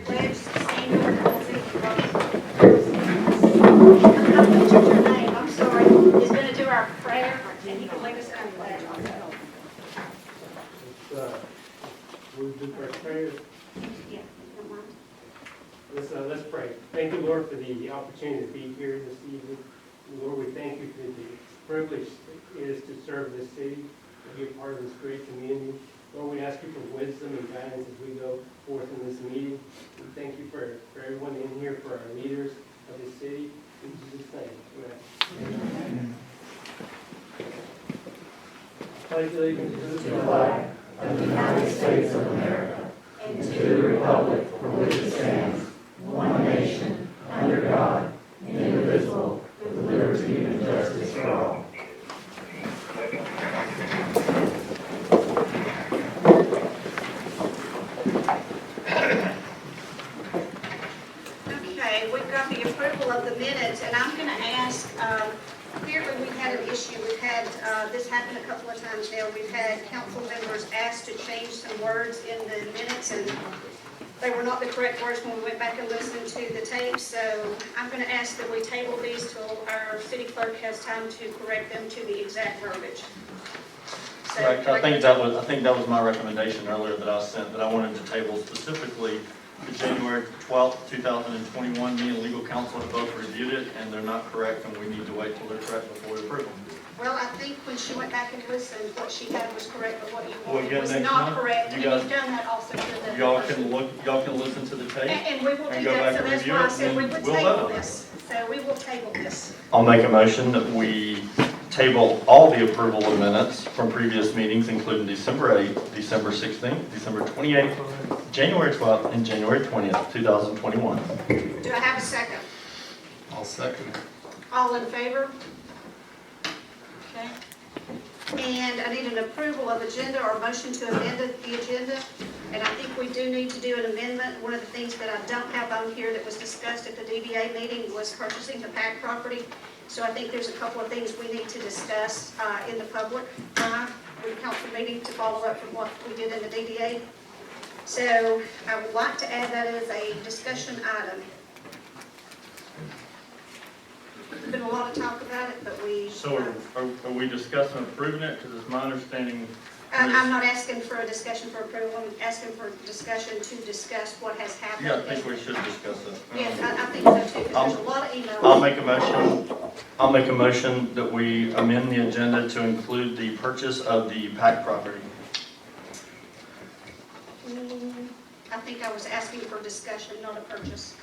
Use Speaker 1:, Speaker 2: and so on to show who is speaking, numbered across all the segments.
Speaker 1: pledge, stand over the I'll mention your name, I'm sorry, is going to do our prayer, and he can lead us in our pledge also.
Speaker 2: We'll do our prayer.
Speaker 1: Yeah, don't mind.
Speaker 2: Let's pray. Thank you, Lord, for the opportunity to be here this evening. Lord, we thank you for the privilege it is to serve this city, to be a part of this great community. Lord, we ask you for wisdom and guidance as we go forth in this meeting. We thank you for everyone in here, for our leaders of this city. In Jesus' name, amen. Pledge allegiance to the flag
Speaker 3: of the United States of America, and to the republic for which it stands, one nation, under God, indivisible, with liberty and justice for all.
Speaker 1: Okay, we've got the approval of the minutes, and I'm going to ask, clearly we had an issue. We've had, this happened a couple of times now. We've had council members asked to change some words in the minutes, and they were not the correct words when we went back and listened to the tape. So I'm going to ask that we table these till our city clerk has time to correct them to the exact verbiage. So,
Speaker 4: Correct. I think that was my recommendation earlier that I sent, that I wanted to table specifically the January 12th, 2021. Me and legal counsel have both reviewed it, and they're not correct, and we need to wait till they're correct before we approve them.
Speaker 1: Well, I think when she went back and listened, what she had was correct, but what you
Speaker 4: Well,
Speaker 1: wanted
Speaker 4: again,
Speaker 1: was
Speaker 4: next
Speaker 1: not
Speaker 4: month,
Speaker 1: correct,
Speaker 4: you
Speaker 1: and
Speaker 4: guys-
Speaker 1: you've done that also to the.
Speaker 4: Y'all can listen to the tape.
Speaker 1: And we will
Speaker 4: and
Speaker 1: do
Speaker 4: go
Speaker 1: that,
Speaker 4: back
Speaker 1: so
Speaker 4: and
Speaker 1: that's
Speaker 4: review
Speaker 1: why I
Speaker 4: it,
Speaker 1: said we
Speaker 4: and
Speaker 1: would
Speaker 4: we'll vote
Speaker 1: table
Speaker 4: on it.
Speaker 1: this. So we will table this.
Speaker 4: I'll make a motion that we table all the approval of minutes from previous meetings, including December 8th, December 16th, December 28th, January 12th, and January 20th, 2021.
Speaker 1: Do I have a second?
Speaker 5: I'll second it.
Speaker 1: All in favor? Okay. And I need an approval of agenda or a motion to amend the agenda. And I think we do need to do an amendment. One of the things that I don't have on here that was discussed at the DBA meeting was purchasing the PAC property. So I think there's a couple of things we need to discuss in the public with the council meeting to follow up from what we did in the DDA. So I would like to add that as a discussion item. There's been a lot of talk about it, but we...
Speaker 4: So are we discussing approving it? Because it's my understanding...
Speaker 1: I'm not asking for a discussion for approval, I'm asking for discussion to discuss what has happened.
Speaker 4: Yeah, I think we should discuss it.
Speaker 1: Yes, I think so too, because there's a lot of emails.
Speaker 4: I'll make a motion that we amend the agenda to include the purchase of the PAC property.
Speaker 1: I think I was asking for discussion, not a purchase.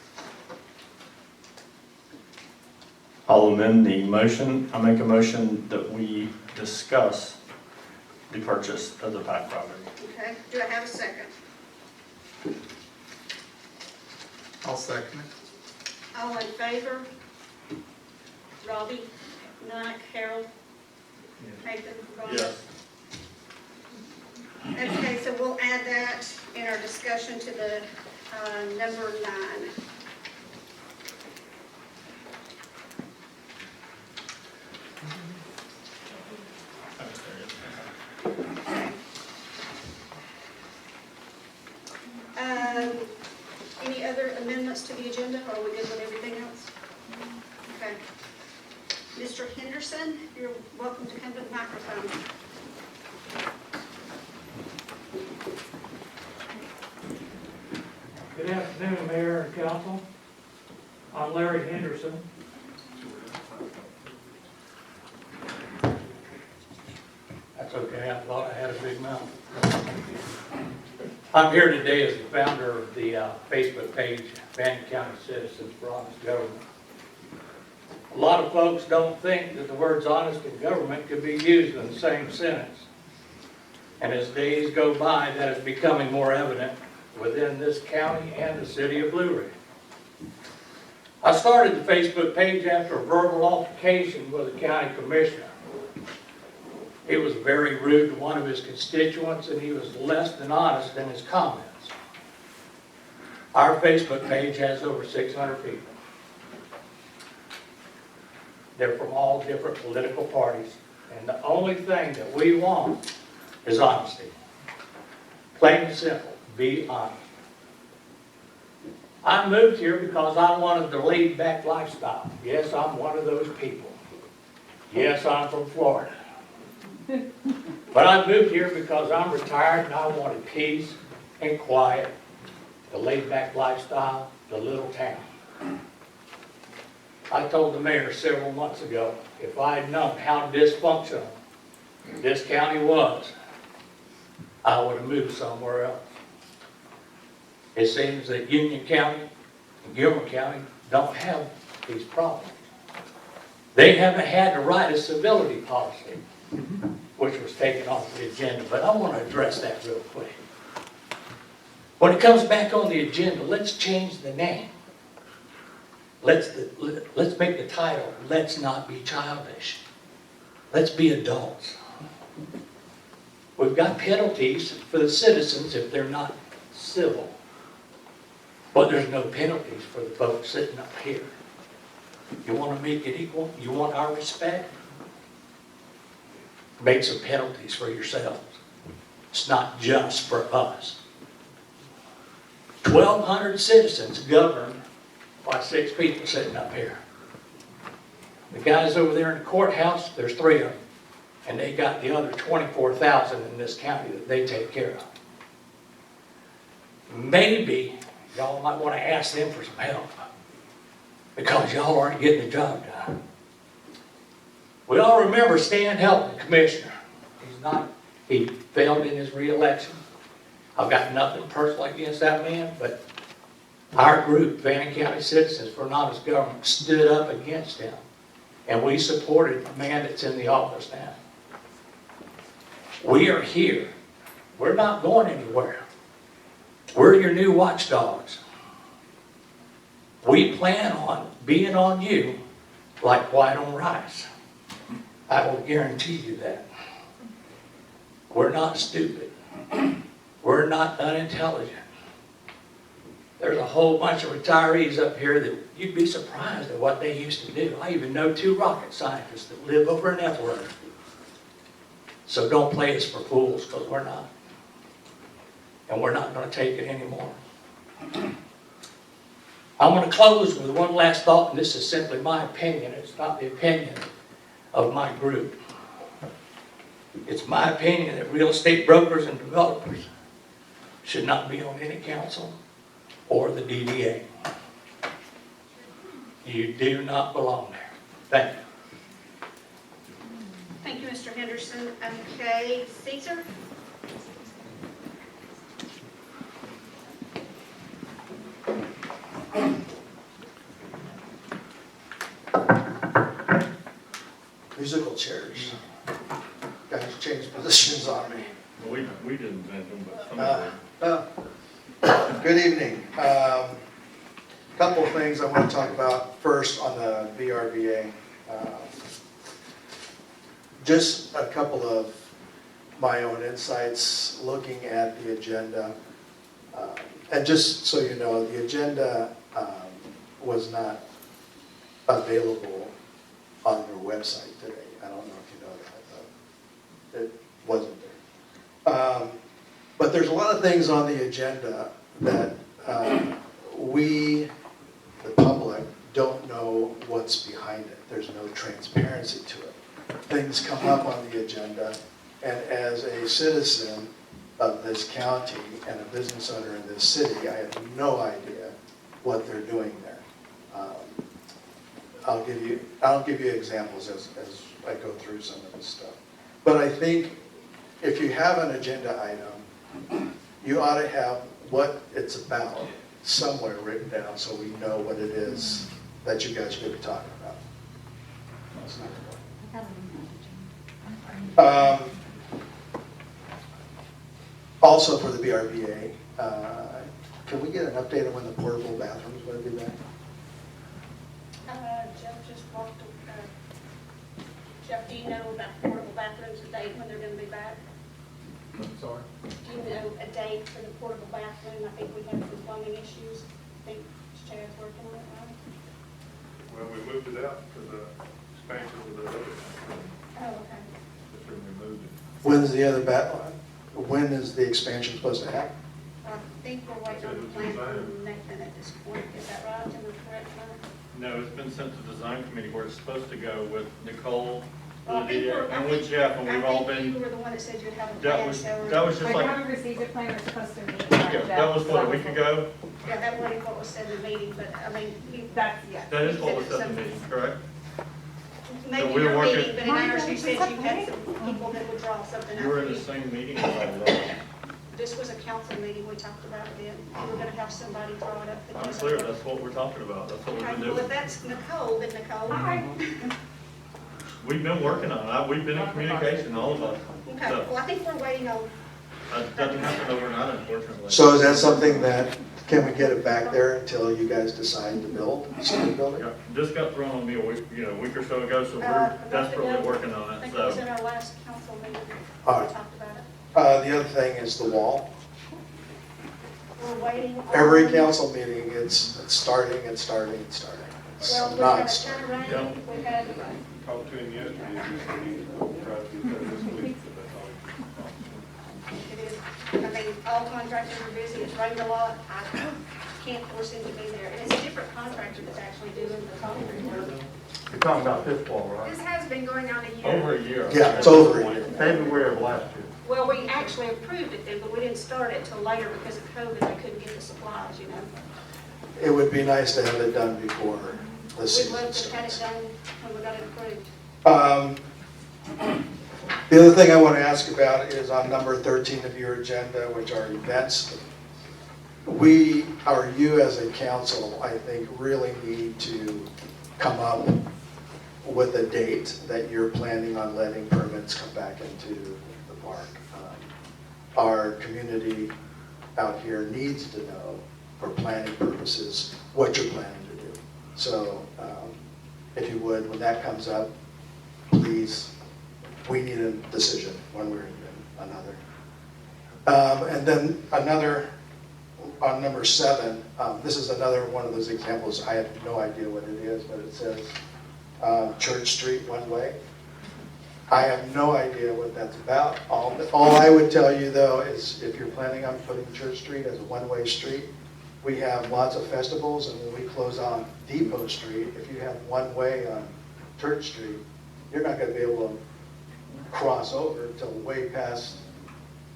Speaker 4: I'll amend the motion. I'll make a motion that we discuss the purchase of the PAC property.
Speaker 1: Okay, do I have a second?
Speaker 5: I'll second it.
Speaker 1: All in favor? Robbie, Nike, Harold, Nathan, Donna?
Speaker 4: Yes.
Speaker 1: Okay, so we'll add that in our discussion to the number 9. Any other amendments to the agenda, or are we good with everything else? Okay. Mr. Henderson, you're welcome to come to the microphone.
Speaker 6: Good afternoon, Mayor and Council. I'm Larry Henderson. That's okay, I thought I had a big mouth. I'm here today as the founder of the Facebook page, Fannin County Citizens for Honest Government. A lot of folks don't think that the words honest and government could be used in the same sentence. And as days go by, that is becoming more evident within this county and the city of Blue Ridge. I started the Facebook page after a verbal altercation with a county commissioner. He was very rude to one of his constituents, and he was less than honest in his comments. Our Facebook page has over 600 people. They're from all different political parties, and the only thing that we want is honesty. Plain and simple, be honest. I moved here because I wanted the laid-back lifestyle. Yes, I'm one of those people. Yes, I'm from Florida. But I moved here because I'm retired and I wanted peace and quiet, the laid-back lifestyle, the little town. I told the mayor several months ago, if I had known how dysfunctional this county was, I would have moved somewhere else. It seems that Union County and Gilmer County don't have these problems. They haven't had to write a civility policy, which was taken off the agenda, but I want to address that real quick. When it comes back on the agenda, let's change the name. Let's make the title, Let's Not Be Childish. Let's be adults. We've got penalties for the citizens if they're not civil. But there's no penalties for the folks sitting up here. You want to make it equal? You want our respect? Make some penalties for yourselves. It's not just for us. 1,200 citizens governed by 6 people sitting up here. The guys over there in the courthouse, there's 3 of them. And they got the other 24,000 in this county that they take care of. Maybe y'all might want to ask them for some help, because y'all aren't getting the job done. We all remember Stan Helton, the commissioner. He failed in his re-election. I've got nothing personal against that man, but our group, Fannin County Citizens for an Honest Government, stood up against him. And we supported the man that's in the office now. We are here. We're not going anywhere. We're your new watchdogs. We plan on being on you like white on rice. I will guarantee you that. We're not stupid. We're not unintelligent. There's a whole bunch of retirees up here that you'd be surprised at what they used to do. I even know 2 rocket scientists that live over in Epworth. So don't play us for fools, because we're not. And we're not going to take it anymore. I'm going to close with one last thought, and this is simply my opinion. It's not the opinion of my group. It's my opinion that real estate brokers and developers should not be on any council or the DDA. You do not belong there. Thank you.
Speaker 1: Thank you, Mr. Henderson. Okay, Cesar?
Speaker 7: Musical chairs. Guys changed positions on me.
Speaker 4: We didn't invent them, but somebody.
Speaker 7: Good evening. Couple of things I want to talk about first on the VRBA. Just a couple of my own insights looking at the agenda. And just so you know, the agenda was not available on your website today. I don't know if you know that, but it wasn't there. But there's a lot of things on the agenda that we, the public, don't know what's behind it. There's no transparency to it. Things come up on the agenda, and as a citizen of this county and a business owner in this city, I have no idea what they're doing there. I'll give you examples as I go through some of this stuff. But I think if you have an agenda item, you ought to have what it's about somewhere written down so we know what it is that you guys are going to be talking about. Also for the BRBA, can we get an update on when the portable bathrooms are going to be back?
Speaker 1: Jeff just walked, Jeff, do you know about portable bathrooms, a date when they're going to be back?
Speaker 5: I'm sorry.
Speaker 1: Do you know a date for the portable bathroom? I think we have some plumbing issues. I think Chad's working on it, right?
Speaker 8: Well, we moved it out to the expansion of the other.
Speaker 1: Oh, okay.
Speaker 8: That's when we moved it.
Speaker 7: When is the expansion supposed to happen?
Speaker 1: I think we're waiting on the plan from Nathan at this point, is that right? Am I correct, Mike?
Speaker 4: No, it's been sent to design committee where it's supposed to go with Nicole,
Speaker 1: Well, I think
Speaker 4: Lydia,
Speaker 1: we're- I
Speaker 4: and with
Speaker 1: think-
Speaker 4: Jeff, and we've all
Speaker 1: I think you
Speaker 4: been,
Speaker 1: were the one that said you'd have a
Speaker 4: that
Speaker 1: plan,
Speaker 4: was,
Speaker 1: so.
Speaker 4: that was
Speaker 9: I
Speaker 4: just like,
Speaker 9: haven't received a plan, we're supposed to meet.
Speaker 4: yeah, that was what, a week ago?
Speaker 1: Yeah, that wasn't what was said in the meeting, but I mean,
Speaker 9: That's, yeah.
Speaker 4: That is what was said in the meeting, correct?
Speaker 1: maybe
Speaker 4: we were
Speaker 1: your
Speaker 4: working-
Speaker 1: meeting, but in ours, you said you had some people that would draw something
Speaker 4: You were
Speaker 1: out
Speaker 4: in
Speaker 1: for
Speaker 4: the
Speaker 1: you.
Speaker 4: same meeting as all of us.
Speaker 1: This was a council meeting, we talked about it then. We were gonna have somebody draw it up.
Speaker 4: I'm clear, that's what we're talking about, that's what we've
Speaker 1: Okay,
Speaker 4: been
Speaker 1: well, if
Speaker 4: doing.
Speaker 1: that's Nicole, then Nicole.
Speaker 9: Hi.
Speaker 4: We've been working on it, we've been in communication, all of us.
Speaker 1: Okay,
Speaker 4: So,
Speaker 1: well, I think we're waiting on,
Speaker 4: that doesn't happen overnight, unfortunately.
Speaker 7: So is that something that, can we get it back there until you guys decide to start building?
Speaker 4: Yeah, this got thrown on me a week, a week or so ago, so we're
Speaker 1: about
Speaker 4: desperately
Speaker 1: to go.
Speaker 4: working
Speaker 1: I
Speaker 4: on it,
Speaker 1: think it was
Speaker 4: so.
Speaker 1: in our last council meeting,
Speaker 7: All
Speaker 1: we
Speaker 7: right.
Speaker 1: talked about it.
Speaker 7: The other thing is the wall.
Speaker 1: We're waiting on.
Speaker 7: Every council meeting, it's starting. It's
Speaker 1: Well, we've had
Speaker 7: not
Speaker 1: a
Speaker 7: starting.
Speaker 1: ton of
Speaker 4: Yeah.
Speaker 1: rain, we've had,
Speaker 8: Talked to him yesterday, he said he tried to get that this week, but that's all.
Speaker 1: it is, I mean, all contractors are busy, it's rained a lot, I can't force him to be there. And it's a different contractor that's actually doing the concrete work.
Speaker 10: You're talking about this wall, right?
Speaker 1: This has been going on a year.
Speaker 4: Over a year.
Speaker 7: Yeah, it's over a year.
Speaker 10: February of last year.
Speaker 1: Well, we actually approved it then, but we didn't start it till later because of COVID, I couldn't get the supplies, you know.
Speaker 7: It would be nice to have it done before the
Speaker 1: We'd
Speaker 7: season
Speaker 1: love to have had it
Speaker 7: starts.
Speaker 1: done when we got it approved.
Speaker 7: The other thing I want to ask about is on number 13 of your agenda, which are events. You as a council, I think, really need to come up with a date that you're planning on letting permits come back into the park. Our community out here needs to know, for planning purposes, what you're planning to do. So if you would, when that comes up, please, we need a decision one way or another. And then another, on number 7, this is another one of those examples, I have no idea what it is, but it says Church Street one way. I have no idea what that's about. All I would tell you though is if you're planning on putting Church Street as a one-way street, we have lots of festivals, and when we close on Depot Street, if you have one way on Church Street, you're not gonna be able to cross over until way past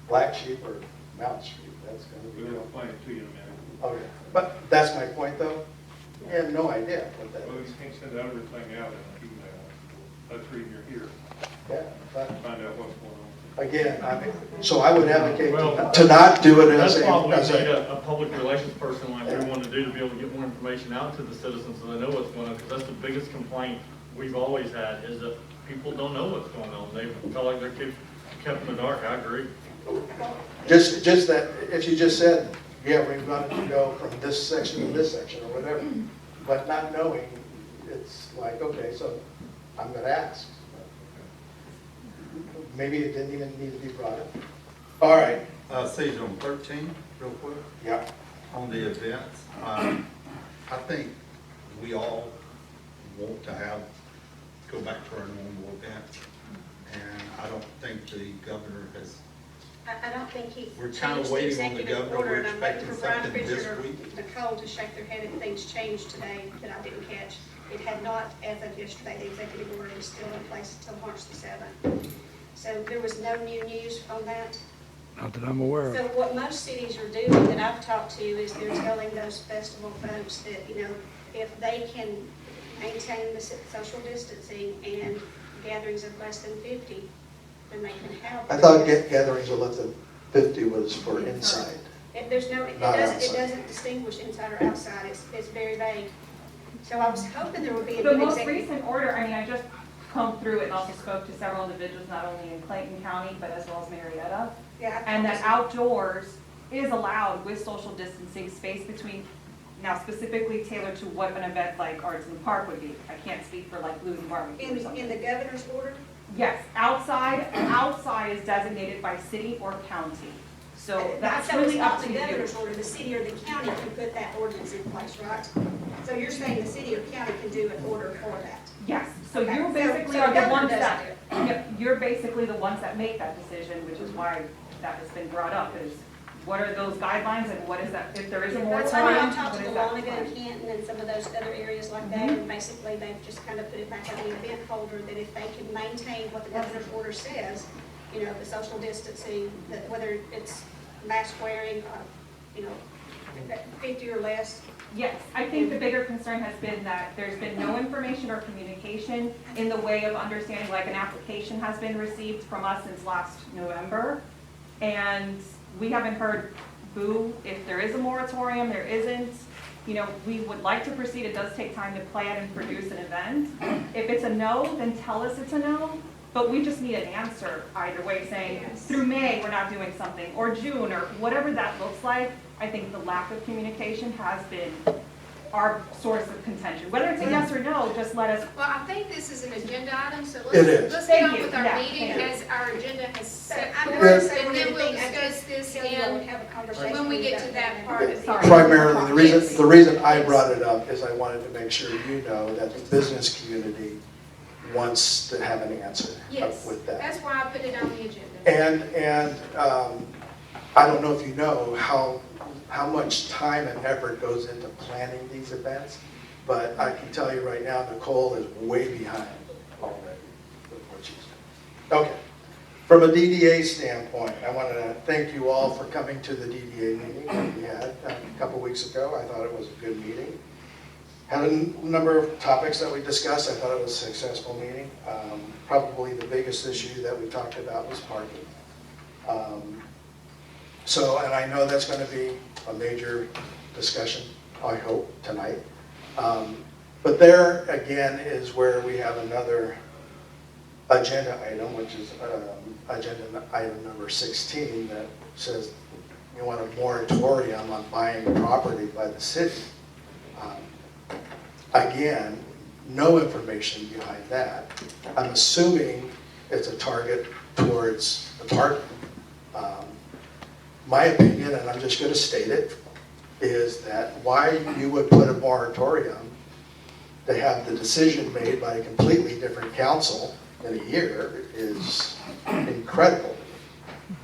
Speaker 7: Black Sheep or Mountain Street. That's gonna be.
Speaker 8: We'll explain it to you in a minute.
Speaker 7: Okay, but that's my point though. You have no idea what that
Speaker 8: Well,
Speaker 7: is.
Speaker 8: you can't send everything out in an email. That's the reason you're here,
Speaker 7: Yeah, but
Speaker 8: find out what's going on.
Speaker 7: again, I mean, so I would advocate
Speaker 4: Well,
Speaker 7: to not do it as
Speaker 4: That's why we
Speaker 7: as
Speaker 4: need a public relations person like we want to do to be able to get more information out to the citizens so they know what's going on. Because that's the biggest complaint we've always had is that people don't know what's going on. They feel like they're kept in the dark. I agree.
Speaker 7: Just that, if you just said, yeah, we've got to go from this section to this section or whatever, but not knowing, it's like, okay, so I'm gonna ask. Maybe it didn't even need to be brought up. All right,
Speaker 5: Cesar, on 13, real quick,
Speaker 7: yeah,
Speaker 5: on the events, I think we all want to go back to our normal events. And I don't think the governor has,
Speaker 1: I don't think he
Speaker 5: We're kind of
Speaker 1: changed the
Speaker 5: waiting on the
Speaker 1: executive
Speaker 5: governor.
Speaker 1: order,
Speaker 5: We're
Speaker 1: and I'm waiting
Speaker 5: expecting
Speaker 1: for Brian
Speaker 5: something this
Speaker 1: Fisher or
Speaker 5: week.
Speaker 1: Nicole to shake their head if things changed today that I didn't catch. It had not, as of yesterday, the executive order is still in place until March the 7th. So there was no new news on that.
Speaker 10: Not that I'm aware
Speaker 1: So what most cities are doing that I've talked to is they're telling those festival folks that, if they can maintain the social distancing and gatherings of less than 50, then they can have.
Speaker 7: I thought gatherings of less than 50 was for inside.
Speaker 1: There's no, it
Speaker 7: Not
Speaker 1: doesn't,
Speaker 7: outside.
Speaker 1: it doesn't distinguish inside or outside, it's very vague. So I was hoping there would be a
Speaker 9: The
Speaker 1: new
Speaker 9: most
Speaker 1: executive.
Speaker 9: recent order, I mean, I just combed through it and also spoke to several individuals, not only in Clayton County, but as well as Marietta.
Speaker 1: Yeah,
Speaker 9: And that outdoors is allowed with social distancing, space between, now specifically tailored to what an event like Arts in the Park would be. I can't speak for like Blues and Barbecue or
Speaker 1: in the
Speaker 9: something.
Speaker 1: governor's order,
Speaker 9: Yes, outside is designated by city or county. So that's
Speaker 1: so it's
Speaker 9: really
Speaker 1: not
Speaker 9: up to
Speaker 1: the
Speaker 9: you.
Speaker 1: governor's order, the city or the county can put that ordinance in place, right? So you're saying the city or county can do an order for that?
Speaker 9: Yes, so
Speaker 1: Okay,
Speaker 9: you
Speaker 1: so-
Speaker 9: basically
Speaker 1: so
Speaker 9: are
Speaker 1: the
Speaker 9: the
Speaker 1: governor
Speaker 9: ones
Speaker 1: does
Speaker 9: that,
Speaker 1: do
Speaker 9: yep, you're basically the ones that make that decision, which is why that has been brought up, is what are those guidelines and what is that, if there is a
Speaker 1: That's why
Speaker 9: moratorium,
Speaker 1: I've talked
Speaker 9: what
Speaker 1: to
Speaker 9: is that?
Speaker 1: Dawn and Canton and some of those other areas like that, and basically they've just kind of put it back on the event holder that if they can maintain what the governor's order says, you know, the social distancing, whether it's mask wearing, you know, 50 or less.
Speaker 9: Yes, I think the bigger concern has been that there's been no information or communication in the way of understanding, like an application has been received from us since last November. And we haven't heard boo if there is a moratorium, there isn't. You know, we would like to proceed, it does take time to plan and produce an event. If it's a no, then tell us it's a no, but we just need an answer either way, saying through May, we're not doing something, or June, or whatever that looks like. I think the lack of communication has been our source of contention. Whether it's a yes or no, just let us,
Speaker 11: Well, I think this is an agenda item, so
Speaker 7: It is.
Speaker 11: let's get
Speaker 9: Thank
Speaker 11: on
Speaker 9: you.
Speaker 11: with our
Speaker 9: Yeah,
Speaker 11: meeting
Speaker 9: thank you.
Speaker 11: as our agenda has set
Speaker 1: I'm
Speaker 11: forth,
Speaker 1: going to say
Speaker 11: and
Speaker 1: one
Speaker 11: then
Speaker 1: of the
Speaker 11: we'll
Speaker 1: things, I
Speaker 11: discuss
Speaker 1: just
Speaker 11: this
Speaker 1: tell you all
Speaker 11: and
Speaker 1: to have a conversation.
Speaker 11: when we get to that part of the.
Speaker 9: Sorry.
Speaker 7: Primarily, the
Speaker 11: Yes.
Speaker 7: reason I brought it up is I wanted to make sure you know that the business community wants to have an answer
Speaker 11: Yes,
Speaker 7: with that.
Speaker 11: that's why I put it on the agenda.
Speaker 7: And I don't know if you know how much time and effort goes into planning these events, but I can tell you right now, Nicole is way behind already with what she's doing. Okay. From a DDA standpoint, I want to thank you all for coming to the DDA meeting that we had a couple weeks ago. I thought it was a good meeting. Had a number of topics that we discussed. I thought it was a successful meeting. Probably the biggest issue that we talked about was parking. And I know that's going to be a major discussion, I hope, tonight. But there, again, is where we have another agenda item, which is agenda item number 16, that says you want a moratorium on buying property by the city. Again, no information behind that. I'm assuming it's a target towards the park. My opinion, and I'm just going to state it, is that why you would put a moratorium to have the decision made by a completely different council in a year is incredible.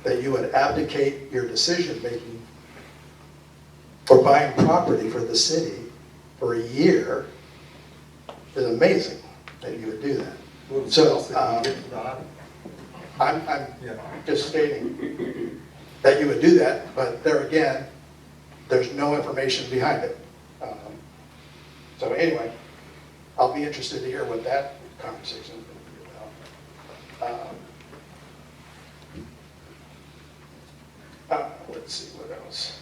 Speaker 7: That you would abdicate your decision making for buying property for the city for a year is amazing that you would do that. So I'm just stating that you would do that, but there again, there's no information behind it. So anyway, I'll be interested to hear what that conversation is going to be about. Let's see, what else?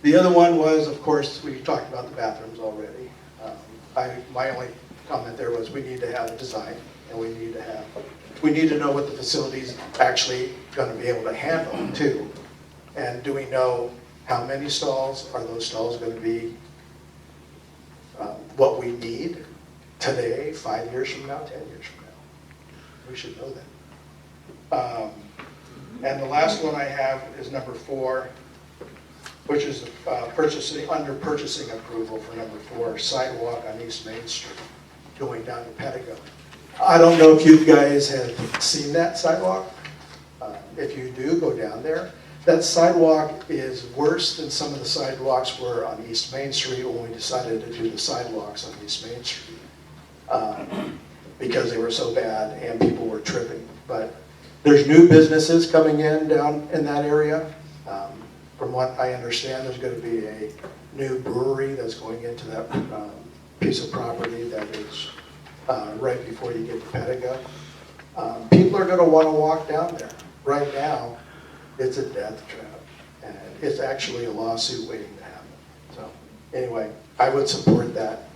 Speaker 7: The other one was, of course, we talked about the bathrooms already. My only comment there was we need to have a design, and we need to know what the facility's actually going to be able to handle too. And do we know how many stalls? Are those stalls going to be what we need today, 5 years from now, 10 years from now? We should know that. And the last one I have is number 4, which is purchasing approval for number 4, sidewalk on East Main Street going down to Pedigo. I don't know if you guys have seen that sidewalk. If you do, go down there. That sidewalk is worse than some of the sidewalks were on East Main Street when we decided to do the sidewalks on East Main Street. Because they were so bad and people were tripping. But there's new businesses coming in down in that area. From what I understand, there's going to be a new brewery that's going into that piece of property that is right before you get to Pedigo. People are going to want to walk down there. Right now, it's a death trap, and it's actually a lawsuit waiting to happen. So anyway, I would support that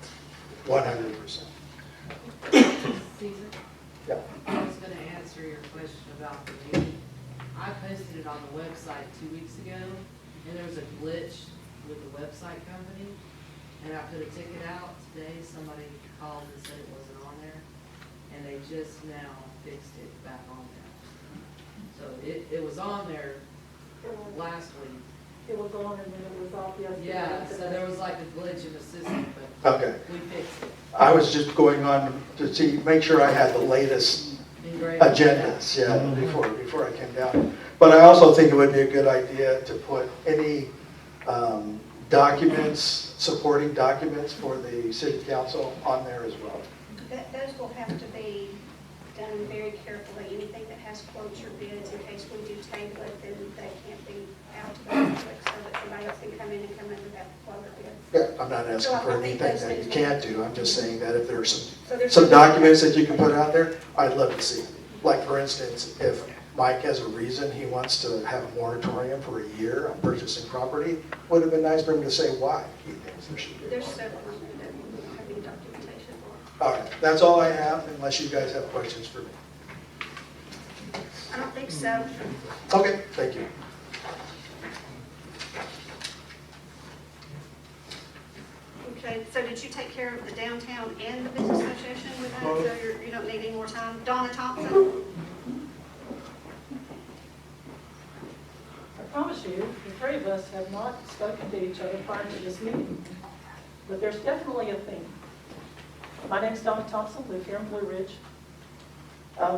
Speaker 7: 100%.
Speaker 12: Cesar?
Speaker 7: Yeah.
Speaker 12: I was going to answer your question about the meeting. I posted it on the website 2 weeks ago, and there was a glitch with the website company, and I put a ticket out today. Somebody called and said it wasn't on there, and they just now fixed it back on there. So it was on there last week.
Speaker 3: It was on and then it was off yesterday.
Speaker 12: Yeah, so there was like a glitch in the system, but
Speaker 7: Okay.
Speaker 12: we fixed it.
Speaker 7: I was just going on to make sure I had the latest
Speaker 12: Been great.
Speaker 7: agendas, before I came down. But I also think it would be a good idea to put any documents, supporting documents for the city council on there as well.
Speaker 1: Those will have to be done very carefully. Anything that has quotes or bids, in case we do table it, then they can't be out to the public so that somebody else can come in and come in with that quote or bid.
Speaker 7: Yeah, I'm not asking
Speaker 1: So I
Speaker 7: for
Speaker 1: think
Speaker 7: anything
Speaker 1: those
Speaker 7: that you
Speaker 1: things-
Speaker 7: can't do, I'm just saying that if there's
Speaker 1: So there's
Speaker 7: some documents that you can put out there, I'd love to see. Like, for instance, if Mike has a reason he wants to have a moratorium for a year on purchasing property, would have been nice for him to say why he thinks there should be.
Speaker 1: There's several on there that we don't have any documentation for.
Speaker 7: All right, that's all I have, unless you guys have questions for me.
Speaker 1: I don't think so.
Speaker 7: Okay, thank you.
Speaker 1: Okay, so did you take care of the downtown and the business association with that? So you don't need any more time? Donna Thompson?
Speaker 13: I promise you, the three of us have not spoken to each other prior to this meeting, but there's definitely a theme. My name's Donna Thompson, live here in Blue Ridge. I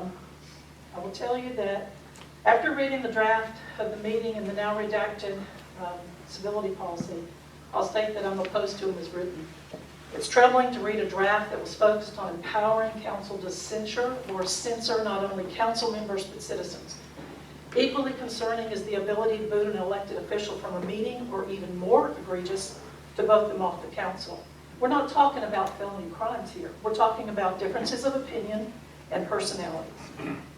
Speaker 13: will tell you that after reading the draft of the meeting and the now redacted civility policy, I'll state that I'm opposed to them as written. It's troubling to read a draft that was focused on empowering council to censure or censor not only council members but citizens. Equally concerning is the ability to boot an elected official from a meeting, or even more egregious, to vote them off the council. We're not talking about felony crimes here. We're talking about differences of opinion and personalities.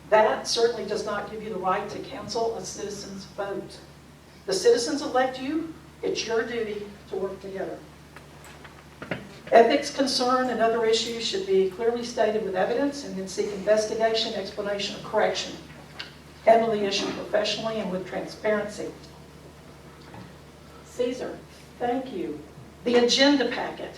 Speaker 13: That certainly does not give you the right to cancel a citizen's vote. The citizens elect you. It's your duty to work together. Ethics concern and other issues should be clearly stated with evidence and then seek investigation, explanation, or correction. Handle the issue professionally and with transparency. Cesar, thank you. The agenda packet.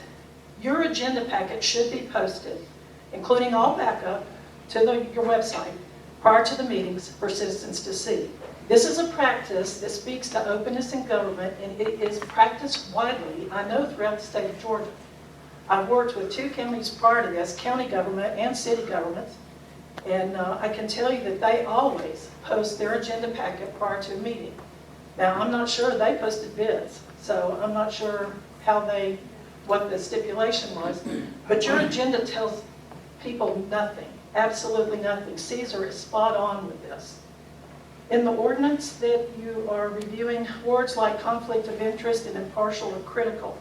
Speaker 13: Your agenda packet should be posted, including all backup, to your website prior to the meetings for citizens to see. This is a practice that speaks to openness in government, and it is practiced widely, I know, throughout the state of Georgia. I've worked with 2 counties prior to this, county government and city governments, and I can tell you that they always post their agenda packet prior to a meeting. Now, I'm not sure they posted bids, so I'm not sure what the stipulation was, but your agenda tells people nothing, absolutely nothing. Cesar is spot on with this. In the ordinance that you are reviewing, words like conflict of interest and impartial are critical.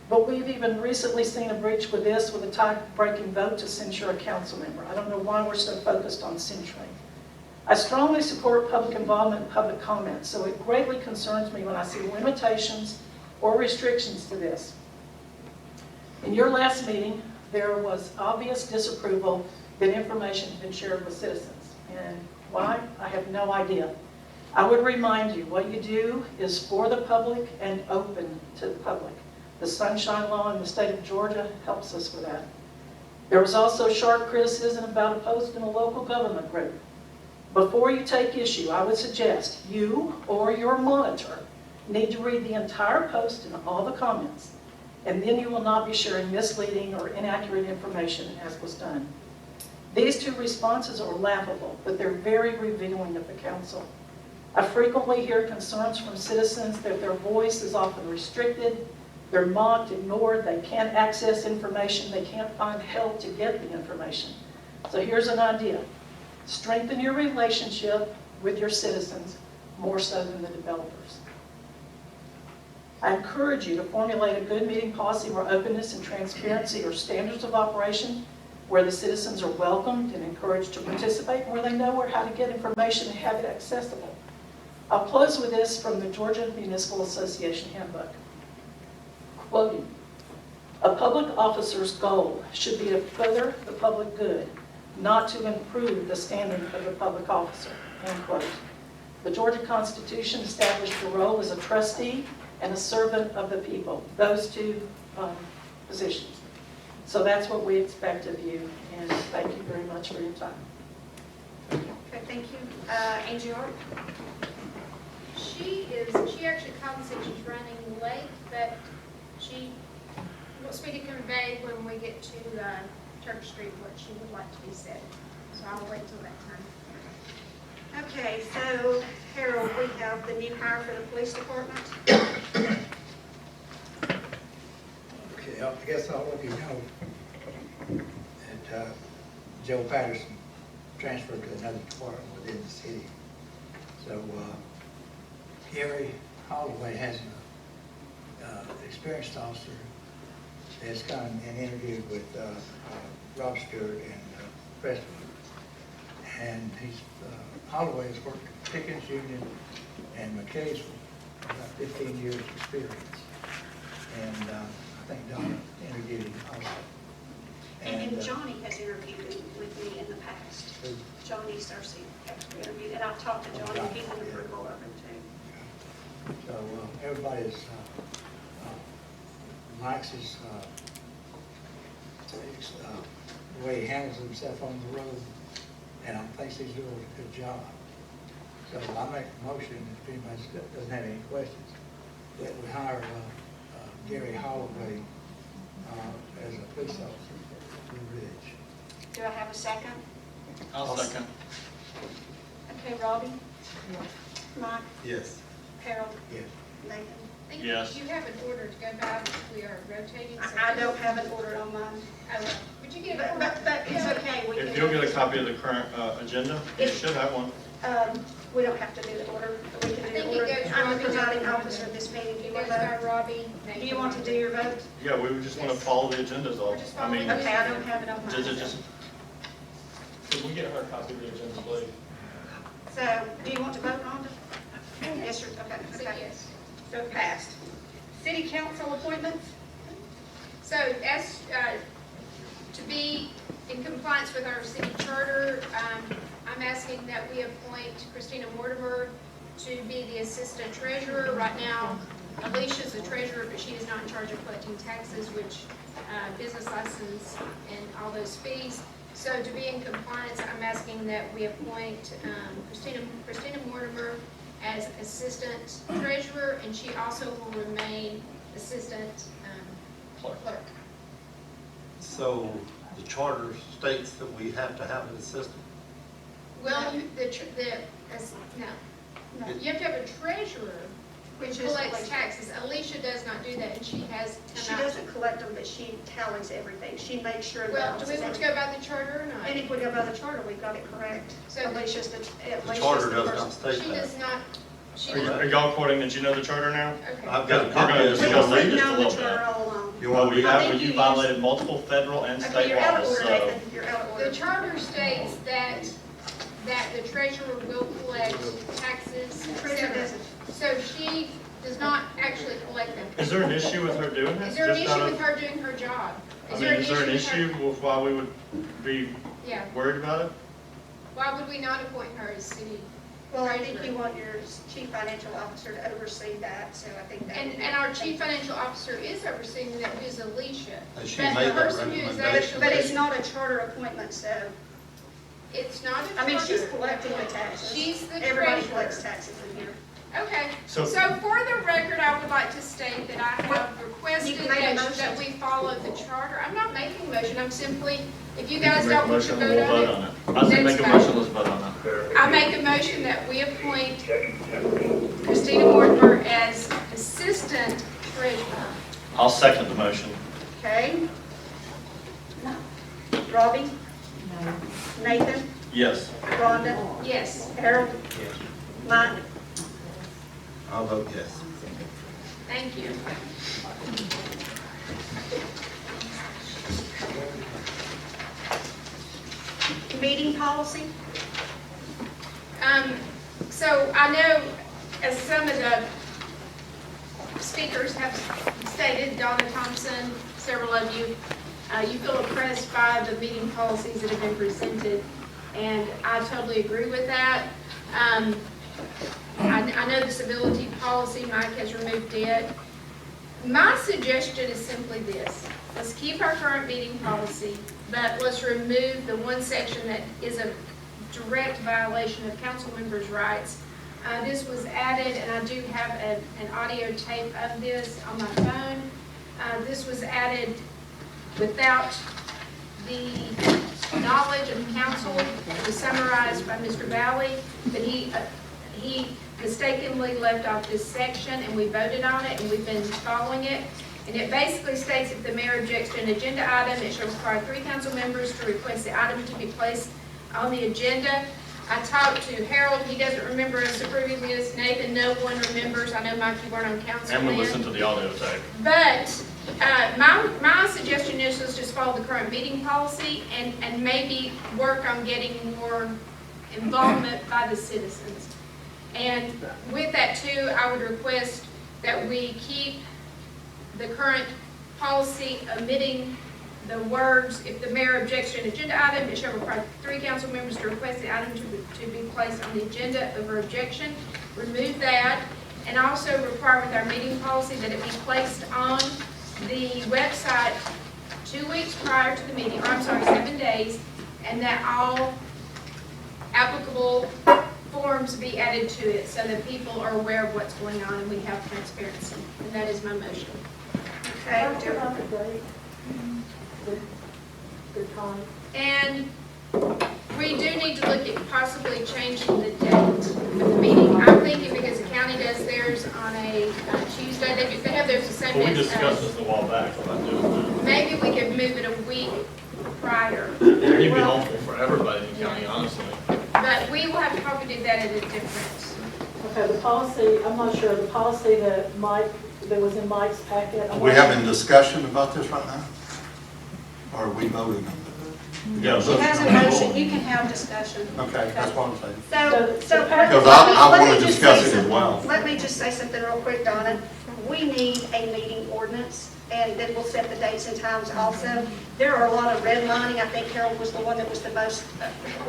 Speaker 13: But we've even recently seen a breach with this, with a tie-breaking vote to censure a council member. I don't know why we're so focused on censuring. I strongly support public involvement and public comment, so it greatly concerns me when I see limitations or restrictions to this. In your last meeting, there was obvious disapproval that information had been shared with citizens. And why? I have no idea. I would remind you, what you do is for the public and open to the public. The Sunshine Law in the state of Georgia helps us with that. There was also sharp criticism about a post in a local government group. Before you take issue, I would suggest you or your monitor need to read the entire post and all the comments, and then you will not be sharing misleading or inaccurate information as was done. These 2 responses are laughable, but they're very revealing of the council. I frequently hear concerns from citizens that their voice is often restricted, they're mocked, ignored, they can't access information, they can't find help to get the information. So here's an idea. Strengthen your relationship with your citizens more so than the developers. I encourage you to formulate a good meeting policy where openness and transparency are standards of operation, where the citizens are welcomed and encouraged to participate, where they know how to get information and have it accessible. I'll close with this from the Georgia Municipal Association Handbook. Quoting, a public officer's goal should be to further the public good, not to improve the standing of the public officer, end quote. The Georgia Constitution established the role as a trustee and a servant of the people, those 2 positions. So that's what we expect of you, and thank you very much for your time.
Speaker 1: Okay, thank you. Angie Art?
Speaker 11: She actually called and said she's running late, but she wants me to convey when we get to Church Street what she would like to be said. So I'll wait till that time.
Speaker 1: Okay, so Harold, we have the new hire for the police department.
Speaker 14: Okay, I guess all of you know that Joe Patterson transferred to another department within the city. So Gary Holloway has an experienced officer that's come and interviewed with Rob Stewart and Preston. And Holloway has worked at Pickens Union and McKay's for about 15 years experience. And I think Donna interviewed him also.
Speaker 1: And Johnny has interviewed with me in the past. Johnny Cersei interviewed, and I've talked to Johnny, he's an approval of him too.
Speaker 14: So everybody's, likes his, the way he handles himself on the road, and I think he's doing a good job. So I make a motion, if anybody doesn't have any questions, that we hire Gary Holloway as a police officer for Blue Ridge.
Speaker 1: Do I have a second?
Speaker 4: I'll second.
Speaker 1: Okay, Robbie? Mike?
Speaker 5: Yes.
Speaker 1: Harold?
Speaker 14: Yes.
Speaker 1: Nathan?
Speaker 11: I think
Speaker 4: Yes.
Speaker 11: you have an order to go by, but we are rotating. so
Speaker 1: I don't have an order on mine,
Speaker 11: Oh, well, would you get it?
Speaker 1: but it's okay. We
Speaker 4: If
Speaker 1: can-
Speaker 4: you'll get a copy of the current agenda, you should have one.
Speaker 1: We don't have to do the order, we can do
Speaker 11: I think
Speaker 1: the
Speaker 11: it
Speaker 1: order.
Speaker 11: goes
Speaker 1: I'm the
Speaker 11: Robbie,
Speaker 1: presiding
Speaker 11: Nathan,
Speaker 1: officer of this meeting. Do
Speaker 11: It
Speaker 1: you
Speaker 11: goes
Speaker 1: want
Speaker 11: by
Speaker 1: to,
Speaker 11: Robbie.
Speaker 1: do you want to do your vote?
Speaker 4: Yeah, we would just want to follow the agendas
Speaker 11: We're
Speaker 4: off.
Speaker 11: just
Speaker 4: I mean,
Speaker 11: following
Speaker 1: Okay, I don't have it on mine.
Speaker 4: just. Could we get her a copy of the agenda, please?
Speaker 1: So, do you want to vote on it? Yes, sir,
Speaker 11: So
Speaker 1: okay.
Speaker 11: yes.
Speaker 1: So passed. City council appointments?
Speaker 11: So as, to be in compliance with our city charter, I'm asking that we appoint Christina Mortimer to be the assistant treasurer. Right now, Alicia's the treasurer, but she is not in charge of collecting taxes, which, business license and all those fees. So to be in compliance, I'm asking that we appoint Christina Mortimer as assistant treasurer, and she also will remain assistant clerk.
Speaker 5: So the charter states that we have to have an assistant?
Speaker 11: Well, no, you have to have a treasurer who
Speaker 1: Which is
Speaker 11: collects
Speaker 1: Alicia.
Speaker 11: taxes. Alicia does not do that, and she has
Speaker 1: She
Speaker 11: come out.
Speaker 1: doesn't collect them, but she tallies everything. She makes sure that.
Speaker 11: Well, do we want to go by the charter or
Speaker 1: And
Speaker 11: not?
Speaker 1: if we go by the charter, we've got it correct.
Speaker 11: So-
Speaker 1: Alicia's the
Speaker 5: Charter does
Speaker 1: person.
Speaker 5: not state
Speaker 11: She
Speaker 5: that.
Speaker 11: does not, she
Speaker 4: Are
Speaker 11: does,
Speaker 4: y'all quoting that you know the charter now?
Speaker 11: okay.
Speaker 5: I've got a
Speaker 4: We're
Speaker 5: copy
Speaker 4: gonna-
Speaker 5: of
Speaker 4: we're
Speaker 5: it.
Speaker 4: gonna leave
Speaker 1: We've
Speaker 4: just a
Speaker 1: known the
Speaker 4: little bit.
Speaker 1: charter all along.
Speaker 5: You want me
Speaker 4: We
Speaker 5: to
Speaker 1: I
Speaker 4: have,
Speaker 1: think
Speaker 4: but you
Speaker 1: you
Speaker 4: violated multiple federal and
Speaker 1: Okay,
Speaker 4: state
Speaker 1: you're out of
Speaker 4: laws,
Speaker 1: order,
Speaker 4: so.
Speaker 1: Nathan. You're out of order.
Speaker 11: The charter states that the treasurer will collect taxes,
Speaker 1: The
Speaker 11: et
Speaker 1: treasurer
Speaker 11: cetera.
Speaker 1: doesn't.
Speaker 11: So she does not actually collect them.
Speaker 4: Is there an issue with her doing that?
Speaker 11: Is there an
Speaker 4: Just out
Speaker 11: issue
Speaker 4: of-
Speaker 11: with her doing her job?
Speaker 4: I mean, is there an
Speaker 11: with her-
Speaker 4: issue with why we would be
Speaker 11: Yeah,
Speaker 4: worried about it?
Speaker 11: why would we not appoint her as city
Speaker 1: Well, I think
Speaker 11: treasurer?
Speaker 1: you want your chief financial officer to oversee that, so I think that. would be-
Speaker 11: And our chief financial officer is overseeing that, who is Alicia.
Speaker 5: Has she
Speaker 11: But the
Speaker 5: made that
Speaker 11: person who is
Speaker 5: recommendation?
Speaker 1: But it's
Speaker 11: actually,
Speaker 1: not a charter appointment, so,
Speaker 11: it's not a
Speaker 1: I mean, she's
Speaker 11: charter.
Speaker 1: collecting the taxes.
Speaker 11: She's the
Speaker 1: Everybody
Speaker 11: treasurer.
Speaker 1: collects taxes in here.
Speaker 11: Okay,
Speaker 4: So-
Speaker 11: so for the record, I would like to state that I have requested
Speaker 1: You can make a
Speaker 11: that
Speaker 1: motion.
Speaker 11: we follow the charter. I'm not making a motion, I'm simply, if you
Speaker 4: You can
Speaker 11: guys
Speaker 4: make a
Speaker 11: don't want to
Speaker 4: motion and
Speaker 11: vote
Speaker 4: we'll
Speaker 11: on it.
Speaker 4: I say
Speaker 11: that's
Speaker 4: make a
Speaker 11: fine.
Speaker 4: motion, let's vote on that.
Speaker 11: I make a motion that we appoint Christina Mortimer as assistant treasurer.
Speaker 4: I'll second the motion.
Speaker 1: Okay? Robbie? Nathan?
Speaker 4: Yes.
Speaker 1: Rhonda?
Speaker 11: Yes,
Speaker 1: Harold? Mike?
Speaker 5: I'll vote yes.
Speaker 11: thank you.
Speaker 1: Meeting policy?
Speaker 11: So I know, as some of the speakers have stated, Donna, Thompson, several of you, you feel oppressed by the meeting policies that have been presented, and I totally agree with that. I know the civility policy, Mike has removed it. My suggestion is simply this: let's keep our current meeting policy, but let's remove the one section that is a direct violation of council members' rights. This was added, and I do have an audio tape of this on my phone. This was added without the knowledge of council was summarized by Mr. Valley, but he mistakenly left off this section, and we voted on it, and we've been following it. And it basically states if the mayor objects to an agenda item, it shall require 3 council members to request the item to be placed on the agenda. I talked to Harold, he doesn't remember us approving this. Nathan, no one remembers. I know, Mike, you weren't on council
Speaker 4: And we
Speaker 11: then.
Speaker 4: listened to the audio tape.
Speaker 11: But my suggestion is let's just follow the current meeting policy and maybe work on getting more involvement by the citizens. And with that too, I would request that we keep the current policy omitting the words, if the mayor objects to an agenda item, it shall require 3 council members to request the item to be placed on the agenda over objection. Remove that, and also require with our meeting policy that it be placed on the website 2 weeks prior to the meeting, or I'm sorry, 7 days, and that all applicable forms be added to it so that people are aware of what's going on and we have transparency. And that is my motion. Okay. And we do need to look at possibly changing the date of the meeting. I'm thinking because the county does theirs on a Tuesday, they have theirs the same
Speaker 4: Well,
Speaker 11: day
Speaker 4: we
Speaker 11: as
Speaker 4: discussed
Speaker 11: us.
Speaker 4: this a while back about doing
Speaker 11: Maybe we could move it a week prior.
Speaker 4: that. It'd be helpful for everybody in the county, honestly.
Speaker 11: But we will have to probably do that at a different.
Speaker 13: Okay, the policy, I'm not sure, the policy that was in Mike's packet.
Speaker 5: Are we having discussion about this right now? Or are we voting on it?
Speaker 4: Yeah,
Speaker 1: She has a motion, you can have discussion.
Speaker 5: Okay, that's what I'm saying.
Speaker 1: So.
Speaker 5: Because I
Speaker 1: let me
Speaker 5: want to
Speaker 1: just
Speaker 5: discuss
Speaker 1: say
Speaker 5: it as
Speaker 1: something.
Speaker 5: well.
Speaker 1: Let me just say something real quick, Donna. We need a meeting ordinance, and then we'll set the dates and times also. There are a lot of redlining. I think Harold was the one that was the most,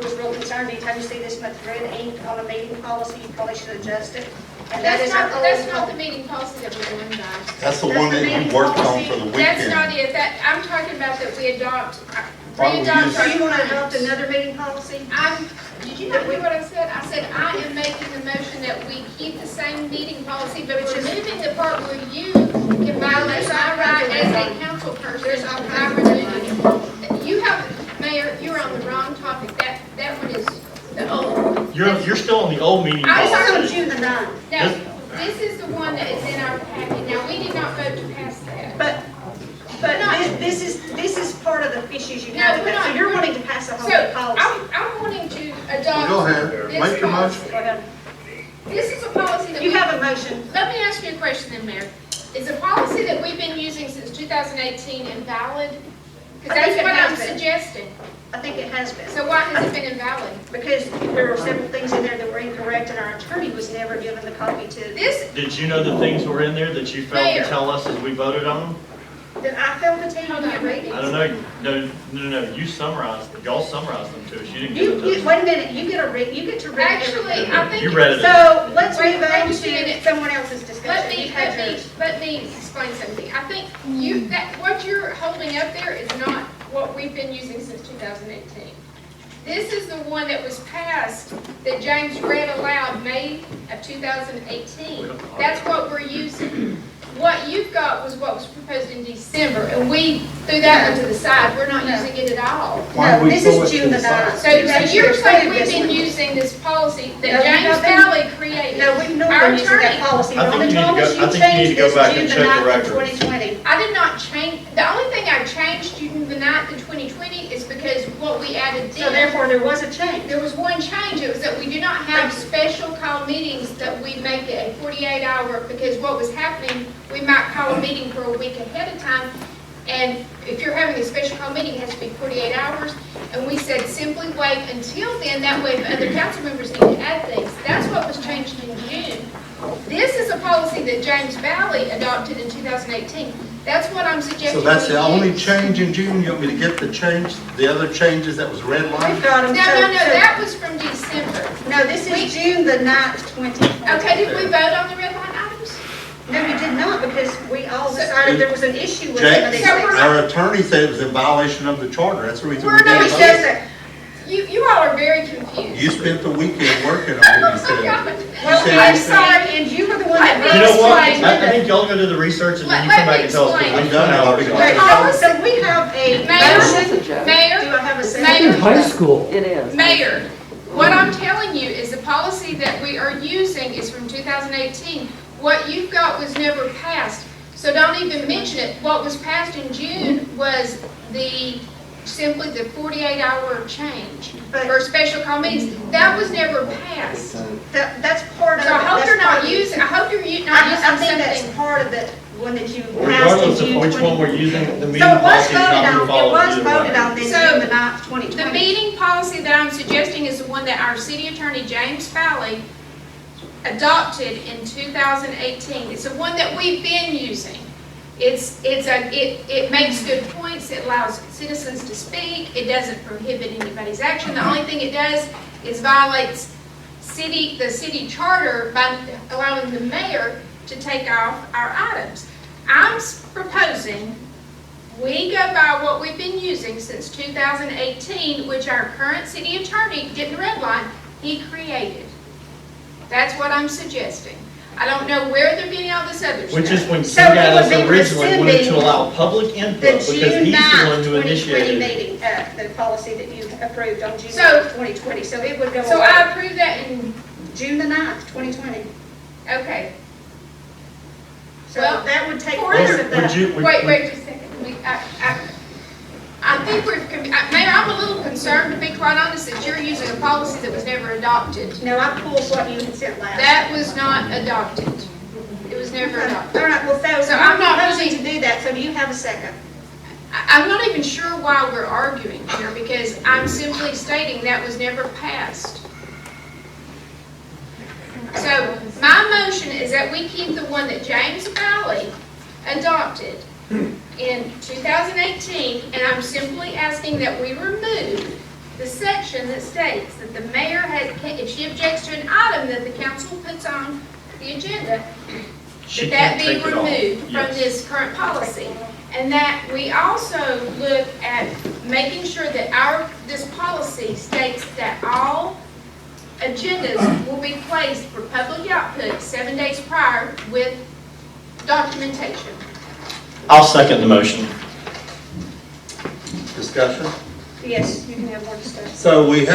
Speaker 1: was real concerned. Anytime you see this much red ink on a meeting policy, you probably should adjust it. And that is our
Speaker 11: That's
Speaker 1: old
Speaker 11: not the meeting policy that we're doing, guys.
Speaker 5: That's the one that you worked on for the
Speaker 11: That's
Speaker 5: weekend.
Speaker 11: not it. I'm talking about that we adopt,
Speaker 5: Why don't we
Speaker 11: re-adopt
Speaker 5: use-
Speaker 1: So you want to
Speaker 11: our.
Speaker 1: adopt another meeting policy?
Speaker 11: Did you not hear what I said? I said I am making the motion that we keep the same meeting policy, but we're moving the part where you can violate my right as a council person by removing. You have, Mayor, you're on the wrong topic. That one is the old.
Speaker 4: You're still on the old meeting
Speaker 11: I was
Speaker 4: policy.
Speaker 1: On June the 9th.
Speaker 11: No, this is the one that is in our packet. Now, we did not vote to pass that.
Speaker 1: But this is part of the issues you
Speaker 11: No,
Speaker 1: have.
Speaker 11: we're not.
Speaker 1: So you're wanting to pass a whole
Speaker 11: So,
Speaker 1: new policy.
Speaker 11: I'm wanting to adopt.
Speaker 5: Go ahead,
Speaker 11: this
Speaker 5: make your
Speaker 11: policy.
Speaker 5: motion.
Speaker 1: Go ahead.
Speaker 11: This is a policy that
Speaker 1: You
Speaker 11: we.
Speaker 1: have a motion.
Speaker 11: Let me ask you a question then, Mayor. Is a policy that we've been using since 2018 invalid? Because
Speaker 1: I think
Speaker 11: that's
Speaker 1: it
Speaker 11: what I'm
Speaker 1: has been.
Speaker 11: suggesting.
Speaker 1: I think it has been.
Speaker 11: So why has it been invalid?
Speaker 1: Because there were several things in there that were incorrect, and our attorney was never given the copy to.
Speaker 11: This,
Speaker 4: Did you know the things were in there that you failed
Speaker 11: Mayor.
Speaker 4: to tell us as we voted on them?
Speaker 1: Did I fail to tell you
Speaker 11: Hold on,
Speaker 1: that
Speaker 11: wait.
Speaker 1: reading?
Speaker 4: I don't know. No. You summarized, y'all summarized them to us. You didn't give it to us.
Speaker 1: Wait a minute, you get to read
Speaker 11: actually,
Speaker 1: everything.
Speaker 11: I think.
Speaker 4: You read it.
Speaker 1: So let's
Speaker 11: Wait,
Speaker 1: move
Speaker 11: wait
Speaker 1: on
Speaker 11: just a minute.
Speaker 1: to someone else's discussion. You've had yours.
Speaker 11: Let me explain something. I think what you're holding up there is not what we've been using since 2018. This is the one that was passed that James read aloud May of 2018. That's what we're using. What you've got was what was proposed in December, and we threw that one to the side. We're not using it at all.
Speaker 5: Why
Speaker 1: No,
Speaker 5: we
Speaker 1: this
Speaker 5: pull
Speaker 1: is
Speaker 5: it to
Speaker 1: June
Speaker 5: the
Speaker 1: the
Speaker 5: side?
Speaker 1: 9th.
Speaker 11: So you're saying we've
Speaker 1: This
Speaker 11: been
Speaker 1: one.
Speaker 11: using this policy
Speaker 1: No,
Speaker 11: that
Speaker 1: you
Speaker 11: James
Speaker 1: have been-
Speaker 11: Valley created?
Speaker 1: No, we've not
Speaker 11: Our
Speaker 1: been using that
Speaker 11: attorney-
Speaker 1: policy.
Speaker 4: I think
Speaker 1: Donna
Speaker 4: you need to
Speaker 1: told
Speaker 4: go-
Speaker 1: us
Speaker 4: I
Speaker 1: you
Speaker 4: think you need
Speaker 1: changed
Speaker 4: to go
Speaker 1: this
Speaker 4: back and
Speaker 1: June the
Speaker 4: check the
Speaker 1: 9th of
Speaker 4: records.
Speaker 1: 2020.
Speaker 11: I did not change, the only thing I changed June the 9th of 2020 is because what we added
Speaker 1: So
Speaker 11: then,
Speaker 1: therefore, there was a change.
Speaker 11: there was one change, it was that we do not have special call meetings that we make it a 48-hour, because what was happening, we might call a meeting for a week ahead of time, and if you're having a special call meeting, it has to be 48 hours, and we said simply wait until then, that way if other council members need to add things. That's what was changed in June. This is a policy that James Valley adopted in 2018. That's what I'm suggesting.
Speaker 5: So that's
Speaker 11: we
Speaker 5: the only
Speaker 11: use.
Speaker 5: change in June? You want me to get the change, the other changes that was red
Speaker 1: We've
Speaker 5: line?
Speaker 1: got them.
Speaker 11: No, that was from December.
Speaker 1: No, this is June the 9th, 2020.
Speaker 11: Okay, did we vote on the red line items?
Speaker 1: No, you did not, because we all
Speaker 11: So-
Speaker 1: decided there was an issue with some of these
Speaker 5: Jake,
Speaker 1: things.
Speaker 5: our attorney said it was in violation of the charter. That's the reason we
Speaker 11: We're not
Speaker 5: didn't
Speaker 1: It says
Speaker 5: vote.
Speaker 1: that.
Speaker 11: You all are very confused.
Speaker 5: You spent the weekend working on it,
Speaker 11: Oh
Speaker 5: you
Speaker 11: my
Speaker 5: said.
Speaker 11: God.
Speaker 1: Well,
Speaker 5: said
Speaker 1: I'm
Speaker 5: you-
Speaker 1: sorry, and you were the one that.
Speaker 4: You know what?
Speaker 11: Explain.
Speaker 4: I think y'all go do the research and then you
Speaker 11: Let
Speaker 4: come back
Speaker 11: me
Speaker 4: and tell us.
Speaker 11: explain.
Speaker 5: I'm done, I'll be
Speaker 1: Okay,
Speaker 5: gone.
Speaker 1: so we have a
Speaker 11: Mayor,
Speaker 1: motion.
Speaker 11: Mayor,
Speaker 1: Do I have a second?
Speaker 11: Mayor,
Speaker 3: High school.
Speaker 15: It is.
Speaker 11: Mayor, what I'm telling you is the policy that we are using is from 2018. What you've got was never passed, so don't even mention it. What was passed in June was simply the 48-hour change for special call meetings. That was never passed.
Speaker 1: That's part of it.
Speaker 11: So I hope
Speaker 1: That's
Speaker 11: you're
Speaker 1: part
Speaker 11: not
Speaker 1: of it.
Speaker 11: using, I hope you're not using
Speaker 1: I think that's
Speaker 11: something.
Speaker 1: part of it, one that you passed in
Speaker 4: Regardless of
Speaker 1: June
Speaker 4: which one
Speaker 1: 20.
Speaker 4: we're using, the meeting
Speaker 1: So it was
Speaker 4: policy is not
Speaker 1: voted
Speaker 4: being
Speaker 1: on, it
Speaker 4: followed
Speaker 1: was
Speaker 4: either
Speaker 1: voted
Speaker 4: way.
Speaker 1: on then
Speaker 11: So,
Speaker 1: June the 9th, 2020.
Speaker 11: The meeting policy that I'm suggesting is the one that our city attorney, James Fowley, adopted in 2018. It's the one that we've been using. It makes good points, it allows citizens to speak, it doesn't prohibit anybody's action. The only thing it does is violates the city charter by allowing the mayor to take off our items. I'm proposing we go by what we've been using since 2018, which our current city attorney didn't redline, he created. That's what I'm suggesting. I don't know where they're getting all this other stuff.
Speaker 4: Which is when
Speaker 1: So it
Speaker 4: Candace
Speaker 1: would be
Speaker 4: originally wanted to
Speaker 1: rescinding
Speaker 4: allow public input
Speaker 1: The
Speaker 4: because he's
Speaker 1: June
Speaker 4: the
Speaker 1: 9th,
Speaker 4: one who
Speaker 1: 2020
Speaker 4: initiated it.
Speaker 1: meeting, the policy that you approved on June
Speaker 11: So-
Speaker 1: 9th, 2020, so it would go
Speaker 11: So
Speaker 1: away.
Speaker 11: I approve that in,
Speaker 1: June the 9th, 2020.
Speaker 11: okay.
Speaker 1: So
Speaker 11: Well,
Speaker 1: that would take
Speaker 11: for
Speaker 1: place
Speaker 11: the-
Speaker 1: of that.
Speaker 11: Wait just a second. I think Mayor, I'm a little concerned, to be quite honest, that you're using a policy that was never adopted.
Speaker 1: No, I pulled what you had sent last.
Speaker 11: That was not adopted. It was never adopted.
Speaker 1: All right, well,
Speaker 11: So I'm not
Speaker 1: proposing
Speaker 11: really-
Speaker 1: to do that, so do you have a second?
Speaker 11: I'm not even sure why we're arguing here, because I'm simply stating that was never passed. So my motion is that we keep the one that James Fowley adopted in 2018, and I'm simply asking that we remove the section that states that the mayor has, if she objects to an item that the council puts on the agenda,
Speaker 4: She
Speaker 11: that
Speaker 4: can't
Speaker 11: be
Speaker 4: take it off.
Speaker 11: removed from
Speaker 4: Yes.
Speaker 11: this current policy. And that we also look at making sure that this policy states that all agendas will be placed for public output 7 days prior with documentation.
Speaker 4: I'll second the motion.
Speaker 5: Discussion?
Speaker 1: Yes, you can have more discussion.
Speaker 5: So we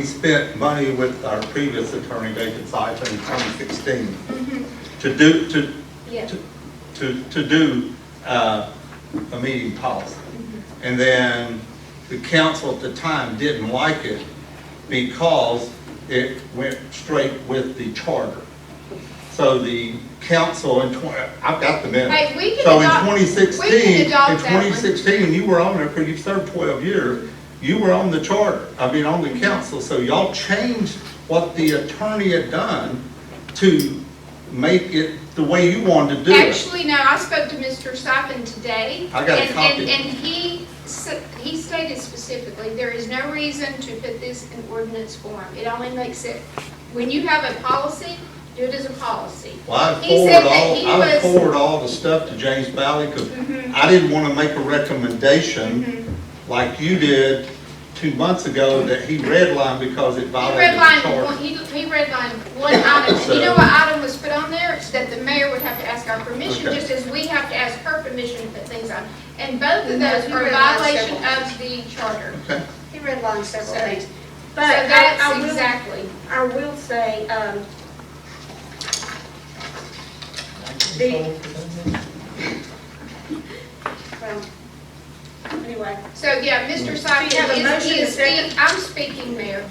Speaker 5: spent money with our previous attorney, David Siphon, in 2016
Speaker 11: Yeah.
Speaker 5: to do a meeting policy. And then the council at the time didn't like it because it went straight with the charter. So the council I've got the minutes.
Speaker 11: Hey, we can
Speaker 5: So in
Speaker 11: adopt-
Speaker 5: 2016,
Speaker 11: we can adopt
Speaker 5: in
Speaker 11: that one.
Speaker 5: 2016, you were on there, because you served 12 years, you were on the charter, on the council, so y'all changed what the attorney had done to make it the way you wanted to do it.
Speaker 11: Actually, no, I spoke to Mr. Siphon today.
Speaker 5: I got a
Speaker 11: and-
Speaker 5: copy.
Speaker 11: And he stated specifically, there is no reason to put this in ordinance form. It only makes it, when you have a policy, do it as a policy.
Speaker 5: Well, I'd
Speaker 11: He said that
Speaker 5: forward
Speaker 11: he
Speaker 5: all, I'd
Speaker 11: was-
Speaker 5: forward all the stuff to James Valley, because I didn't want to make a recommendation like you did 2 months ago that he redlined because it
Speaker 11: He
Speaker 5: violated the
Speaker 11: redlined
Speaker 5: charter.
Speaker 11: one item, and you know
Speaker 5: So-
Speaker 11: what item was put on there? It's that the mayor would have to ask our permission,
Speaker 5: Okay.
Speaker 11: just as we have to ask her permission to put things on. And both of
Speaker 1: No,
Speaker 11: those
Speaker 1: he
Speaker 11: are a
Speaker 1: redlined
Speaker 11: violation
Speaker 1: several.
Speaker 11: of the charter.
Speaker 5: Okay.
Speaker 1: He redlined several
Speaker 11: So-
Speaker 1: things.
Speaker 11: So
Speaker 1: But I
Speaker 11: that's
Speaker 1: will-
Speaker 11: exactly.
Speaker 1: I will say, anyway.
Speaker 11: So, yeah, Mr. Siphon
Speaker 1: Do you have a motion
Speaker 11: he
Speaker 1: and a
Speaker 11: is
Speaker 1: second?
Speaker 11: I'm speaking, Mayor.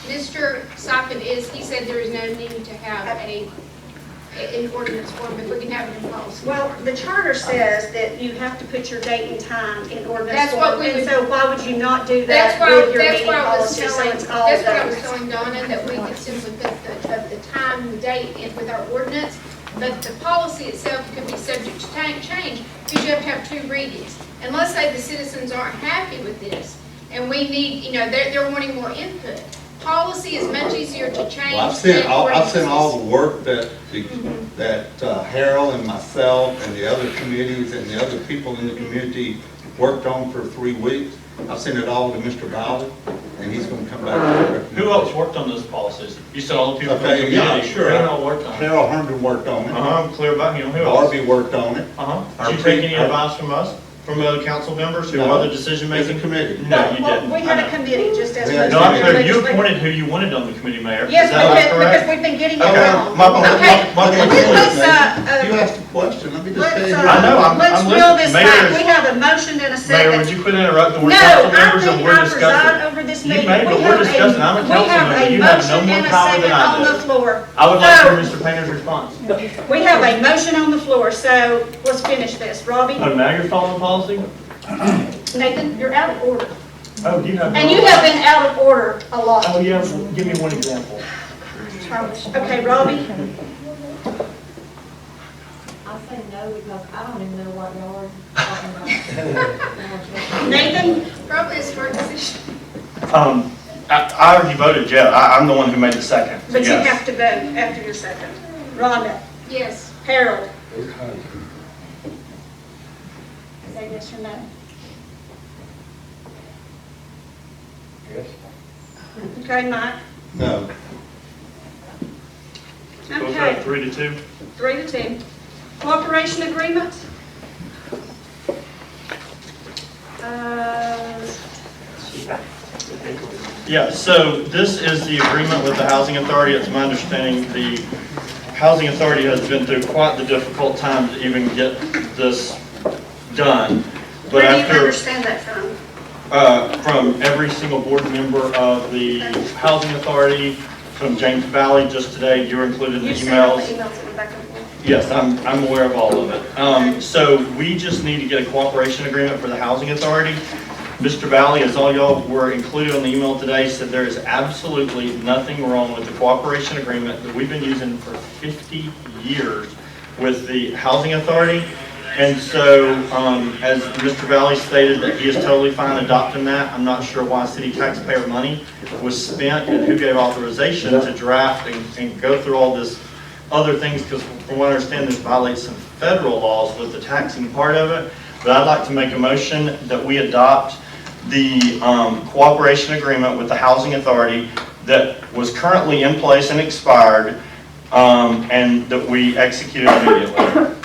Speaker 11: Mr. Siphon he said there is no need to have an ordinance form, but we can have it in policy.
Speaker 1: Well, the charter says that you have to put your date and time in ordinance
Speaker 11: That's what
Speaker 1: form,
Speaker 11: we
Speaker 1: and
Speaker 11: would-
Speaker 1: so why would you not do
Speaker 11: That's
Speaker 1: that
Speaker 11: why,
Speaker 1: with your
Speaker 11: that's
Speaker 1: meeting
Speaker 11: why I was
Speaker 1: policy, so
Speaker 11: telling,
Speaker 1: it's all
Speaker 11: that's what I was
Speaker 1: done?
Speaker 11: telling Donna, that we could simply put the time, the date in with our ordinance, but the policy itself could be subject to change, because you have to have 2 readings. And let's say the citizens aren't happy with this, and we need, they're wanting more input. Policy is much easier to change
Speaker 5: Well, I've
Speaker 11: than
Speaker 5: sent all
Speaker 11: ordinances.
Speaker 5: the work that Harold and myself and the other committees and the other people in the community worked on for 3 weeks. I've sent it all to Mr. Bowden, and he's gonna come back with a recommendation.
Speaker 4: Who else worked on those policies? You said all the people from the
Speaker 5: Okay, yeah,
Speaker 4: community.
Speaker 5: sure.
Speaker 4: Who all worked on it?
Speaker 5: Harold Herndon worked on it.
Speaker 4: I'm clear about, who else?
Speaker 5: Barbie worked on it.
Speaker 4: Did you take any advice from us? from other council members who are other decision
Speaker 5: As a
Speaker 4: making?
Speaker 5: committee.
Speaker 4: No, you
Speaker 1: Well,
Speaker 4: didn't.
Speaker 1: we had a committee, just as.
Speaker 5: Yeah,
Speaker 1: most
Speaker 4: No, I'm
Speaker 1: other
Speaker 4: clear, you
Speaker 1: legislators.
Speaker 4: appointed who you wanted on the committee, Mayor. Is
Speaker 1: Yes,
Speaker 4: that not
Speaker 1: because
Speaker 4: correct?
Speaker 1: we've been getting it
Speaker 4: Okay,
Speaker 1: wrong.
Speaker 4: my
Speaker 1: Okay,
Speaker 4: point
Speaker 1: let's,
Speaker 4: is,
Speaker 5: You asked a question, let me just tell you.
Speaker 4: I know, I'm
Speaker 1: let's reel
Speaker 4: listening.
Speaker 1: this
Speaker 4: Mayor
Speaker 1: back.
Speaker 4: is-
Speaker 1: We have a motion and a
Speaker 4: Mayor, would
Speaker 1: second.
Speaker 4: you quit interrupting? We're
Speaker 1: No,
Speaker 4: council
Speaker 1: I
Speaker 4: members and
Speaker 1: think
Speaker 4: we're
Speaker 1: I preside
Speaker 4: discussing.
Speaker 1: over this
Speaker 4: You
Speaker 1: meeting.
Speaker 4: may, but
Speaker 1: We
Speaker 4: we're
Speaker 1: have
Speaker 4: discussing. I'm a council member. You have no more
Speaker 1: We have a motion and a
Speaker 4: power than
Speaker 1: second
Speaker 4: I
Speaker 1: on
Speaker 4: do.
Speaker 1: the floor.
Speaker 4: I would like to
Speaker 1: So,
Speaker 4: hear Mr. Painter's response.
Speaker 1: we have a motion on the floor, so let's finish this. Robbie?
Speaker 4: Oh, now you're following policy?
Speaker 1: Nathan, you're out of order.
Speaker 4: Oh, you have.
Speaker 1: And you have been out of order a lot.
Speaker 4: Oh, yeah, give me one example.
Speaker 1: Okay, Robbie?
Speaker 12: I say no because I don't even know what y'all are talking about.
Speaker 1: Nathan?
Speaker 11: Probably a smart decision.
Speaker 4: I already voted, yeah, I'm the one who made the second.
Speaker 1: But you
Speaker 4: Yes.
Speaker 1: have to vote after your second. Rhonda?
Speaker 11: Yes.
Speaker 1: Harold? Say yes or no.
Speaker 14: Yes.
Speaker 1: Okay, Mike?
Speaker 5: No.
Speaker 1: Okay,
Speaker 4: 3-2.
Speaker 1: 3-2. Cooperation agreement?
Speaker 4: Yeah, so this is the agreement with the Housing Authority. It's my understanding the Housing Authority has been through quite the difficult time to even get this done. But
Speaker 1: Where do you
Speaker 4: after,
Speaker 1: understand that from?
Speaker 4: from every single board member of the Housing Authority, from James Valley just today, you were included in the
Speaker 1: You sent out
Speaker 4: emails.
Speaker 1: the emails that went back and forth.
Speaker 4: Yes, I'm aware of all of it. So we just need to get a cooperation agreement for the Housing Authority. Mr. Valley, as all y'all were included on the email today, said there is absolutely nothing wrong with the cooperation agreement that we've been using for 50 years with the Housing Authority. And so, as Mr. Valley stated that he is totally fine adopting that, I'm not sure why city taxpayer money was spent and who gave authorization to draft and go through all this other things, because from what I understand, this violates some federal laws with the taxing part of it. But I'd like to make a motion that we adopt the cooperation agreement with the Housing Authority that was currently in place and expired, and that we execute it immediately.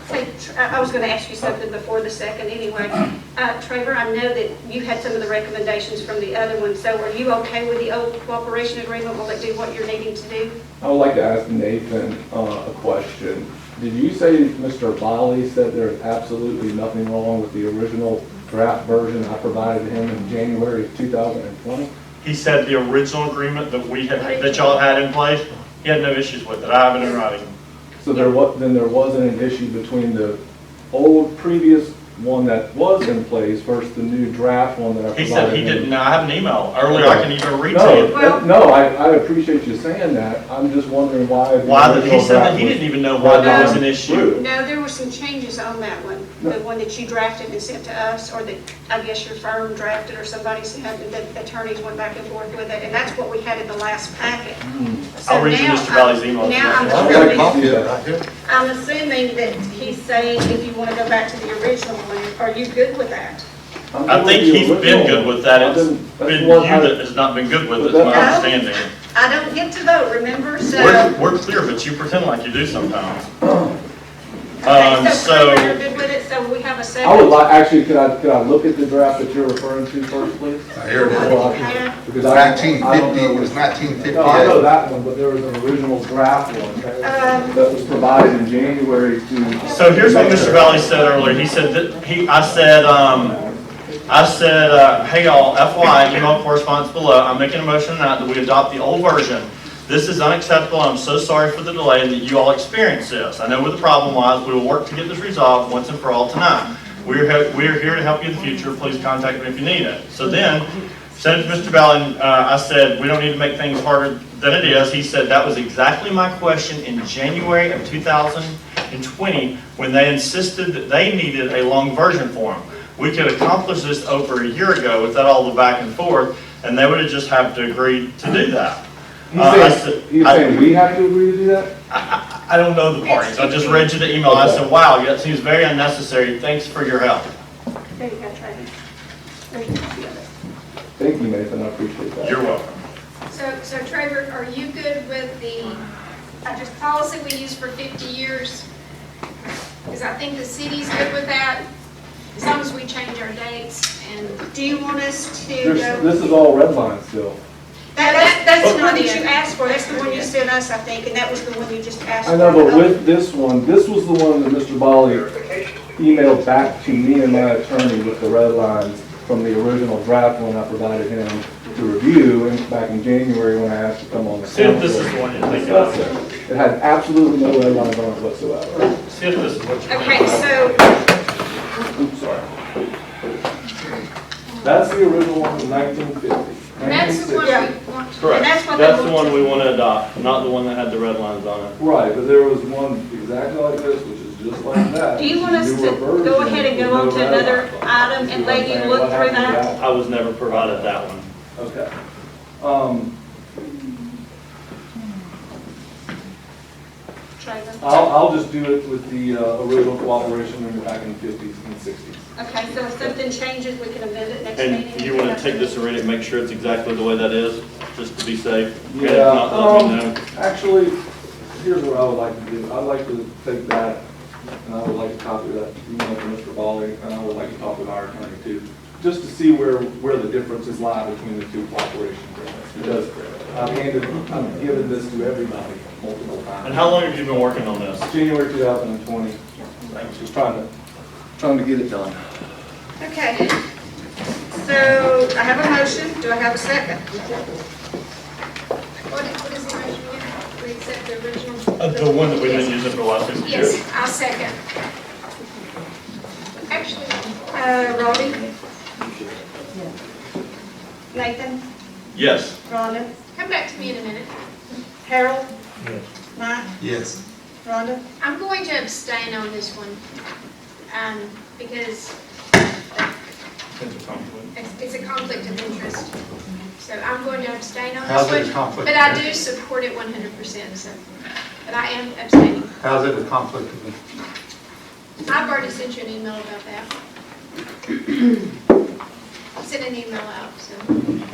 Speaker 1: Hey, I was going to ask you something before the second anyway. Trevor, I know that you had some of the recommendations from the other one, so are you okay with the old cooperation agreement? Will it do what you're needing to do?
Speaker 15: I would like to ask Nathan a question. Did you say Mr. Valley said there's absolutely nothing wrong with the original draft version I provided him in January of 2020?
Speaker 4: He said the original agreement that we had, that y'all had in place, he had no issues with it. I have it in writing.
Speaker 15: So there wasn't an issue between the old previous one that was in place versus the new draft one that I provided
Speaker 4: He said he
Speaker 15: him?
Speaker 4: didn't. I have an email earlier. I can even read to you.
Speaker 15: No, I appreciate you saying that. I'm just wondering why.
Speaker 4: He said that he didn't even know why there was an issue.
Speaker 1: No, there were some changes on that one, the one that you drafted and sent to us, or that I guess your firm drafted or somebody sent, the attorneys went back and forth with it, and that's what we had in the last packet. So
Speaker 4: I'll read you
Speaker 1: now
Speaker 4: Mr. Valley's email.
Speaker 1: Now
Speaker 5: I've got a copy of it right here.
Speaker 1: I'm assuming that he's saying if you want to go back to the original one, are you good with that?
Speaker 4: I think he's been good with that. It's been you that has not been good with it, is my understanding.
Speaker 1: I don't get to vote, remember, so.
Speaker 4: We're clear, but you pretend like you do sometimes.
Speaker 1: Okay,
Speaker 4: So,
Speaker 1: you're good with it, so we have a second.
Speaker 15: I would like, actually, could I look at the draft that you're referring to first, please?
Speaker 5: Here it is.
Speaker 15: Because I don't
Speaker 5: 1950,
Speaker 15: know.
Speaker 5: it was 1958.
Speaker 15: No, I know that one, but there was an original draft one that was provided in January to.
Speaker 4: so here's what Mr. Valley said earlier. He said that I said, hey y'all, FYI, email correspondence below. I'm making a motion tonight that we adopt the old version. This is unacceptable. I'm so sorry for the delay and that you all experienced this. I know what the problem was. We will work to get this resolved once and for all tonight. We're here to help you in the future. Please contact me if you need it. So then, sent it to Mr. Bell, I said, we don't need to make things harder than it is. He said, that was exactly my question in January of 2020 when they insisted that they needed a long version for them. We could accomplish this over a year ago without all the back and forth, and they would have just have to agree to do that.
Speaker 15: He's saying we have to agree to do that?
Speaker 4: I don't know the parties. I just read you the email. I said, wow, that seems very unnecessary. Thanks for your help.
Speaker 1: There you go, Travis. There you go.
Speaker 15: Thank you, Nathan, I appreciate that.
Speaker 4: You're welcome.
Speaker 11: So Trevor, are you good with the just policy we use for 50 years? Because I think the city's good with that. as long as we change our dates and.
Speaker 1: Do you want us to
Speaker 15: There's,
Speaker 1: go?
Speaker 15: this is all red line still.
Speaker 1: That's the one that you asked for, that's the one you sent us, I think, and that was the one you just asked for.
Speaker 15: I know, but with this one, this was the one that Mr. Bali emailed back to me and my attorney with the red lines from the original draft one I provided him to review back in January when I asked to come on the
Speaker 4: See if
Speaker 15: council.
Speaker 4: this is the one you're thinking
Speaker 15: That's
Speaker 4: of.
Speaker 15: it. It had absolutely no red lines on it whatsoever.
Speaker 4: See if this is what you're
Speaker 1: Okay,
Speaker 4: thinking of.
Speaker 1: so,
Speaker 15: Oops, sorry. That's the original one from 1950.
Speaker 11: And that's the one we want.
Speaker 4: Correct.
Speaker 1: And that's what
Speaker 4: That's
Speaker 1: they
Speaker 4: the
Speaker 1: want
Speaker 4: one we want to adopt, not the one that had the red lines on it.
Speaker 15: Right, but there was one exactly like this, which is just like that.
Speaker 1: do you want us to
Speaker 15: Newer version
Speaker 1: go ahead and go on
Speaker 15: with
Speaker 1: to
Speaker 15: no red
Speaker 1: another
Speaker 15: lines on it.
Speaker 1: item and let you look through that?
Speaker 4: I was never provided that one.
Speaker 15: Okay.
Speaker 1: Trayvon?
Speaker 15: I'll just do it with the original cooperation when you're back in the 50s and 60s.
Speaker 1: Okay, so if something changes, we can amend it next meeting?
Speaker 4: And you want to take this and read it, make sure it's exactly the way that is, just to be safe? And if
Speaker 15: Yeah,
Speaker 4: not, let me know.
Speaker 15: actually, here's what I would like to do. I'd like to take that, and I would like to copy that email from Mr. Bali, and I would like to talk with our attorney too, just to see where the differences lie between the two cooperation agreements. Because I've given this to everybody multiple times.
Speaker 4: And how long have you been working on this?
Speaker 15: January 2020. Just trying to get it done.
Speaker 1: Okay, so I have a motion, do I have a second?
Speaker 11: What is the motion again? We accept the original?
Speaker 4: The one that we've been using for the last 50 years?
Speaker 11: Yes, I'll second. Actually,
Speaker 1: Robbie? Nathan?
Speaker 4: Yes.
Speaker 1: Rhonda?
Speaker 11: come back to me in a minute.
Speaker 1: Harold? Mike?
Speaker 5: Yes.
Speaker 1: Rhonda?
Speaker 11: I'm going to abstain on this one, because it's a conflict of interest. So I'm going to abstain on
Speaker 5: How's it
Speaker 11: this
Speaker 5: a
Speaker 11: one.
Speaker 5: conflict
Speaker 11: But
Speaker 5: of
Speaker 11: I do
Speaker 5: interest?
Speaker 11: support it 100%, so, but I am abstaining.
Speaker 5: How's it a conflict of interest?
Speaker 11: I've already sent you an email about that. I sent an email out, so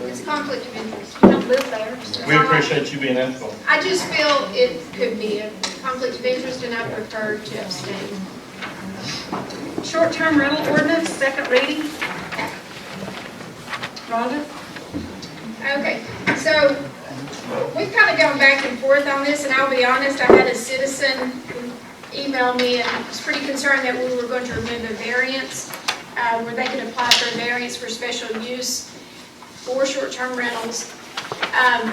Speaker 11: it's a conflict of interest.
Speaker 1: You don't live there. so-
Speaker 4: We appreciate you being ethical.
Speaker 11: I just feel it could be a conflict of interest, and I prefer to abstain.
Speaker 1: Short-term rental ordinance, second reading. Rhonda?
Speaker 11: Okay, so we've kind of gone back and forth on this, and I'll be honest, I had a citizen email me and was pretty concerned that we were going to remove a variance where they could apply for a variance for special use for short-term rentals.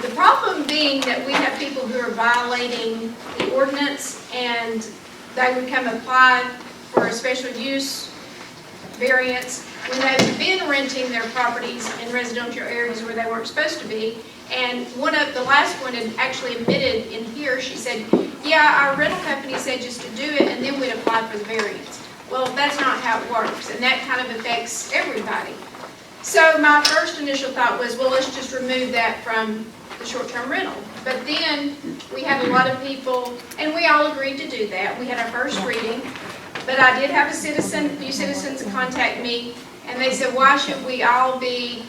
Speaker 11: The problem being that we have people who are violating the ordinance, and they would come apply for a special use variance when they've been renting their properties in residential areas where they weren't supposed to be. And the last one had actually admitted in here, she said, yeah, our rental company said just to do it and then we'd apply for the variance. Well, that's not how it works, and that kind of affects everybody. So my first initial thought was, well, let's just remove that from the short-term rental. But then we had a lot of people, and we all agreed to do that. We had our first reading, but I did have a few citizens contact me, and they said, why should we all be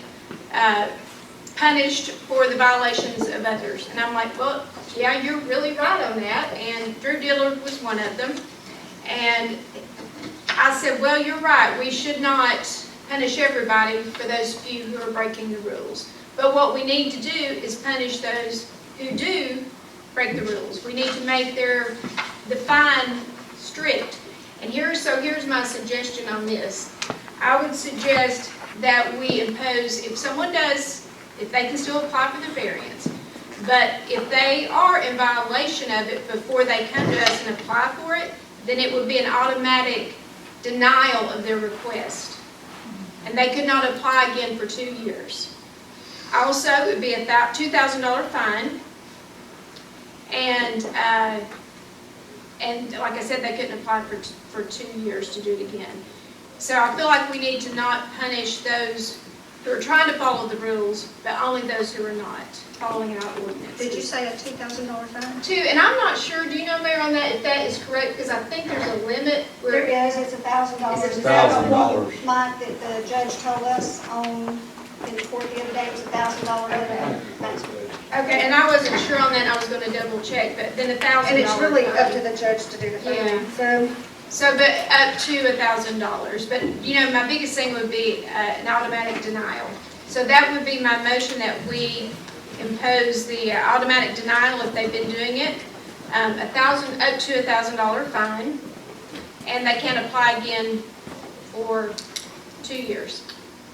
Speaker 11: punished for the violations of others? And I'm like, well, yeah, you're really right on that, and Drew Dillard was one of them. And I said, well, you're right, we should not punish everybody for those few who are breaking the rules. But what we need to do is punish those who do break the rules. We need to make the fine strict. And here's my suggestion on this. I would suggest that we impose, if they can still apply for the variance, but if they are in violation of it before they come to us and apply for it, then it would be an automatic denial of their request. And they could not apply again for 2 years. Also, it would be a $2,000 fine. And like I said, they couldn't apply for 2 years to do it again. So I feel like we need to not punish those who are trying to follow the rules, but only those who are not following our ordinance.
Speaker 1: Did you say a $2,000 fine?
Speaker 11: And I'm not sure, do you know, Mayor, on that, if that is correct? Because I think there's a limit where...
Speaker 1: There is, it's $1,000.
Speaker 11: Is it
Speaker 5: $1,000?
Speaker 1: Mike, that the judge told us in the court the other day, it was $1,000 limit.
Speaker 11: Okay, and I wasn't sure on that, and I was going to double check, but then $1,000.
Speaker 1: And it's really up to the judge to do the fine.
Speaker 11: Yeah. So, but up to $1,000, but, you know, my biggest thing would be an automatic denial. So that would be my motion, that we impose the automatic denial if they've been doing it, up to $1,000 fine, and they can't apply again for 2 years.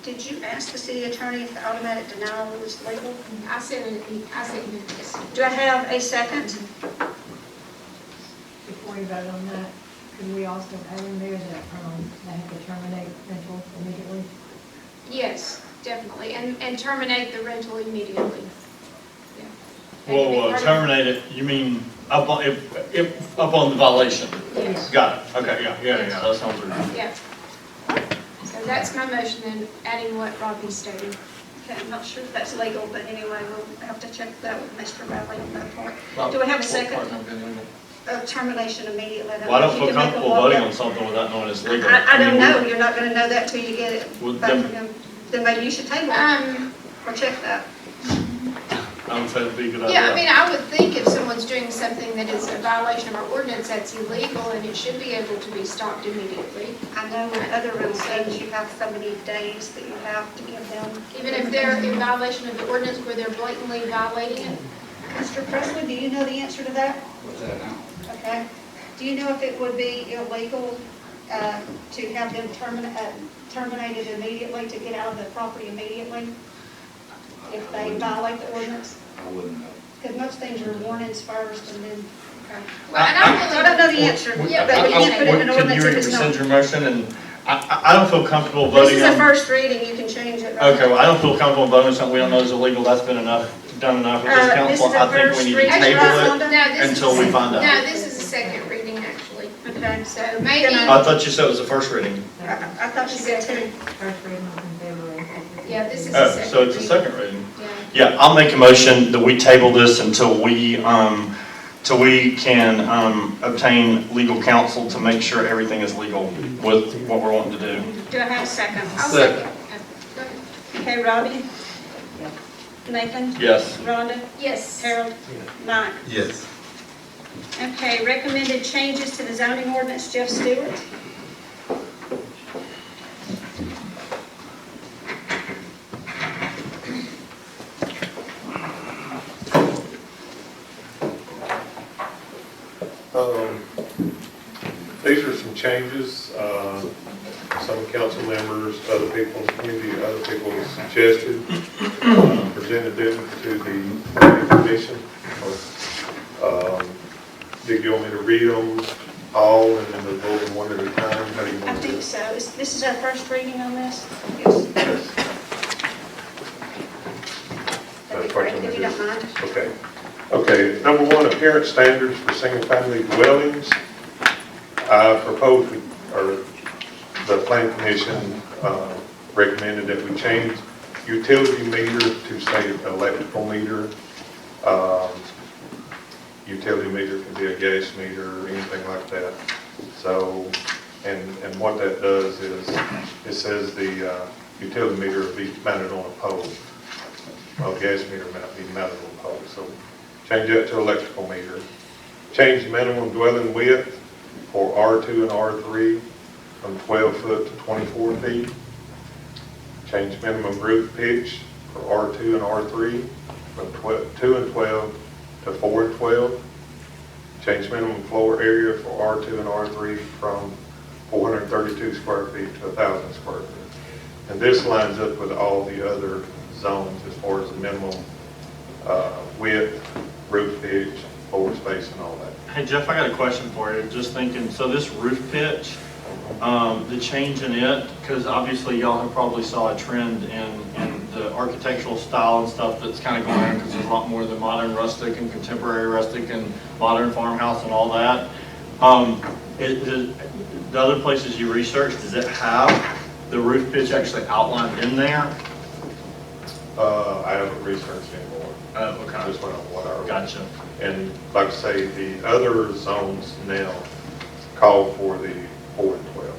Speaker 1: Did you ask the city attorney if the automatic denial was legal?
Speaker 11: I said yes.
Speaker 1: Do I have a second?
Speaker 16: Before you vote on that, could we also add in there that they have to terminate rental immediately?
Speaker 11: Yes, definitely, and terminate the rental immediately. Yeah.
Speaker 4: Well, terminate it, you mean up on the violation?
Speaker 11: Yes.
Speaker 4: Got it, okay, yeah, that sounds good.
Speaker 11: Yeah. So that's my motion, and adding what Robbie stated.
Speaker 1: Okay, I'm not sure if that's legal, but anyway, we'll have to check that with Mr. Riley on that part. Do we have a second? Termination immediately.
Speaker 4: Well, I don't feel comfortable voting on something without knowing it's legal.
Speaker 1: I don't know, you're not gonna know that till you get it
Speaker 4: Well,
Speaker 1: back from him. Then maybe you should table it, or check that.
Speaker 4: I would say it'd be a good idea.
Speaker 11: Yeah, I mean, I would think if someone's doing something that is a violation of our ordinance, that's illegal, and it should be able to be stopped immediately.
Speaker 1: I know in other real estates, you have so many days that you have to give them.
Speaker 11: Even if they're in violation of the ordinance where they're blatantly violating it.
Speaker 1: Mr. Presley, do you know the answer to that?
Speaker 3: What's that now?
Speaker 1: Okay. Do you know if it would be illegal to have them terminated immediately, to get out of the property immediately, if they violate the ordinance?
Speaker 3: I wouldn't know.
Speaker 1: Because most things are warnings first and then, okay.
Speaker 11: Well, and
Speaker 1: I don't know the answer, but you can't put it in an
Speaker 4: Can
Speaker 1: ordinance
Speaker 4: you
Speaker 1: if it's not.
Speaker 4: rescind your motion? And I don't feel comfortable
Speaker 1: This
Speaker 4: voting
Speaker 1: is a
Speaker 4: on.
Speaker 1: first reading, you can change it.
Speaker 4: Okay, well, I don't feel comfortable voting on something we don't know is illegal. That's been done enough with this
Speaker 1: This
Speaker 4: council.
Speaker 1: is
Speaker 4: I
Speaker 1: a
Speaker 4: think we
Speaker 1: first
Speaker 4: need to
Speaker 1: reading.
Speaker 4: table it
Speaker 11: No,
Speaker 4: until we find out.
Speaker 11: No, this is the second reading, actually.
Speaker 1: Okay.
Speaker 11: So maybe,
Speaker 4: I thought you said it was the first reading.
Speaker 1: I thought you said too.
Speaker 16: First reading was in February.
Speaker 11: yeah, this is the
Speaker 4: Oh,
Speaker 11: second
Speaker 4: so it's a
Speaker 11: reading.
Speaker 4: second reading.
Speaker 11: Yeah.
Speaker 4: Yeah, I'll make a motion that we table this until we can obtain legal counsel to make sure everything is legal with what we're wanting to do.
Speaker 1: Do I have a second?
Speaker 11: I'll second. Go ahead.
Speaker 1: Okay, Robbie? Nathan?
Speaker 4: Yes.
Speaker 1: Rhonda?
Speaker 11: Yes.
Speaker 1: Harold? Mike?
Speaker 5: Yes.
Speaker 1: Okay, recommended changes to the zoning ordinance, Jeff Stewart.
Speaker 8: These are some changes, some council members, other people in the community, other people suggested, presented them to the planning commission. Do you want me to read them all and then we'll vote them one at a time? How do you
Speaker 1: I
Speaker 8: want to do
Speaker 1: think
Speaker 8: it?
Speaker 1: so. This is our first reading on this? Yes. That'd be great, if you don't mind.
Speaker 8: Okay. Okay, number one, appearance standards for single-family dwellings. I proposed, or the planning commission recommended that we change utility meter to say electrical meter. Utility meter can be a gas meter or anything like that. So, and what that does is, it says the utility meter will be mounted on a pole. Well, gas meter might be mounted on a pole. So change that to electrical meter. Change minimum dwelling width for R2 and R3 from 12 foot to 24 feet. Change minimum roof pitch for R2 and R3 from 2 and 12 to 4 and 12. Change minimum floor area for R2 and R3 from 432 square feet to 1,000 square feet. And this lines up with all the other zones as far as the minimum width, roof pitch, floor space, and all that.
Speaker 4: Hey Jeff, I got a question for you. Just thinking, so this roof pitch, the change in it, because obviously y'all have probably saw a trend in the architectural style and stuff that's kind of going on, because there's a lot more than modern rustic and contemporary rustic and modern farmhouse and all that. The other places you researched, does it have the roof pitch actually outlined in there?
Speaker 8: I haven't researched anymore.
Speaker 4: Okay.
Speaker 8: Just went on what I read.
Speaker 4: Gotcha.
Speaker 8: And like I say, the other zones now call for the 4 and 12.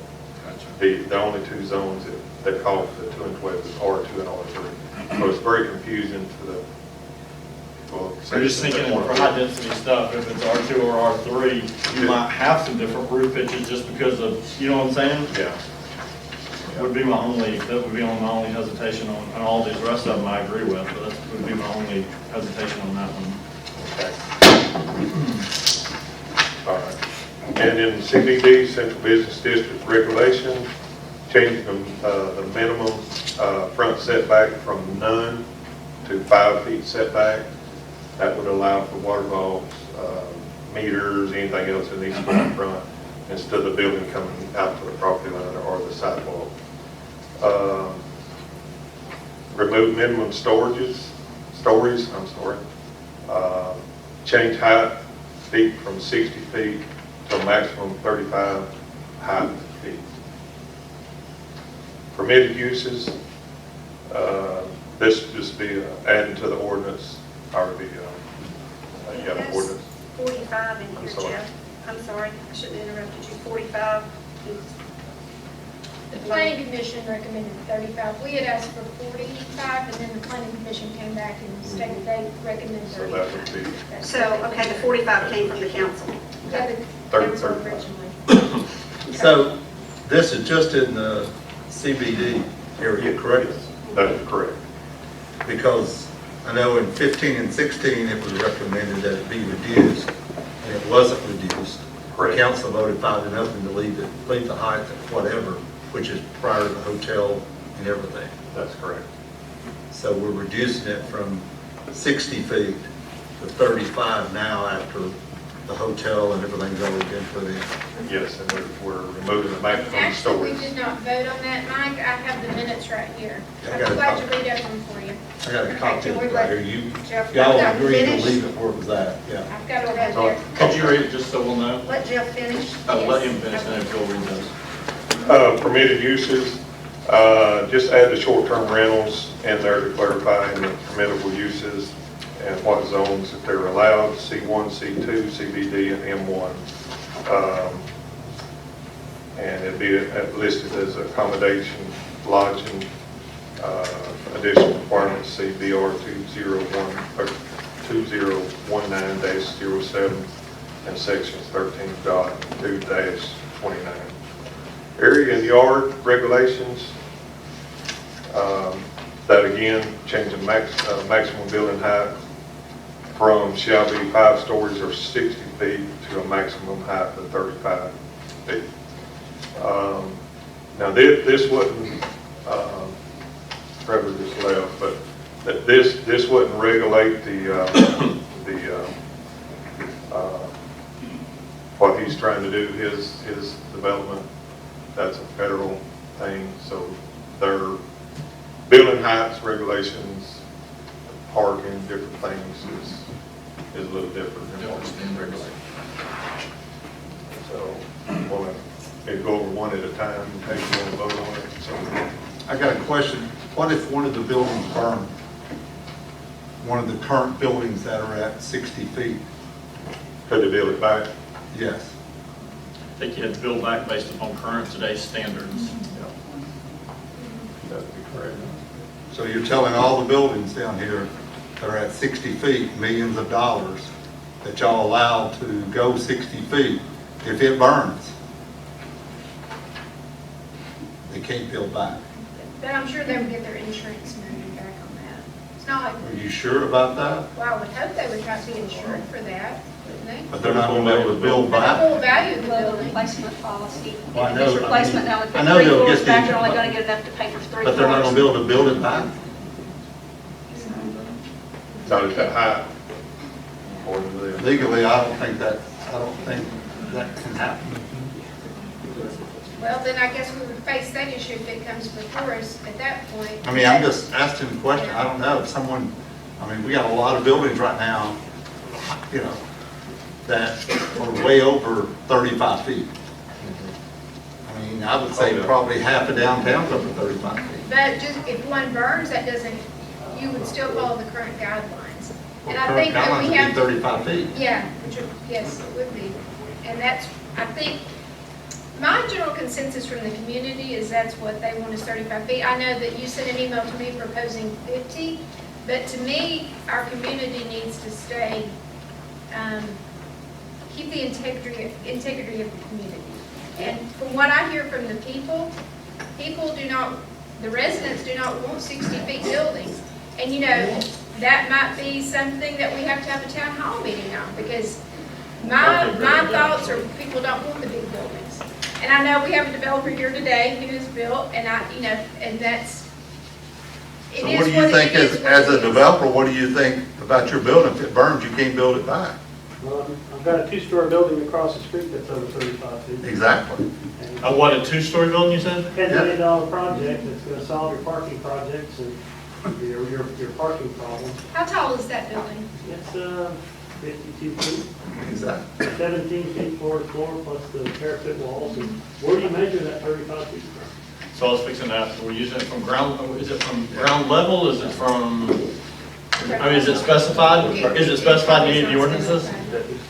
Speaker 4: Gotcha.
Speaker 8: The only two zones that call for the 2 and 12 is R2 and R3. So it's very confusing to Well,
Speaker 4: I'm just thinking for high density stuff, if it's R2 or R3, you might have some different roof pitches just because of, you know what I'm saying?
Speaker 8: Yeah.
Speaker 4: That would be my only hesitation on all these rest of them I agree with, but that would be my only hesitation on that one.
Speaker 8: Okay. All right. And in CBD, Central Business District regulations, changing the minimum front setback from none to 5 feet setback. That would allow for water vaults, meters, anything else that needs to go in front, instead of the building coming out to the property line or the sidewalk. Remove minimum stories, change height feet from 60 feet to a maximum 35 height feet. Permitted uses, this would just be adding to the ordinance, already, you got an ordinance.
Speaker 1: 45 in
Speaker 8: I'm
Speaker 1: here,
Speaker 8: sorry.
Speaker 1: Jeff. I'm sorry, I shouldn't have interrupted you. 45 is
Speaker 11: The planning commission recommended 35. We had asked for 45, and then the planning commission came back and stated they recommended
Speaker 8: So that
Speaker 11: 35.
Speaker 8: would be
Speaker 1: So, okay, the 45 came from the council.
Speaker 11: Yeah, the
Speaker 8: 30,
Speaker 11: council
Speaker 8: 35.
Speaker 11: originally.
Speaker 3: So this is just in the CBD area, correct?
Speaker 8: That is correct.
Speaker 3: Because I know in 15 and 16, it was recommended that it be reduced, and it wasn't reduced.
Speaker 8: Correct.
Speaker 3: The council voted 5-0 to leave the height at whatever, which is prior to the hotel and everything.
Speaker 8: That's correct.
Speaker 3: So we're reducing it from 60 feet to 35 now after the hotel and everything's already been put in.
Speaker 8: Yes, and we're removing the maximum
Speaker 11: Actually, we
Speaker 8: stories.
Speaker 11: did not vote on that, Mike. I have the minutes right here.
Speaker 3: I got
Speaker 11: I'm
Speaker 3: a
Speaker 11: glad
Speaker 3: copy.
Speaker 11: to read up them for you.
Speaker 3: I got a copy of it right here.
Speaker 11: Jeff,
Speaker 3: Y'all
Speaker 11: I've got
Speaker 3: agreed to
Speaker 11: finished.
Speaker 3: leave it where it was at, yeah.
Speaker 11: I've got it right
Speaker 8: So,
Speaker 11: there.
Speaker 4: Could you read it just so we'll know?
Speaker 1: Let Jeff finish.
Speaker 4: Let him finish, then if you'll read those.
Speaker 8: Permitted uses, just add the short-term rentals in there to clarify the permittable uses and what zones that they're allowed, C1, C2, CBD, and M1. And it'd be listed as accommodation, lodging, additional requirements, CBR 2019-07 and sections 13.2-29. Area and yard regulations, that again, changing maximum building height from shall be 5 stories or 60 feet to a maximum height of 35 feet. Now this wouldn't, Trevor just left, but this wouldn't regulate what he's trying to do, his development. That's a federal thing, so their building heights regulations, parking, different things is a little different than what's being regulated. So, we'll maybe go over one at a time, and take one vote on it. So,
Speaker 5: I got a question. What if one of the buildings burned? One of the current buildings that are at 60 feet?
Speaker 8: could they build it back?
Speaker 5: Yes.
Speaker 4: I think you have to build back based upon current today's standards.
Speaker 8: That'd be correct.
Speaker 5: So you're telling all the buildings down here that are at 60 feet, millions of dollars, that y'all allow to go 60 feet, if it burns, they can't build back.
Speaker 11: But I'm sure they would get their insurance money back on that. It's not like,
Speaker 5: Are you sure about that?
Speaker 11: well, I would hope they would try to be insured for that, wouldn't they?
Speaker 5: But they're not going to be able to build
Speaker 11: The
Speaker 5: back?
Speaker 11: full value of the
Speaker 1: Well, the
Speaker 11: building.
Speaker 1: replacement policy,
Speaker 5: Well, I
Speaker 1: if
Speaker 5: know,
Speaker 1: it's
Speaker 5: I
Speaker 1: replacement,
Speaker 5: mean,
Speaker 1: now
Speaker 5: I
Speaker 1: if
Speaker 5: know
Speaker 1: three
Speaker 5: they'll
Speaker 1: floors
Speaker 5: get
Speaker 1: back,
Speaker 5: the-
Speaker 1: you're only gonna get enough to pay for 3 floors.
Speaker 5: But they're not going to be able to build it back?
Speaker 8: Not at that height. According to them.
Speaker 5: Legally, I don't think that can happen.
Speaker 11: Well, then I guess we would face that issue if it comes before us at that point.
Speaker 5: I mean, I'm just asking a question. I don't know if someone, I mean, we got a lot of buildings right now, you know, that are way over 35 feet. I mean, I would say probably half of downtown's over 35 feet.
Speaker 11: But just, if one burns, that doesn't, you would still follow the current guidelines. And I
Speaker 5: Well,
Speaker 11: think that
Speaker 5: current
Speaker 11: we
Speaker 5: guidelines
Speaker 11: have.
Speaker 5: would be 35 feet.
Speaker 11: Yeah, yes, it would be. And that's, I think, my general consensus from the community is that's what they want is 35 feet. I know that you sent an email to me proposing 50, But to me, our community needs to stay, keep the integrity of the community. And from what I hear from the people do not, the residents do not want 60 feet buildings. And you know, that might be something that we have to have a town hall meeting on, because my thoughts are people don't want the big buildings. And I know we have a developer here today who has built, and and that's,
Speaker 5: So what do you think, as a developer, what do you think about your building? If it burns, you can't build it back.
Speaker 17: Well, I've got a two-story building across the street that's over 35 feet.
Speaker 5: Exactly.
Speaker 4: What, a two-story building, you said?
Speaker 17: $10 million project that's gonna solve your parking projects and your parking problems.
Speaker 11: How tall is that building?
Speaker 17: It's 52 feet,
Speaker 5: Exactly.
Speaker 17: 17 feet floor to floor, plus the parapet walls. And where do you measure that 35 feet from?
Speaker 4: So I was fixing to ask, we're using it from ground, is it from ground level, is it from, I mean, is it specified? Is it specified in any of the ordinances?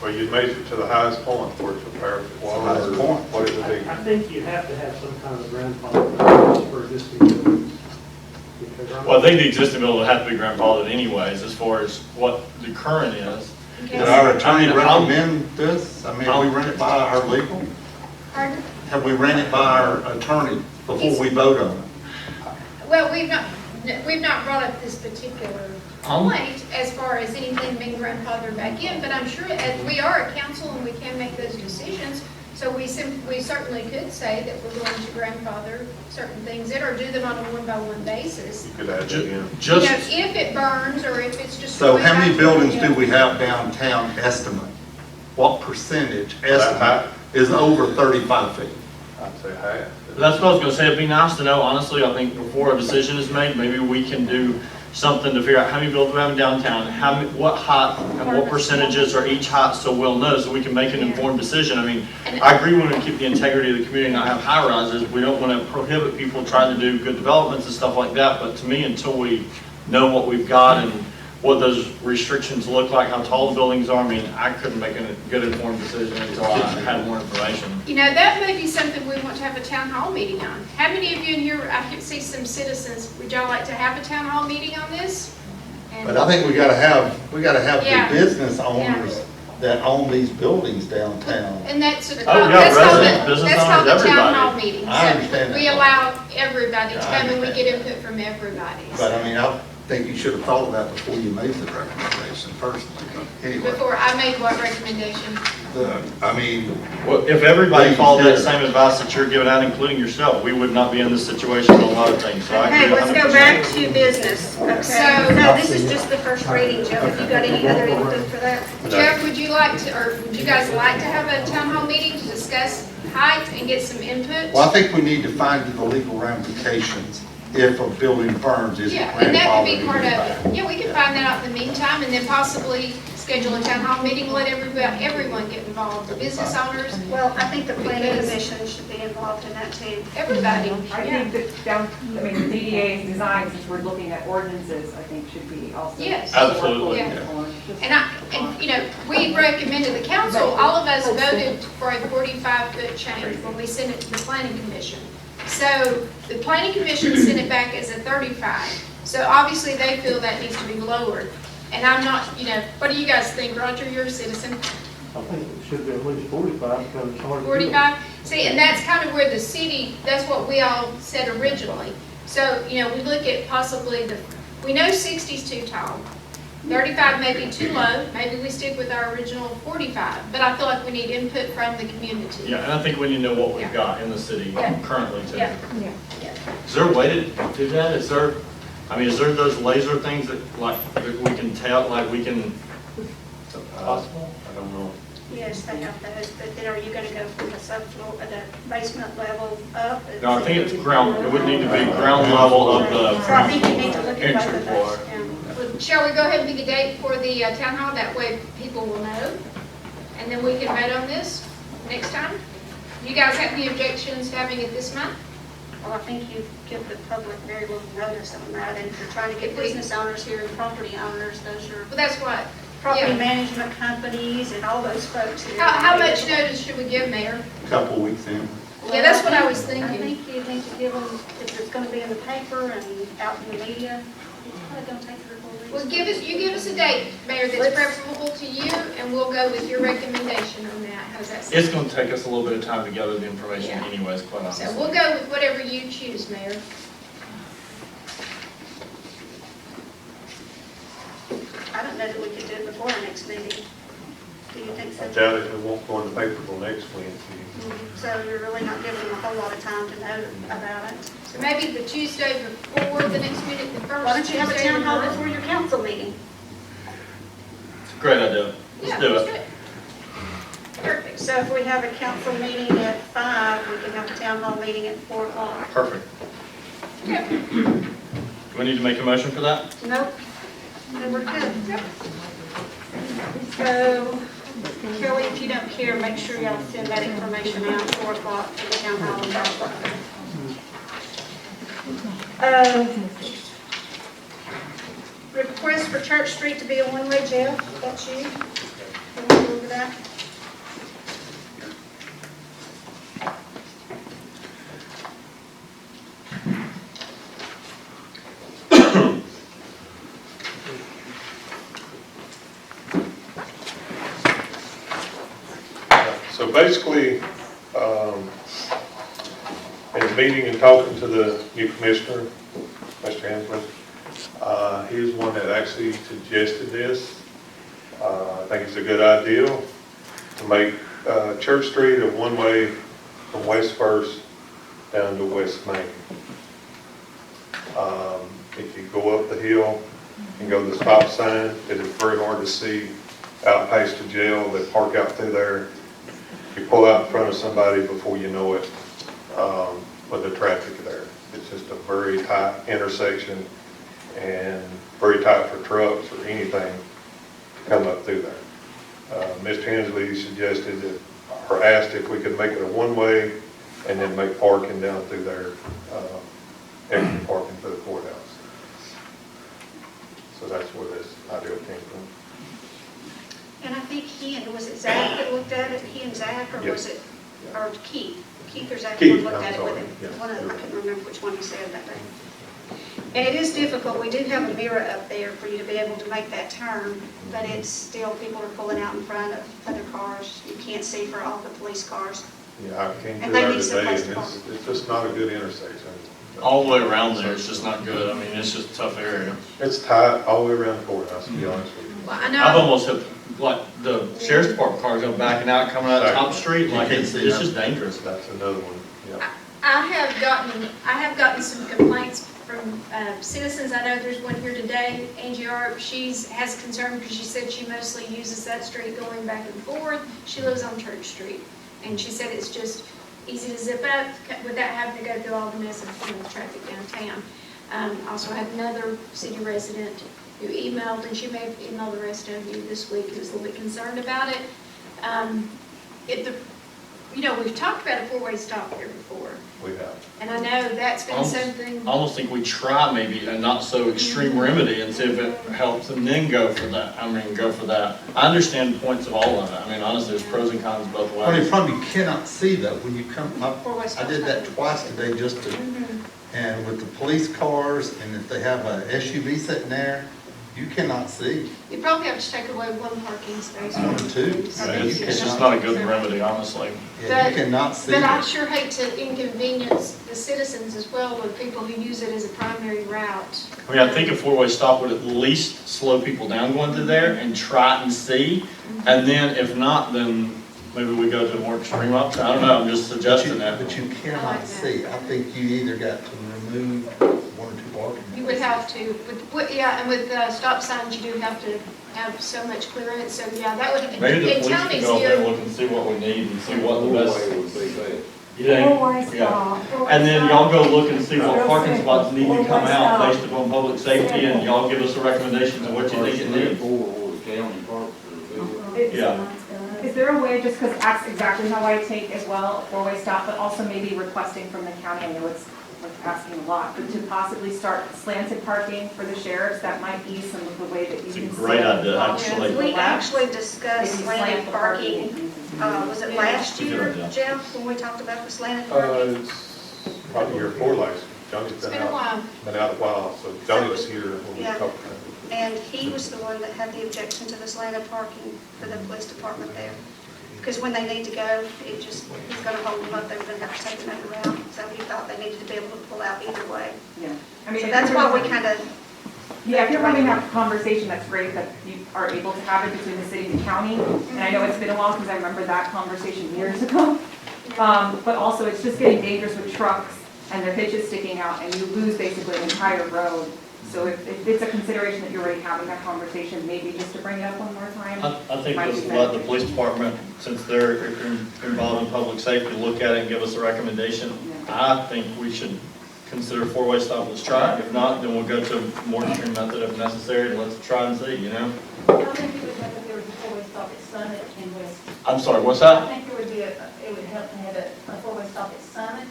Speaker 8: Well, you'd measure to the highest point where it's a parapet wall,
Speaker 5: Highest
Speaker 8: or
Speaker 5: point.
Speaker 8: what it would be.
Speaker 17: I think you have to have some kind of grandfather for existing buildings. Because I'm-
Speaker 4: Well, I think the existing building would have to be grandfathered anyways, as far as what the current is.
Speaker 5: Did our attorney
Speaker 4: I mean,
Speaker 5: recommend this? I mean, have we ran it by our legal?
Speaker 11: Pardon?
Speaker 5: Have we ran it by our attorney before we vote on it?
Speaker 11: Well, we've not brought up this particular point as far as anything being grandfathered back in, but I'm sure as we are a council and we can make those decisions. So we certainly could say that we're going to grandfather certain things in or do them on a one-by-one basis.
Speaker 8: You could add it in.
Speaker 11: You know,
Speaker 4: Just,
Speaker 11: if it burns or if it's just.
Speaker 5: So
Speaker 11: going
Speaker 5: how many
Speaker 11: back to
Speaker 5: buildings
Speaker 11: the-
Speaker 5: do we have downtown estimate? What percentage
Speaker 8: That
Speaker 5: estimate
Speaker 8: high?
Speaker 5: is over 35 feet?
Speaker 8: I'd say half.
Speaker 4: that's what I was gonna say, it'd be nice to know, honestly, I think before a decision is made, maybe we can do something to figure out how many buildings we have in downtown, what height and what percentages are each height, so we'll know, so we can make an informed decision. I mean, I agree we want to keep the integrity of the community and not have high rises. We don't want to prohibit people trying to do good developments and stuff like that, but to me, until we know what we've got and what those restrictions look like, how tall the buildings are, I mean, I couldn't make a good informed decision until I had more information.
Speaker 11: You know, that may be something we want to have a town hall meeting on. How many of you in here, I can see some citizens, would y'all like to have a town hall meeting on this? And-
Speaker 5: But I think we gotta have
Speaker 11: Yeah.
Speaker 5: the business owners that own these buildings downtown.
Speaker 11: And that's
Speaker 4: yeah,
Speaker 11: called
Speaker 4: residents, business
Speaker 11: that's called
Speaker 4: owners,
Speaker 11: the town
Speaker 4: everybody.
Speaker 11: hall meeting.
Speaker 5: I
Speaker 11: So
Speaker 5: understand
Speaker 11: we
Speaker 5: that.
Speaker 11: allow everybody to
Speaker 5: Yeah, I
Speaker 11: come and we get
Speaker 5: understand.
Speaker 11: input from everybody.
Speaker 5: But I mean, I think you should have thought of that before you made the recommendation personally. But anyway,
Speaker 11: Before I made what recommendation?
Speaker 5: I mean,
Speaker 4: Well, if everybody followed that same advice that you're giving out, including yourself, we would not be in this situation with a lot of things, so I
Speaker 1: Okay,
Speaker 4: agree
Speaker 1: let's
Speaker 4: 100%.
Speaker 1: go back to business. Okay,
Speaker 11: So-
Speaker 1: no, this is just the first reading, Joe. Have you got any other input for that?
Speaker 11: Jeff, would you like to, or would you guys like to have a town hall meeting to discuss height and get some input?
Speaker 5: well, I think we need to find the legal ramifications if a building burns, is it
Speaker 11: Yeah, and that could be
Speaker 5: grandfathered
Speaker 11: part of
Speaker 5: back?
Speaker 11: it. Yeah, we can find that out in the meantime, and then possibly schedule a town hall meeting, let everyone get involved, the business owners,
Speaker 1: Well, I think the planning
Speaker 11: Because-
Speaker 1: commission should be involved in that too.
Speaker 11: everybody.
Speaker 9: I think that the DDA's design, since we're looking at ordinances, I think should be also.
Speaker 11: Yes.
Speaker 4: Absolutely.
Speaker 11: Yeah. And you know, we recommended the council, all of us voted for a 45-foot change when we sent it to the planning commission. So the planning commission sent it back as a 35. So obviously they feel that needs to be lowered. And I'm not, you know, what do you guys think? Roger, you're a citizen.
Speaker 17: I think it should be at least 45 because it's hard to do.
Speaker 11: 45? See, and that's kind of where the city, that's what we all said originally. So, you know, we look at possibly we know 60's too tall. 35 may be too low, maybe we stick with our original 45, but I feel like we need input from the community.
Speaker 4: Yeah, and I think we need to know what we've
Speaker 11: Yeah.
Speaker 4: got in the city
Speaker 11: Yeah.
Speaker 4: currently too.
Speaker 11: Yeah.
Speaker 4: Is there a way to do that? Is there those laser things that we can tell, like we can? Is it possible?
Speaker 8: I don't know.
Speaker 1: Yes, they have those, but then are you gonna go from the subfloor, the basement level up?
Speaker 4: No, I think it's ground, it would need to be ground level of
Speaker 1: So I think you need to
Speaker 4: the
Speaker 1: look at both
Speaker 4: entry
Speaker 1: of
Speaker 4: floor.
Speaker 1: those. Yeah.
Speaker 11: Well, shall we go ahead and pick a date for the town hall? That way people will know. And then we can vote on this next time. You guys have any objections to having it this month?
Speaker 1: Well, I think you give the public very little notice on that, and if you're trying to get business owners here and property owners, those are
Speaker 11: Well, that's what.
Speaker 1: property
Speaker 11: Yeah.
Speaker 1: management companies and all those folks here.
Speaker 11: How much notice should we give, Mayor?
Speaker 5: Couple weeks in.
Speaker 11: Yeah, that's what I was
Speaker 1: I
Speaker 11: thinking.
Speaker 1: think you need to give them, if it's gonna be in the paper and out in the media,
Speaker 11: Well, you give us a date, Mayor, that's preferable to you, and we'll go with your recommendation on that. How's that sound?
Speaker 4: It's gonna take us a little bit of time to gather the information
Speaker 11: Yeah.
Speaker 4: anyways, quite honestly.
Speaker 11: So we'll go with whatever you choose, Mayor.
Speaker 1: I don't know that we could do it before our next meeting. Do you think so?
Speaker 8: I doubt if it won't go in the paper till next Wednesday.
Speaker 1: So you're really not giving them a whole lot of time to know about it?
Speaker 11: So maybe the Tuesday before the next meeting, the first.
Speaker 1: Why don't you have a
Speaker 11: Tuesday
Speaker 1: town
Speaker 11: of the
Speaker 1: hall
Speaker 11: month?
Speaker 1: before your council meeting?
Speaker 4: Great idea.
Speaker 11: Yeah,
Speaker 4: Let's do
Speaker 11: let's
Speaker 4: it.
Speaker 11: Perfect.
Speaker 1: So if we have a council meeting at 5, we can have a town hall meeting at 4 o'clock.
Speaker 4: Perfect.
Speaker 11: Okay.
Speaker 4: Do we need to make a motion for that?
Speaker 1: Nope. No, we're good. So, Kelly, if you don't care, make sure y'all send that information out at 4 o'clock to the town hall and 5 o'clock. Request for Church Street to be a one-way, Jeff, that's you? Can we go over that?
Speaker 8: So basically, in a meeting and talking to the new commissioner, Mr. Henderson, he was one that actually suggested this. I think it's a good idea to make Church Street a one-way from West First down to West Main. If you go up the hill and go to the stop sign, it is very hard to see out past the jail. They park out through there. You pull out in front of somebody before you know it, with the traffic there. It's just a very tight intersection and very tight for trucks or anything to come up through there. Mr. Hensley suggested that, or asked if we could make it a one-way and then make parking down through there, extra parking for the courthouse. So that's where this idea came from.
Speaker 1: And I think was it Zach that looked at it, he and Zach, or was
Speaker 8: Yes.
Speaker 1: it, or Keith? Keith or Zach
Speaker 8: Keith,
Speaker 1: looked
Speaker 8: I'm
Speaker 1: at it with
Speaker 8: sorry,
Speaker 1: him.
Speaker 8: yeah.
Speaker 1: One of them, I can't remember which one he said that day. And it is difficult, we do have a mirror up there for you to be able to make that turn, but it's still, people are pulling out in front of other cars. You can't see for all the police cars.
Speaker 8: Yeah, I came
Speaker 1: And
Speaker 8: through
Speaker 1: they
Speaker 8: there
Speaker 1: need
Speaker 8: today
Speaker 1: someplace
Speaker 8: and
Speaker 1: to park.
Speaker 8: it's just not a good intersection.
Speaker 4: All the way around there, it's just not good. I mean, it's just a tough area.
Speaker 8: It's tight all the way around the courthouse, to be honest with you.
Speaker 11: Well, I
Speaker 4: I've
Speaker 11: know,
Speaker 4: almost hit, like, the sheriff's department cars go backing out, coming out Top Street, like, it's just dangerous.
Speaker 8: That's another one, yeah.
Speaker 11: I have gotten some complaints from citizens. I know there's one here today, Angie Arp. Has concern because she said she mostly uses that street going back and forth. She lives on Church Street. And she said it's just easy to zip up without having to go through all the mess of the traffic downtown. Also had another city resident who emailed, and she may have emailed the rest of you this week, who's a little bit concerned about it. We've talked about a four-way stop there before.
Speaker 8: We have.
Speaker 11: And I know that's been something.
Speaker 4: I almost think we try maybe a not so extreme remedy and see if it helps and then go for that. Go for that. I understand the points of all of it. I mean, honestly, there's pros and cons both ways.
Speaker 5: Only problem you cannot see though, when you come up, I did that twice today just to, and with the police cars, and if they have a SUV sitting there, you cannot see.
Speaker 11: You probably have to take away one parking space.
Speaker 5: One or two.
Speaker 4: It's just not a good remedy, honestly.
Speaker 5: Yeah, you cannot see.
Speaker 11: But I sure hate to inconvenience the citizens as well with people who use it as a primary route.
Speaker 4: I mean, I think a four-way stop would at least slow people down going through there and try and see. And then if not, then maybe we go to a more extreme option. I don't know, I'm just suggesting that.
Speaker 5: But you cannot see. I think you either got to remove one or two parking.
Speaker 11: You would have to, and with stop signs, you do have to have so much clearance, so yeah, that would.
Speaker 4: Maybe the
Speaker 11: and
Speaker 4: police can
Speaker 11: Tony's
Speaker 4: go up there and
Speaker 11: here.
Speaker 4: look and see what we need and see what the best. You
Speaker 16: Four-way
Speaker 4: think? Yeah.
Speaker 16: stop.
Speaker 4: And then y'all go look and see what parking spots need to come out based upon public safety, and y'all give us a recommendation of what you think it needs. Yeah.
Speaker 9: Is there a way, just because that's exactly how I take as well, a four-way stop, but also maybe requesting from the county, I know it's like asking a lot, but to possibly start slanted parking for the sheriffs, that might ease some of the way that you
Speaker 4: It's a
Speaker 9: can see.
Speaker 4: great idea, actually.
Speaker 1: We actually discussed
Speaker 9: Maybe
Speaker 1: slanted
Speaker 9: slant the
Speaker 1: parking, was it last
Speaker 4: That's a good
Speaker 1: year,
Speaker 4: idea.
Speaker 1: Jeff, when we talked about the slanted parking?
Speaker 8: It's probably year 4 last. Johnny's
Speaker 11: It's been a while.
Speaker 8: been out a while, so Johnny was here when we
Speaker 1: Yeah.
Speaker 8: talked about it.
Speaker 1: And he was the one that had the objection to this land of parking for the police department there. Because when they need to go, it just, he's gonna hold them up, they were gonna have to take another route. So he thought they needed to be able to pull out either way.
Speaker 9: Yeah. I mean,
Speaker 1: So
Speaker 9: if
Speaker 1: that's
Speaker 9: you're-
Speaker 1: why we kind of,
Speaker 9: Yeah, if you're having that conversation, that's great that you are able to have it between the city and the county. And I know it's been a while because I remember that conversation years ago. But also it's just getting dangerous with trucks and their hitches sticking out and you lose basically an entire road. So if it's a consideration that you're already having that conversation, maybe just to bring it up one more time.
Speaker 4: I think
Speaker 9: might
Speaker 4: let's
Speaker 9: be
Speaker 4: let the
Speaker 9: better.
Speaker 4: police department, since they're involved in public safety, look at it and give us a recommendation. I think we should consider four-way stop, let's try it. If not, then we'll go to a more extreme method if necessary, and let's try and see, you know?
Speaker 3: I think it would help if there was a four-way stop at Summit and West.
Speaker 4: I'm sorry, what's
Speaker 3: I
Speaker 4: that?
Speaker 3: think there would be it would help to have a four-way stop at Summit,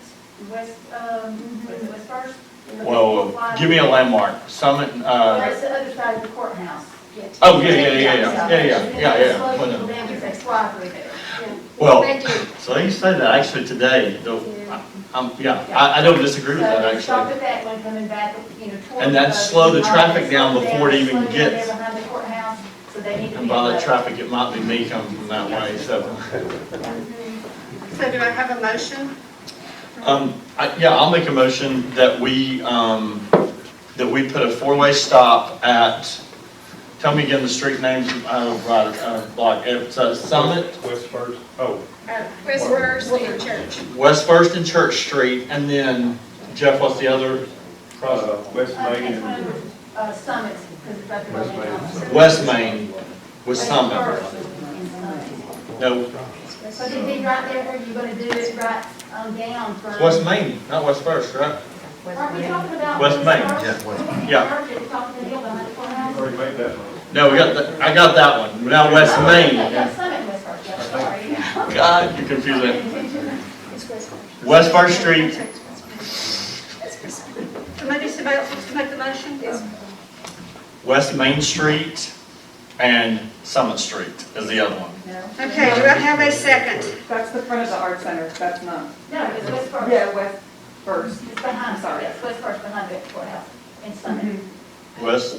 Speaker 3: West, was it West First?
Speaker 4: Well, give me a landmark, Summit,
Speaker 3: Well, it's the other side of the courthouse.
Speaker 4: oh, yeah.
Speaker 3: Slow people down because they fly through there.
Speaker 4: Well,
Speaker 11: They do.
Speaker 4: so you say that, actually today, though, I don't disagree with that,
Speaker 3: So stop
Speaker 4: actually.
Speaker 3: at that one coming back, toward.
Speaker 4: And that'd slow the traffic down before it even
Speaker 3: slow down there
Speaker 4: gets.
Speaker 3: behind the courthouse, so they need to
Speaker 4: And
Speaker 3: be.
Speaker 4: by that
Speaker 3: able to-
Speaker 4: traffic, it might be me coming from that way, so.
Speaker 1: so do I have a motion?
Speaker 4: Yeah, I'll make a motion that we put a four-way stop at, tell me again the street names, like, it's Summit,
Speaker 8: West First, oh,
Speaker 11: West First and Church.
Speaker 4: West First and Church Street, and then, Jeff, what's the other?
Speaker 8: West Main
Speaker 3: Next
Speaker 8: and
Speaker 3: one, Summit, because it's up
Speaker 8: West
Speaker 3: there.
Speaker 8: Main.
Speaker 4: West Main with
Speaker 3: West
Speaker 4: Summit.
Speaker 3: First and Summit.
Speaker 4: No,
Speaker 3: So it'd be right there where you're gonna do it right down from.
Speaker 4: West Main, not West First, right?
Speaker 3: Aren't we talking about?
Speaker 4: West Main.
Speaker 3: First?
Speaker 4: Yeah.
Speaker 3: First, you're talking the hill behind the courthouse?
Speaker 8: already made that one.
Speaker 4: No, I got that one, now West
Speaker 3: Oh,
Speaker 4: Main.
Speaker 3: yeah, Summit, West First, yeah, sorry.
Speaker 4: God, you're confusing.
Speaker 11: It's West First.
Speaker 4: West First Street,
Speaker 1: So maybe somebody else wants to make the motion?
Speaker 4: West Main Street, and Summit Street is the other one.
Speaker 1: Okay, do I have a second?
Speaker 9: That's the front of the art center, that's not.
Speaker 3: No, it's West First.
Speaker 9: Yeah, West First.
Speaker 3: It's behind,
Speaker 9: I'm sorry.
Speaker 3: yes, West First behind the courthouse in Summit.
Speaker 4: West,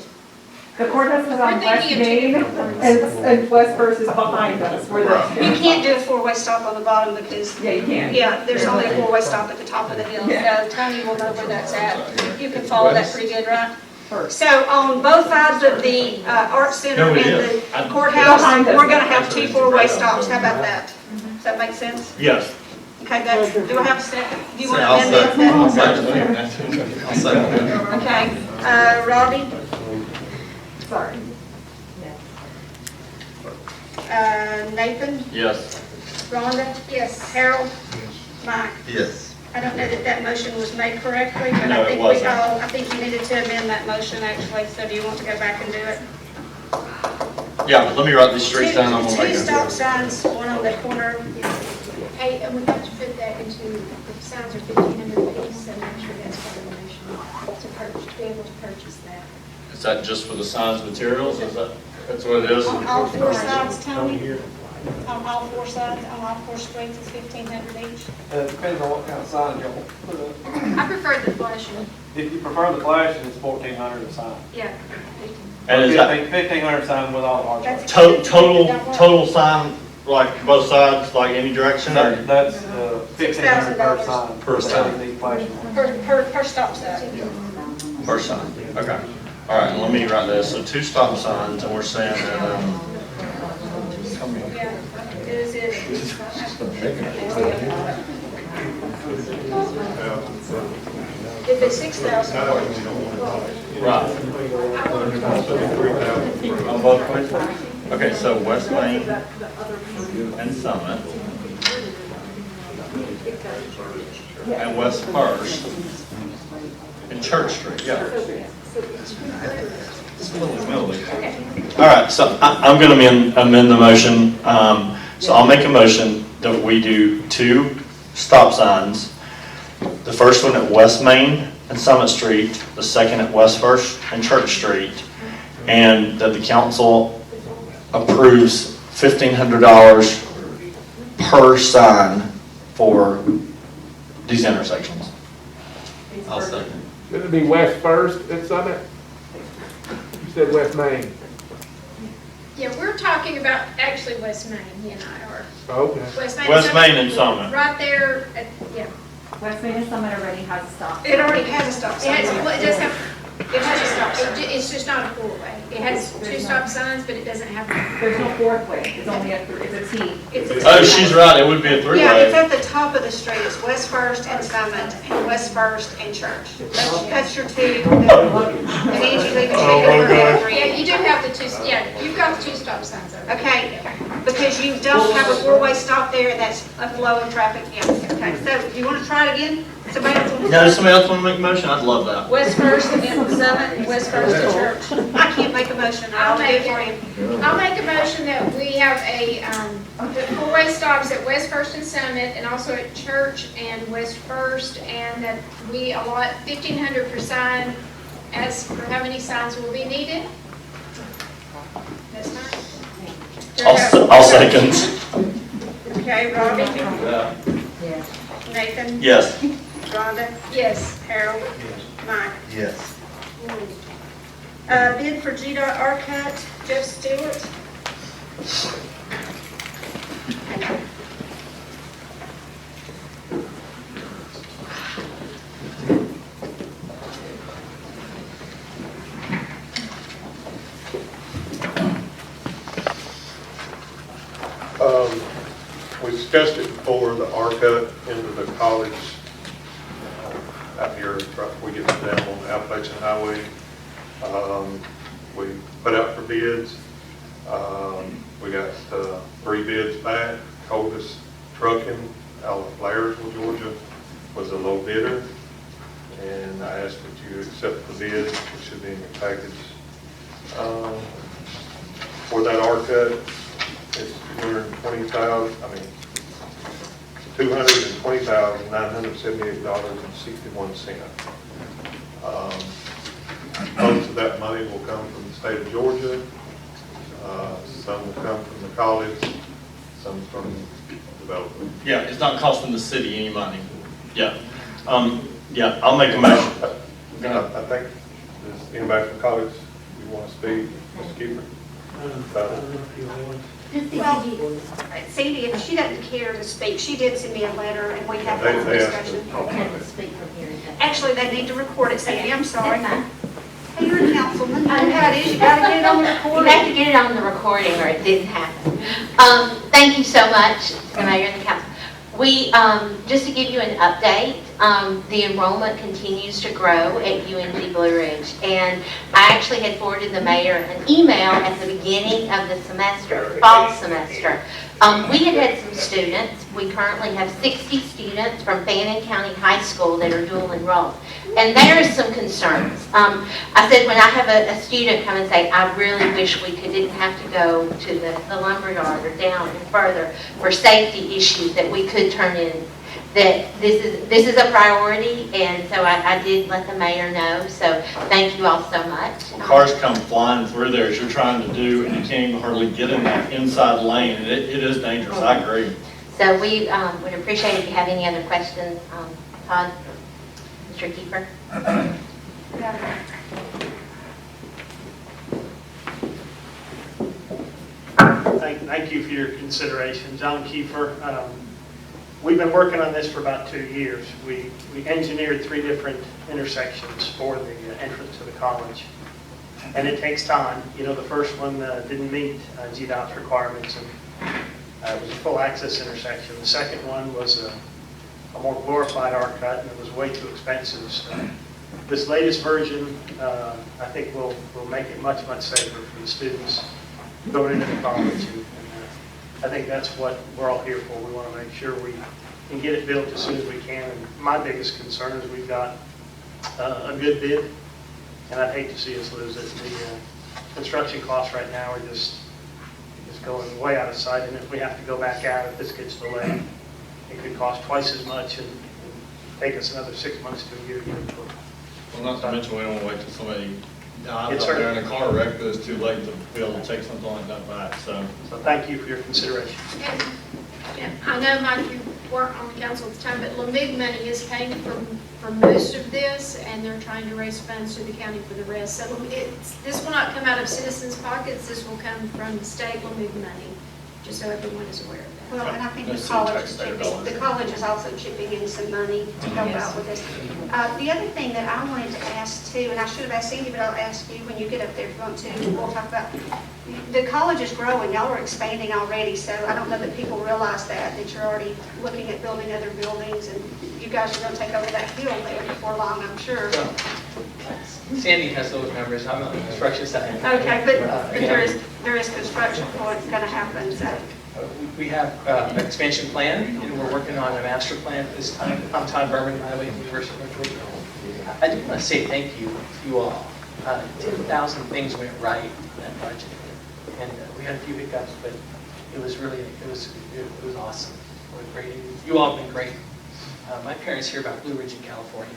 Speaker 9: The courthouse is on
Speaker 11: We're
Speaker 9: West
Speaker 11: thinking of
Speaker 9: Main,
Speaker 11: two different
Speaker 9: and West First is behind us, where the.
Speaker 1: You can't do a four-way stop on the bottom because,
Speaker 9: Yeah, you can.
Speaker 1: yeah, there's only a four-way stop at the top of the hill.
Speaker 9: Yeah.
Speaker 1: So Tony will know where that's at. You can follow that pretty good, right?
Speaker 9: First.
Speaker 1: So on both sides of the art center
Speaker 4: No,
Speaker 1: and
Speaker 4: it is.
Speaker 1: the courthouse,
Speaker 9: Behind us.
Speaker 1: we're gonna have two four-way stops. How about that? Does that make sense?
Speaker 4: yes.
Speaker 1: Okay, that's, do I have a second? Do you want to
Speaker 4: I'll
Speaker 1: amend
Speaker 4: second.
Speaker 1: that?
Speaker 4: I'll second.
Speaker 1: Okay, Robbie,
Speaker 9: Sorry.
Speaker 1: Nathan,
Speaker 4: Yes.
Speaker 1: Rhonda? Yes. Harold? Mike?
Speaker 5: Yes.
Speaker 1: I don't know that that motion was made correctly, but
Speaker 4: No,
Speaker 1: I
Speaker 4: it
Speaker 1: think
Speaker 4: wasn't.
Speaker 1: I think you needed to amend that motion actually, so do you want to go back and do it?
Speaker 4: Yeah, but let me write these streets down, I'm gonna
Speaker 1: Two
Speaker 4: make it.
Speaker 1: stop signs, one on the corner.
Speaker 11: Hey, and we have to put that into, the signs are 1,500 apiece, so make sure that's part of the motion to purchase, to be able to purchase that.
Speaker 4: Is that just for the signs materials, is that, that's what it is?
Speaker 1: On all four sides, Tony? On all four sides, on all four streets, it's 1,500 each?
Speaker 18: It depends on what kind of sign y'all put up.
Speaker 11: I prefer the flashing,
Speaker 18: If you prefer the flashing, it's 1,400 a sign.
Speaker 11: yeah.
Speaker 4: And is that
Speaker 18: 1,500 sign with all the hard
Speaker 1: That's-
Speaker 4: total sign, like both sides, like any direction, or?
Speaker 18: That's 1,500 per sign.
Speaker 4: Per sign.
Speaker 18: LED flashing.
Speaker 1: Per stop sign.
Speaker 4: Per sign, okay. All right, let me write this, so two stop signs, and we're saying that,
Speaker 1: Yeah, is it? If it's 6,000.
Speaker 4: right. On both places? Okay, so West Main and Summit. And West First and Church Street, yeah. All right, so I'm going to amend the motion. So I'll make a motion that we do two stop signs. The first one at West Main and Summit Street, the second at West First and Church Street, and that the council approves $1,500 per sign for these intersections. I'll second.
Speaker 10: Shouldn't it be West First at Summit? You said West Main.
Speaker 11: Yeah, we're talking about actually West Main, he and I are.
Speaker 10: Okay.
Speaker 4: West Main and Summit.
Speaker 11: Right there, at, yeah.
Speaker 9: West Main and Summit already has a stop.
Speaker 1: It already has a stop
Speaker 11: It
Speaker 1: sign.
Speaker 11: has, well, it does have, it has a stop sign. It's just not a four-way. It has two stop signs, but it doesn't have.
Speaker 9: There's no fourth way, it's only it's a T.
Speaker 11: It's a
Speaker 4: Oh, she's right, it would be a
Speaker 1: Yeah,
Speaker 4: three-way.
Speaker 1: it's at the top of the street, it's West First and Summit, and West First and Church. That's your two. And Angie, leave it
Speaker 11: Yeah, you do have the two, yeah, you've got the two stop signs over there.
Speaker 1: Okay, because you don't have a four-way stop there, and that's a flow of traffic, yeah. Okay, so you want to try it again? Somebody else want to
Speaker 4: Now,
Speaker 1: try
Speaker 4: does
Speaker 1: it?
Speaker 4: somebody else want to make a motion? I'd love that.
Speaker 1: West First and Summit, and West First and Church. I can't make a motion, I'll do it for you.
Speaker 11: I'll make a motion that we have the four-way stops at West First and Summit, and also at Church and West First, and that we allot $1,500 per sign as for how many signs will be needed. That's nice.
Speaker 4: I'll second.
Speaker 1: Okay, Robbie,
Speaker 4: Yeah.
Speaker 1: Nathan,
Speaker 4: Yes.
Speaker 1: Rhonda,
Speaker 11: Yes.
Speaker 1: Harold, Mike.
Speaker 5: Yes.
Speaker 1: Bid for GDOT R-Cut, Jeff Stewart.
Speaker 8: We discussed it before, the R-cut into the college out here, right before we get down on the Appalachian Highway. We put out for bids. We got 3 bids back. Coldest Trucking out of Blairsville, Georgia, was a low bidder. And I asked that you accept the bid, which should be in your package. For that R-cut, it's $220,978.61. Most of that money will come from the state of Georgia. Some will come from the college, some from development.
Speaker 4: Yeah, it's not costing the city any money. Yeah. Yeah, I'll make a motion.
Speaker 8: I think, does anybody from college, you want to speak, Mr. Keeper?
Speaker 1: Well, Sandy, if she doesn't care to speak, she did send me a letter, and we have that discussion. Actually, they need to record it, Sandy, I'm sorry. Hey, you're a councilman, you know how it is, you gotta get it on the recording.
Speaker 19: You have to get it on the recording or it didn't happen. Thank you so much, Mayor and the council. We, just to give you an update, the enrollment continues to grow at UNG Blue Ridge. And I actually had forwarded the mayor an email at the beginning of the semester, fall semester. We had some students. We currently have 60 students from Fannin County High School that are dual enrolled. And there is some concerns. I said when I have a student come and say, I really wish we didn't have to go to the lumberyard or down and further for safety issues, that we could turn in, that this is a priority, and so I did let the mayor know, so thank you all so much.
Speaker 4: Cars come flying through there as you're trying to do, and you can't even hardly get in that inside lane, and it is dangerous, I agree.
Speaker 19: So we would appreciate if you have any other questions. Todd, Mr. Keeper?
Speaker 17: Thank you for your consideration. John Kiefer. We've been working on this for about 2 years. We engineered 3 different intersections for the entrance to the college. And it takes time. You know, the first one didn't meet GDOT's requirements, and it was a full access intersection. The second one was a more glorified R-cut, and it was way too expensive. So this latest version, I think will make it much, much safer for the students going into the college. And I think that's what we're all here for. We want to make sure we can get it built as soon as we can. And my biggest concern is we've got a good bid, and I'd hate to see us lose it. The construction costs right now are just going way out of sight, and if we have to go back out, if this gets delayed, it could cost twice as much and take us another 6 months to a year to get it built.
Speaker 4: Well, not to mention, we don't want to wait till somebody dies out there in a car wreck, but it's too late to be able to take something like that back, so.
Speaker 17: So thank you for your consideration.
Speaker 11: And I know, Mike, weren't on the council at the time, but LMIG money is paying for most of this, and they're trying to raise funds to the county for the rest. So this will not come out of citizens' pockets, this will come from the state LMIG money, just so everyone is aware of that.
Speaker 1: Well, and I think the college is also chipping in some money to help out with this. The other thing that I wanted to ask too, and I should have asked Sandy, but I'll ask you when you get up there if you want to, we'll talk about, the college is growing, y'all are expanding already, so I don't know that people realize that you're already looking at building other buildings, and you guys are going to take over that hill there before long, I'm sure.
Speaker 20: Sandy has those numbers, I'm on the construction side.
Speaker 1: Okay, but there is construction going to happen, so.
Speaker 20: We have an expansion plan, and we're working on a master plan this time. I'm Todd Berman, Highway University of North Georgia. I do want to say thank you to you all. 10,000 things went right in that project, and we had a few hiccups, but it was really, it was awesome. What a great, you all have been great. My parents hear about Blue Ridge in California,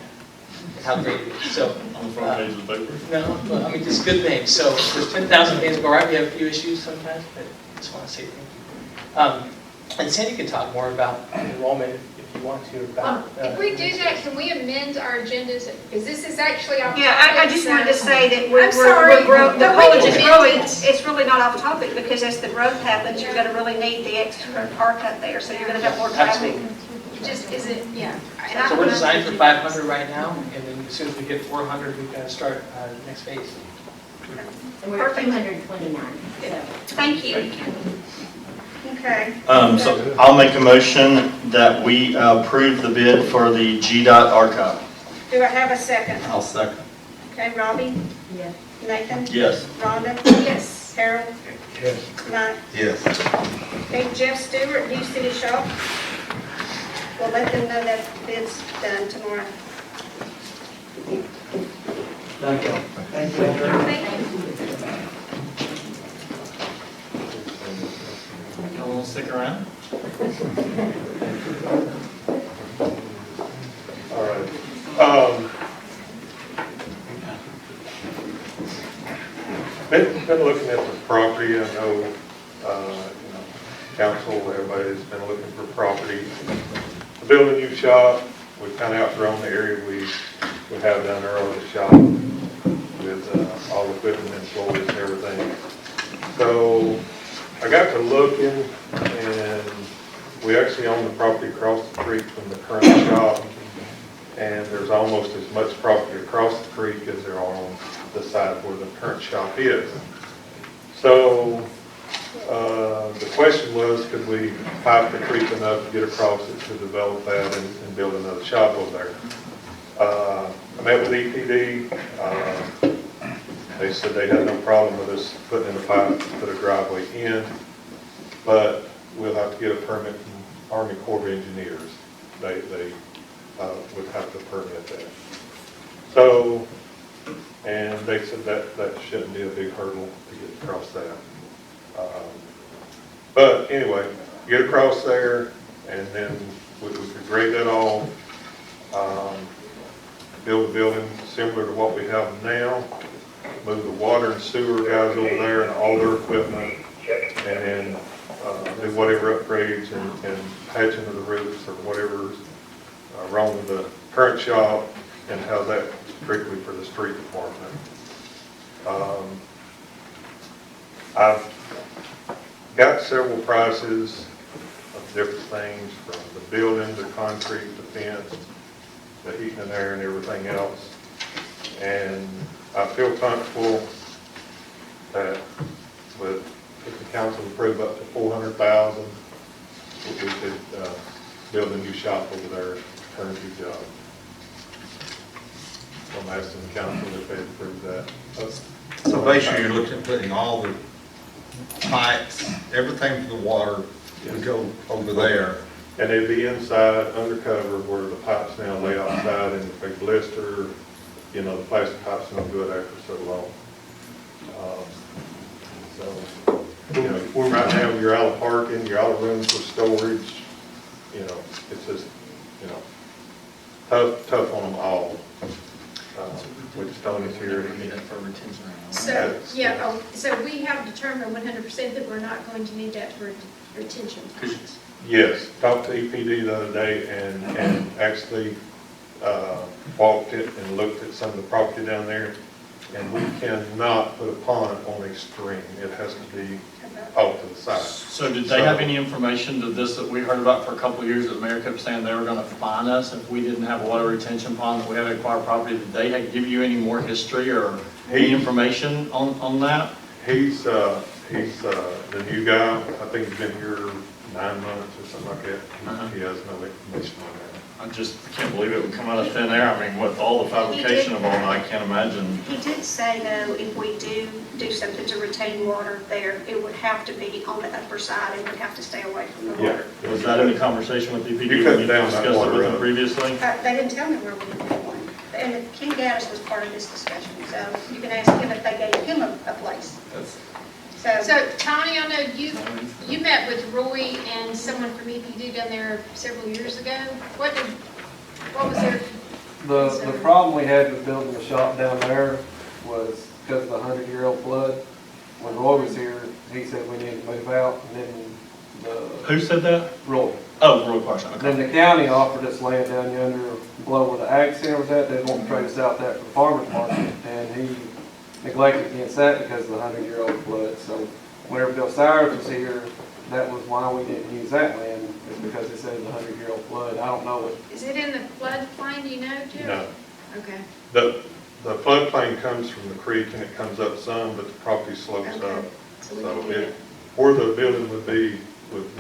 Speaker 20: and how great it is. So,
Speaker 4: On the front page of the paper.
Speaker 20: No, well, I mean, just good things. So there's 10,000 things go right. We have a few issues sometimes, but I just want to say thank you. And Sandy can talk more about enrollment if you want to. About,
Speaker 11: if we do that, can we amend our agendas? Because this is actually off
Speaker 1: Yeah,
Speaker 11: topic,
Speaker 1: I just wanted to say that
Speaker 11: I'm sorry,
Speaker 1: the
Speaker 11: but we
Speaker 1: college
Speaker 11: can
Speaker 1: is
Speaker 11: amend
Speaker 1: growing.
Speaker 11: it.
Speaker 1: It's really not off topic because as the growth happens, you're going to really need the extra car cut there, so you're going to have more traffic.
Speaker 11: Just, is it, yeah.
Speaker 20: So we're designed for 500 right now, and then as soon as we get 400, we're going to start the next phase.
Speaker 21: And we're at 229. So.
Speaker 1: Thank you. Okay.
Speaker 4: So I'll make a motion that we approve the bid for the GDOT archive.
Speaker 1: Do I have a second?
Speaker 4: I'll second.
Speaker 1: Okay, Robbie?
Speaker 21: Yes.
Speaker 1: Nathan?
Speaker 4: Yes.
Speaker 1: Rhonda?
Speaker 11: Yes.
Speaker 1: Harold?
Speaker 14: Yes.
Speaker 1: Mike?
Speaker 5: Yes.
Speaker 1: Okay, Jeff Stewart, New City Shop. We'll let them know that bid's done tomorrow.
Speaker 18: Thank you.
Speaker 14: Thank you.
Speaker 1: Thank you.
Speaker 4: Y'all want to stick around?
Speaker 8: All right. Been looking at the property. I know, council, everybody's been looking for property to build a new shop. We've kind of outgrown the area we have down there on the shop with all the equipment, employees, and everything. So I got to looking, and we actually own the property across the creek from the current shop, and there's almost as much property across the creek as there are on the side where the current shop is. So the question was, could we pipe the creek enough to get across it to develop that and build another shop over there? I met with EPD. They said they had no problem with us putting in a pipe to put a driveway in, but we'll have to get a permit from Army Corps of Engineers. They would have to permit that. So, and they said that shouldn't be a big hurdle to get across that. But anyway, get across there, and then we could grade that all, build a building similar to what we have now, move the water and sewer guys over there and all their equipment, and then do whatever upgrades and patching of the roofs or whatever's wrong with the current shop, and have that strictly for the street department. I've got several prices of different things, from the building, the concrete, the fence, the heating and air and everything else. And I feel comfortable that if the council approve up to $400,000, we could build a new shop over there, turnkey job. So I'm asking the council if they approve that.
Speaker 5: So basically, you're looking at putting all the pipes, everything for the water would go over there.
Speaker 8: And it'd be inside, undercover, where the pipes now lay outside, and if they blister, the plastic pipe's no good after so long. Right now, you're out of parking, you're out of room for storage, it's just, tough on them all. Which Tony's here.
Speaker 11: So, so we have determined 100% that we're not going to need that for retention.
Speaker 8: Yes, talked to EPD the other day and actually walked it and looked at some of the property down there. And we cannot put a pond on a stream. It has to be off to the side.
Speaker 4: So did they have any information to this that we heard about for a couple of years that the mayor kept saying they were gonna fine us if we didn't have a water retention pond, that we had to acquire property? Did they give you any more history or any information on that?
Speaker 8: He's the new guy. I think he's been here 9 months or something like that. He has no information on that.
Speaker 4: I just can't believe it would come out of thin air. I mean, with all the fabrication of all that, I can't imagine.
Speaker 1: He did say, though, if we do something to retain water there, it would have to be on the upper side. It would have to stay away from the water.
Speaker 4: Was that in a conversation with EPD?
Speaker 8: You cut
Speaker 4: when
Speaker 8: down that
Speaker 4: discussed it
Speaker 8: water
Speaker 4: with them
Speaker 8: up.
Speaker 4: previously?
Speaker 1: They didn't tell me where we would put one. And Ken Gaddis was part of this discussion, so you can ask him if they gave him a place.
Speaker 11: So Tony, I know you met with Roy and someone from EPD down there several years ago. What was their?
Speaker 18: The problem we had with building the shop down there was because of the 100-year-old flood. When Roy was here, he said we needed to move out, and then
Speaker 4: Who said that?
Speaker 18: Roy.
Speaker 4: Oh, Roy Carson, okay.
Speaker 18: Then the county offered us land down yonder below where the ag center was at. They wanted to trade us out that for the farmer's market, and he neglected against that because of the 100-year-old flood. So whenever Bill Cyrus was here, that was why we didn't use that land, is because it says the 100-year-old flood. I don't know what.
Speaker 11: Is it in the floodplain, do you know, Jim?
Speaker 8: No.
Speaker 11: Okay.
Speaker 8: The floodplain comes from the creek and it comes up some, but the property slopes up. So where the building would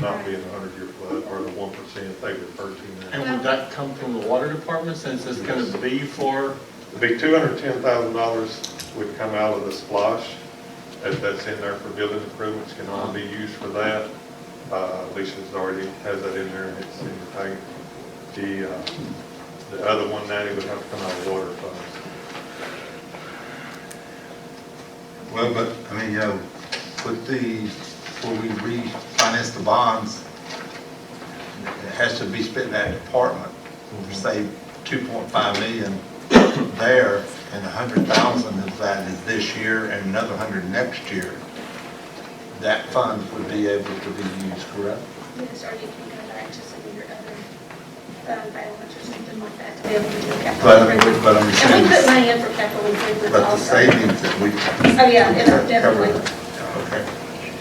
Speaker 8: not be in the 100-year flood or the 1% they refer to now.
Speaker 4: And would that come from the water department since it's going to be for?
Speaker 8: It'd be $210,000 would come out of the splosh that's in there for building improvements, can only be used for that. Alicia's already has that in there and it's in the tank. The other 190 would have to come out of water funds.
Speaker 5: Well, but, I mean, when we refinance the bonds, it has to be split in that department. Say 2.5 million there, and 100,000 of that is this year and another 100 next year. That fund would be able to be used, correct?
Speaker 1: Yes, or you can go back to some of your other fund balance or something like that to be able to do capital improvement.
Speaker 5: But I'm
Speaker 1: And
Speaker 5: saying,
Speaker 1: we put money in for capital improvement
Speaker 5: but the
Speaker 1: also.
Speaker 5: savings that we.
Speaker 1: Oh, yeah, it's definitely.
Speaker 5: Okay.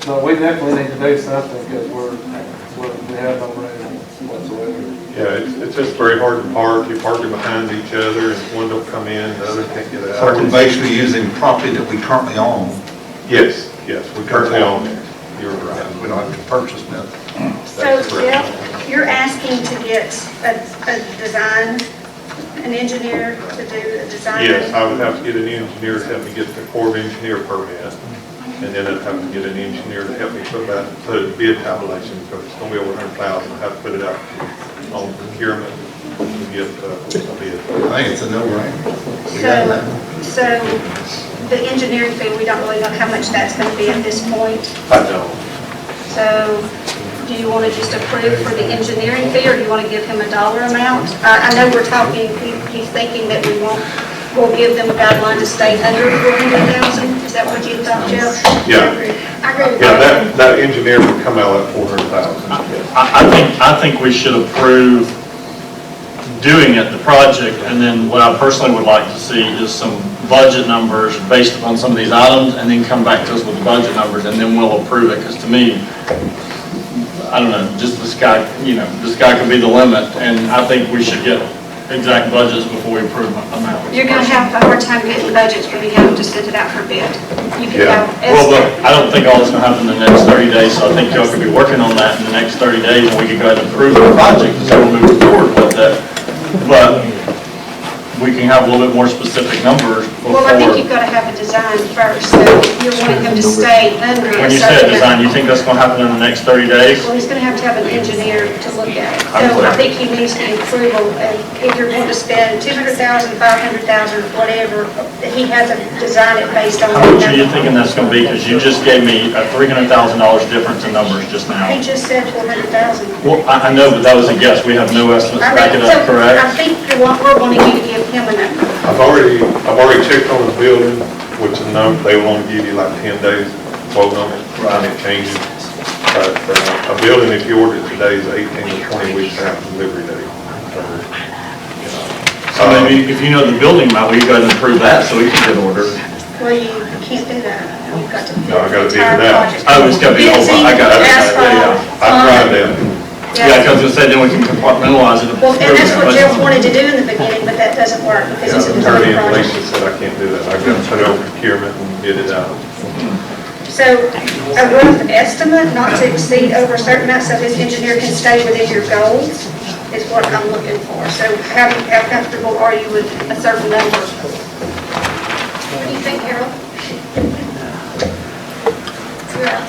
Speaker 18: No, we definitely need to do something because we have no room whatsoever.
Speaker 8: Yeah, it's just very hard to park. You're parking behind each other and one don't come in, the other can't get out.
Speaker 5: So we're basically using property that we currently own.
Speaker 8: Yes, we currently own it. You're right.
Speaker 5: We don't have to purchase nothing.
Speaker 1: So, Jeff, you're asking to get a design, an engineer to do a design?
Speaker 8: Yes, I would have to get an engineer to help me get the Corps of Engineer permit. And then I'd have to get an engineer to help me put a bid tabulation, because it's gonna be over 100,000. I have to put it out on procurement to get a bid.
Speaker 5: I think it's a no-brainer.
Speaker 1: So the engineering fee, we don't really know how much that's going to be at this point.
Speaker 8: I don't.
Speaker 1: So do you want to just approve for the engineering fee, or do you want to give him a dollar amount? I know we're talking, he's thinking that we'll give them a guideline to stay under 400,000. Is that what you thought, Jeff?
Speaker 8: Yeah.
Speaker 1: I agree with
Speaker 8: Yeah,
Speaker 1: that.
Speaker 8: that engineer would come out at 400,000.
Speaker 4: I think we should approve doing it, the project, and then what I personally would like to see is some budget numbers based upon some of these items, and then come back to us with the budget numbers, and then we'll approve it, because to me, I don't know, just the sky could be the limit, and I think we should get exact budgets before we approve amounts.
Speaker 1: You're going to have a hard time getting budgets when you have to send it out for bid. You can
Speaker 8: Yeah.
Speaker 1: have
Speaker 4: Well, but I don't think all this will happen in the next 30 days, so I think y'all could be working on that in the next 30 days, and we could go ahead and approve the project, so we'll move forward with it. But we can have a little bit more specific numbers before.
Speaker 1: Well, I think you've got to have a design first, so you're wanting him to stay under a
Speaker 4: When you
Speaker 1: certain
Speaker 4: said design, you think that's going to happen in the next 30 days?
Speaker 1: Well, he's going to have an engineer to look at it.
Speaker 4: I'm
Speaker 1: So
Speaker 4: clear.
Speaker 1: I think he needs the approval, and if you're going to spend 200,000, 500,000, whatever, he has to design it based on.
Speaker 4: How much are you thinking that's going to be? Because you just gave me a $300,000 difference in numbers just now.
Speaker 1: He just said 400,000.
Speaker 4: Well, I know, but that was a guess. We have no estimates to back it up,
Speaker 1: I
Speaker 4: correct?
Speaker 1: think we're wanting you to give him a number.
Speaker 8: I've already checked on the building, which is they will only give you like 10 days, 12 numbers, and it changes. But a building, if you order it today, is 18 to 20 weeks after delivery date.
Speaker 4: So maybe if you know the building amount, will you guys approve that so we can get ordered?
Speaker 1: Well, you can't do that. You've got to.
Speaker 8: No, I gotta be
Speaker 1: entire
Speaker 8: that.
Speaker 1: project.
Speaker 4: Oh, it's gotta be
Speaker 1: Yeah,
Speaker 4: over.
Speaker 1: so you
Speaker 4: I got it.
Speaker 1: put asphalt,
Speaker 8: I tried that.
Speaker 4: Yeah, because I was gonna say, then we can compartmentalize it.
Speaker 1: Well, and that's what Jeff wanted to do in the beginning, but that doesn't work because
Speaker 8: Yeah,
Speaker 1: it's a
Speaker 8: attorney
Speaker 1: design
Speaker 8: in
Speaker 1: project.
Speaker 8: Malaysia said I can't do that. I've got to put it over procurement and bid it out.
Speaker 1: So a rough estimate, not to exceed over a certain amount, so his engineer can stay within your goals, is what I'm looking for. So how comfortable are you with a certain number? What do you think, Harold?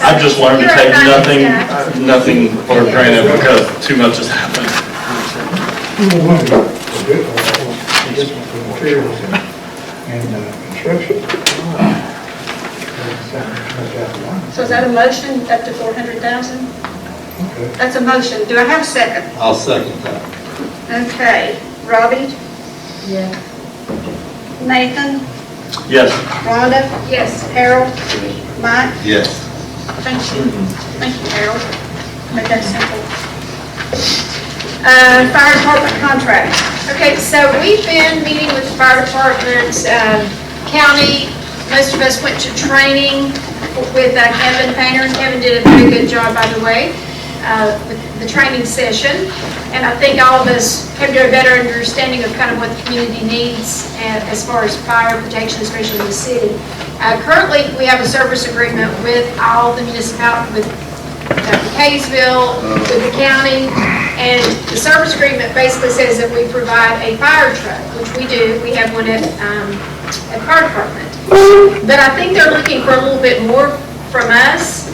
Speaker 4: I've just learned to take nothing for granted because too much has happened.
Speaker 14: Materials and construction.
Speaker 1: So is that a motion up to 400,000? That's a motion. Do I have a second?
Speaker 5: I'll second that.
Speaker 1: Okay. Robbie?
Speaker 16: Yes.
Speaker 1: Nathan?
Speaker 4: Yes.
Speaker 1: Rhonda? Yes. Harold? Mike?
Speaker 5: Yes.
Speaker 1: Thank you. Thank you, Harold. Make that simple. Fire department contract.
Speaker 11: Okay, so we've been meeting with the fire department, county. Most of us went to training with Kevin Painter. Kevin did a very good job, by the way, with the training session. And I think all of us came to a better understanding of kind of what the community needs as far as fire protection, especially in the city. Currently, we have a service agreement with all the municipalities, with Kaysville, with the county, and the service agreement basically says that we provide a fire truck, which we do. We have one at fire department. But I think they're looking for a little bit more from us.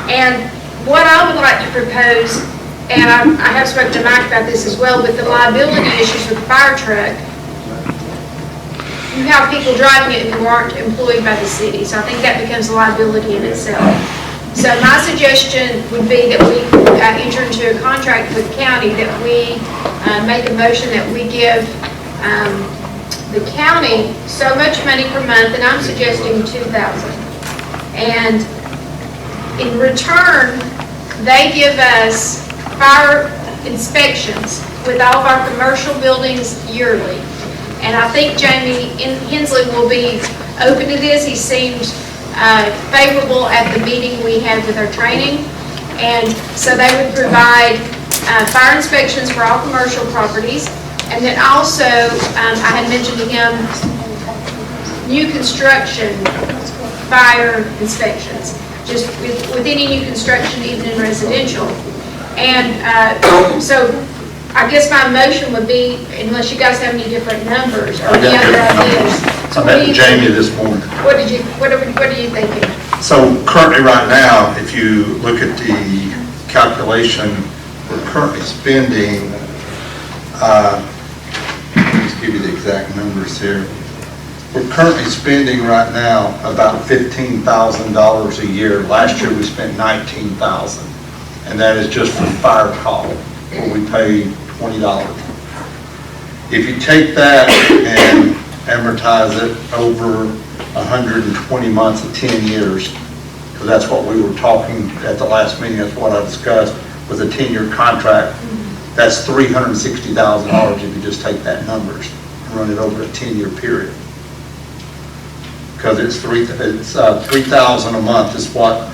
Speaker 11: And what I would like to propose, and I have spoken to Mike about this as well, with the liability issues with the fire truck, you have people driving it who aren't employed by the city. So I think that becomes a liability in itself. So my suggestion would be that we enter into a contract with the county, that we make a motion that we give the county so much money per month, and I'm suggesting $2,000. And in return, they give us fire inspections with all of our commercial buildings yearly. And I think Jamie Hensley will be open to this. He seemed favorable at the meeting we had with our training. And so they would provide fire inspections for all commercial properties. And then also, I had mentioned to him, new construction fire inspections, just with any new construction, even in residential. And so I guess my motion would be, unless you guys have any different numbers or any other ideas.
Speaker 5: I met with Jamie this morning.
Speaker 11: What are you thinking?
Speaker 5: So currently right now, if you look at the calculation, we're currently spending, let's give you the exact numbers here. We're currently spending right now about $15,000 a year. Last year we spent $19,000, and that is just for fire call, where we pay $20. If you take that and amortize it over 120 months of 10 years, because that's what we were talking at the last meeting, that's what I discussed, was a 10-year contract. That's $360,000 if you just take that numbers and run it over a 10-year period. Because it's $3,000 a month is what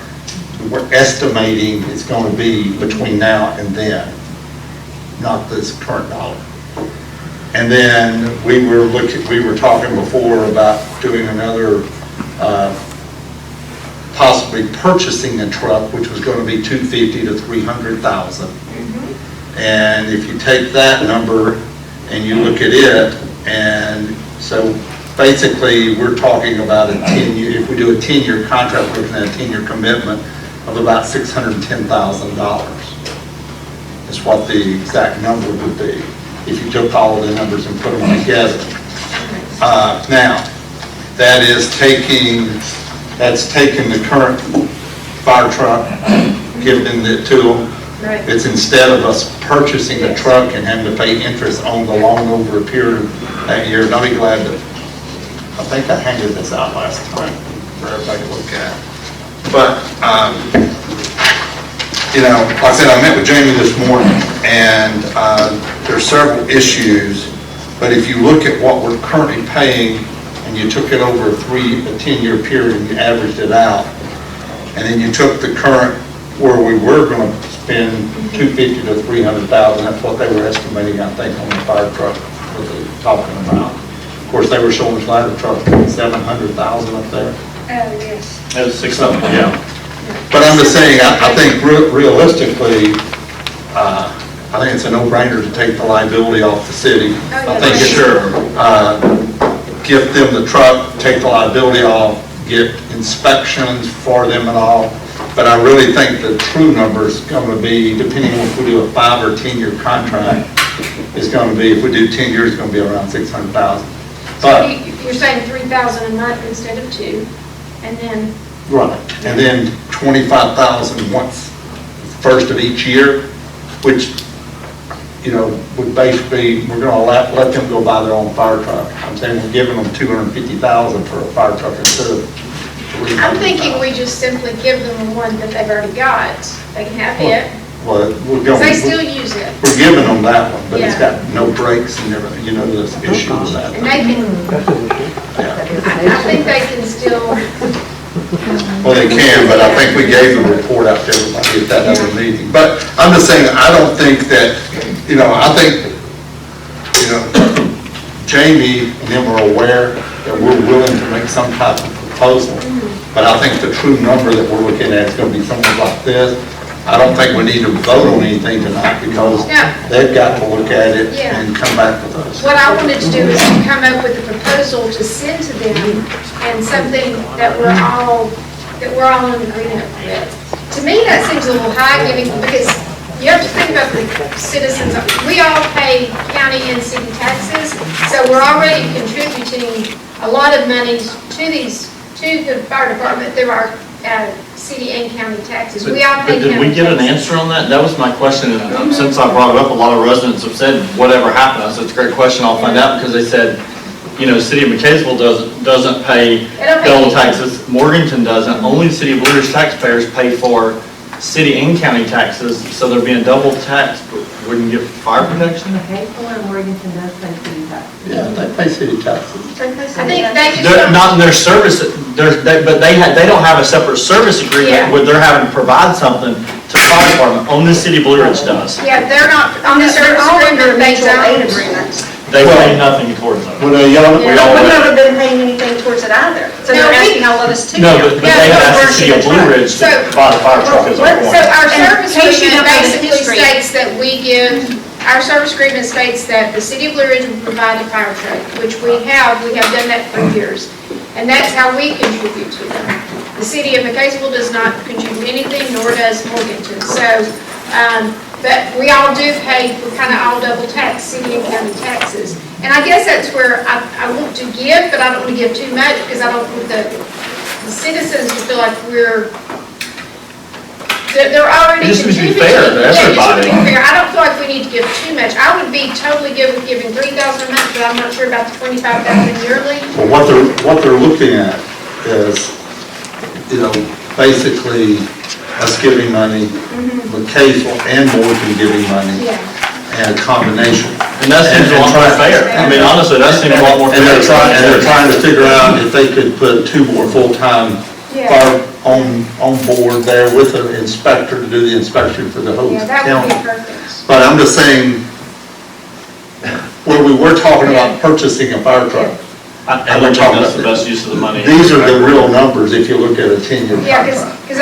Speaker 5: we're estimating it's going to be between now and then, not this current dollar. And then we were talking before about doing another, possibly purchasing a truck, which was going to be $250,000 to $300,000. And if you take that number and you look at it, and so basically we're talking about a 10-year, if we do a 10-year contract, we're looking at a 10-year commitment of about $610,000. Is what the exact number would be if you took all of the numbers and put them together. Now, that's taking the current fire truck, giving it to them.
Speaker 11: Right.
Speaker 5: It's instead of us purchasing a truck and having to pay interest on the loan over a period of that year. And I'll be glad that, I think I handed this out last time for everybody to look at. But you know, like I said, I met with Jamie this morning, and there's several issues, but if you look at what we're currently paying, and you took it over a 10-year period, and you averaged it out, and then you took the current, where we were gonna spend $250,000 to $300,000, that's what they were estimating, I think, on the fire truck, what they were talking about. Of course, they were showing us ladder trucks, $700,000 up there.
Speaker 1: Oh, yes.
Speaker 4: That was 6 of them, yeah.
Speaker 5: But I'm just saying, I think realistically, I think it's a no-brainer to take the liability off the city. I think it's, give them the truck, take the liability off, get inspections for them and all. But I really think the true number is going to be, depending on if we do a 5 or 10-year contract, is going to be, if we do 10 years, it's going to be around $600,000. But
Speaker 11: You're saying 3,000 a month instead of 2, and then.
Speaker 5: right, and then 25,000 once first of each year, which, you know, would basically, we're going to let them go buy their own fire truck. I'm saying we're giving them $250,000 for a fire truck instead of $300,000.
Speaker 11: I'm thinking we just simply give them one that they've already got. They can have it.
Speaker 5: Well, we're
Speaker 11: Because
Speaker 5: going.
Speaker 11: they still use it.
Speaker 5: We're giving them that one, but it's
Speaker 11: Yeah.
Speaker 5: got no brakes and everything. You know, this issue with that.
Speaker 11: And they can, I think they can still.
Speaker 5: Well, they can, but I think we gave the report out to everybody at that other meeting. But I'm just saying, I don't think that, you know, I think, you know, Jamie and them are aware that we're willing to make some type of proposal. But I think the true number that we're looking at is going to be something like this. I don't think we need to vote on anything tonight because they've got to look at it and come back with us.
Speaker 11: What I wanted to do is to come up with a proposal to send to them and something that we're all in agreement with. To me, that seems a little high giving, because you have to think about the citizens. We all pay county and city taxes, so we're already contributing a lot of money to the fire department through our city and county taxes. We all pay
Speaker 4: But did we
Speaker 11: county
Speaker 4: get an
Speaker 11: taxes.
Speaker 4: answer on that? That was my question, and since I brought it up, a lot of residents have said, whatever happened? I said, it's a great question, I'll find out, because they said, you know, the city of McKaysville doesn't pay federal taxes, Morganton doesn't, only the city of Blue Ridge taxpayers pay for city and county taxes, so they're being double taxed, but wouldn't get fire protection?
Speaker 16: Hateville and Morganton does pay city taxes.
Speaker 5: Yeah, they pay city taxes.
Speaker 11: I think they just
Speaker 4: They're
Speaker 11: don't.
Speaker 4: not in their service, but they don't have a separate service agreement where they're having to provide something to the fire department. Only the city of Blue Ridge does.
Speaker 11: Yeah, they're not, on the service agreement, they don't.
Speaker 4: They pay nothing towards it.
Speaker 5: When a young,
Speaker 1: We haven't been paying anything towards it either, so they're asking all of us to.
Speaker 4: No, but they have asked the city of Blue Ridge to provide a fire truck as a point.
Speaker 11: So our service
Speaker 1: in case you
Speaker 11: agreement
Speaker 1: don't know the
Speaker 11: basically
Speaker 1: history.
Speaker 11: states that we give, our service agreement states that the city of Blue Ridge will provide a fire truck, which we have done that for years. And that's how we contribute to them. The city of McKaysville does not contribute anything, nor does Morganton. So, but we all do pay, we're kind of all double tax, city and county taxes. And I guess that's where I want to give, but I don't want to give too much because I don't want the citizens to feel like they're already
Speaker 4: It just needs to be
Speaker 11: contributing.
Speaker 4: fair to everybody.
Speaker 11: Yeah, it just needs to be fair. I don't feel like we need to give too much. I would be totally good with giving $3,000 a month, but I'm not sure about the $25,000 yearly.
Speaker 5: well, what they're looking at is, you know, basically us giving money, McKaysville and Morgan giving money, and a combination.
Speaker 4: And that seems a lot more fair. I mean, honestly, that seems a lot more fair.
Speaker 5: And they're trying to figure out if they could put 2 more full-time fire on board there with an inspector to do the inspection for the whole
Speaker 11: Yeah, that would
Speaker 5: county.
Speaker 11: be perfect.
Speaker 5: But I'm just saying, where we were talking about purchasing a fire truck,
Speaker 4: I don't think that's the best use of the money.
Speaker 5: these are the real numbers if you look at a 10-year
Speaker 11: Yeah,
Speaker 5: contract.
Speaker 11: because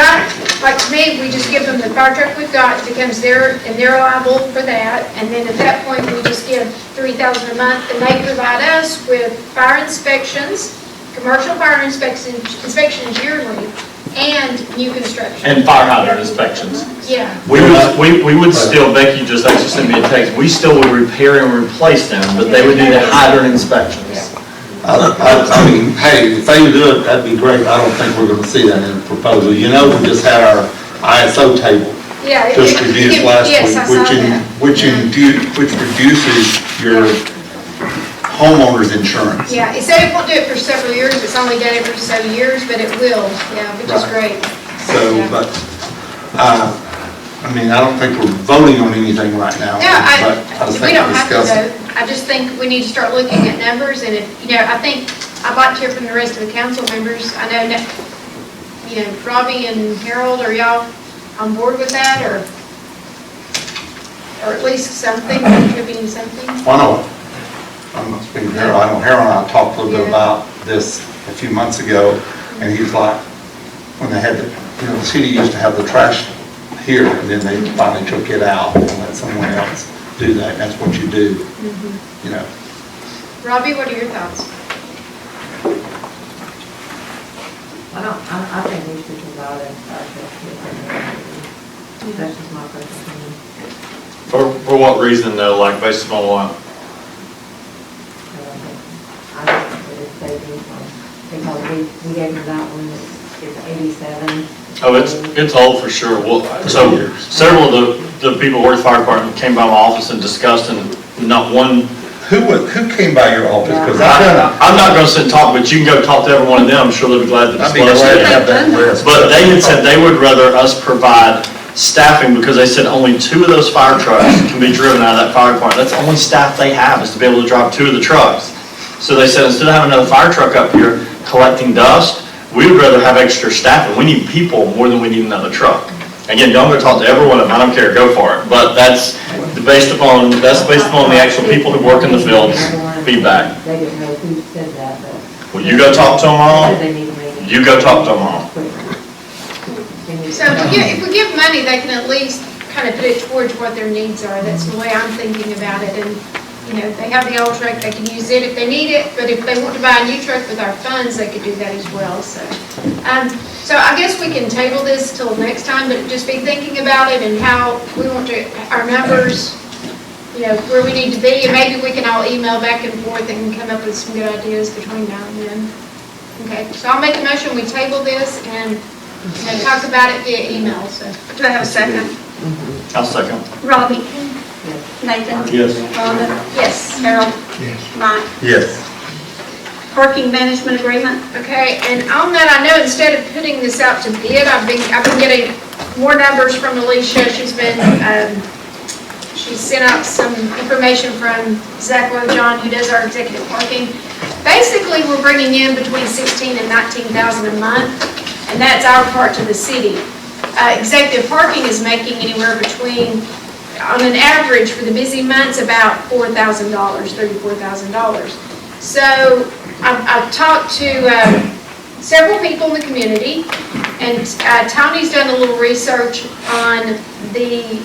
Speaker 11: like to me, we just give them the fire truck we've got, it becomes they're liable for that. And then at that point, we just give $3,000 a month, and they provide us with fire inspections, commercial fire inspections yearly, and new construction.
Speaker 4: And fire hydrant inspections.
Speaker 11: Yeah.
Speaker 4: We would still, Becky just actually sent me a text, we still would repair and replace them, but they would need a hydrant inspections.
Speaker 5: I mean, hey, if they would do it, that'd be great. I don't think we're gonna see that in the proposal. You know, we just had our ISO table
Speaker 11: Yeah.
Speaker 5: just reduced last
Speaker 11: Yes, I
Speaker 5: week,
Speaker 11: saw that.
Speaker 5: which reduces your homeowner's insurance.
Speaker 11: Yeah, it said it won't do it for several years, it's only done it for several years, but it will, yeah, which is
Speaker 5: Right.
Speaker 11: great.
Speaker 5: So,
Speaker 11: Yeah.
Speaker 5: but, I mean, I don't think we're voting on anything right now.
Speaker 11: No,
Speaker 5: but I just
Speaker 11: we
Speaker 5: think
Speaker 11: don't
Speaker 5: we're
Speaker 11: have to
Speaker 5: discussing.
Speaker 11: vote. I just think we need to start looking at numbers, and if, I think, I'd like to hear from the rest of the council members. I know that, Robbie and Harold, are y'all on board with that, or at least something, contributing something?
Speaker 5: Well, no, I'm not speaking to Harold. I know Harold and I talked a little bit about this a few months ago, and he's like, when they had the city used to have the trash here, and then they finally took it out and let someone else do that, and that's what you do,
Speaker 11: Robbie, what are your thoughts?
Speaker 12: I think we should provide a that's just my personal opinion.
Speaker 4: For what reason though, like based upon what?
Speaker 12: I think it's saving because we gave them that one, it's 87.
Speaker 4: Oh, it's old for sure. Well, so several of the people who work at the fire department came by my office and discussed, and not one.
Speaker 5: Who came by your office? Because
Speaker 4: I'm not going to sit and talk, but you can go talk to every one of them. I'm sure they'll be glad to
Speaker 5: I'd be
Speaker 4: disclose
Speaker 5: glad to
Speaker 4: it.
Speaker 5: have that list.
Speaker 4: But they had said they would rather us provide staffing because they said only 2 of those fire trucks can be driven out of that fire department. That's the only staff they have, is to be able to drive 2 of the trucks. So they said instead of having another fire truck up here collecting dust, we would rather have extra staff, and we need people more than we need another truck. Again, y'all go talk to every one of them, I don't care, go for it. But that's based upon the actual people who work in the field feedback.
Speaker 12: They didn't know who said that, but.
Speaker 4: Well, you go talk to them all,
Speaker 12: They need to make it.
Speaker 4: you go talk to them all.
Speaker 11: So if we give money, they can at least kind of put it towards what their needs are. That's the way I'm thinking about it. And, they have the old truck, they can use it if they need it, but if they want to buy a new truck with our funds, they could do that as well, so. So I guess we can table this till next time, but just be thinking about it and how we want to, our numbers, where we need to be, and maybe we can all email back and forth and come up with some good ideas between now and then. Okay, so I'll make a motion, we table this and talk about it via email, so.
Speaker 1: Do I have a second?
Speaker 4: I'll second.
Speaker 1: Robbie? Nathan?
Speaker 4: Yes.
Speaker 1: Donna?
Speaker 11: Yes.
Speaker 1: Harold?
Speaker 14: Yes.
Speaker 1: Mike?
Speaker 5: Yes.
Speaker 1: Parking management agreement?
Speaker 11: Okay, and on that, I know instead of putting this out to bid, I've been getting more numbers from Alicia. She's sent out some information from Zach John, who does our executive parking. Basically, we're bringing in between $16,000 and $19,000 a month, and that's our part to the city. Executive parking is making anywhere between, on an average for the busy months, about $4,000, $34,000. So I've talked to several people in the community, and Tony's done a little research on the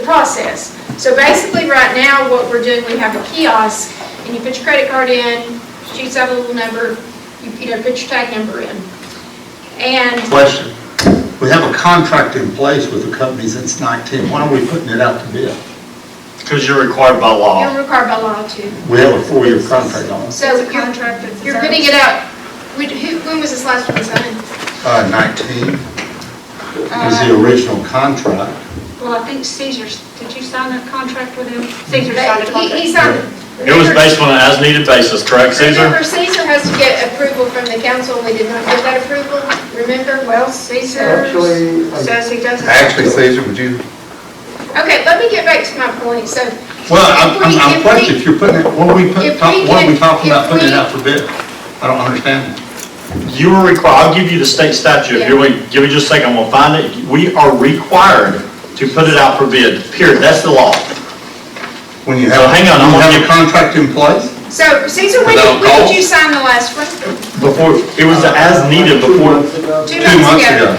Speaker 11: process. So basically right now what we're doing, we have a kiosk, and you put your credit card in, shoots out a little number, you put your tag number in. And
Speaker 5: Question. We have a contract in place with the company since 19. Why are we putting it out to bid?
Speaker 4: Because you're required by law.
Speaker 11: you're required by law to.
Speaker 5: We have a 4-year contract on it.
Speaker 11: So you're putting it out, when was this last one signed?
Speaker 5: 19 is the original contract.
Speaker 1: Well, I think Cesar's, did you sign that contract with him? Cesar signed a contract.
Speaker 11: He signed.
Speaker 4: It was based on an as-needed basis, correct, Cesar?
Speaker 11: Remember, Cesar has to get approval from the council, and we did not get that approval, remember?
Speaker 1: Well, Cesar says he doesn't.
Speaker 5: Actually, Cesar, would you?
Speaker 11: Okay, let me get back to my point, so.
Speaker 5: Well, I'm questioning if you're putting it, what are we talking about putting it out for bid? I don't understand.
Speaker 4: You are required, I'll give you the state statute. Here, give me just a second, I'm gonna find it. We are required to put it out for bid, period. That's the law.
Speaker 5: When you have,
Speaker 4: hang on,
Speaker 5: you have a contract in place?
Speaker 11: So, Cesar, when did you sign the last one?
Speaker 4: Before, it was as needed before.
Speaker 11: 2 months ago.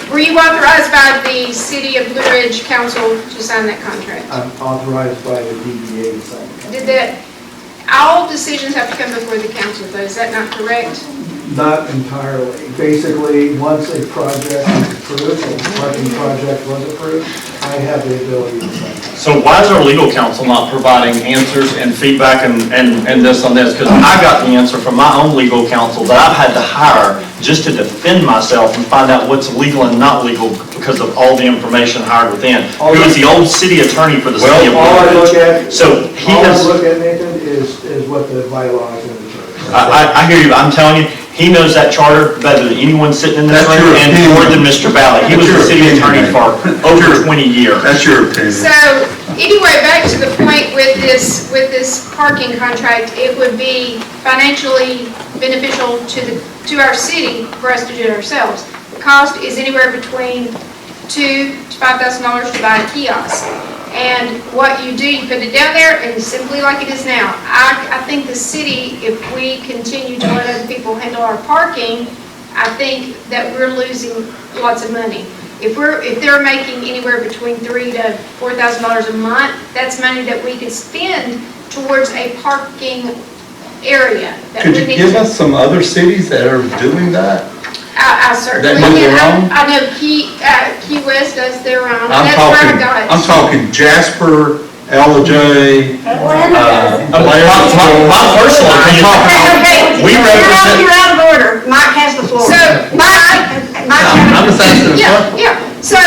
Speaker 11: Were you authorized by the City of Blue Ridge Council to sign that contract?
Speaker 7: I'm authorized by the DDA to sign the contract.
Speaker 11: Did that, all decisions have to come before the council, though, is that not correct?
Speaker 7: Not entirely. Basically, once a project is approved, a parking project was approved, I have the ability to sign it.
Speaker 4: So why is our legal counsel not providing answers and feedback and this on this? Because I got the answer from my own legal counsel that I've had to hire just to defend myself and find out what's legal and not legal because of all the information hired within. Who is the old city attorney for the city of Blue Ridge. So he has.
Speaker 7: All I look at, Nathan, is what the bylaws and the church.
Speaker 4: I hear you. I'm telling you, He knows that charter better than anyone sitting in this
Speaker 5: That's
Speaker 4: room
Speaker 5: your
Speaker 4: and
Speaker 5: opinion.
Speaker 4: more than Mr. Valley. He was the
Speaker 5: That's
Speaker 4: city
Speaker 5: your
Speaker 4: attorney
Speaker 5: opinion,
Speaker 4: for over 20 years.
Speaker 5: That's your opinion.
Speaker 11: So, anyway, back to the point with this parking contract, it would be financially beneficial to our city for us to do it ourselves. The cost is anywhere between $2,000 to $5,000 to buy a kiosk. And what you do, you put it down there, and simply like it is now. I think the city, if we continue to let other people handle our parking, I think that we're losing lots of money. If they're making anywhere between $3,000 to $4,000 a month, that's money that we could spend towards a parking area. That
Speaker 5: Could
Speaker 11: we
Speaker 5: you
Speaker 11: need
Speaker 5: give
Speaker 11: to-
Speaker 5: us some other cities that are doing that?
Speaker 11: I certainly
Speaker 5: That do their
Speaker 11: can.
Speaker 5: own?
Speaker 11: I know Key West does their own.
Speaker 5: I'm
Speaker 11: That's where I
Speaker 5: talking,
Speaker 11: got it.
Speaker 5: I'm talking Jasper, LJ,
Speaker 4: My personal opinion, we represent.
Speaker 1: You're out of order. Mike has the floor.
Speaker 11: So,
Speaker 5: I'm just asking a question.
Speaker 11: yeah. So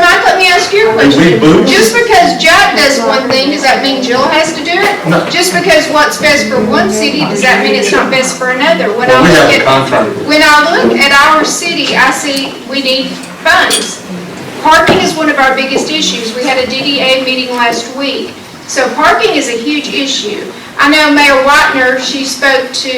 Speaker 11: Mike, let me ask you a
Speaker 5: Do we
Speaker 11: question.
Speaker 5: boo?
Speaker 11: Just because Jack does one thing, does that mean Jill has to do it?
Speaker 5: No.
Speaker 11: Just because what's best for one city, does that mean it's not best for another? When I
Speaker 5: Well, we
Speaker 11: look
Speaker 5: have a
Speaker 11: at
Speaker 5: contract.
Speaker 11: When I look at our city, I see we need funds. Parking is one of our biggest issues. We had a DDA meeting last week. So parking is a huge issue. I know Mayor Whitener, she spoke to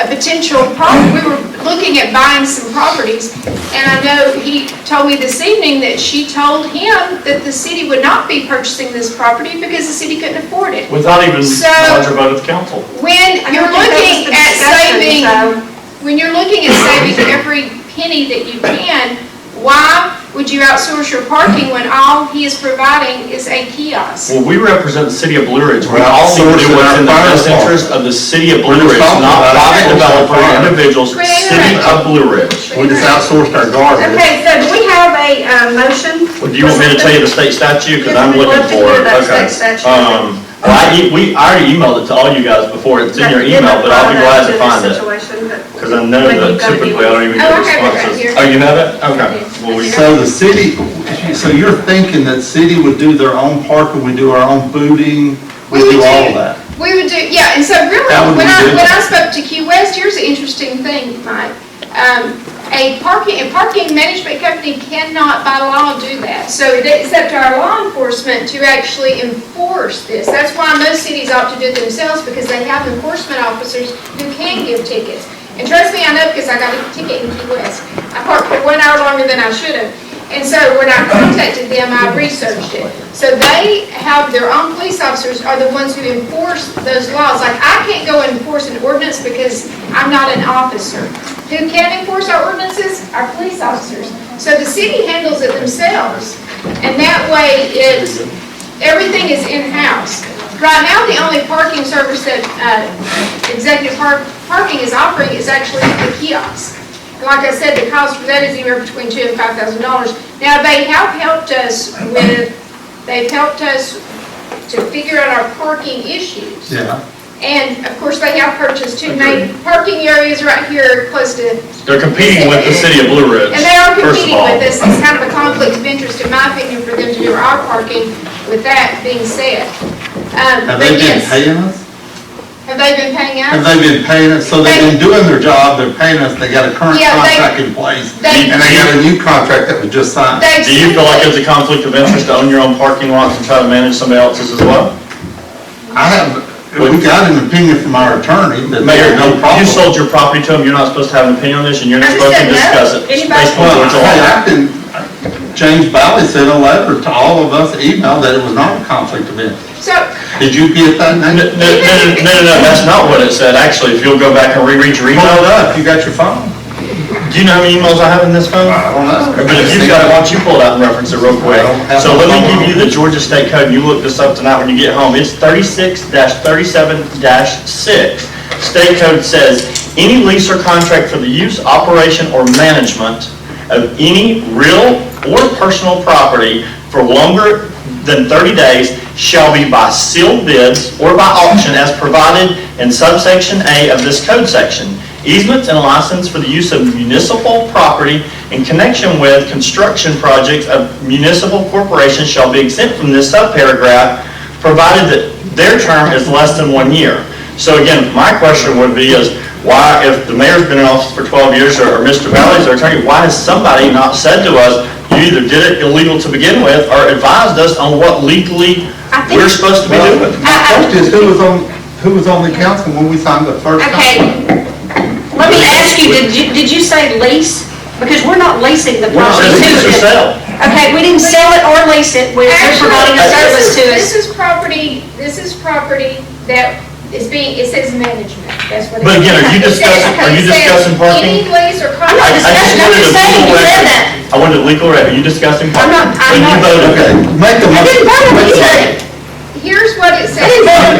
Speaker 11: a potential we were looking at buying some properties, and I know he told me this evening that she told him that the city would not be purchasing this property because the city couldn't afford it.
Speaker 4: Without even
Speaker 11: So-
Speaker 4: knowledge or vote of the council.
Speaker 11: When you're looking at saving, when you're looking at saving every penny that you can, why would you outsource your parking when all he is providing is a kiosk?
Speaker 4: Well, we represent the city of Blue Ridge. We
Speaker 5: We're
Speaker 4: all need to
Speaker 5: outsourcing
Speaker 4: do what's in the
Speaker 5: our
Speaker 4: best
Speaker 5: fire
Speaker 4: interest of the city of Blue
Speaker 5: We're just
Speaker 4: Ridge,
Speaker 5: talking
Speaker 4: not
Speaker 5: about
Speaker 4: private
Speaker 5: outsourcing
Speaker 4: developer,
Speaker 5: fire.
Speaker 4: individuals,
Speaker 11: Quit
Speaker 4: city
Speaker 11: interrupting.
Speaker 4: of Blue Ridge.
Speaker 5: We just outsourced our garbage.
Speaker 1: Okay, so do we have a motion?
Speaker 4: Well, do you want me to tell you the state statute? Because I'm
Speaker 1: Yes, we'd
Speaker 4: looking
Speaker 1: love to
Speaker 4: for
Speaker 1: hear
Speaker 4: it.
Speaker 1: that
Speaker 4: Okay.
Speaker 1: state statute.
Speaker 4: Well, I already emailed it to all you guys before. It's in your email, but I'll be glad to find it. Because I know that typically I don't even
Speaker 11: Oh,
Speaker 4: get
Speaker 11: I have it right
Speaker 4: responses.
Speaker 11: here.
Speaker 4: Oh, you have it? Okay. Well, we
Speaker 5: So the city, so you're thinking that city would do their own parking, we do our own booting, we do all of that?
Speaker 11: We would do, yeah, and so really,
Speaker 5: How would
Speaker 11: when
Speaker 5: we do
Speaker 11: I
Speaker 5: that?
Speaker 11: spoke to Key West, here's the interesting thing, Mike. A parking management company cannot by law do that. So it's up to our law enforcement to actually enforce this. That's why most cities opt to do it themselves, because they have enforcement officers who can give tickets. And trust me, I know, because I got a ticket in Key West. I parked for 1 hour longer than I should have. And so when I contacted them, I researched it. So they have their own police officers are the ones who enforce those laws. Like, I can't go and enforce an ordinance because I'm not an officer. Who can enforce our ordinances? Our police officers. So the city handles it themselves. And that way, everything is in-house. Right now, the only parking service that Executive Parking is offering is actually the kiosk. Like I said, the cost for that is anywhere between $2,000 and $5,000. Now, they've helped us to figure out our parking issues.
Speaker 5: Yeah.
Speaker 11: And of course, they have purchased 2 main parking areas right here close to.
Speaker 4: They're competing with the city of Blue Ridge.
Speaker 11: And they are
Speaker 4: first of
Speaker 11: competing
Speaker 4: all.
Speaker 11: with us. It's kind of a conflict of interest, in my opinion, for them to do our parking, with that being said.
Speaker 5: Have
Speaker 11: But
Speaker 5: they been
Speaker 11: yes,
Speaker 5: paying us?
Speaker 11: have they been paying us?
Speaker 5: Have they been paying us? So they've been doing their job, they're paying us, they got a current
Speaker 11: Yeah, they-
Speaker 5: contract in place,
Speaker 11: they-
Speaker 5: and they got a new contract that was just signed.
Speaker 11: They-
Speaker 4: Do you feel like it's a conflict of interest to own your own parking lots and try to manage somebody else's as well?
Speaker 5: I have, we got an opinion from our attorney that
Speaker 4: Mayor,
Speaker 5: there's no problem.
Speaker 4: you sold your property to them, you're not supposed to have an opinion on this, and you're not
Speaker 1: I just
Speaker 4: supposed to
Speaker 1: said no.
Speaker 4: discuss it.
Speaker 1: Anybody-
Speaker 4: Based on
Speaker 5: Well,
Speaker 4: what's
Speaker 5: hey,
Speaker 4: allowed.
Speaker 5: I can, James Valley sent a letter to all of us, email that it was not a conflict of interest.
Speaker 11: So,
Speaker 5: Did you get that?
Speaker 4: No, that's not what it said, actually, if you'll go back and reread your
Speaker 5: Pull it
Speaker 4: email.
Speaker 5: up, you got your phone?
Speaker 4: Do you know how many emails I have in this phone?
Speaker 5: I don't know.
Speaker 4: But if you've got it, why don't you pull it out and reference it real quick?
Speaker 5: I don't have
Speaker 4: So
Speaker 5: my
Speaker 4: let me
Speaker 5: phone
Speaker 4: give you the Georgia State Code, and you look this up tonight when you get home. It's 36-37-6. State Code says, any lease or contract for the use, operation, or management of any real or personal property for longer than 30 days shall be by sealed bids or by auction as provided in subsection A of this code section. Easements and license for the use of municipal property in connection with construction projects of municipal corporations shall be exempt from this subparagraph, provided that their term is less than 1 year. So again, my question would be is, why, if the mayor's been in office for 12 years, or Mr. Valley's our attorney, why has somebody not said to us, you either did it illegal to begin with, or advised us on what legally we're supposed to be doing?
Speaker 5: My question is, who was on the council when we signed the first
Speaker 1: Okay,
Speaker 5: contract?
Speaker 1: let me ask you, did you say lease? Because we're not leasing the
Speaker 4: We're not
Speaker 1: property
Speaker 4: leasing
Speaker 1: to
Speaker 4: or sell.
Speaker 1: Okay, we didn't sell it or lease it, we're providing a service to us.
Speaker 11: This is property that is being, it says management, that's what it is.
Speaker 4: But again, are you discussing parking?
Speaker 11: Any lease or
Speaker 1: I'm not
Speaker 11: contract.
Speaker 1: discussing, I'm just saying, you read that.
Speaker 4: I wanted a legal record. Are you discussing parking?
Speaker 1: I'm
Speaker 4: When you
Speaker 1: not.
Speaker 4: voted.
Speaker 5: Okay, make the
Speaker 1: I didn't vote on anything.
Speaker 11: Here's what it says.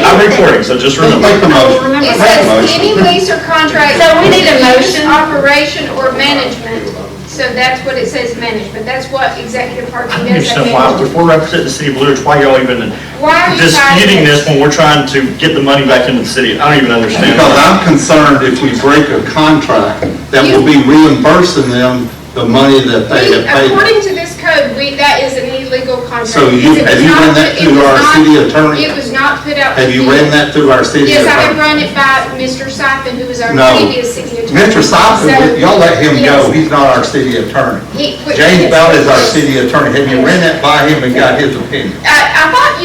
Speaker 4: I'm recording, so just remember.
Speaker 5: Make the motion.
Speaker 11: It says any lease or contract.
Speaker 1: So we need a
Speaker 11: use,
Speaker 1: motion.
Speaker 11: Operation or management, so that's what it says, management, that's what executive parking does.
Speaker 4: Understand why, if we're representing the city of Blue Ridge, why y'all even
Speaker 11: Why are you
Speaker 4: disputing
Speaker 11: fighting
Speaker 4: this when we're trying to get the money back into the city? I don't even understand.
Speaker 5: Because I'm concerned if we break a contract, that we'll be reimbursing them the money that they have paid.
Speaker 11: According to this code, that is an illegal contract.
Speaker 5: So have you run that through our city attorney?
Speaker 11: It was not put out.
Speaker 5: Have you ran that through our city attorney?
Speaker 11: Yes, I have run it by Mr. Siphon, who was our
Speaker 5: No.
Speaker 11: previous city attorney.
Speaker 5: Mr. Siphon,
Speaker 11: So-
Speaker 5: y'all let him go,
Speaker 11: Yes.
Speaker 5: he's not our city attorney.
Speaker 11: Yes.
Speaker 5: James Bell is our city attorney, have you ran that by him and got his opinion?
Speaker 11: I thought,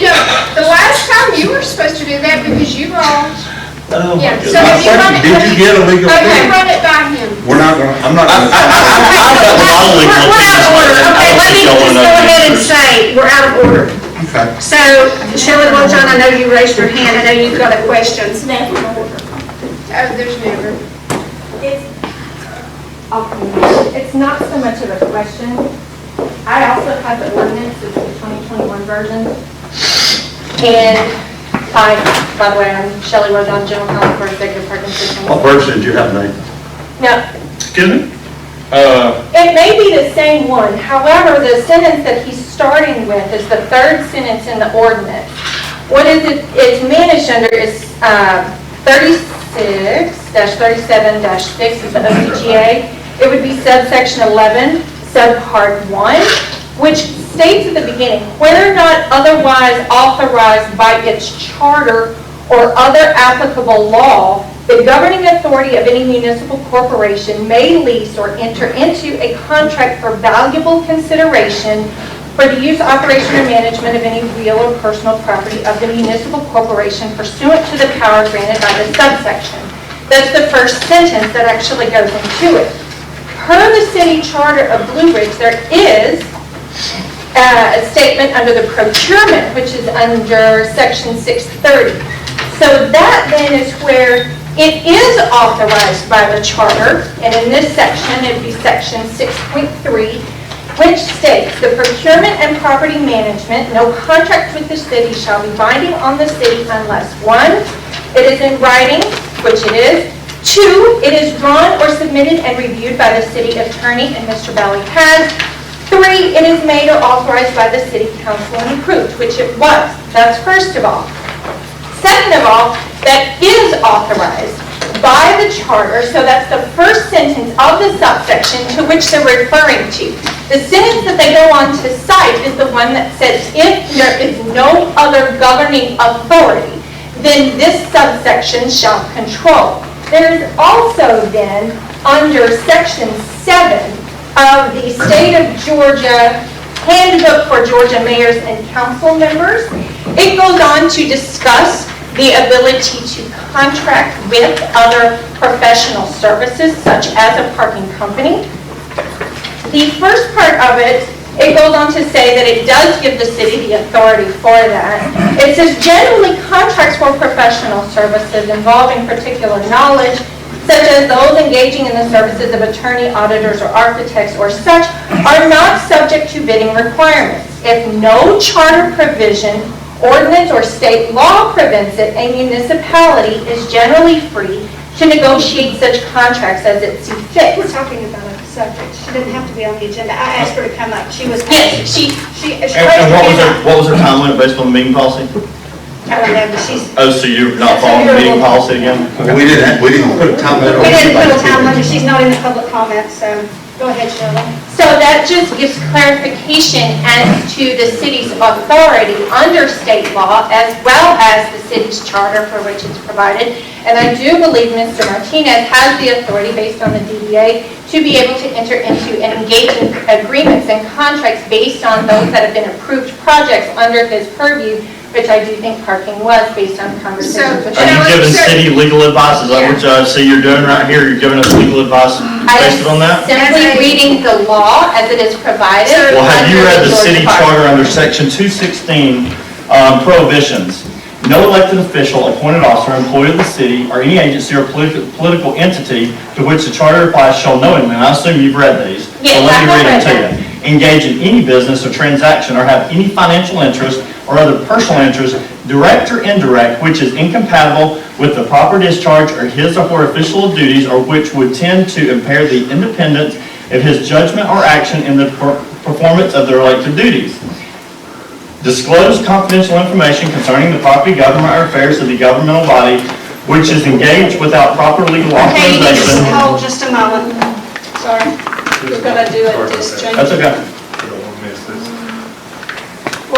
Speaker 11: the last time you were supposed to do that because you all,
Speaker 4: Oh, my
Speaker 11: yeah,
Speaker 4: goodness.
Speaker 11: so have you run it?
Speaker 5: Did you get a legal
Speaker 11: Okay,
Speaker 5: opinion?
Speaker 11: run it by him.
Speaker 5: We're not gonna, I'm not gonna.
Speaker 4: I've got the model legal
Speaker 1: We're out of order,
Speaker 4: opinion.
Speaker 1: okay, let me
Speaker 4: Y'all
Speaker 1: just
Speaker 4: wanna
Speaker 1: go
Speaker 4: know the
Speaker 1: ahead and
Speaker 4: answers.
Speaker 1: say, we're out of order.
Speaker 5: Okay.
Speaker 1: So, Shelley Wojan, I know you raised your hand, I know you've got a question.
Speaker 11: Oh, there's never.
Speaker 9: It's not so much of a question. I also have the ordinance, it's the 2021 version.
Speaker 19: And hi, by the way, I'm Shelley Rojan, General Counsel for Executive Parking System.
Speaker 5: What version did you have, Nate?
Speaker 19: Now,
Speaker 4: Excuse me?
Speaker 9: It may be the same one, however, the sentence that he's starting with is the third sentence in the ordinance. What is it, it's managed under is 36-37-6 is the OCGA. It would be subsection 11, subpart 1, which states at the beginning, where not otherwise authorized by its charter or other applicable law, the governing authority of any municipal corporation may lease or enter into a contract for valuable consideration for the use, operation, or management of any real or personal property of the municipal corporation pursuant to the power granted by the subsection. That's the first sentence that actually goes into it. Per the city charter of Blue Ridge, there is a statement under the procurement, which is under section 630. So that then is where it is authorized by the charter, and in this section, it'd be section 6.3, which states, the procurement and property management, no contract with the city shall be binding on the city unless 1, it is in writing, which it is, 2, it is drawn or submitted and reviewed by the city attorney, and Mr. Valley has, 3, it is made or authorized by the city council and approved, which it was. That's first of all. Second of all, that is authorized by the charter, so that's the first sentence of the subsection to which they're referring to. The sentence that they go on to cite is the one that says, if there is no other governing authority, then this subsection shall control. There is also then, under section 7 of the State of Georgia Handbook for Georgia Mayors and Council Members, it goes on to discuss the ability to contract with other professional services, such as a parking company. The first part of it, it goes on to say that it does give the city the authority for that. It says generally contracts for professional services involving particular knowledge, such as those engaging in the services of attorney, auditors, or architects, or such, are not subject to bidding requirements. If no charter provision, ordinance, or state law prevents it, a municipality is generally free to negotiate such contracts as it sees fit.
Speaker 1: We're talking about a subject, she didn't have to be on the agenda, I asked her to come up, she was.
Speaker 19: Yes, she
Speaker 4: And what was her time limit based on the meeting policy?
Speaker 1: I don't know, but she's,
Speaker 4: Oh, so you're not following the meeting policy again?
Speaker 5: We didn't put a time limit on
Speaker 1: we didn't put a
Speaker 5: anybody's
Speaker 1: time
Speaker 5: hearing.
Speaker 1: limit, she's not in the public comment, so.
Speaker 19: Go ahead, Sheila. So that just gives clarification as to the city's authority under state law as well as the city's charter for which it's provided. And I do believe Mr. Martinez has the authority based on the DDA to be able to enter into and engage in agreements and contracts based on those that have been approved projects under his purview, which I do think parking was based on conversations with.
Speaker 4: Are you giving city legal advice? Is that what I see you're doing right here? You're giving us legal advice based on that?
Speaker 19: Simply reading the law as it is provided.
Speaker 4: Well, have you
Speaker 19: under
Speaker 4: read the city
Speaker 19: Georgia
Speaker 4: charter under section 216, prohibitions? No elected official, appointed officer, employee of the city, or any agency or political entity to which the charter applies shall knowingly, and I assume you've read these,
Speaker 19: Yes,
Speaker 4: so let me
Speaker 19: I
Speaker 4: read
Speaker 19: have
Speaker 4: them to
Speaker 19: read
Speaker 4: you. Engage in any business or transaction or have any financial interest or other personal interest, direct or indirect, which is incompatible with the proper discharge or his or her official duties or which would tend to impair the independence of his judgment or action in the performance of their elected duties. Disclose confidential information concerning the property, government, or affairs of the governmental body which is engaged without proper legal
Speaker 1: Okay, you need to
Speaker 4: authorization.
Speaker 1: hold just a moment.
Speaker 13: Sorry, we're gonna do it disjointed.
Speaker 4: That's okay.
Speaker 8: You don't want to miss this.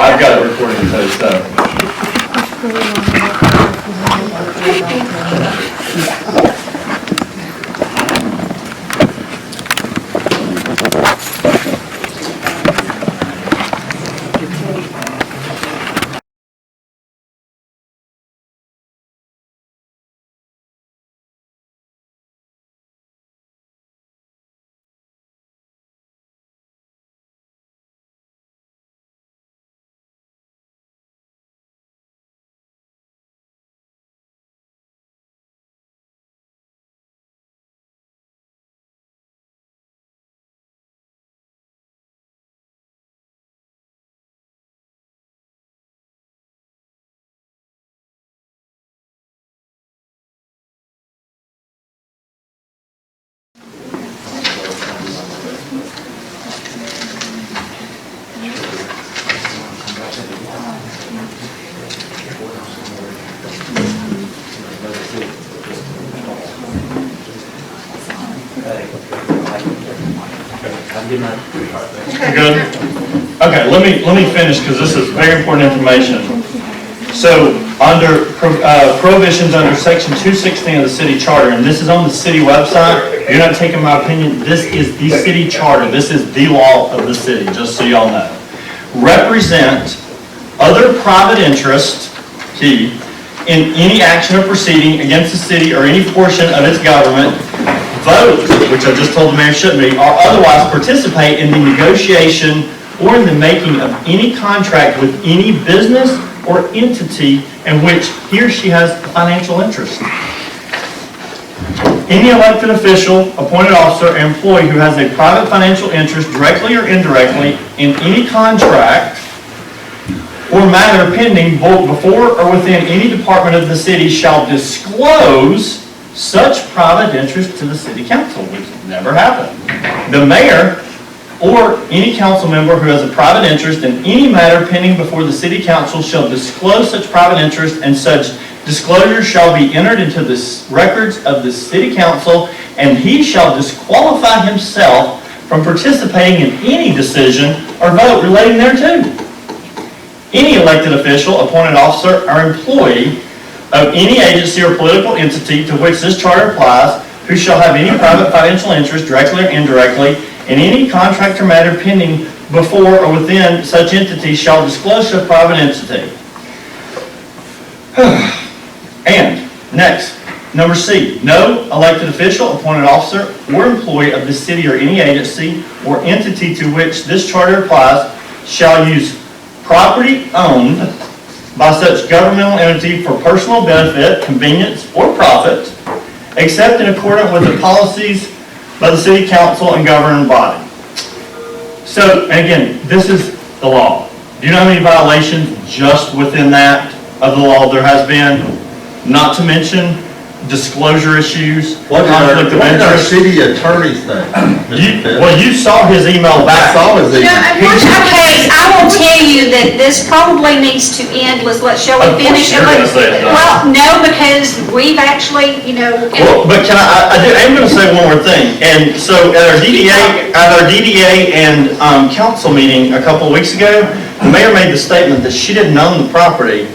Speaker 4: I've got it recording too, so. Good? Okay, let me finish because this is very important information. So, under prohibitions under section 216 of the city charter, and this is on the city website, you're not taking my opinion, this is the city charter, this is the law of the city, just so y'all know. Represent other private interest, key, in any action or proceeding against the city or any portion of its government, vote, which I just told the mayor shouldn't be, or otherwise participate in the negotiation or in the making of any contract with any business or entity in which he or she has a financial interest. Any elected official, appointed officer, or employee who has a private financial interest directly or indirectly in any contract or matter pending both before or within any department of the city shall disclose such private interest to the city council, which never happened. The mayor or any council member who has a private interest in any matter pending before the city council shall disclose such private interest, and such disclosure shall be entered into the records of the city council, and he shall disqualify himself from participating in any decision or vote relating thereto. Any elected official, appointed officer, or employee of any agency or political entity to which this charter applies, who shall have any private financial interest, directly or indirectly, in any contract or matter pending before or within such entity, shall disclose to a private entity. And, next, number C, no elected official, appointed officer, or employee of the city or any agency or entity to which this charter applies shall use property owned by such governmental entity for personal benefit, convenience, or profit, except in accordance with the policies by the city council and governing body. So, and again, this is the law. Do you know how many violations just within that of the law there has been? Not to mention disclosure issues,
Speaker 5: What did
Speaker 4: conflict of
Speaker 5: our
Speaker 4: interest.
Speaker 5: city attorney think?
Speaker 4: Well, you saw his email back.
Speaker 5: I saw his email.
Speaker 1: Okay, I will tell you that this probably needs to end. Shall
Speaker 4: Of
Speaker 1: we
Speaker 4: course
Speaker 1: finish?
Speaker 4: you're gonna say it, Donna.
Speaker 1: Well, no, because we've actually,
Speaker 4: Well, but can I'm gonna say one more thing. And so at our DDA and council meeting a couple of weeks ago, the mayor made the statement that she didn't own the property.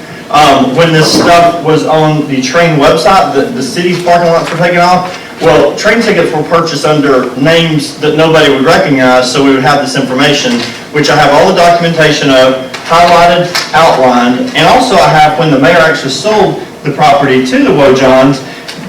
Speaker 4: When this stuff was on the train website, the city's parking lots were taken off. Well, train tickets were purchased under names that nobody would recognize, so we would have this information, which I have all the documentation of, highlighted, outlined, and also I have when the mayor actually sold the property to the Wojans,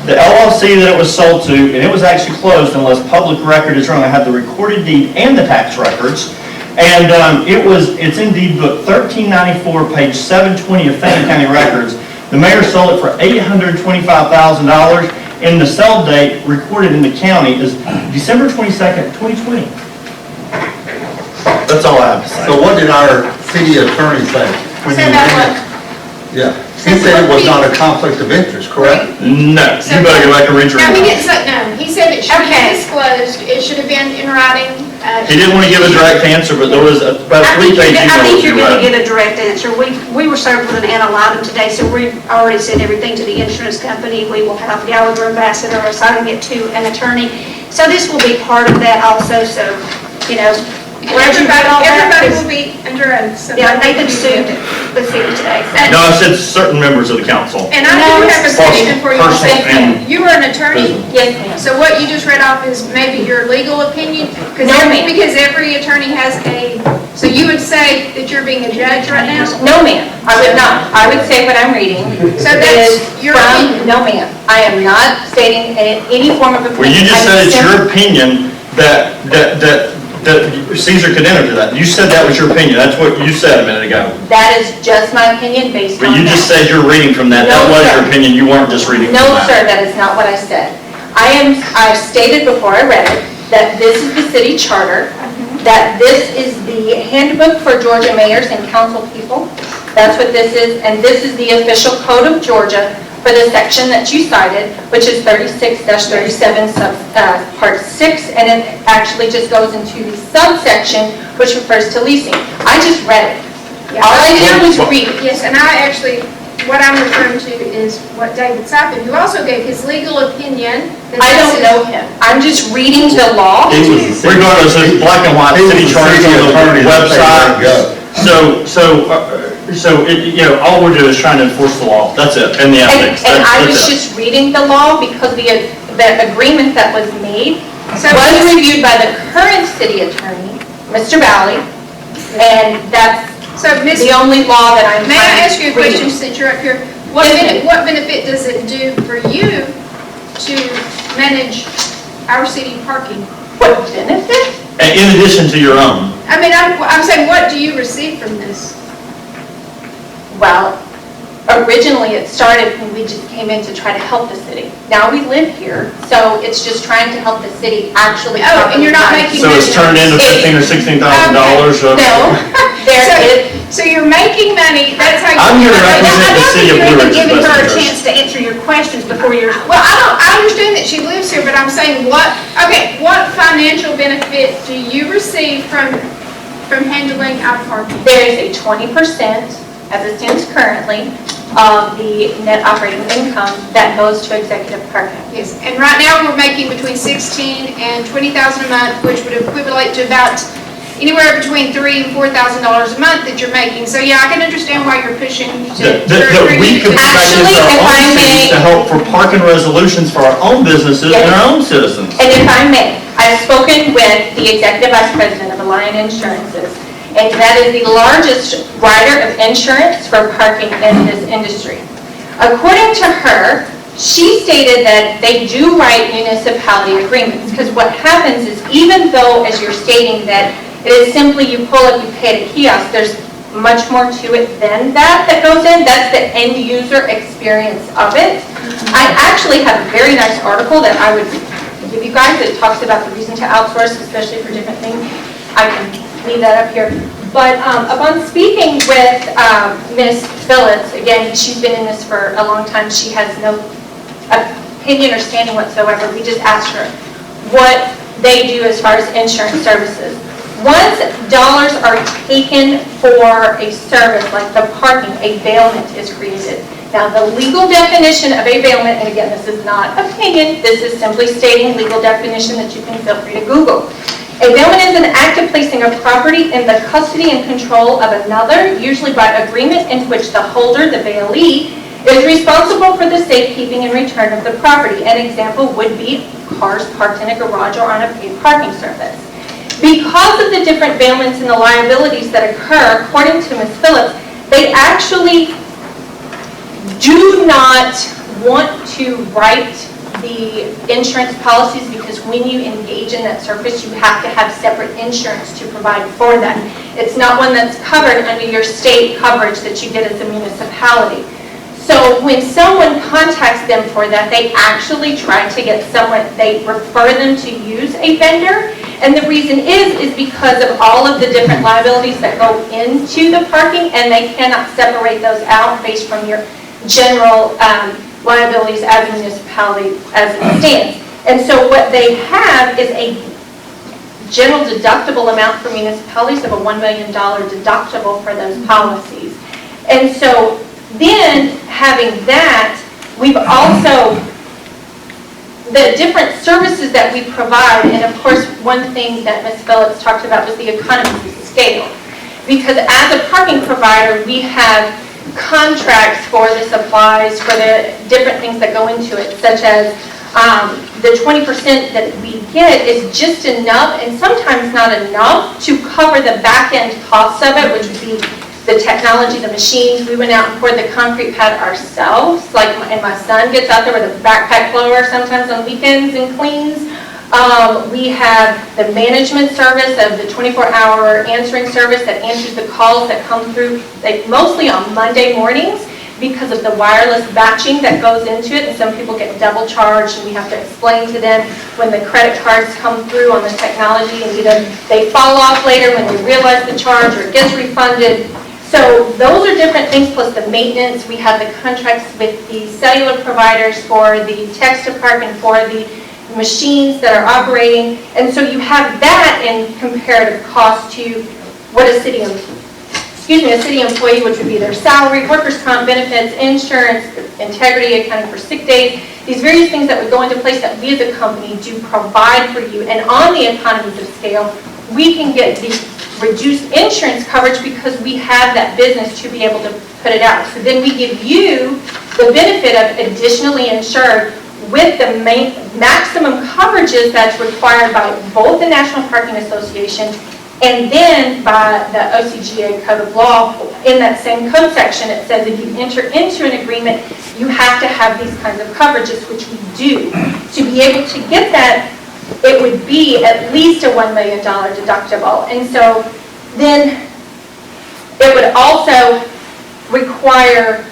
Speaker 4: the LLC that it was sold to, and it was actually closed unless public record is wrong. I have the recorded deed and the tax records. And it's in deed book 1394, page 720 of Fannin County Records. The mayor sold it for $825,000, and the sell date recorded in the county is December 22nd, 2020. That's all I have to say.
Speaker 5: So what did our city attorney say?
Speaker 1: Say that what?
Speaker 5: Yeah, he said it was not a conflict of interest, correct?
Speaker 4: No, you better go back and read your
Speaker 11: No, he
Speaker 4: email.
Speaker 11: didn't say, no, he said it should be disclosed, it should have been in writing.
Speaker 4: He didn't want to give a direct answer, but there was about a
Speaker 1: I think
Speaker 4: three-page email.
Speaker 1: I think
Speaker 4: that
Speaker 1: you're
Speaker 4: you
Speaker 1: going to
Speaker 4: read.
Speaker 1: get a direct answer. We were served with an item today, so we've already sent everything to the insurance company. We will have Gallagher Ambassador assigning it to an attorney. So this will be part of that also, so,
Speaker 11: Everybody will be under oath. so
Speaker 1: Yeah,
Speaker 11: nobody
Speaker 1: Nathan
Speaker 11: will be
Speaker 1: sued
Speaker 11: able-
Speaker 1: the city today.
Speaker 4: No, I said certain members of the council.
Speaker 11: And I do have a question for you.
Speaker 4: Personal and
Speaker 11: You were an attorney?
Speaker 4: business.
Speaker 1: Yes, ma'am.
Speaker 11: So what you just read off is maybe your legal opinion?
Speaker 1: No, ma'am.
Speaker 11: Because every attorney has so you would say that you're being a judge right now?
Speaker 2: No, ma'am, I would not. I would say what I'm reading
Speaker 11: So that's
Speaker 2: is
Speaker 11: your
Speaker 2: from,
Speaker 11: opinion?
Speaker 2: no, ma'am. I am not stating any form of opinion.
Speaker 4: Well, you just said
Speaker 2: I'm
Speaker 4: it's
Speaker 2: simply-
Speaker 4: your opinion that Cesar could enter to that. You said that was your opinion. That's what you said a minute ago.
Speaker 2: That is just my opinion based on
Speaker 4: But you
Speaker 2: that.
Speaker 4: just said you're reading from that. That
Speaker 2: No,
Speaker 4: was
Speaker 2: sir.
Speaker 4: your opinion. You weren't just reading from
Speaker 2: No,
Speaker 4: that.
Speaker 2: sir, that is not what I said. I've stated before I read it, that this is the city charter, that this is the handbook for Georgia mayors and council people. That's what this is, and this is the official code of Georgia for the section that you cited, which is 36-37 part 6, and it actually just goes into the subsection, which refers to leasing. I just read it. All I did was read it.
Speaker 11: Yes, and what I'm referring to is what David Siphon, who also gave his legal opinion. that
Speaker 2: I
Speaker 11: this
Speaker 2: don't
Speaker 11: is-
Speaker 2: know him. I'm just reading the law.
Speaker 4: Regardless, it's black and white, city charter on the website. So all we're doing is trying to enforce the law. That's it, and the ethics.
Speaker 2: And I was
Speaker 4: That's it.
Speaker 2: just reading the law because the agreement that was made
Speaker 11: So
Speaker 2: was reviewed by the current city attorney, Mr. Valley, and that's
Speaker 11: So, Ms.
Speaker 2: the only law that I'm
Speaker 11: May I ask you a
Speaker 2: reading.
Speaker 11: question since you're up here?
Speaker 2: Yes,
Speaker 11: What benefit does it do for you to manage our city parking?
Speaker 2: What benefit?
Speaker 4: And in addition to your own.
Speaker 11: I mean, I'm saying, what do you receive from this?
Speaker 2: Well, originally it started when we just came in to try to help the city. Now we live here, so it's just trying to help the city actually.
Speaker 11: Oh, and you're not
Speaker 2: properly
Speaker 11: making
Speaker 4: So it's turned into $15,000 or $16,000 of.
Speaker 2: No,
Speaker 11: So you're making money, that's how you.
Speaker 4: I'm here to represent the city of Blue
Speaker 1: You're
Speaker 4: Ridge's
Speaker 1: giving
Speaker 4: best
Speaker 1: her a
Speaker 4: interest.
Speaker 1: chance to answer your questions before you're.
Speaker 11: Well, I understand that she lives here, but I'm saying what financial benefit do you receive from handling our parking?
Speaker 2: There is a 20%, as it stands currently, of the net operating income that goes to executive parking.
Speaker 11: Yes, and right now we're making between $16,000 and $20,000 a month, which would equivalent to about anywhere between $3,000 and $4,000 a month that you're making. So yeah, I can understand why you're pushing to.
Speaker 4: That we could practice our own cities to help for parking resolutions for our own businesses and our own citizens.
Speaker 2: And if I may, I've spoken with the executive vice president of Alliant Insurances, and that is the largest writer of insurance for parking in this industry. According to her, she stated that they do write municipality agreements, because what happens is, even though, as you're stating, that it is simply you pull up, you pay at a kiosk, there's much more to it than that goes in. That's the end user experience of it. I actually have a very nice article that I would give you guys that talks about the reason to outsource, especially for different things. I can leave that up here. But upon speaking with Ms. Phillips, again, she's been in this for a long time. She has no any understanding whatsoever. We just asked her what they do as far as insurance services. Once dollars are taken for a service like the parking, a bailment is created. Now, the legal definition of a bailment, and again, this is not opinion, this is simply stating legal definition that you can feel free to Google. A bailment is an act of placing a property in the custody and control of another, usually by agreement in which the holder, the bailee, is responsible for the safekeeping and return of the property. An example would be cars parked in a garage or on a paid parking service. Because of the different bailments and the liabilities that occur, according to Ms. Phillips, they actually do not want to write the insurance policies because when you engage in that service, you have to have separate insurance to provide for that. It's not one that's covered under your state coverage that you get as a municipality. So when someone contacts them for that, they actually try to get someone, they refer them to use a vendor. And the reason is because of all of the different liabilities that go into the parking, and they cannot separate those out based from your general liabilities as a municipality as it stands. And so what they have is a general deductible amount for municipalities of a $1 million deductible for those policies. And so then having that, we've also, the different services that we provide, and of course one thing that Ms. Phillips talked about was the economies of scale. Because as a parking provider, we have contracts for the supplies, for the different things that go into it, such as the 20% that we get is just enough, and sometimes not enough, to cover the back-end costs of it, which would be the technology, the machines. We went out and poured the concrete pad ourselves, and my son gets out there with a backpack blower sometimes on weekends and cleans. We have the management service of the 24-hour answering service that answers the calls that come through, mostly on Monday mornings because of the wireless batching that goes into it, and some people get double charged, and we have to explain to them when the credit cards come through on the technology, and either they fall off later when they realize the charge or it gets refunded. So those are different things, plus the maintenance. We have the contracts with the cellular providers for the text to park and for the machines that are operating. And so you have that in comparative cost to what a city employee, which would be their salary, workers' comp benefits, insurance, integrity, accounting for sick days, these various things that would go into place that we as a company do provide for you. And on the economies of scale, we can get the reduced insurance coverage because we have that business to be able to put it out. So then we give you the benefit of additionally insured with the maximum coverages that's required by both the National Parking Association and then by the OCGA Code of Law. In that same code section, it says if you enter into an agreement, you have to have these kinds of coverages, which we do. To be able to get that, it would be at least a $1 million deductible. And so then it would also require,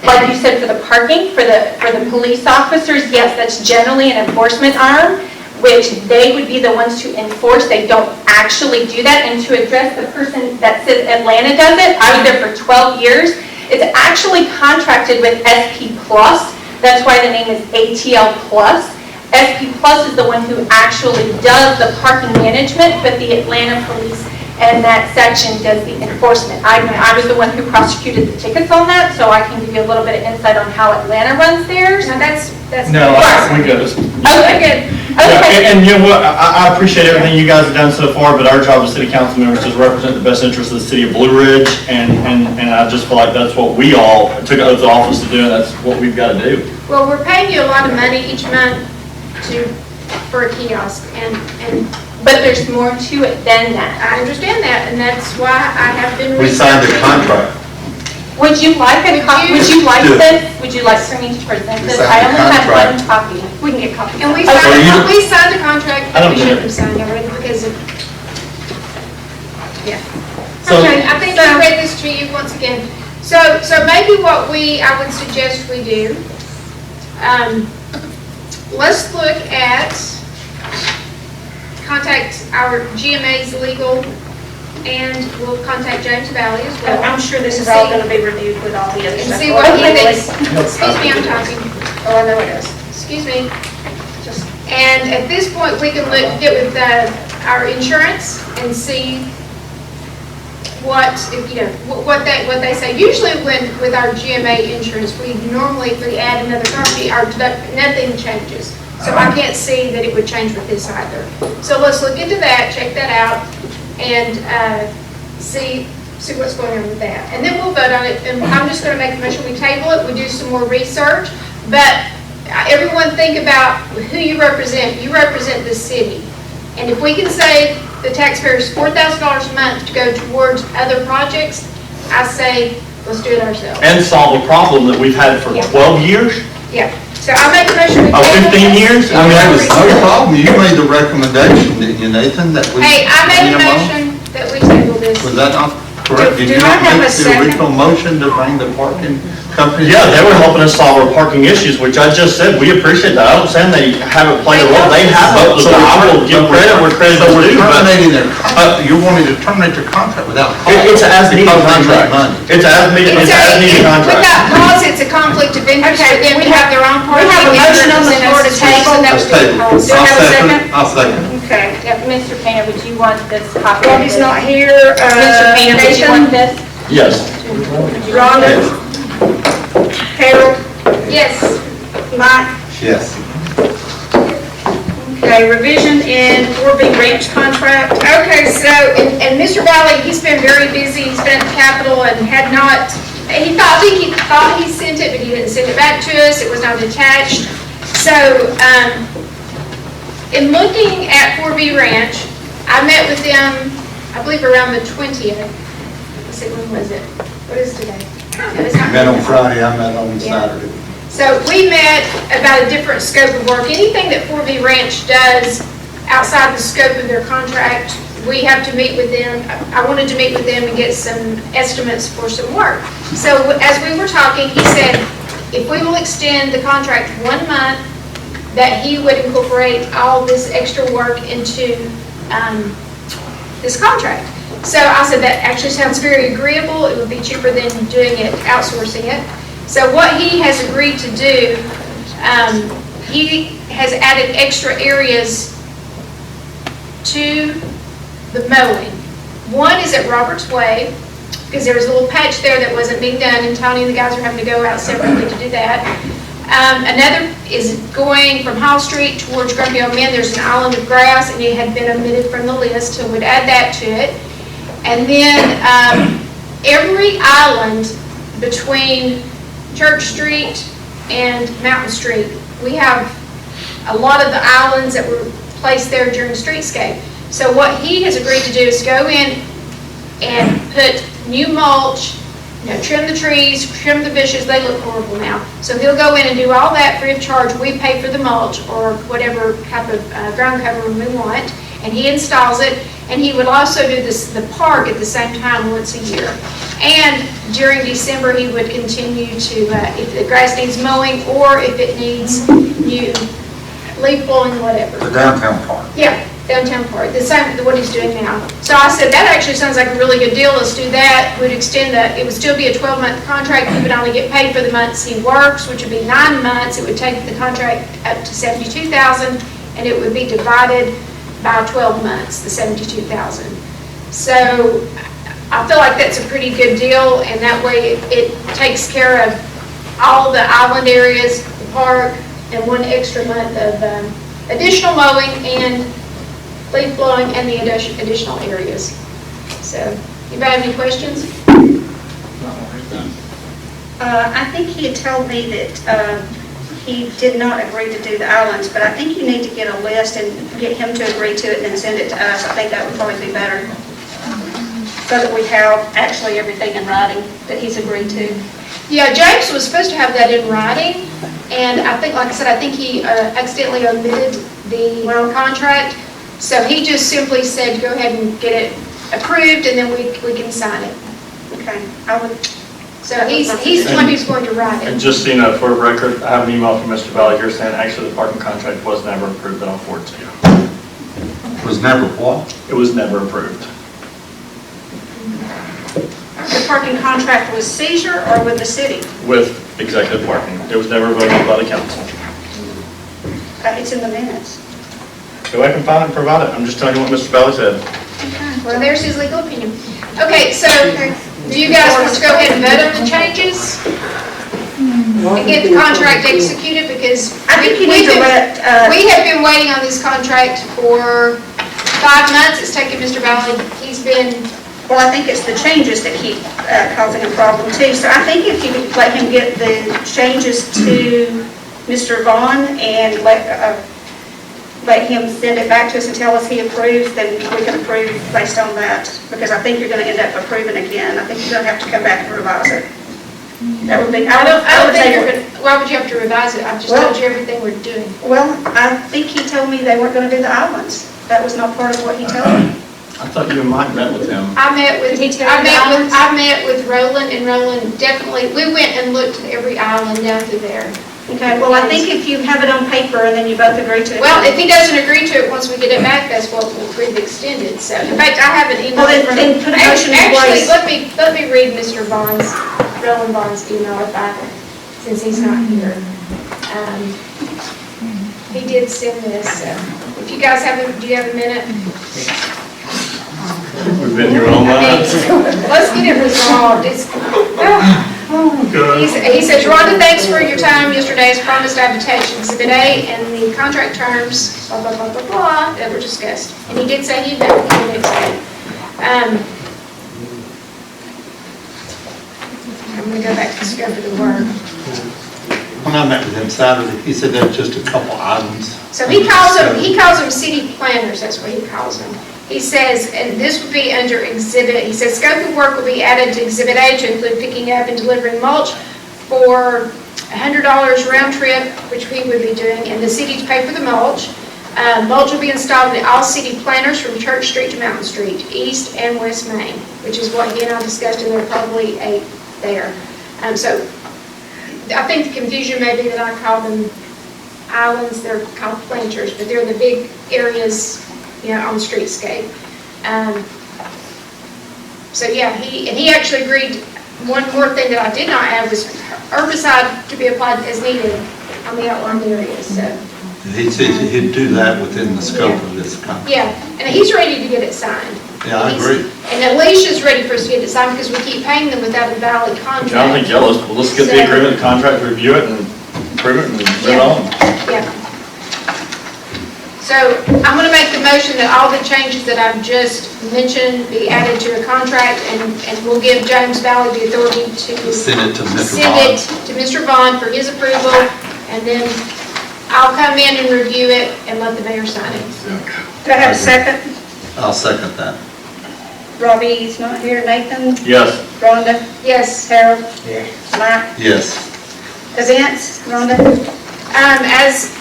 Speaker 2: like you said, for the parking, for the police officers, yes, that's generally an enforcement arm, which they would be the ones to enforce. They don't actually do that. And to address the person that says Atlanta does it, I was there for 12 years. It's actually contracted with SP Plus. That's why the name is ATL Plus. SP Plus is the one who actually does the parking management, but the Atlanta police and that section does the enforcement. I was the one who prosecuted the tickets on that, so I can give you a little bit of insight on how Atlanta runs theirs.
Speaker 11: No, that's
Speaker 4: No, we good.
Speaker 2: Okay, good. Okay.
Speaker 4: And you know what, I appreciate everything you guys have done so far, but our job as city council members is to represent the best interests of the city of Blue Ridge, and I just feel like that's what we all took oath of office to do, and that's what we've got to do.
Speaker 11: Well, we're paying you a lot of money each month for a kiosk,
Speaker 2: but there's more to it than that.
Speaker 11: I understand that, and that's why I have been
Speaker 5: We signed a
Speaker 11: researching.
Speaker 5: contract.
Speaker 2: Would you like this? Would you like for me to present this? I only have one copy.
Speaker 11: We can get copies. And we
Speaker 2: Okay.
Speaker 11: signed a contract
Speaker 4: I
Speaker 11: that
Speaker 4: don't
Speaker 11: we
Speaker 4: get
Speaker 11: shouldn't
Speaker 4: it.
Speaker 11: have signed already because of, yeah.
Speaker 4: So-
Speaker 11: Okay, I think I read this to you once again. So maybe what I would suggest we do, let's look at, contact our GMA's legal, and we'll contact James Valley as well.
Speaker 1: I'm sure this is all going to be reviewed with all the other
Speaker 11: And
Speaker 1: stuff.
Speaker 11: see what he thinks. Excuse me, I'm talking.
Speaker 1: Oh, I know it is.
Speaker 11: excuse me. And at this point, we can get with our insurance and see what, what they say. Usually with our GMA insurance, we normally, if we add another property, nothing changes. So I can't see that it would change with this either. So let's look into that, check that out, and see what's going on with that. And then we'll vote on it, and I'm just gonna make a motion, we table it, we do some more research, but everyone think about who you represent. You represent the city. And if we can save the taxpayers $4,000 a month to go towards other projects, I say, let's do it ourselves.
Speaker 4: And solve a problem that we've had for 12 years?
Speaker 11: Yeah. So I make a motion.
Speaker 4: 15 years?
Speaker 5: I mean, that was no problem. You made the recommendation, didn't you, Nathan, that we?
Speaker 11: Hey, I made a motion that we table this.
Speaker 5: Was that not correct? Did you not make the original motion to bring the parking company?
Speaker 4: Yeah, they were helping us solve our parking issues, which I just said, we appreciate that. I don't saying they haven't played a role. They have, but I will give credit where credit is due.
Speaker 5: Terminating their, you're wanting to terminate their contract without cause.
Speaker 4: It's an as-needed contract. It's an as-needed contract.
Speaker 11: Without cause, it's a conflict of interest for them to have their own parking.
Speaker 13: We have a motion on the floor to table.
Speaker 11: So that was good.
Speaker 13: Do I have a second?
Speaker 5: I'll second.
Speaker 13: Okay.
Speaker 2: Mr. Painter, would you want this copy?
Speaker 13: Well, he's not here.
Speaker 2: Mr. Painter, would you want this?
Speaker 4: Yes.
Speaker 13: Rhonda? Harold?
Speaker 11: Yes.
Speaker 13: Mike?
Speaker 5: Yes.
Speaker 13: Okay, revision in 4B ranch contract.
Speaker 11: Okay, so, and Mr. Valley, he's been very busy. He's been at the Capitol and had not, I think he thought he sent it, but he didn't send it back to us. It was not attached. So, in looking at 4B Ranch, I met with them, I believe around the 20th. Let's see, when was it? What is today? No, it's not.
Speaker 5: Met on Friday, I met on Saturday.
Speaker 11: So we met about a different scope of work. Anything that 4B Ranch does outside the scope of their contract, we have to meet with them. I wanted to meet with them and get some estimates for some work. So as we were talking, he said, if we will extend the contract 1 month, that he would incorporate all this extra work into this contract. So I said, that actually sounds very agreeable. It would be cheaper than doing it, outsourcing it. So what he has agreed to do, he has added extra areas to the mowing. One is at Roberts Way, because there was a little patch there that wasn't being done, and Tony and the guys are having to go out separately to do that. Another is going from Hall Street towards Grumpy Old Men. There's an island of grass, and it had been omitted from the list, so we'd add that to it. And then every island between Church Street and Mountain Street, we have a lot of the islands that were placed there during streetscape. So what he has agreed to do is go in and put new mulch, trim the trees, trim the bushes. They look horrible now. So he'll go in and do all that free of charge. We pay for the mulch or whatever type of ground cover we want, and he installs it. And he would also do the park at the same time once a year. And during December, he would continue to, if the grass needs mowing or if it needs new leaf blowing, whatever.
Speaker 5: The downtown park.
Speaker 11: Yeah, downtown park, the same, what he's doing now. So I said, that actually sounds like a really good deal. Let's do that. We'd extend it would still be a 12-month contract. He would only get paid for the months he works, which would be 9 months. It would take the contract up to $72,000, and it would be divided by 12 months, the $72,000. So I feel like that's a pretty good deal, and that way it takes care of all the island areas, the park, and 1 extra month of additional mowing and leaf blowing and the additional areas. So, anybody have any questions?
Speaker 1: I think he had told me that he did not agree to do the islands, but I think you need to get a list and get him to agree to it and then send it to us. I think that would probably be better, so that we have actually everything in writing that he's agreed to.
Speaker 11: Yeah, James was supposed to have that in writing, and I think, like I said, I think he accidentally omitted the contract. So he just simply said, go ahead and get it approved, and then we can sign it.
Speaker 1: Okay,
Speaker 11: So he's the one who's going to write it.
Speaker 4: And just so you know, for record, I have an email from Mr. Valley here saying actually the parking contract was never approved, but I'll forward it to you.
Speaker 5: Was never what?
Speaker 4: It was never approved.
Speaker 1: The parking contract with Cesar or with the city?
Speaker 4: With executive parking. It was never voted on by the council.
Speaker 1: It's in the minutes.
Speaker 4: Go back and find it and provide it. I'm just telling you what Mr. Valley said.
Speaker 11: Well, there's his legal opinion. Okay, so do you guys want to go ahead and vote on the changes? And get the contract executed, because
Speaker 1: I think you need to let,
Speaker 11: we have been waiting on this contract for 5 months. It's taken Mr. Valley, he's been,
Speaker 1: well, I think it's the changes that keep causing a problem too. So I think if you could let him get the changes to Mr. Vaughn and let him send it back to us and tell us he approves, then we can approve based on that. Because I think you're going to end up approving again. I think you're going to have to come back and revise it. That would be,
Speaker 11: I don't think you're going to, why would you have to revise it? I've just told you everything we're doing.
Speaker 1: Well, I think he told me they weren't going to do the islands. That was not part of what he told me.
Speaker 4: I thought you and Mike met with him.
Speaker 11: I met with Roland, and Roland definitely, we went and looked at every island down through there.
Speaker 1: Okay, well, I think if you have it on paper and then you both agree to it.
Speaker 11: Well, if he doesn't agree to it, once we get it back, that's what we'll approve extended. So, in fact, I have an email.
Speaker 1: Well, then put a motion in place.
Speaker 11: Actually, let me read Mr. Vaughn's, Roland Vaughn's email since he's not here. He did send this, so if you guys do you have a minute?
Speaker 4: We've been here all night.
Speaker 11: Let's get it resolved. He says, Rhonda, thanks for your time yesterday. As promised, I have attached Exhibit A and the contract terms, blah, blah, blah, blah, blah, that were discussed. And he did say he'd met with you the next day. I'm going to go back to the scope of the work.
Speaker 5: When I met with him Saturday, he said there's just a couple items.
Speaker 11: So he calls them city planners, that's what he calls them. He says, and this would be under Exhibit, he says, scope of work will be added to Exhibit A to include picking up and delivering mulch for $100 round trip, which we would be doing, and the city to pay for the mulch. Mulch will be installed in all city planners from Church Street to Mountain Street, East and West Main, which is what he and I discussed, and there are probably 8 there. So I think the confusion may be that I call them islands, they're called planters, but they're the big areas, you know, on the streetscape. So yeah, he actually agreed. One more thing that I did not add was herbicide to be applied as needed on the outlined areas. So
Speaker 5: He said he'd do that within the scope of this contract.
Speaker 11: yeah, and he's ready to get it signed.
Speaker 5: Yeah, I agree.
Speaker 11: And Alicia's ready for us to get it signed because we keep paying them without a valid contract.
Speaker 4: I think, yeah, let's get the agreement, the contract, review it, and approve it, and move on.
Speaker 11: Yeah. So I'm going to make the motion that all the changes that I've just mentioned be added to a contract, and we'll give James Valley the authority to
Speaker 5: Send it to Mr.
Speaker 11: send
Speaker 5: Vaughn.
Speaker 11: it to Mr. Vaughn for his approval, and then I'll come in and review it and let the mayor sign it.
Speaker 1: Do I have a second?
Speaker 5: I'll second that.
Speaker 1: Robbie's not here. Nathan?
Speaker 4: Yes.
Speaker 1: Rhonda?
Speaker 11: Yes.
Speaker 1: Harold?
Speaker 14: Yes.
Speaker 1: Mike?
Speaker 5: Yes.
Speaker 1: Events? Rhonda?
Speaker 11: As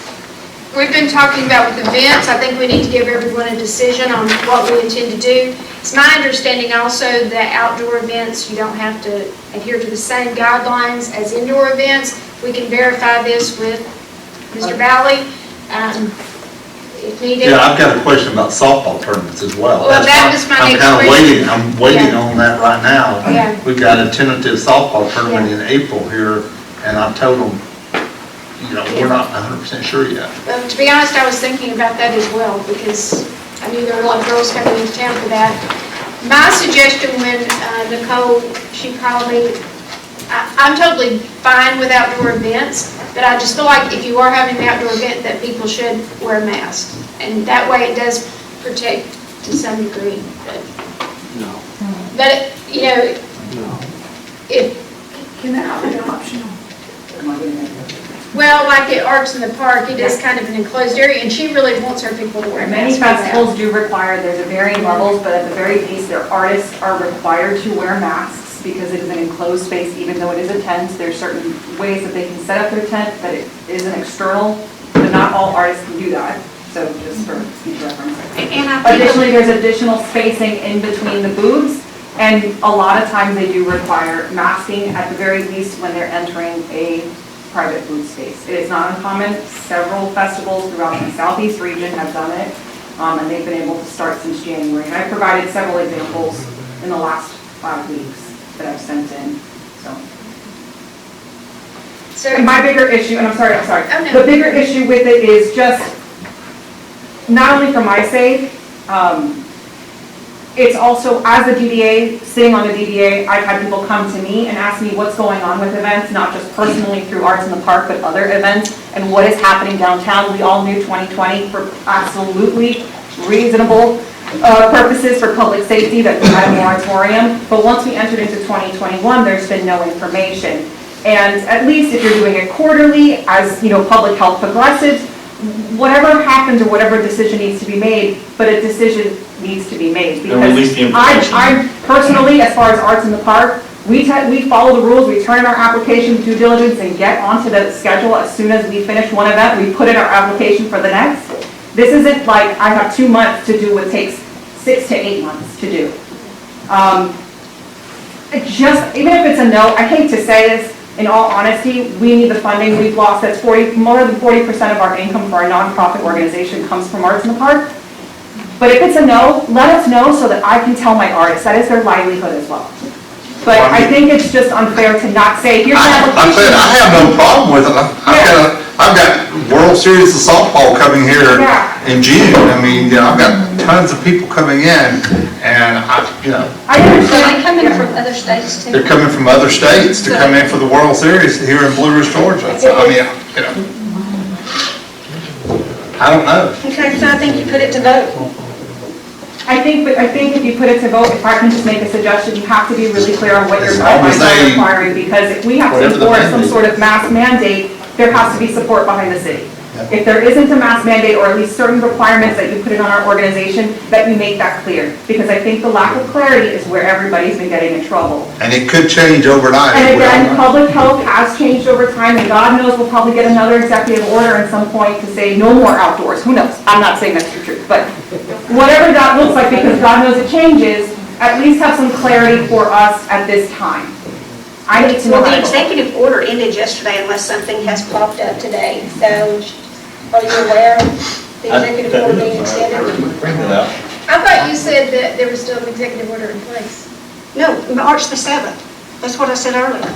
Speaker 11: we've been talking about with events, I think we need to give everyone a decision on what we intend to do. It's my understanding also that outdoor events, you don't have to adhere to the same guidelines as indoor events. We can verify this with Mr. Valley if needed.
Speaker 5: Yeah, I've got a question about softball tournaments as well.
Speaker 11: Well, that was my next question.
Speaker 5: I'm waiting on that right now.
Speaker 11: Yeah.
Speaker 5: We've got a tentative softball tournament in April here, and I've told them, you know, we're not 100% sure yet.
Speaker 11: To be honest, I was thinking about that as well because I knew there were a lot of girls coming into town for that. My suggestion when Nicole, she called me, I'm totally fine with outdoor events, but I just feel like if you are having an outdoor event that people should wear a mask. And that way it does protect to some degree. But you know,
Speaker 16: Can that be optional?
Speaker 11: well, like at Arts in the Park, it is kind of an enclosed area, and she really wants her people to wear
Speaker 9: Many
Speaker 11: masks. for that.
Speaker 9: festivals do require, there's a varying levels, but at the very least, their artists are required to wear masks because it is an enclosed space, even though it is a tent. There's certain ways that they can set up their tent, that it is an external, but not all artists can do that. So just for future reference. Additionally, there's additional spacing in between the booths, and a lot of times they do require masking at the very least when they're entering a private booth space. It is not uncommon. Several festivals throughout the Southeast region have done it, and they've been able to start since January. And I've provided several examples in the last 5 weeks that I've sent in. And my bigger issue, and I'm sorry,
Speaker 11: Oh, no.
Speaker 9: the bigger issue with it is just, not only for my sake, it's also, as the DDA, sitting on the DDA, I've had people come to me and ask me what's going on with events, not just personally through Arts in the Park, but other events, and what is happening downtown. We all knew 2020 for absolutely reasonable purposes for public safety that we had a moratorium, but once we entered into 2021, there's been no information. And at least if you're doing it quarterly, as public health progresses, whatever happens or whatever decision needs to be made, but a decision needs to be made.
Speaker 4: And release the information.
Speaker 9: I personally, as far as Arts in the Park, we follow the rules, we turn in our application due diligence and get onto the schedule as soon as we finish one event, we put in our application for the next. This isn't like I have 2 months to do what takes 6 to 8 months to do. Even if it's a no, I hate to say this, in all honesty, we need the funding. We've lost, more than 40% of our income for our nonprofit organization comes from Arts in the Park. But if it's a no, let us know so that I can tell my artists. That is their livelihood as well. But I think it's just unfair to not say, here's an application.
Speaker 5: I have no problem with it. I've got World Series of softball coming here in June. I mean, I've got tons of people coming in, and
Speaker 1: Are they coming from other states too?
Speaker 5: they're coming from other states to come in for the World Series here in Blue Ridge, Georgia. So, I mean, I don't know.
Speaker 1: Okay, so I think you put it to vote.
Speaker 9: I think if you put it to vote, if I can just make a suggestion, you have to be really clear on what your
Speaker 5: As long as
Speaker 9: guidelines are
Speaker 5: they-
Speaker 9: requiring, because if we have to
Speaker 5: whatever the
Speaker 9: enforce some
Speaker 5: mandate.
Speaker 9: sort of mass mandate, there has to be support behind the city. If there isn't a mass mandate, or at least certain requirements that you put in on our organization, that you make that clear. Because I think the lack of clarity is where everybody's been getting in trouble.
Speaker 5: And it could change overnight.
Speaker 9: And again, public health has changed over time, and God knows we'll probably get another executive order at some point to say no more outdoors. Who knows? I'm not saying that's the truth, but whatever that looks like, because God knows it changes, at least have some clarity for us at this time. I need to know.
Speaker 1: Well, the executive order ended yesterday unless something has popped up today. So are you aware of the executive order being extended?
Speaker 11: I thought you said that there was still an executive order in place.
Speaker 1: No, March the 7th. That's what I said earlier.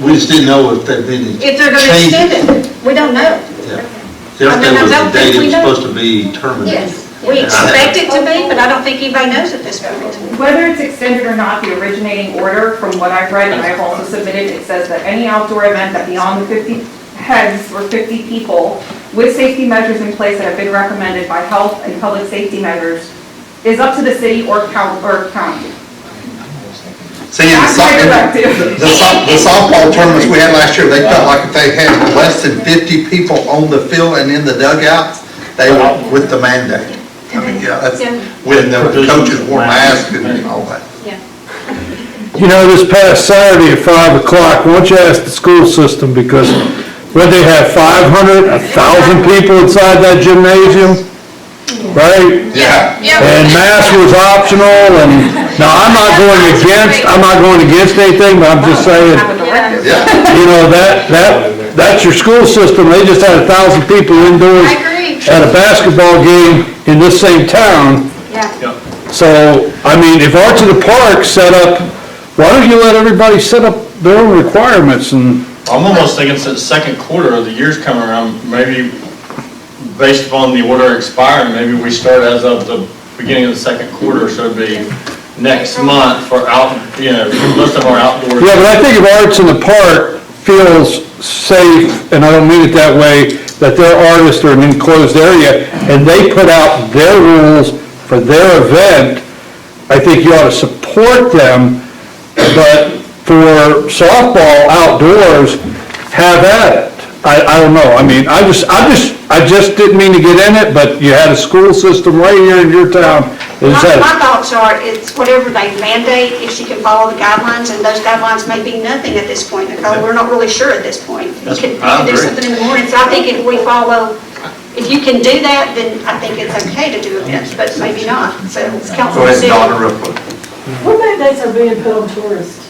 Speaker 5: We just didn't know if there'd been any
Speaker 1: If they're going to extend it, we don't know.
Speaker 5: Yeah. There was a date it was supposed to be terminated.
Speaker 1: Yes, we expect it to be, but I don't think anybody knows at this point.
Speaker 9: Whether it's extended or not, the originating order, from what I've read, and I've also submitted, it says that any outdoor event that beyond the 50 heads or 50 people with safety measures in place that have been recommended by health and public safety measures is up to the city or county.
Speaker 5: See, the softball tournaments we had last year, they felt like if they had less than 50 people on the field and in the dugouts, they were with the mandate. I mean, that's when the coaches wore masks and all that.
Speaker 6: This past Saturday at 5 o'clock, why don't you ask the school system, because when they have 500, 1,000 people inside that gymnasium, right?
Speaker 5: Yeah.
Speaker 6: And mask was optional, and now I'm not going against anything, but I'm just saying, that's your school system. They just had 1,000 people indoors at a basketball game in this same town. So, I mean, if Arts in the Park set up, why don't you let everybody set up their own requirements? And
Speaker 4: I'm almost thinking since second quarter of the year's coming around, maybe based upon the order expiring, maybe we start as of the beginning of the second quarter, so it'd be next month for most of our outdoors.
Speaker 6: yeah, but I think if Arts in the Park feels safe, and I don't mean it that way, that their artists are in an enclosed area, and they put out their rules for their event, I think you ought to support them. But for softball outdoors, have at it. I don't know. I mean, I just didn't mean to get in it, but you had a school system right here in your town.
Speaker 1: My thoughts are, it's whatever they mandate, if she can follow the guidelines, and those guidelines may be nothing at this point, Nicole. We're not really sure at this point. You can do something in the morning, so I think if we follow, if you can do that, then I think it's okay to do events, but maybe not. So it's council decision.
Speaker 5: Go ahead, Donna, real quick.
Speaker 13: What mandates are being put on tourists?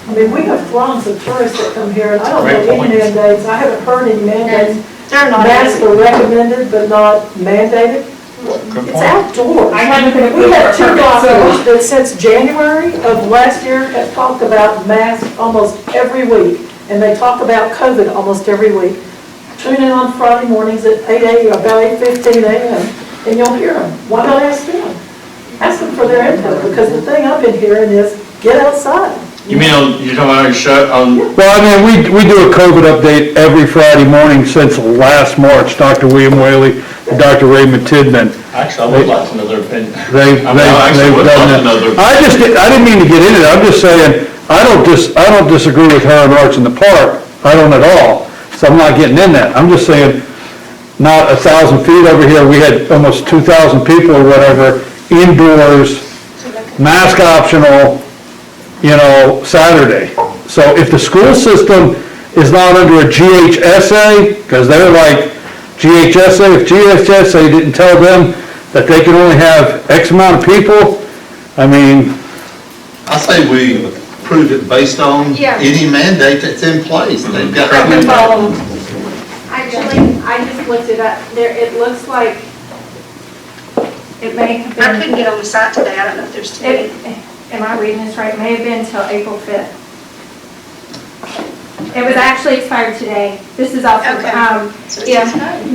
Speaker 13: I mean, we have throngs of tourists that come here, and I don't know any mandates. I haven't heard any mandates.
Speaker 1: They're not.
Speaker 13: Masks are recommended, but not mandated. It's outdoors.
Speaker 9: I haven't been
Speaker 13: We
Speaker 9: approved
Speaker 13: have
Speaker 9: for a
Speaker 13: two
Speaker 9: permit,
Speaker 13: doctors
Speaker 9: so.
Speaker 13: that since January of last year have talked about masks almost every week. and they talk about COVID almost every week. Tune in on Friday mornings at 8 a.m., about 8:15 a.m., and you'll hear them. Why not ask them? Ask them for their input, because the thing I've been hearing is, get outside.
Speaker 4: You mean you're talking about your show on?
Speaker 6: Well, I mean, we do a COVID update every Friday morning since last March. Dr. William Whaley and Dr. Raymond Tidman.
Speaker 4: Actually, I would like to know their opinion.
Speaker 6: They've done that. I didn't mean to get into it. I'm just saying, I don't disagree with her and Arts in the Park. I don't at all. So I'm not getting in that. I'm just saying, not 1,000 feet over here. We had almost 2,000 people or whatever, indoors, mask optional, Saturday. So if the school system is not under a GHSA, because they're like, GHSA, if GHSA didn't tell them that they can only have X amount of people, I mean.
Speaker 5: I say we approve it based on any mandate that's in place. They've got
Speaker 9: I can follow. Actually, I just looked it up. It looks like it may have been.
Speaker 1: I couldn't get on the site today, I don't know if there's too many.
Speaker 9: Am I reading this right? It may have been until April 5th. It was actually expired today. This is off of,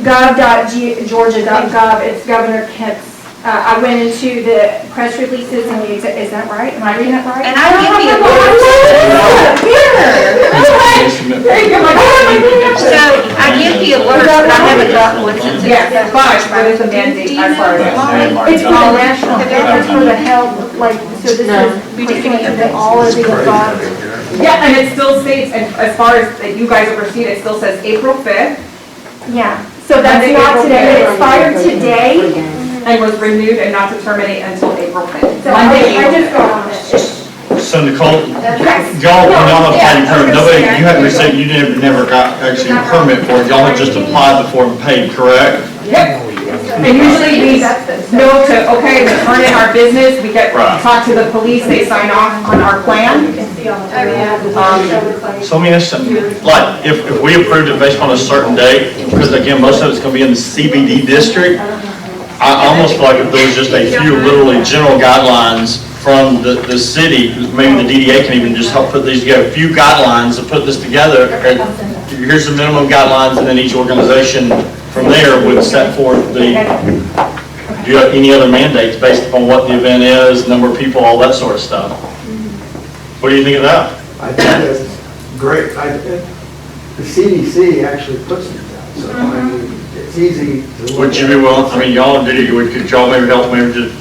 Speaker 9: gov.georgia.gov. It's Governor Kent's. I went into the press releases and is that right? Am I reading it right?
Speaker 1: And I give you a alert. So I give you alerts, but I haven't gotten one since.
Speaker 9: Yes, but what is the mandate as far as? It's all national. It's for the health, so this is pursuant to all of the above. Yeah, and it still states, and as far as that you guys oversee it, still says April 5th. Yeah, so that's not today. It expired today and was renewed and not to terminate until April 5th. So I just got on it.
Speaker 4: So Nicole, y'all have applied for permit, nobody, you haven't received, you never got actually a permit for it, y'all had just applied before and paid, correct?
Speaker 9: Yep. And usually we know to, okay, we turn in our business, we get, talk to the police, they sign off on our plan.
Speaker 4: So let me ask you something, like, if we approved it based on a certain date, because again, most of it's gonna be in the CBD district, I almost feel like if there was just a few literally general guidelines from the city, maybe the DDA can even just help put these together, a few guidelines to put this together, and here's the minimum guidelines, and then each organization from there would set forth do you have any other mandates based upon what the event is, number of people, all that sort of stuff? What do you think of that?
Speaker 14: I think that's great. The CDC actually puts it down, so I mean, it's easy to look.
Speaker 4: Would you be willing, I mean, y'all could y'all maybe help, maybe just.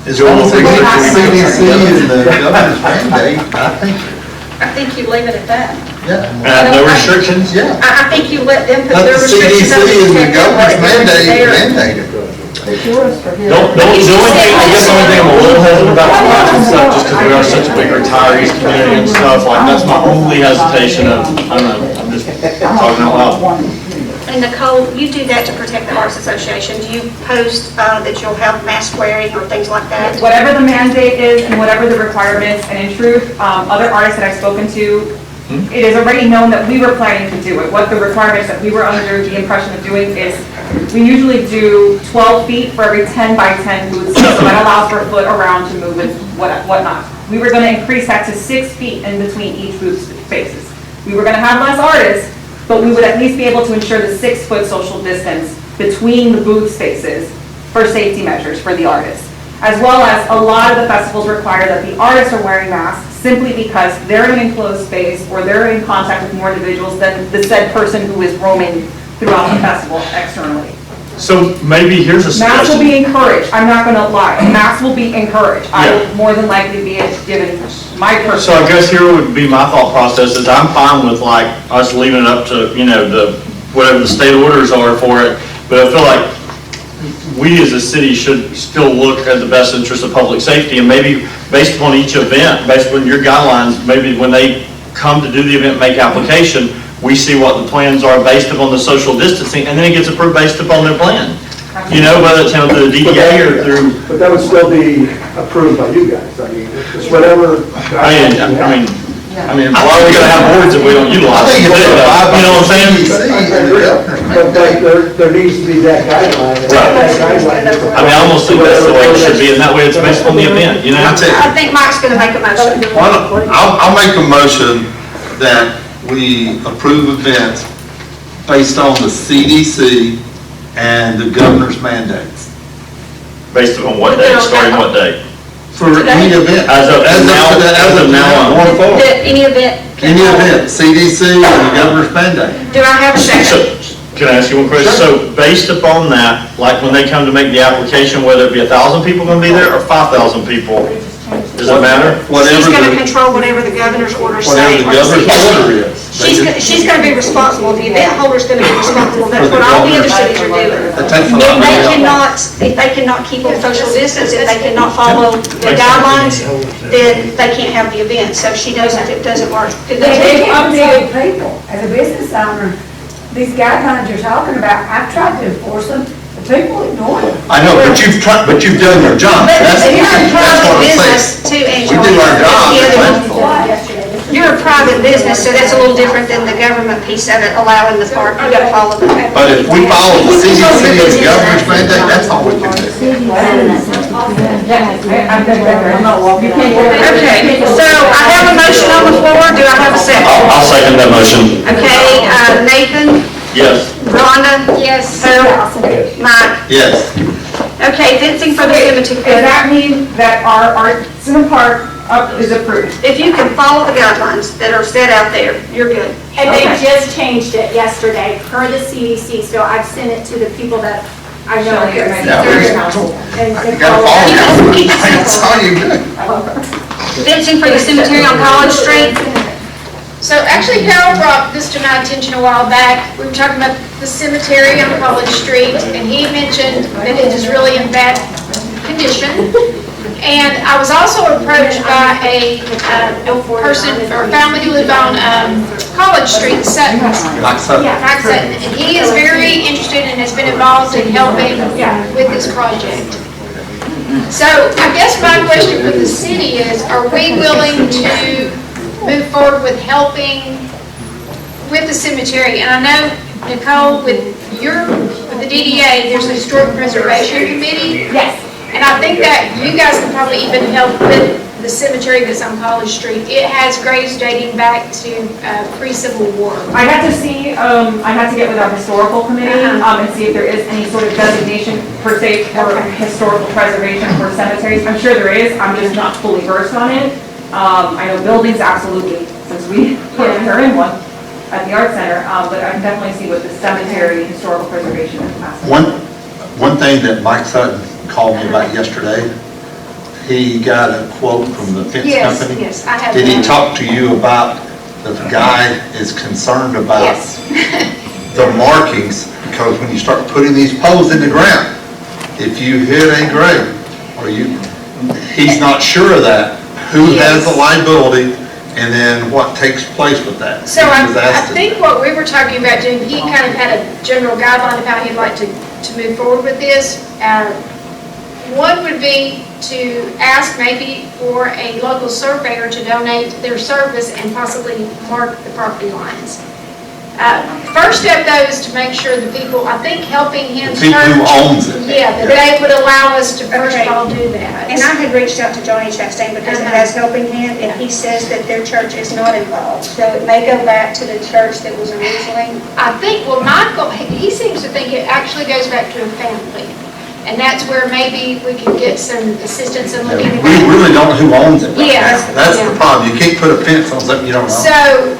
Speaker 5: As long as they get the CDC and the governor's mandate,
Speaker 1: I think you leave it at that.
Speaker 4: No restrictions?
Speaker 5: Yeah.
Speaker 1: I think you let them put
Speaker 5: Let
Speaker 1: their
Speaker 5: the
Speaker 1: restrictions on
Speaker 5: CDC and the governor's mandate.
Speaker 4: The only thing I'm a little hesitant about and stuff, just because we are such a big retirees community and stuff, like, that's my only hesitation of, I don't know, I'm just talking out loud.
Speaker 1: And Nicole, you do that to protect the Arts Association. Do you post that you'll have mask wearing or things like that?
Speaker 9: Whatever the mandate is and whatever the requirements, and in truth, other artists that I've spoken to, it is already known that we were planning to do it. What the requirements that we were under the impression of doing is, we usually do 12 feet for every 10 by 10 booths, so that allows for a foot around to move and whatnot. We were gonna increase that to 6 feet in between each booth spaces. We were gonna have less artists, but we would at least be able to ensure the 6-foot social distance between the booth spaces for safety measures for the artists. As well as a lot of the festivals require that the artists are wearing masks simply because they're in an enclosed space or they're in contact with more individuals than the said person who is roaming throughout the festival externally.
Speaker 4: So maybe here's a suggestion.
Speaker 9: Masks will be encouraged, I'm not gonna lie, masks will be encouraged. I will more than likely be given my personal.
Speaker 4: So I guess here would be my thought process is I'm fine with like us leaving it up to, whatever the state orders are for it, but I feel like we as a city should still look at the best interest of public safety, and maybe based upon each event, based on your guidelines, maybe when they come to do the event, make application, we see what the plans are based upon the social distancing, and then it gets approved based upon their plan. Whether it's through the DDA or through.
Speaker 14: But that would still be approved by you guys. I mean, it's whatever.
Speaker 4: I mean, why are we gonna have boards if we don't utilize it? You know what I'm saying?
Speaker 14: But there needs to be that guideline.
Speaker 4: I mean, I almost think that's the way it should be, and that way it's based on the event,
Speaker 1: I think Mike's gonna make a motion.
Speaker 5: I'll make a motion that we approve events based on the CDC and the governor's mandates.
Speaker 4: Based on what date, starting what date?
Speaker 5: For any event.
Speaker 4: As of now on.
Speaker 5: Going forward.
Speaker 1: Any event.
Speaker 5: Any event, CDC and the governor's mandate.
Speaker 1: Do I have a second?
Speaker 4: Can I ask you one question? So based upon that, like when they come to make the application, whether it be 1,000 people gonna be there or 5,000 people, does it matter?
Speaker 1: She's gonna control whatever the governor's orders say.
Speaker 5: Whatever the governor's order is.
Speaker 1: She's gonna be responsible, the event holder's gonna be responsible, that's what all the other cities are doing.
Speaker 5: That takes a
Speaker 1: If
Speaker 5: lot of
Speaker 1: they
Speaker 5: money.
Speaker 1: cannot keep a social distance, if they cannot follow the guidelines, then they can't have the event, so she knows if it doesn't work.
Speaker 16: They can't tell people, as a business owner, these guidelines you're talking about, I've tried to enforce them, the people ignore them.
Speaker 5: I know, but you've tried, but you've done your job.
Speaker 1: But
Speaker 5: That's
Speaker 1: you're a
Speaker 5: what
Speaker 1: private
Speaker 5: I'm
Speaker 1: business too,
Speaker 5: saying.
Speaker 1: Angela.
Speaker 5: We do our job.
Speaker 1: You're a private business, so that's a little different than the government piece of it, allowing the park, you gotta follow the.
Speaker 5: But if we follow the CDC and the governor's mandate, that's all we can do.
Speaker 1: Okay, so I have a motion on the floor, do I have a second?
Speaker 4: I'll second that motion.
Speaker 1: Okay, Nathan,
Speaker 4: Yes.
Speaker 1: Rhonda? Yes. Mike?
Speaker 5: Yes.
Speaker 1: Okay, fencing for the cemetery.
Speaker 9: Does that mean that our Center Park is approved?
Speaker 1: If you can follow the guidelines that are set out there, you're good.
Speaker 15: And they just changed it yesterday per the CDC, so I've sent it to the people that I know are here.
Speaker 5: Yeah, you gotta follow it. That's all you do.
Speaker 1: Fencing for the cemetery on College Street.
Speaker 11: So actually Harold brought this to my attention a while back. We were talking about the cemetery on College Street, and he mentioned that it is really in bad condition. And I was also approached by a person or a family who lived on College Street, Sutton.
Speaker 5: Like Sutton.
Speaker 11: Mike Sutton. And he is very interested and has been involved in helping with this project. So I guess my question for the city is, are we willing to move forward with helping with the cemetery? And I know, Nicole, with the DDA, there's a historic preservation committee.
Speaker 15: Yes.
Speaker 11: And I think that you guys can probably even help with the cemetery that's on College Street. It has graves dating back to pre-Civil War.
Speaker 9: I'd have to see, I'd have to get with our historical committee and see if there is any sort of designation per se for historical preservation for cemeteries. I'm sure there is, I'm just not fully versed on it. I know buildings, absolutely, since we are in one at the Art Center, but I can definitely see what the cemetery historical preservation is.
Speaker 5: One thing that Mike Sutton called me about yesterday, he got a quote from the fence company.
Speaker 11: Yes, I have.
Speaker 5: Did he
Speaker 11: that.
Speaker 5: talk to you about, the guy is concerned about
Speaker 11: Yes.
Speaker 5: the markings, because when you start putting these poles in the ground, if you hit a grave, or he's not sure of that, who has the liability, and then what takes place with that.
Speaker 11: So I think what we were talking about doing, he kind of had a general guideline of how he'd like to move forward with this. One would be to ask maybe for a local surveyor to donate their service and possibly mark the property lines. First step though is to make sure the people, I think Helping Hands
Speaker 5: The people who owns it.
Speaker 11: Yeah, that they would allow us to first of all do that.
Speaker 1: And I had reached out to Johnny Chastain because it has Helping Hand, and he says that their church is not involved. So it may go back to the church that was originally.
Speaker 11: I think, well, Michael, he seems to think it actually goes back to a family. And that's where maybe we can get some assistance in looking at
Speaker 5: We
Speaker 11: that.
Speaker 5: really don't know who owns it.
Speaker 11: Yeah.
Speaker 5: That's the problem. You can't put a fence on something you don't know.
Speaker 11: So,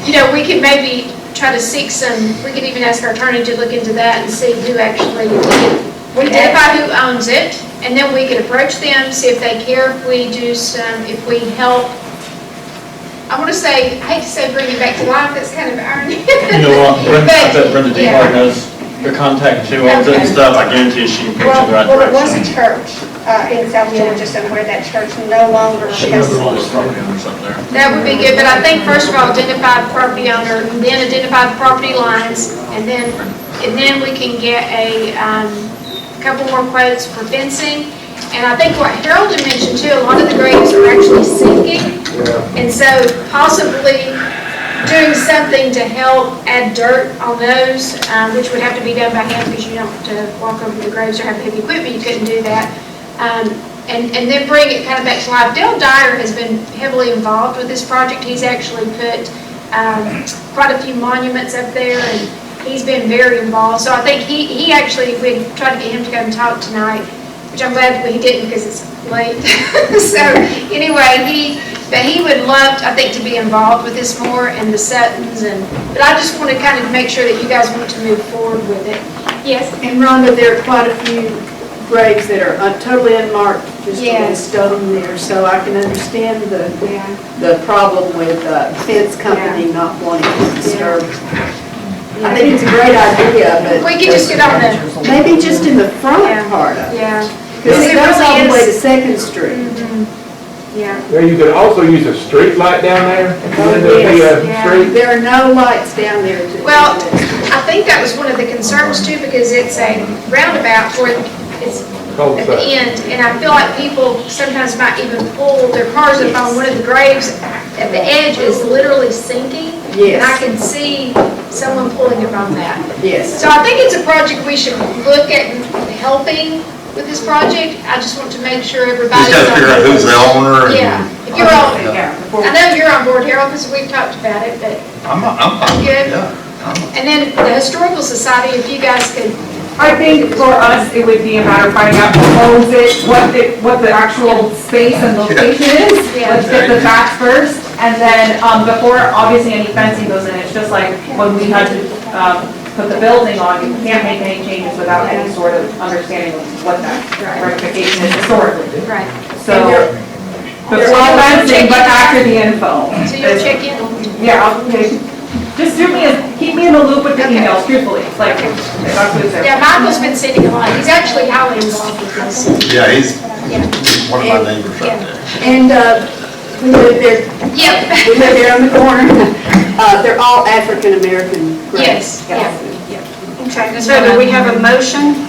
Speaker 11: we could maybe try to seek we could even ask our attorney to look into that and see who actually, we identify who owns it, and then we could approach them, see if they care if we do if we help. I want to say, I hate to say bring it back to life, that's kind of irony.
Speaker 4: You know what, Brenda, I bet Brenda
Speaker 11: yeah.
Speaker 4: DeHart knows the contact too, all that stuff, I guarantee she can put you in the right
Speaker 1: Well, it was a
Speaker 4: direction.
Speaker 1: church in South Georgia somewhere, that church no longer
Speaker 4: She
Speaker 1: has.
Speaker 4: knows all this property owners up there.
Speaker 11: That would be good, but I think first of all, identify the property owner, then identify the property lines, and then we can get a couple more quotes for fencing. And I think what Harold had mentioned too, a lot of the graves are actually sinking, and so possibly doing something to help add dirt on those, which would have to be done by hand because you don't have to walk over the graves or have heavy equipment, you couldn't do that. And then bring it kind of back to life. Dale Dyer has been heavily involved with this project. He's actually put quite a few monuments up there, and he's been very involved. So I think he actually, we tried to get him to come and talk tonight, which I'm glad he didn't because it's late. So anyway, but he would love, I think, to be involved with this more, and the Suttons, but I just want to kind of make sure that you guys want to move forward with it. Yes?
Speaker 3: And Rhonda, there are quite a few graves that are totally unmarked, just in stone there, so I can understand the problem with fence company not wanting to disturb. I think it's a great idea, but.
Speaker 11: We could just get on the.
Speaker 3: Maybe just in the front part of it.
Speaker 11: Yeah.
Speaker 3: Because it goes all the way to Second Street.
Speaker 11: Yeah.
Speaker 10: Well, you could also use a street light down there.
Speaker 3: There are no lights down there.
Speaker 11: Well, I think that was one of the concerns too, because it's a roundabout where it's at the end, and I feel like people sometimes might even pull their cars up on one of the graves at the edge is literally sinking.
Speaker 3: Yes.
Speaker 11: And I can see someone pulling up on that.
Speaker 3: Yes.
Speaker 11: So I think it's a project we should look at helping with this project. I just want to make sure everybody's
Speaker 22: Just gotta figure out who's the owner.
Speaker 11: Yeah. If you're on, I know you're on board, Harold, because we've talked about it, but.
Speaker 22: I'm fine.
Speaker 11: Good.
Speaker 22: Yeah.
Speaker 11: And then the Historical Society, if you guys could.
Speaker 9: I think for us, it would be a matter of finding out who owns it, what the actual space and location is. Let's get the facts first, and then before obviously any fencing goes in, it's just like when we had to put the building on, you can't make any changes without any sort of understanding of what that ramification is historically.
Speaker 11: Right.
Speaker 9: So, before fencing, but after the info.
Speaker 11: So you'll check in?
Speaker 9: Yeah, okay. Just keep me in the loop with the emails, truthfully, like, that's what it's there.
Speaker 11: Yeah, Michael's been sending a lot. He's actually highly involved with this.
Speaker 22: Yeah, he's one of my neighbors right there.
Speaker 3: And we live there.
Speaker 11: Yep.
Speaker 3: We live there on the corner. They're all African-American graves.
Speaker 11: Yes, yeah.
Speaker 1: Okay, so do we have a motion?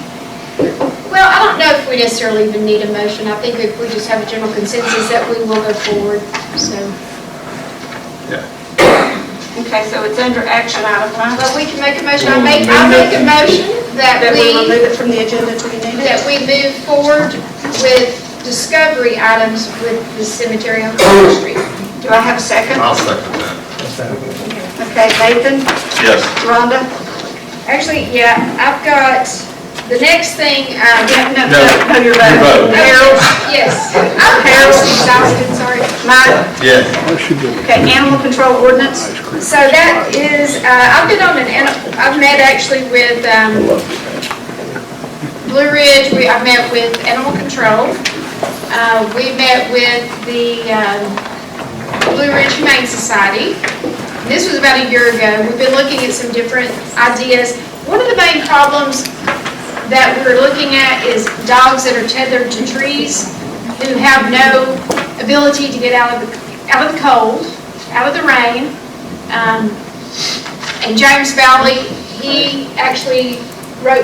Speaker 11: Well, I don't know if we necessarily even need a motion. I think if we just have a general consensus that we will go forward, so.
Speaker 1: Okay, so it's under action item, right?
Speaker 11: But we can make a motion. I make a motion that
Speaker 1: we remove it from the agenda till we need it?
Speaker 11: That we move forward with discovery items with the cemetery on Third Street.
Speaker 1: Do I have a second?
Speaker 22: I'll second that.
Speaker 1: Okay, Nathan?
Speaker 22: Yes.
Speaker 1: Rhonda?
Speaker 11: Actually, yeah, I've got the next thing.
Speaker 1: No, your vote. Harold?
Speaker 11: Yes. Harold's exhausted, sorry.
Speaker 1: Mike?
Speaker 22: Yes.
Speaker 1: Okay, animal control ordinance?
Speaker 11: So that is, I've been on I've met actually with Blue Ridge, I've met with Animal Control. We met with the Blue Ridge Humane Society. This was about a year ago. We've been looking at some different ideas. One of the main problems that we're looking at is dogs that are tethered to trees who have no ability to get out of the cold, out of the rain. And James Valley, he actually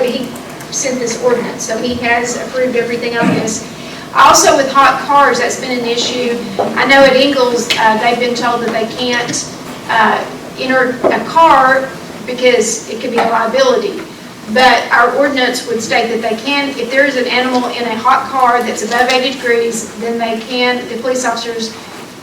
Speaker 11: he sent this ordinance, so he has approved everything on this. Also with hot cars, that's been an issue. I know at Ingalls, they've been told that they can't enter a car because it could be a liability. But our ordinance would state that they can, if there is an animal in a hot car that's above 80 degrees, then they can, the police officers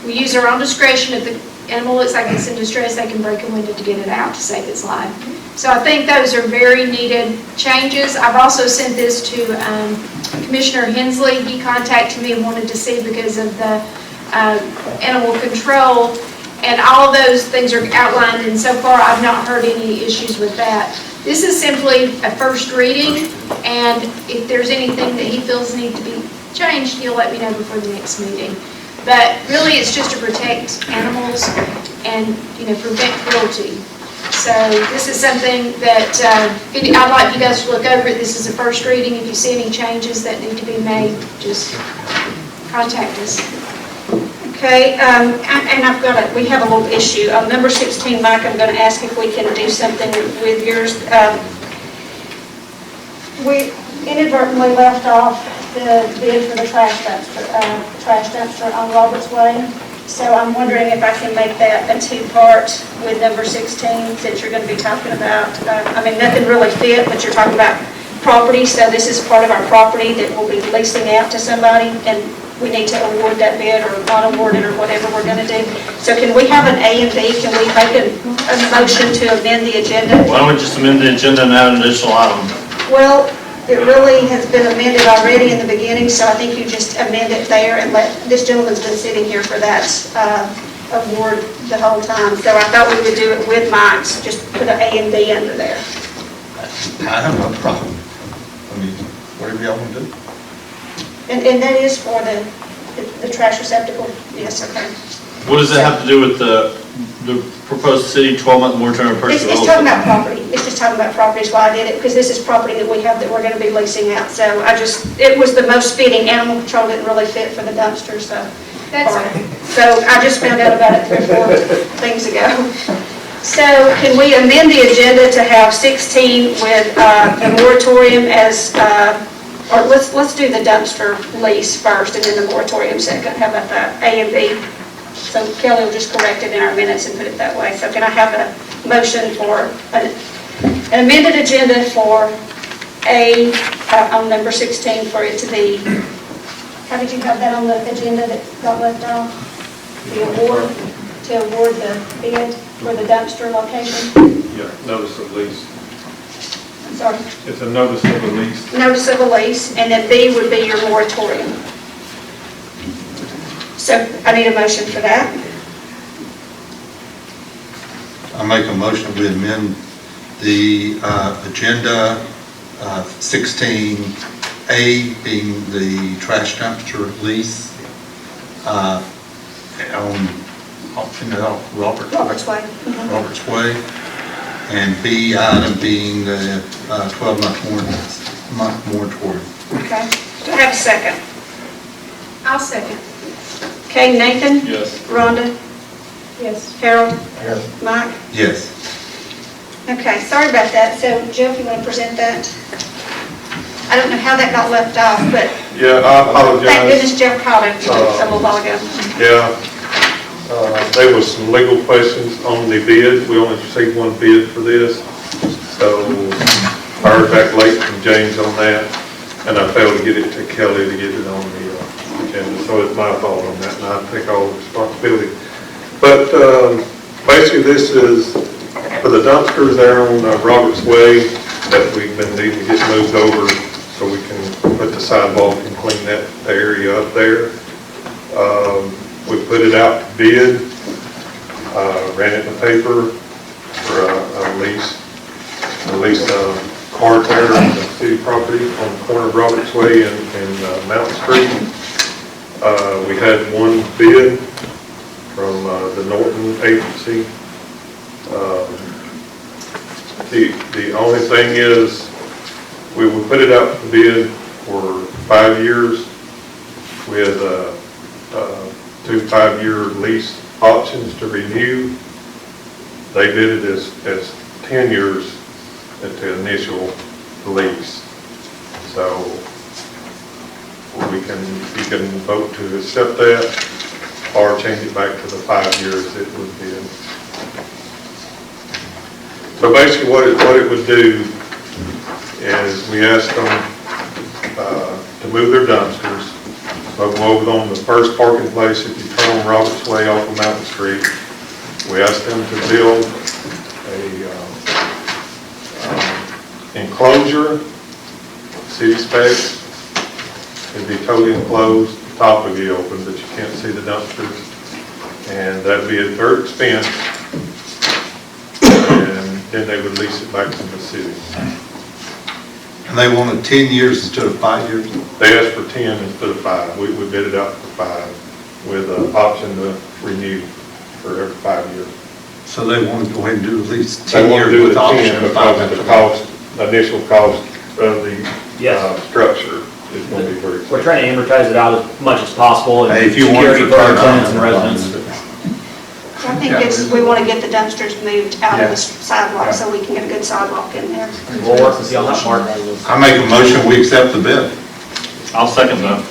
Speaker 11: will use their own discretion. If the animal looks like it's in distress, they can break a window to get it out to save its life. So I think those are very needed changes. I've also sent this to Commissioner Hensley. He contacted me and wanted to see because of the animal control, and all of those things are outlined, and so far I've not heard any issues with that. This is simply a first reading, and if there's anything that he feels needs to be changed, he'll let me know before the next meeting. But really, it's just to protect animals and, prevent cruelty. So this is something that I'd like you guys to look over it. This is a first reading. If you see any changes that need to be made, just contact us.
Speaker 1: Okay, and we have a little issue. On number 16, Mike, I'm going to ask if we can do something with yours. We inadvertently left off the bid for the trash dumpster on Roberts Way. So I'm wondering if I can make that a two-part with number 16, since you're going to be talking about, nothing really fit, but you're talking about property. So this is part of our property that we'll be leasing out to somebody, and we need to award that bid or not award it or whatever we're gonna do. So can we have an A and B? Can we make a motion to amend the agenda?
Speaker 4: Why don't we just amend the agenda and add an additional item?
Speaker 1: Well, it really has been amended already in the beginning, so I think you just amend it there and let, this gentleman's been sitting here for that award the whole time. So I thought we would do it with Mike's, just put an A and B under there.
Speaker 5: I have no problem. I mean, whatever y'all want to do.
Speaker 1: And that is for the trash receptacle? Yes, okay.
Speaker 4: What does it have to do with the proposed city 12-month moratorium on
Speaker 1: It's
Speaker 4: purchase?
Speaker 1: talking about property. It's just talking about property is why I did it, because this is property that we have that we're going to be leasing out. So it was the most fitting. Animal control didn't really fit for the dumpster, so.
Speaker 11: That's right.
Speaker 1: So I just found out about it 3 or 4 things ago. So can we amend the agenda to have 16 with a moratorium as, or let's do the dumpster lease first and then the moratorium second. How about that? A and B. So Kelly will just correct it in our minutes and put it that way. So can I have a motion for an amended agenda for A on number 16 for it to be, how did you have that on the agenda that got left off? The award, to award the bid for the dumpster location?
Speaker 8: Yeah, notice of lease.
Speaker 1: I'm sorry.
Speaker 8: It's a notice of release.
Speaker 1: Notice of a lease, and then B would be your moratorium. So I need a motion for that.
Speaker 5: I make a motion we amend the agenda 16A being the trash dumpster lease on
Speaker 1: Robert's Way.
Speaker 5: Robert's Way, and B item being the 12-month moratorium.
Speaker 1: Okay. Do I have a second?
Speaker 11: I'll second.
Speaker 1: Okay, Nathan?
Speaker 4: Yes.
Speaker 1: Rhonda?
Speaker 16: Yes.
Speaker 1: Harold?
Speaker 5: Yes.
Speaker 1: Mike?
Speaker 5: Yes.
Speaker 1: Okay, sorry about that. So Jeff, you want to present that? I don't know how that got left off, but
Speaker 8: Yeah, I apologize.
Speaker 1: thank goodness Jeff caught it a little while ago.
Speaker 8: Yeah, there was some legal questions on the bid. We only received 1 bid for this. So I heard back late from James on that, and I failed to get it to Kelly to get it on the agenda. So it's my fault on that, and I take all the responsibility. But basically this is for the dumpsters there on Robert's Way that we've been needing to get moved over so we can put the sidewalk and clean that area up there. We put it out to bid, ran it in the paper for a lease card there on the city property on the corner of Roberts Way and Mountain Street. We had 1 bid from the Norton agency. The only thing is we would put it out to bid for 5 years with 2 5-year lease options to renew. They bid it as 10 years at the initial lease. So you can vote to accept that or change it back to the 5 years it would be. So basically what it would do is we asked them to move their dumpsters, move them over on the first parking place if you turn on Roberts Way off of Mountain Street. We asked them to build a enclosure, city specs. It'd be totally enclosed, the top would be open, but you can't see the dumpsters. And that'd be at their expense. And then they would lease it back to the city.
Speaker 5: And they wanted 10 years instead of 5 years?
Speaker 8: They asked for 10 instead of 5. We bid it out for 5 with an option to renew for every 5 years.
Speaker 5: So they want to go ahead and do at least
Speaker 8: They
Speaker 5: 10
Speaker 8: want to
Speaker 5: years
Speaker 8: do
Speaker 5: with
Speaker 8: the
Speaker 5: option
Speaker 8: 10
Speaker 5: of 5
Speaker 8: because
Speaker 5: after
Speaker 8: the
Speaker 5: that.
Speaker 8: initial cost of the structure is going to be very expensive.
Speaker 17: We're trying to amortize it out as much as possible and
Speaker 5: Hey, if you want
Speaker 17: security
Speaker 5: to
Speaker 17: for our
Speaker 5: turn
Speaker 17: tenants and
Speaker 5: on,
Speaker 17: residents.
Speaker 1: I think we want to get the dumpsters moved out of the sidewalk so we can get a good sidewalk in there.
Speaker 17: We'll work with you on that, Mark.
Speaker 5: I make a motion, we accept the bid.
Speaker 4: I'll second that.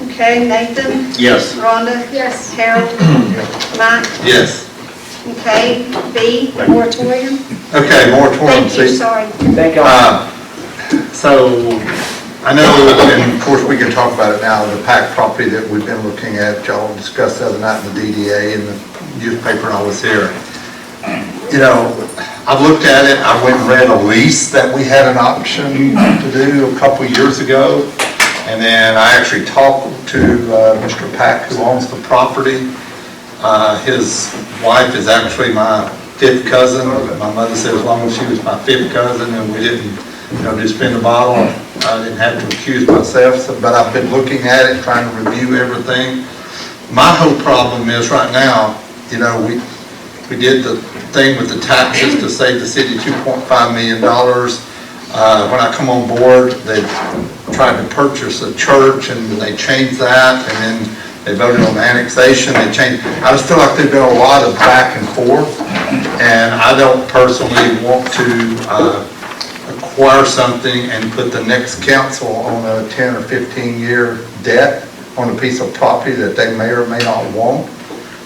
Speaker 1: Okay, Nathan?
Speaker 4: Yes.
Speaker 1: Rhonda?
Speaker 11: Yes.
Speaker 1: Harold? Mike?
Speaker 5: Yes.
Speaker 1: Okay, B, moratorium?
Speaker 5: Okay, moratorium.
Speaker 1: Thank you, sorry.
Speaker 17: Thank you.
Speaker 5: So, I know, and of course, we can talk about it now, the PAC property that we've been looking at, y'all discussed the other night in the DDA and the newspaper, and I was here. You know, I've looked at it, I went and read a lease that we had an option to do a couple years ago, and then I actually talked to Mr. Pack, who owns the property. His wife is actually my 5th cousin. My mother said as long as she was my 5th cousin and we didn't, do spin the bottle, I didn't have to accuse myself. So, but I've been looking at it, trying to review everything. My whole problem is right now, we did the thing with the taxes to save the city $2.5 million. When I come on board, they tried to purchase a church and they changed that, and then they voted on the annexation, they changed. I just feel like there's been a lot of back and forth, and I don't personally want to acquire something and put the next council on a 10 or 15-year debt on a piece of property that they may or may not want.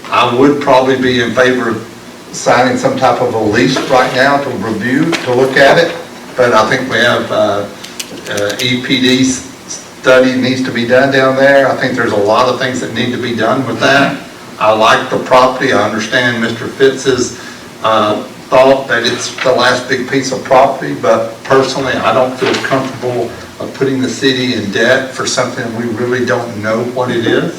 Speaker 5: I would probably be in favor of signing some type of a lease right now to review, to look at it, but I think we have EPD study needs to be done down there. I think there's a lot of things that need to be done with that. I like the property. I understand Mr. Fitz's thought that it's the last big piece of property, but personally, I don't feel comfortable of putting the city in debt for something we really don't know what it is.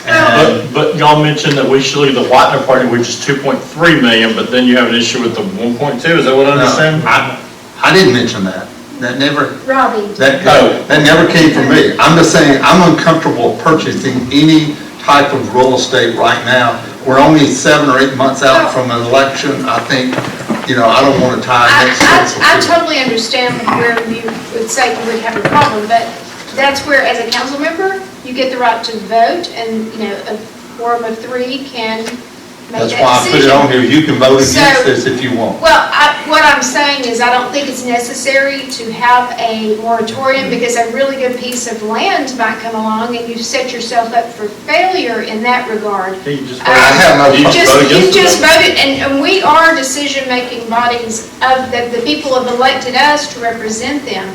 Speaker 4: But y'all mentioned that we should leave the Whitener party, which is 2.3 million, but then you have an issue with the 1.2, is that what I understand?
Speaker 5: I didn't mention that. That never,
Speaker 11: Robbie.
Speaker 5: that never came from me. I'm just saying, I'm uncomfortable purchasing any type of real estate right now. We're only 7 or 8 months out from an election. I think, I don't want to tie next year.
Speaker 11: I totally understand where you would say you would have a problem, but that's where, as a council member, you get the right to vote, and, a quorum of 3 can make that decision.
Speaker 5: That's why I put it on here. You can vote against this if you want.
Speaker 11: Well, what I'm saying is I don't think it's necessary to have a moratorium, because a really good piece of land might come along and you set yourself up for failure in that regard.
Speaker 4: You just
Speaker 11: You just voted, and we are decision-making bodies of the people have elected us to represent them.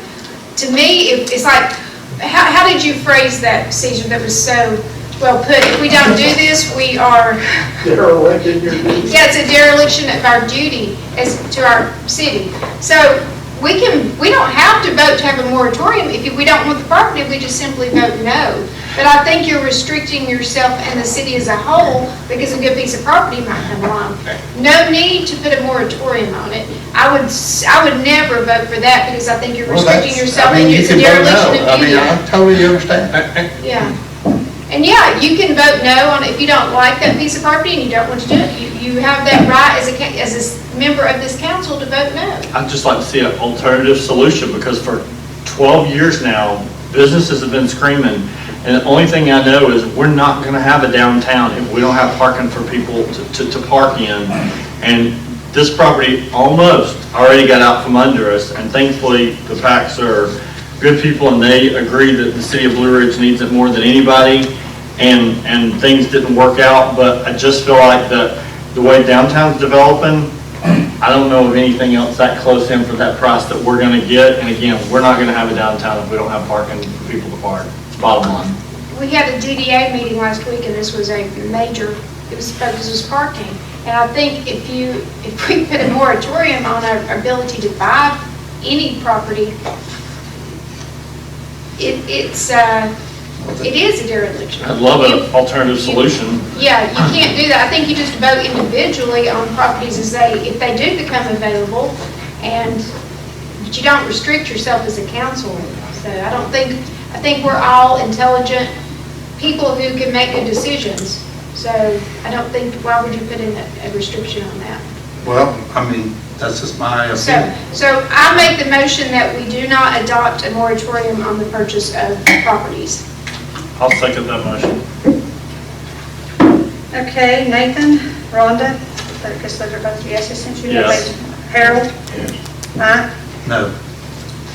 Speaker 11: To me, it's like, how did you phrase that, Cesar, that was so well put? If we don't do this, we are...
Speaker 3: Dereliction of your duty.
Speaker 11: Yeah, it's a dereliction of our duty as to our city. So we don't have to vote to have a moratorium. If we don't want the property, we just simply vote no. But I think you're restricting yourself and the city as a whole because a good piece of property might come along. No need to put a moratorium on it. I would never vote for that because I think you're restricting yourself and it's a dereliction of duty.
Speaker 5: I totally understand.
Speaker 11: Yeah. And yeah, you can vote no on it if you don't like that piece of property and you don't want to do it. You have that right as a member of this council to vote no.
Speaker 4: I'd just like to see an alternative solution, because for 12 years now, businesses have been screaming, and the only thing I know is we're not going to have a downtown if we don't have parking for people to park in. And this property almost already got out from under us, and thankfully the PACs are good people and they agree that the city of Blue Ridge needs it more than anybody, and things didn't work out. But I just feel like the way downtown's developing, I don't know of anything else that close in for that price that we're going to get. And again, we're not going to have a downtown if we don't have parking for people to park. It's bottom line.
Speaker 11: We had a DDA meeting last week, and this was a major, it was parking. And I think if we put a moratorium on our ability to buy any property, it is a dereliction.
Speaker 4: I'd love an alternative solution.
Speaker 11: Yeah, you can't do that. I think you just vote individually on properties if they do become available, but you don't restrict yourself as a council. So I think we're all intelligent people who can make good decisions. So I don't think, why would you put in a restriction on that?
Speaker 5: Well, I mean, that's just my opinion.
Speaker 11: So I make the motion that we do not adopt a moratorium on the purchase of properties.
Speaker 4: I'll second that motion.
Speaker 1: Okay, Nathan, Rhonda, I guess those are both yeses since you know.
Speaker 4: Yes.
Speaker 1: Harold? Mike?
Speaker 5: No.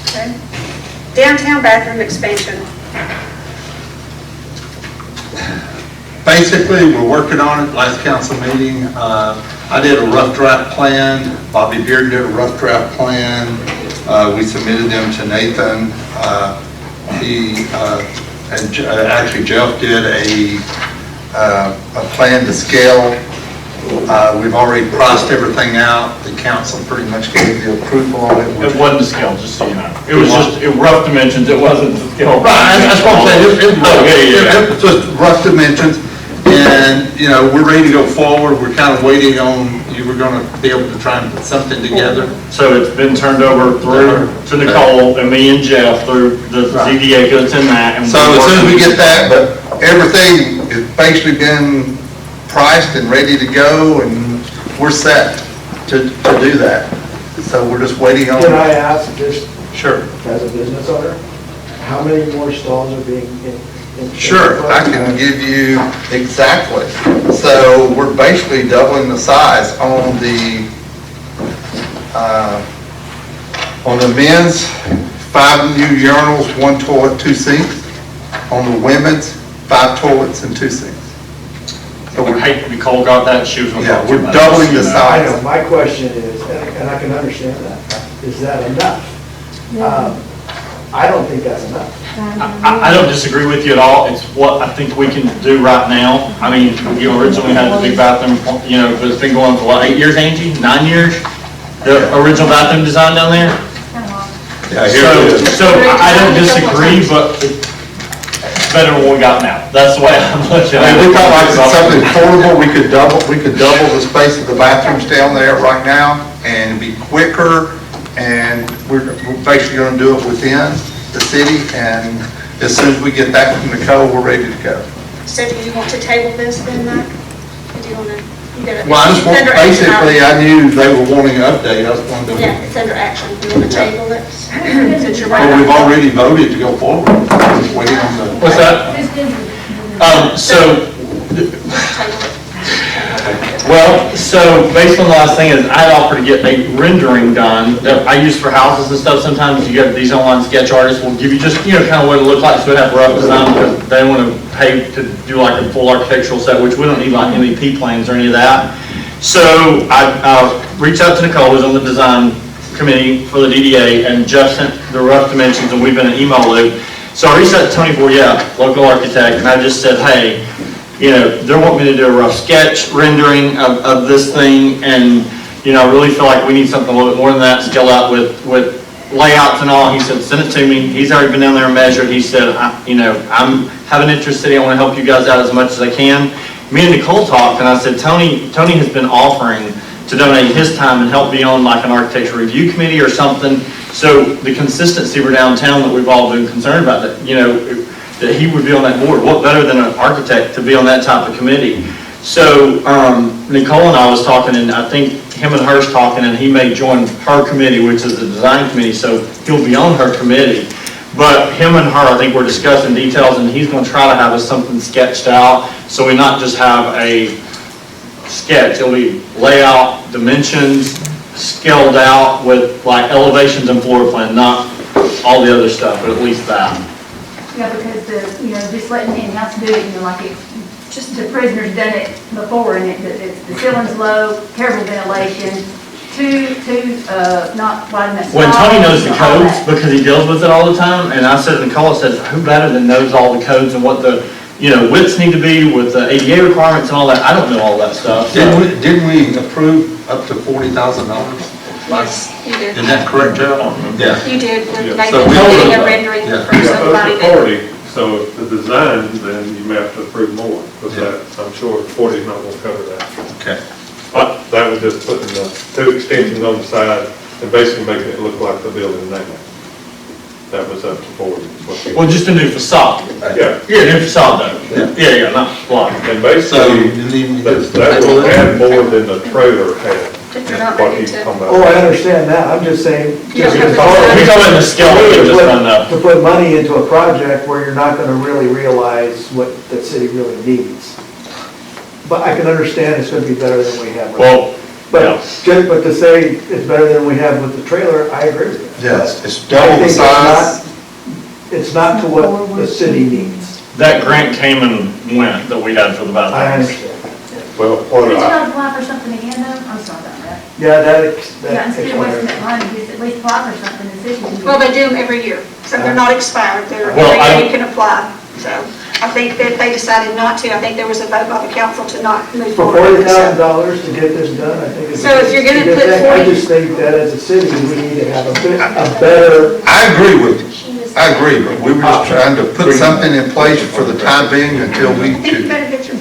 Speaker 1: Okay. Downtown bathroom expansion.
Speaker 5: Basically, we're working on it. Last council meeting, I did a rough draft plan. Bobby Beard did a rough draft plan. We submitted them to Nathan. Actually Jeff did a plan to scale. We've already priced everything out. The council pretty much gave the approval on it.
Speaker 4: It wasn't to scale, just so you know. It was just rough dimensions, it wasn't to scale.
Speaker 5: Right, that's what I'm saying. It's just rough dimensions, and, we're ready to go forward. We're kind of waiting on, you were gonna be able to try and put something together.
Speaker 4: So it's been turned over through to Nicole and me and Jeff through the ZDA, because it's in that. And
Speaker 5: So as soon as we get that, but everything has basically been priced and ready to go, and we're set to do that. So we're just waiting on.
Speaker 14: Can I ask, just
Speaker 5: Sure.
Speaker 14: as a business owner, how many more stalls are being in?
Speaker 5: Sure, I can give you exactly. So we're basically doubling the size on the men's, 5 new urinals, 1 toilet, 2 sinks. On the women's, 5 toilets and 2 sinks.
Speaker 4: So Nicole got that, she was.
Speaker 5: Yeah, we're doubling the
Speaker 14: I
Speaker 5: size.
Speaker 14: know, my question is, and I can understand that, is that enough? I don't think that's enough.
Speaker 4: I don't disagree with you at all. It's what I think we can do right now. I mean, originally had the big bathroom, but it's been going for what, 8 years, Angie? 9 years? The original bathroom design down there?
Speaker 5: Yeah, here it is.
Speaker 4: So I don't disagree, but it's better than what we got now. That's the way I'm looking at it.
Speaker 5: We thought like something portable, we could double the space of the bathrooms down there right now and be quicker, and we're basically gonna do it within the city, and as soon as we get that from Nicole, we're ready to go.
Speaker 1: So do you want to table this then, Mike? Do you want to?
Speaker 5: Well, I just want, basically, I knew they were wanting an update, I was wanting to.
Speaker 1: Yeah, it's under action. Do you want to table it? Since you're
Speaker 5: Well, we've already voted to go forward, just waiting on the.
Speaker 4: What's that? So based on the last thing is I'd offer to get a rendering done that I use for houses and stuff. Sometimes you get these online sketch artists will give you just, kind of what it looks like, so we have rough design, because they want to pay to do like a full architectural set, which we don't need like MEP plans or any of that. So I reached out to Nicole, who's on the design committee for the DDA, and Jeff sent the rough dimensions, and we've been in an email loop. So I reached out to Tony Boyette, local architect, and I just said, hey, they want me to do a rough sketch rendering of this thing, and, I really feel like we need something a little bit more than that, scale out with layouts and all. He said, send it to me. He's already been down there and measured. He said, I'm having interest city. I want to help you guys out as much as I can. Me and Nicole talked, and I said, Tony has been offering to donate his time and help me on like an architecture review committee or something. So the consistency we're downtown that we've all been concerned about, that, that he would be on that board. What better than an architect to be on that type of committee? So Nicole and I was talking, and I think him and her's talking, and he may join her committee, which is the design committee, so he'll be on her committee. But him and her, I think we're discussing details, and he's going to try to have us something sketched out, so we not just have a sketch. It'll be layout, dimensions, scaled out with like elevations and floor plan, not all the other stuff, but at least that.
Speaker 15: Yeah, because just letting anyone else do it, like just the prisoner's done it before, and the ceiling's low, terrible ventilation, not wide enough.
Speaker 4: When Tony knows the codes, because he deals with it all the time, and I said to Nicole, I said, who better than knows all the codes and what the, widths need to be with the ADA requirements and all that. I don't know all that stuff. So.
Speaker 5: Didn't we approve up to $40,000?
Speaker 1: Yes, you did.
Speaker 5: Isn't that correct, Joe? Yeah.
Speaker 1: You did.
Speaker 8: Yeah.
Speaker 1: So we getting a rendering from somebody that.
Speaker 8: Authority, so if the design, then you may have to approve more, because I'm sure 40 is not going to cover that.
Speaker 5: Okay.
Speaker 8: But that was just putting the 2 extensions on the side and basically making it look like the building now. That was up to 40.
Speaker 4: Well, just a new facade.
Speaker 8: Yeah.
Speaker 4: Yeah, new facade though. Yeah, not block.
Speaker 8: And basically, that will add more than the trailer had. What he's talking about.
Speaker 14: Oh, I understand that, I'm just saying.
Speaker 4: We talk about the scale we just done though.
Speaker 14: To put money into a project where you're not gonna really realize what the city really needs. But I can understand it's gonna be better than we have right now. But to say it's better than we have with the trailer, I agree with you.
Speaker 5: Yes, it's double the size.
Speaker 14: It's not to what the city needs.
Speaker 4: That grant came and went that we had for the bathrooms.
Speaker 14: I understand.
Speaker 8: Well,
Speaker 15: Did you not apply for something again though? I'm sorry about that.
Speaker 14: Yeah, that
Speaker 15: Yeah, instead of wasting that money, just at least apply for something, the city can do.
Speaker 1: Well, they do them every year. So they're not expired, they're,
Speaker 4: Well,
Speaker 1: every year you can apply. So I think that they decided not to, I think there was a vote by the council to not move
Speaker 14: For
Speaker 1: forward.
Speaker 14: $40,000 to get this done, I think it's.
Speaker 1: So if you're gonna
Speaker 14: to get
Speaker 1: put
Speaker 14: that, I
Speaker 1: 40
Speaker 14: just think that as a city, we need to have a better.
Speaker 22: I agree with you. I agree, but we were just trying to put something in place for the time being until we
Speaker 1: I think you
Speaker 22: could.
Speaker 1: better get your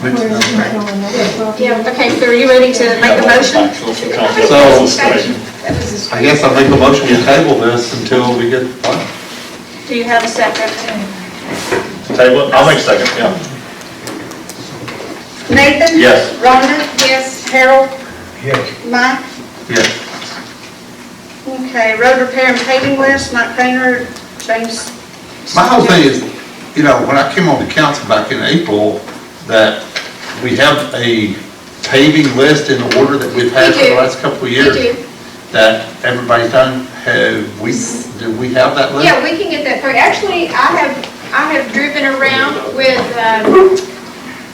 Speaker 1: Yeah, okay, so are you ready to make a motion?
Speaker 22: So, I guess I'll make a motion to table this until we get the plan.
Speaker 1: Do you have a second?
Speaker 4: Table it, I'll make a second, yeah.
Speaker 1: Nathan?
Speaker 4: Yes.
Speaker 1: Rhonda? Yes. Harold?
Speaker 14: Yes.
Speaker 1: Mike?
Speaker 22: Yes.
Speaker 1: Okay, road repair and paving list, Mike Painter, James.
Speaker 22: My whole thing is, you know, when I came on the council back in April, that we have a paving list in order that we've had for the last couple of years.
Speaker 11: We do.
Speaker 22: That everybody's done. Do we have that list?
Speaker 11: Yeah, we can get that for you. Actually, I have driven around with,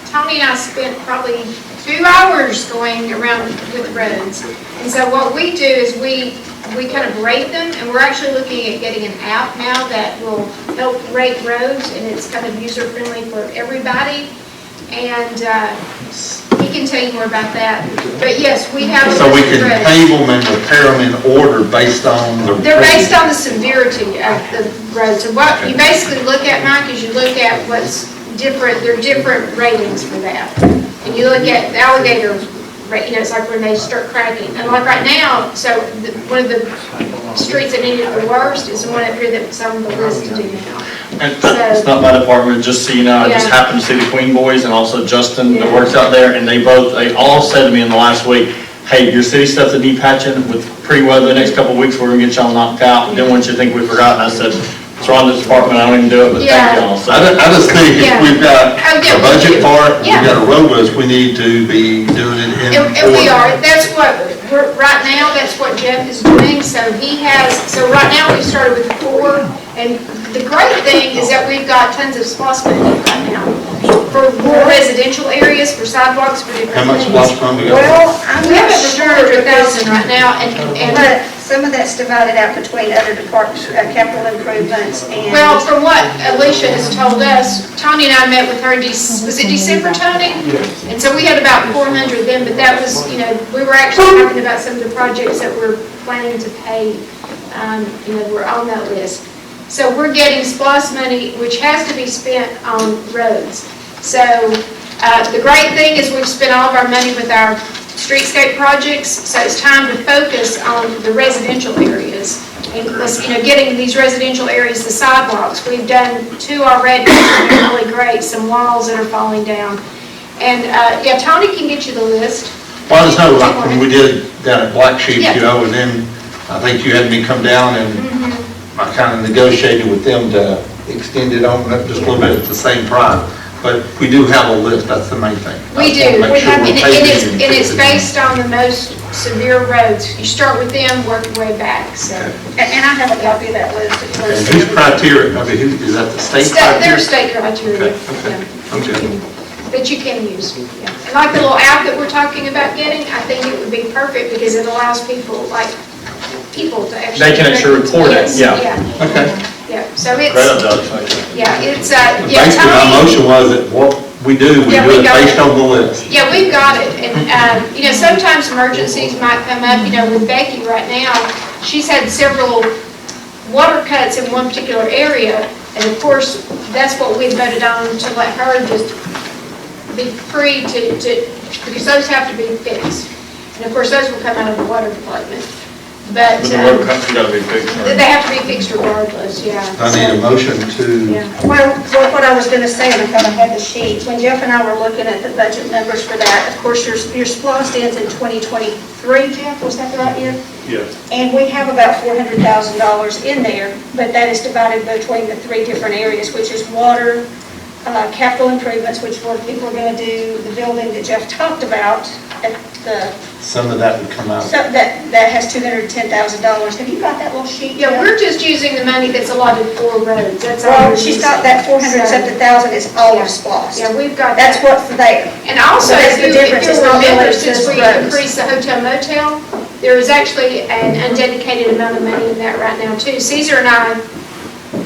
Speaker 11: Tony and I spent probably 2 hours going around with roads. And so what we do is we kind of rate them, and we're actually looking at getting an app now that will help rate roads, and it's kind of user-friendly for everybody. And he can tell you more about that. But yes, we have a
Speaker 22: So we
Speaker 11: list of
Speaker 22: can
Speaker 11: roads.
Speaker 22: pave them and repair them in order based on the.
Speaker 11: They're based on the severity of the road. So what you basically look at, Mike, is you look at what's different, there are different ratings for that. And you look at the alligator, you know, it's like when they start cracking. And like right now, so one of the streets that needed it the worst is the one up here that's on the list to do now.
Speaker 4: And it's not my department, just so you know, I just
Speaker 11: Yeah.
Speaker 4: happened to see the Queen Boys and also Justin that works out there, and they all said to me in the last week, hey, your city stuff that need patching with pretty weather the next couple of weeks, we're gonna get y'all knocked out. Didn't want you to think we forgot, and I said, it's Rhonda's department, I don't even do it, but thank y'all. So
Speaker 22: I just think if we've got
Speaker 11: yeah,
Speaker 22: a budget for it, we've
Speaker 11: Yeah.
Speaker 22: got a road list, we need to be doing it in order.
Speaker 11: And we are, that's what, right now, that's what Jeff is doing. So right now, we started with 4, and the great thing is that we've got tons of SPOS money right now for more residential areas, for sidewalks, for different
Speaker 22: How much
Speaker 11: things.
Speaker 22: lost fund we got?
Speaker 1: Well, I'm
Speaker 11: We have
Speaker 1: not
Speaker 11: over
Speaker 1: sure
Speaker 11: 400,000 right now,
Speaker 1: But some of that's divided out between other departments, capital improvements and.
Speaker 11: well, from what Alicia has told us, Tony and I met with her, was it December, Tony?
Speaker 10: Yes.
Speaker 11: And so we had about 400 then, but that was, you know, we were actually talking about some of the projects that we're planning to pay, you know, we're on that list. So we're getting SPOS money, which has to be spent on roads. So the great thing is we've spent all of our money with our streetscape projects, so it's time to focus on the residential areas. And, you know, getting these residential areas, the sidewalks, we've done 2 already, they're really great, some walls that are falling down. And, yeah, Tony can get you the list.
Speaker 22: Well, I just know, like, when we did down at Black Sheep,
Speaker 11: Yeah.
Speaker 22: you know, and then I think you had me come down and I kind of negotiated with them to extend it on up just a little bit at the same price. But we do have a list, that's the main thing.
Speaker 11: We do,
Speaker 22: I want to make sure
Speaker 11: and
Speaker 22: we're paving
Speaker 11: and it's based on the most severe roads. You start with them, work your way back, so.
Speaker 1: And I have a copy of that list.
Speaker 22: And whose criteria, I mean, is that the state criteria?
Speaker 11: They're state criteria.
Speaker 22: Okay.
Speaker 11: Yeah.
Speaker 22: Okay.
Speaker 11: That you can use. Yeah. And like the little app that we're talking about getting, I think it would be perfect because it allows people to actually.
Speaker 4: they can actually report it,
Speaker 11: Yes,
Speaker 4: yeah.
Speaker 22: Okay.
Speaker 11: Yeah, so it's,
Speaker 4: Great on Doug, thank you.
Speaker 11: yeah, it's,
Speaker 22: Basically,
Speaker 11: yeah,
Speaker 22: my
Speaker 11: Tony,
Speaker 22: motion was that what we do it
Speaker 11: Yeah, we got
Speaker 22: based
Speaker 11: it.
Speaker 22: on the list.
Speaker 11: yeah, we've got it. And, you know, sometimes emergencies might come up, you know, with Becky right now, she's had several water cuts in one particular area. And of course, that's what we voted on, to let her just be free to, because those have to be fixed. And of course, those will come out of the water department. But
Speaker 4: But the road cuts gotta be fixed.
Speaker 11: they have to be fixed regardless, yeah.
Speaker 22: I need a motion to,
Speaker 11: Yeah.
Speaker 1: Well, what I was gonna say, and I thought I had the sheet, when Jeff and I were looking at the budget numbers for that, of course, your SPOS ends in 2023, Jeff, was that the right year?
Speaker 8: Yes.
Speaker 1: And we have about $400,000 in there, but that is divided between the 3 different areas, which is water, capital improvements, which people are gonna do, the building that Jeff talked about at the,
Speaker 22: some of that would come out.
Speaker 1: so that has $210,000. Have you got that little sheet?
Speaker 11: Yeah, we're just using the money that's allotted for roads, that's all.
Speaker 1: Well,
Speaker 11: we're
Speaker 1: she's
Speaker 11: using.
Speaker 1: got that 400-something-thousand is all
Speaker 11: Yeah.
Speaker 1: of SPOS.
Speaker 11: Yeah, we've got
Speaker 1: That's
Speaker 11: that.
Speaker 1: what's there.
Speaker 11: And also,
Speaker 1: So that's
Speaker 11: if
Speaker 1: the
Speaker 11: you
Speaker 1: difference. It's not
Speaker 11: remember,
Speaker 1: related
Speaker 11: since
Speaker 1: to
Speaker 11: we
Speaker 1: roads.
Speaker 11: increased the hotel motel, there is actually an undedicated amount of money in that right now too. Cesar and I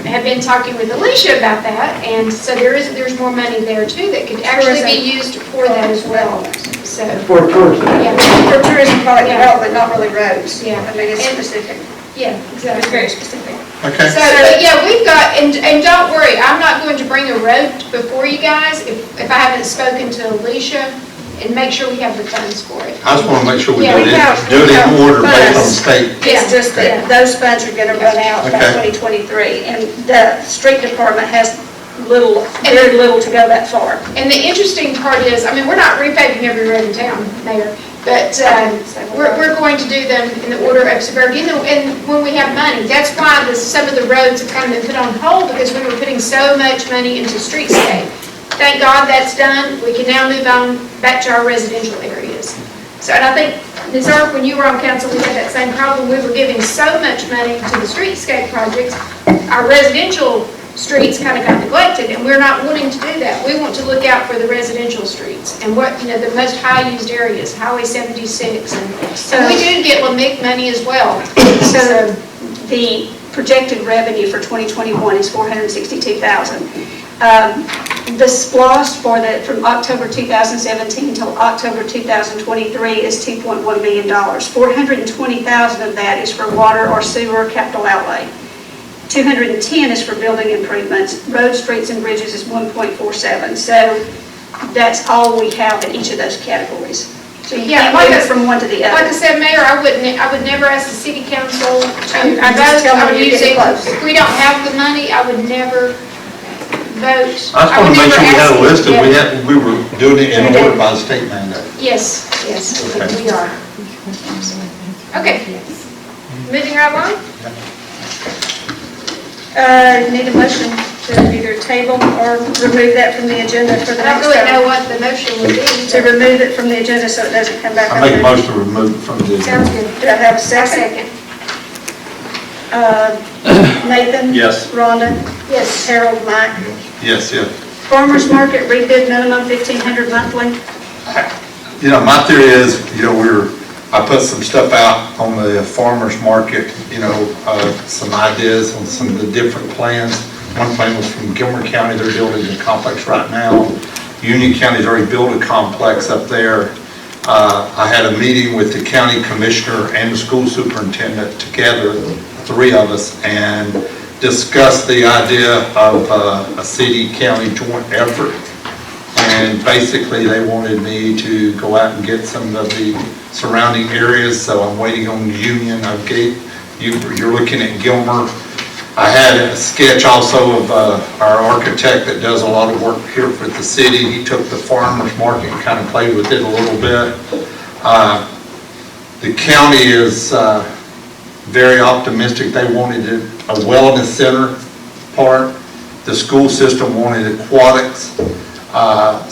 Speaker 11: have been talking with Alicia about that, and so there's more money there too that could actually be used for that as well, so.
Speaker 10: For tourism.
Speaker 11: Yeah,
Speaker 1: For tourism product development, not really roads.
Speaker 11: Yeah.
Speaker 1: I mean, it's specific.
Speaker 11: yeah, exactly.
Speaker 1: It's very specific.
Speaker 22: Okay.
Speaker 11: So, but yeah, we've got, and don't worry, I'm not going to bring a road before you guys if I haven't spoken to Alicia, and make sure we have the funds for it.
Speaker 22: I just want to make sure we
Speaker 11: Yeah,
Speaker 22: do it in order based on state.
Speaker 1: It's just that those funds are gonna run out by
Speaker 22: Okay.
Speaker 1: 2023, and the street department has very little to go that far.
Speaker 11: And the interesting part is, I mean, we're not repaving every road in town, Mayor, but we're going to do them in the order of severity, and when we have money. That's why some of the roads have kind of been put on hold, because we were putting so much money into streetscape. Thank God that's done. We can now move on back to our residential areas. So, and I think, Ms. Earp, when you were on council, we had that same problem. We were giving so much money to the streetscape projects, our residential streets kind of got neglected, and we're not wanting to do that. We want to look out for the residential streets and what, the most high-used areas, Highway 76, and we do get LMIC money as well.
Speaker 1: So the projected revenue for 2021 is $462,000. The SPLOST from October 2017 till October 2023 is $2.1 million. $420,000 of that is for water or sewer capital outlay. $210,000 is for building improvements. Road, streets, and bridges is $1.47. So that's all we have in each of those categories. So you can't move it from one to the other.
Speaker 11: Like I said, Mayor, I would never ask the city council to
Speaker 1: I'm just
Speaker 11: vote.
Speaker 1: telling
Speaker 11: I would
Speaker 1: you, you're
Speaker 11: use
Speaker 1: getting
Speaker 11: it.
Speaker 1: close.
Speaker 11: If we don't have the money, I would never vote.
Speaker 22: I just want to make sure we had a list and we were doing it in order by the state mandate.
Speaker 11: Yes,
Speaker 22: Okay.
Speaker 11: we are. Okay. Moving right along?
Speaker 1: Need a motion to either table or remove that from the agenda for the
Speaker 11: I don't
Speaker 1: next
Speaker 11: really know
Speaker 1: time.
Speaker 11: what the motion would be.
Speaker 1: To remove it from the agenda so it doesn't come back
Speaker 22: I
Speaker 1: up.
Speaker 22: make a
Speaker 1: there.
Speaker 22: motion to remove it from the.
Speaker 11: Sounds good.
Speaker 1: Do I have a
Speaker 11: A
Speaker 1: second?
Speaker 11: second.
Speaker 1: Nathan?
Speaker 4: Yes.
Speaker 1: Rhonda?
Speaker 11: Yes.
Speaker 1: Harold? Mike?
Speaker 22: Yes, yes.
Speaker 1: Farmers market rebid minimum $1,500 monthly.
Speaker 22: My theory is, I put some stuff out on the farmer's market, some ideas on some of the different plans. One plan was from Gilmer County, they're building a complex right now. Union County's already built a complex up there. I had a meeting with the county commissioner and the school superintendent together, three of us, and discussed the idea of a city-county joint effort. And basically, they wanted me to go out and get some of the surrounding areas, so I'm waiting on Union. You're looking at Gilmer. I had a sketch also of our architect that does a lot of work here for the city. He took the farmer's market and kind of played with it a little bit. The county is very optimistic. They wanted a wellness center part. The school system wanted aquatics.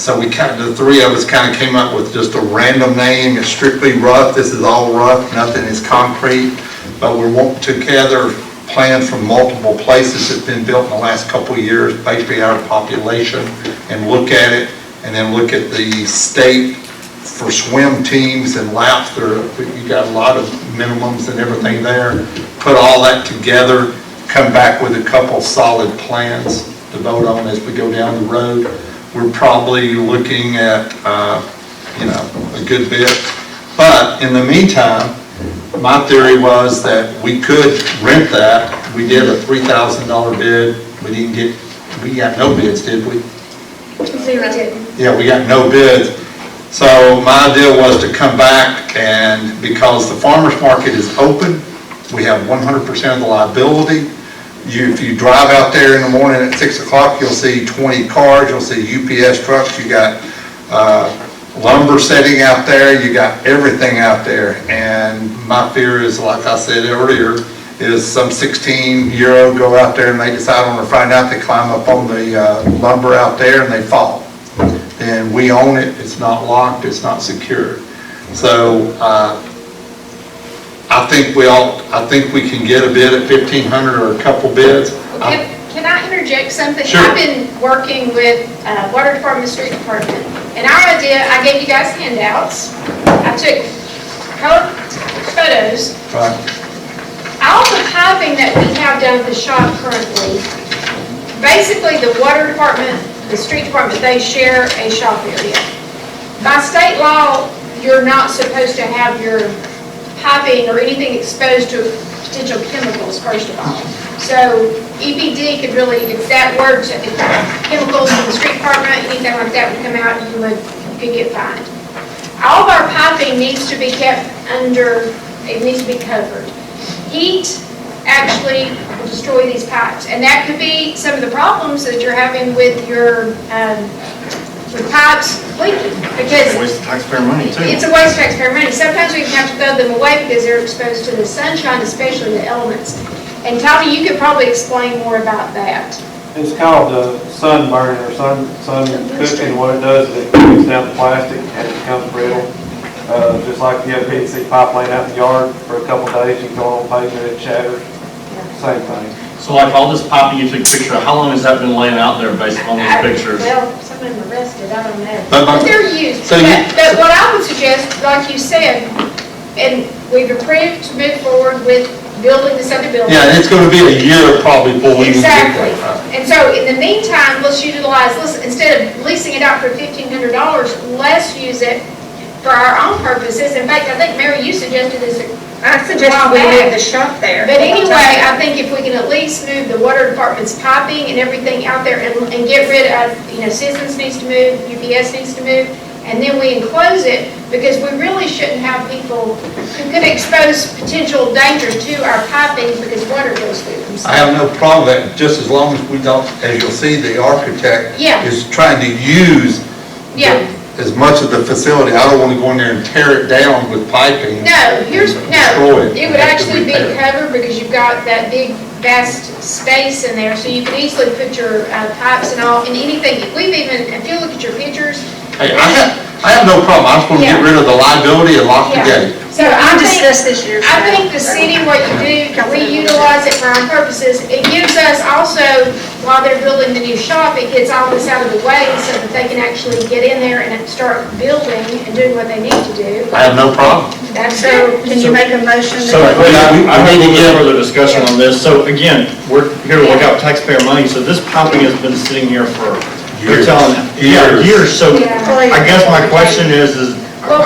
Speaker 22: So the three of us kind of came up with just a random name. It's strictly rough. This is all rough. Nothing is concrete. But we're wanting together plans from multiple places that's been built in the last couple of years, basically our population, and look at it, and then look at the state for swim teams and laps. You got a lot of minimums and everything there. Put all that together, come back with a couple solid plans to vote on as we go down the road. We're probably looking at, a good bit. But in the meantime, my theory was that we could rent that. We did a $3,000 bid. We got no bids, did we?
Speaker 1: Zero.
Speaker 22: Yeah, we got no bids. So my idea was to come back, and because the farmer's market is open, we have 100% of the liability. If you drive out there in the morning at 6 o'clock, you'll see 20 cars, you'll see UPS trucks, you got lumber setting out there, you got everything out there. And my fear is, like I said earlier, is some 16-year-old go out there and they decide on a Friday night, they climb up on the lumber out there and they fall. And we own it, it's not locked, it's not secured. So I think we can get a bid at $1,500 or a couple bids.
Speaker 11: Can I interject something?
Speaker 22: Sure.
Speaker 11: I've been working with Water Department, Street Department, and our idea, I gave you guys handouts. I took color photos.
Speaker 22: Right.
Speaker 11: I also piping that we have down at the shop currently, basically the water department, the street department, they share a shop area. By state law, you're not supposed to have your piping or anything exposed to potential chemicals, first of all. So EPD could really, if that were to, if chemicals in the street department, anything like that would come out, you could get fined. All of our piping needs to be kept under, it needs to be covered. Heat actually will destroy these pipes, and that could be some of the problems that you're having with your with pipes leaking, because
Speaker 4: It's a waste of taxpayer money too.
Speaker 11: it's a waste of taxpayer money. Sometimes we have to throw them away because they're exposed to the sunshine, especially the elements. And Tommy, you could probably explain more about that.
Speaker 18: It's called sun burning or sun cooking. What it does is it breaks down the plastic and it becomes brittle. Just like if you have a PVC pipe laying out in the yard for a couple of days, you go on pavement, it shatters. Same thing.
Speaker 4: So like all this piping you took a picture of, how long has that been laying out there based on these pictures?
Speaker 11: Well, some of them are rusted, I don't know.
Speaker 22: But
Speaker 11: But they're used.
Speaker 22: so
Speaker 11: But what I would suggest, like you said, and we've approved to move forward with building this other building.
Speaker 22: Yeah, and it's gonna be a year probably before we can get
Speaker 11: Exactly.
Speaker 22: there.
Speaker 11: And so in the meantime, let's utilize, instead of leasing it out for $1,500, let's use it for our own purposes. In fact, I think Mary, you suggested this.
Speaker 1: I suggested we move the shop there.
Speaker 11: But anyway, I think if we can at least move the water department's piping and everything out there and get rid of, Citizens needs to move, UPS needs to move, and then we enclose it, because we really shouldn't have people who could expose potential danger to our piping because water goes through them. So-
Speaker 22: I have no problem with that, just as long as we don't, as you'll see, the architect
Speaker 11: Yeah.
Speaker 22: is trying to use
Speaker 11: Yeah.
Speaker 22: as much of the facility. I don't want to go in there and tear it down with piping.
Speaker 11: No,
Speaker 22: Destroy it.
Speaker 11: it would
Speaker 22: Have to
Speaker 11: actually be
Speaker 22: repair it.
Speaker 11: covered because you've got that big vast space in there, so you can easily put your pipes and all, and anything. If you look at your pictures.
Speaker 22: Hey, I have no problem, I just want to get rid of the liability and lock the gate.
Speaker 11: So I
Speaker 1: discussed this years
Speaker 11: I
Speaker 1: ago.
Speaker 11: think the city, what you do, we utilize it for our purposes. It gives us also, while they're building the new shop, it gets all this out of the way so that they can actually get in there and start building and doing what they need to do.
Speaker 22: I have no problem.
Speaker 11: That's
Speaker 1: So can you make a motion?
Speaker 4: So
Speaker 1: that-
Speaker 4: I need to get further discussion on this. So again, we're here to work out taxpayer money, so this piping has been sitting here for, you're telling, years. So I guess my question is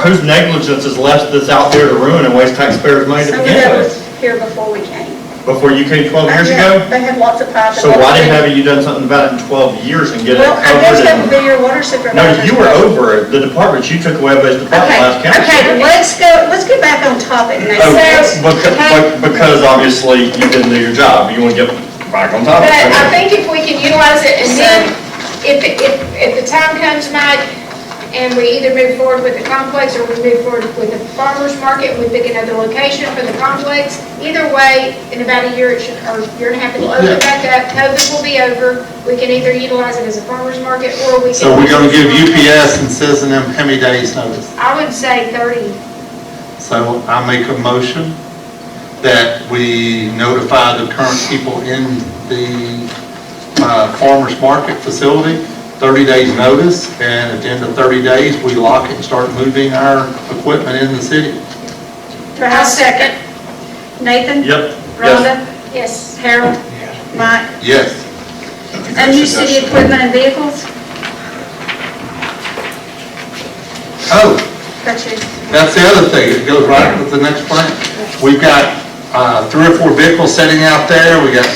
Speaker 4: whose negligence is left that's out there to ruin and waste taxpayers' money to
Speaker 1: Some of
Speaker 4: begin
Speaker 1: that
Speaker 4: with?
Speaker 1: was here before we came.
Speaker 4: Before you came 12 years
Speaker 1: Yeah,
Speaker 4: ago?
Speaker 1: They had lots of pipes.
Speaker 4: So why haven't you done something about it in 12 years and get it
Speaker 1: Well, I guess
Speaker 4: covered?
Speaker 1: that would
Speaker 4: and-
Speaker 1: be your water supervisor.
Speaker 4: No, you were over it. The department you took away was the department last council.
Speaker 1: Okay, let's get back on topic now.
Speaker 4: Because obviously you didn't do your job. You want to get back on top of
Speaker 11: But
Speaker 4: it.
Speaker 11: I think if we can utilize it, and then if the time comes, Mike, and we either move forward with the complex or we move forward with the farmer's market, and we pick another location for the complex, either way, in about a year, or year and a half, it'll open back up, COVID will be over, we can either utilize it as a farmer's market, or we can.
Speaker 22: So we're gonna give UPS and Cesar them how many days notice?
Speaker 11: I would say 30.
Speaker 22: So I make a motion that we notify the current people in the farmer's market facility, 30 days notice, and at the end of 30 days, we lock it and start moving our equipment in the city.
Speaker 1: Do I have a second? Nathan?
Speaker 22: Yep.
Speaker 1: Rhonda?
Speaker 11: Yes.
Speaker 1: Harold? Mike?
Speaker 22: Yes.
Speaker 1: Unused city equipment and vehicles?
Speaker 22: Oh,
Speaker 1: That's you.
Speaker 22: that's the other thing, it goes right with the next plan. We've got 3 or 4 vehicles sitting out there, we got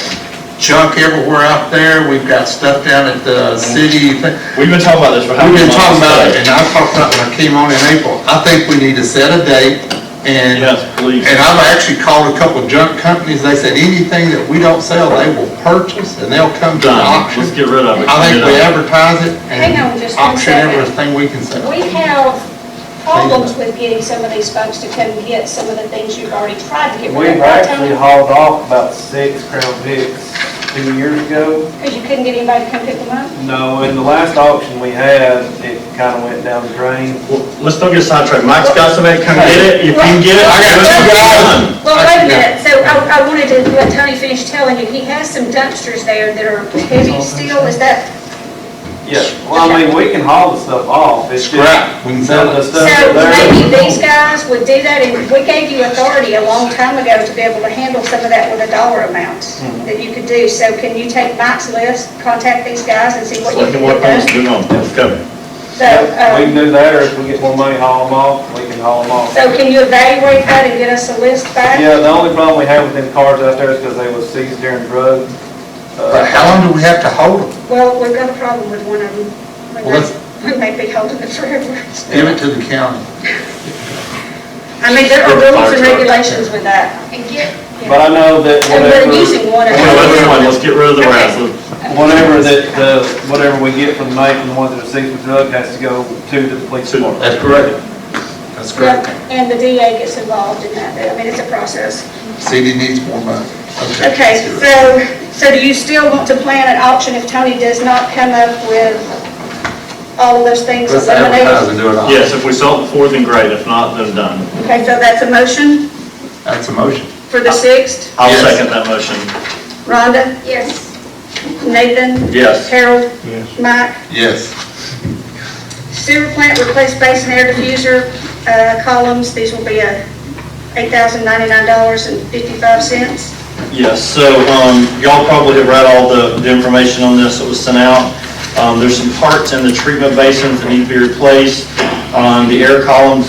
Speaker 22: junk everywhere out there, we've got stuff down at the city.
Speaker 4: We've been talking about this for how
Speaker 22: We've
Speaker 4: many
Speaker 22: been
Speaker 4: months?
Speaker 22: talking about it, and I talked about when I came on in April. I think we need to set a date, and
Speaker 4: Yes, please.
Speaker 22: and I've actually called a couple of junk companies. They said anything that we don't sell, they will purchase, and they'll come to the
Speaker 4: Done.
Speaker 22: auction.
Speaker 4: Let's get rid of it.
Speaker 22: I think
Speaker 4: Get
Speaker 22: we
Speaker 4: it out.
Speaker 22: advertise it
Speaker 11: Hang on
Speaker 22: and
Speaker 11: just one
Speaker 22: auction
Speaker 11: second.
Speaker 22: everything we can sell.
Speaker 11: We have problems with getting some of these folks to come get some of the things you've already tried to get rid
Speaker 18: We've
Speaker 11: of. Right,
Speaker 18: actually
Speaker 11: Tony?
Speaker 18: hauled off about 6 Crown Vics 2 years ago.
Speaker 11: Because you couldn't get anybody to come pick them up?
Speaker 18: No, in the last auction we had, it kind of went down the drain.
Speaker 4: Well, let's don't get sidetracked. Mike's got somebody to come get it. If you can get it,
Speaker 22: I got two guys.
Speaker 1: Well, wait a minute, so I wanted to let Tony finish telling you, he has some dumpsters there that are heavy steel, is that?
Speaker 18: Yeah, well, I mean, we can haul the stuff off. It's just
Speaker 22: Scrap, we can sell
Speaker 18: the
Speaker 22: it.
Speaker 18: stuff
Speaker 1: So
Speaker 18: that
Speaker 1: maybe
Speaker 18: they're.
Speaker 1: these guys would do that, and we gave you authority a long time ago to be able to handle some of that with a dollar amount that you could do. So can you take Mike's list, contact these guys and see what you can
Speaker 4: What
Speaker 1: get
Speaker 4: things do
Speaker 1: done?
Speaker 4: on, let's go.
Speaker 1: So,
Speaker 18: We can do that, or if we get more money, haul them off, we can haul them off.
Speaker 1: so can you evaluate that and get us a list back?
Speaker 18: Yeah, the only problem we have with them cars out there is because they was seized during drug.
Speaker 22: But how long do we have to hold them?
Speaker 1: Well, we've got a problem with one of them.
Speaker 22: Well, let's-
Speaker 1: We may be holding it forever.
Speaker 22: Give it to the county.
Speaker 1: I mean, there are rules and regulations with that.
Speaker 11: And get,
Speaker 18: But I know that
Speaker 1: And
Speaker 18: whatever.
Speaker 1: we're using one of
Speaker 4: Let's get rid of the rest.
Speaker 18: Whatever whatever we get from Nathan, the ones that are seized with drug, has to go to the police department.
Speaker 22: That's correct. That's correct.
Speaker 1: And the DA gets involved in that. I mean, it's a process.
Speaker 22: City needs more money.
Speaker 1: Okay, so do you still want to plan an auction if Tony does not come up with all of those things
Speaker 22: Let's advertise and
Speaker 1: eliminated?
Speaker 22: do it all.
Speaker 4: Yes, if we sell it before, then great. If not, then done.
Speaker 1: Okay, so that's a motion
Speaker 22: That's a motion.
Speaker 1: for the 6th.
Speaker 4: I'll
Speaker 22: Yes.
Speaker 4: second that motion.
Speaker 1: Rhonda?
Speaker 11: yes,
Speaker 1: Nathan?
Speaker 4: Yes.
Speaker 1: Harold?
Speaker 10: Yes.
Speaker 1: Mike?
Speaker 22: Yes.
Speaker 1: Sewer plant replace basin air diffuser columns. These will be $8,099.55.
Speaker 4: Yes, so y'all probably have read all the information on this that was sent out. There's some parts in the treatment basins that need to be replaced. The air columns,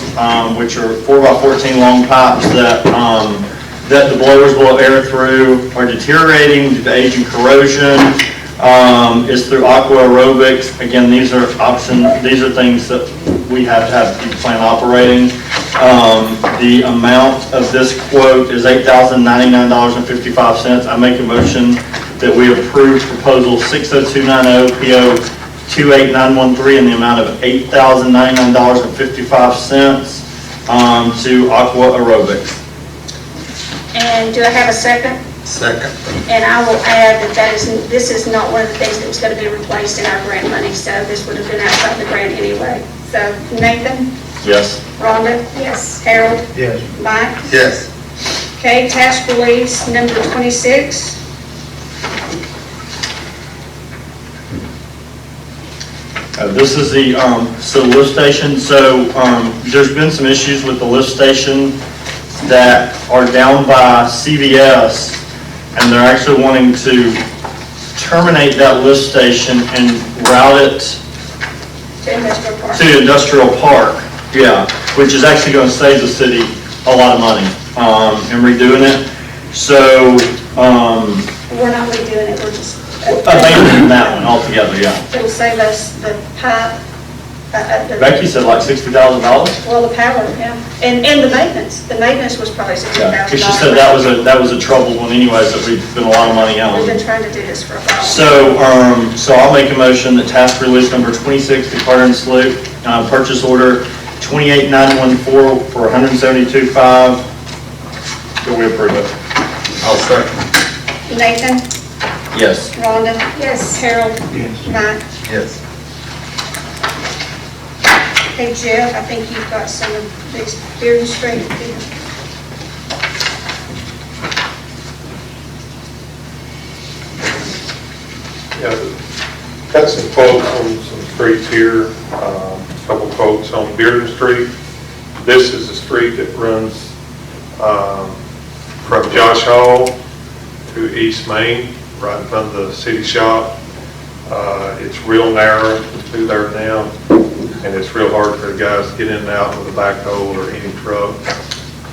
Speaker 4: which are 4x14 long pipes that the blowers will air through, are deteriorating due to age and corrosion. Is through aqua aerobics. Again, these are things that we have to have to keep the plant operating. The amount of this quote is $8,099.55. I make a motion that we approve proposal 60290 PO 28913 in the amount of $8,099.55 to aqua aerobics.
Speaker 1: And do I have a second?
Speaker 22: Second.
Speaker 1: And I will add that this is not one of the things that was going to be replaced in our grant money, so this would have been outside the grant anyway. So Nathan?
Speaker 4: Yes.
Speaker 1: Rhonda?
Speaker 11: yes.
Speaker 1: Harold?
Speaker 14: Yes.
Speaker 1: Mike?
Speaker 22: Yes.
Speaker 1: Okay, task release number 26.
Speaker 4: This is the lift station. So there's been some issues with the lift station that are down by CVS, and they're actually wanting to terminate that lift station and route it
Speaker 1: To industrial park.
Speaker 4: to Industrial Park. Yeah, which is actually going to save the city a lot of money in redoing it. So
Speaker 1: We're not redoing it, we're just.
Speaker 4: abandoning that one altogether. Yeah.
Speaker 1: It'll save us the pipe,
Speaker 4: Becky said like $60,000.
Speaker 1: well, the power, yeah. And the maintenance. The maintenance was probably $60,000.
Speaker 4: Yeah, because she said that was a troubled one anyways, that we've spent a lot of money on.
Speaker 1: We've been trying to do this for a while.
Speaker 4: So I'll make a motion that task release number 26 to Carter and Sloop, purchase order 28914 for $172,500. So we approve it.
Speaker 22: I'll second.
Speaker 1: Nathan?
Speaker 4: Yes.
Speaker 1: Rhonda? Yes. Harold?
Speaker 10: Yes.
Speaker 1: Mike?
Speaker 22: Yes.
Speaker 1: Hey Jeff, I think you've got some of these Bearden Street.
Speaker 8: Yeah, got some quotes on some streets here, a couple quotes on Bearden Street. This is the street that runs from Josh Hall to East Main, right in front of the city shop. It's real narrow through there now, and it's real hard for the guys to get in and out with a backhoe or any truck.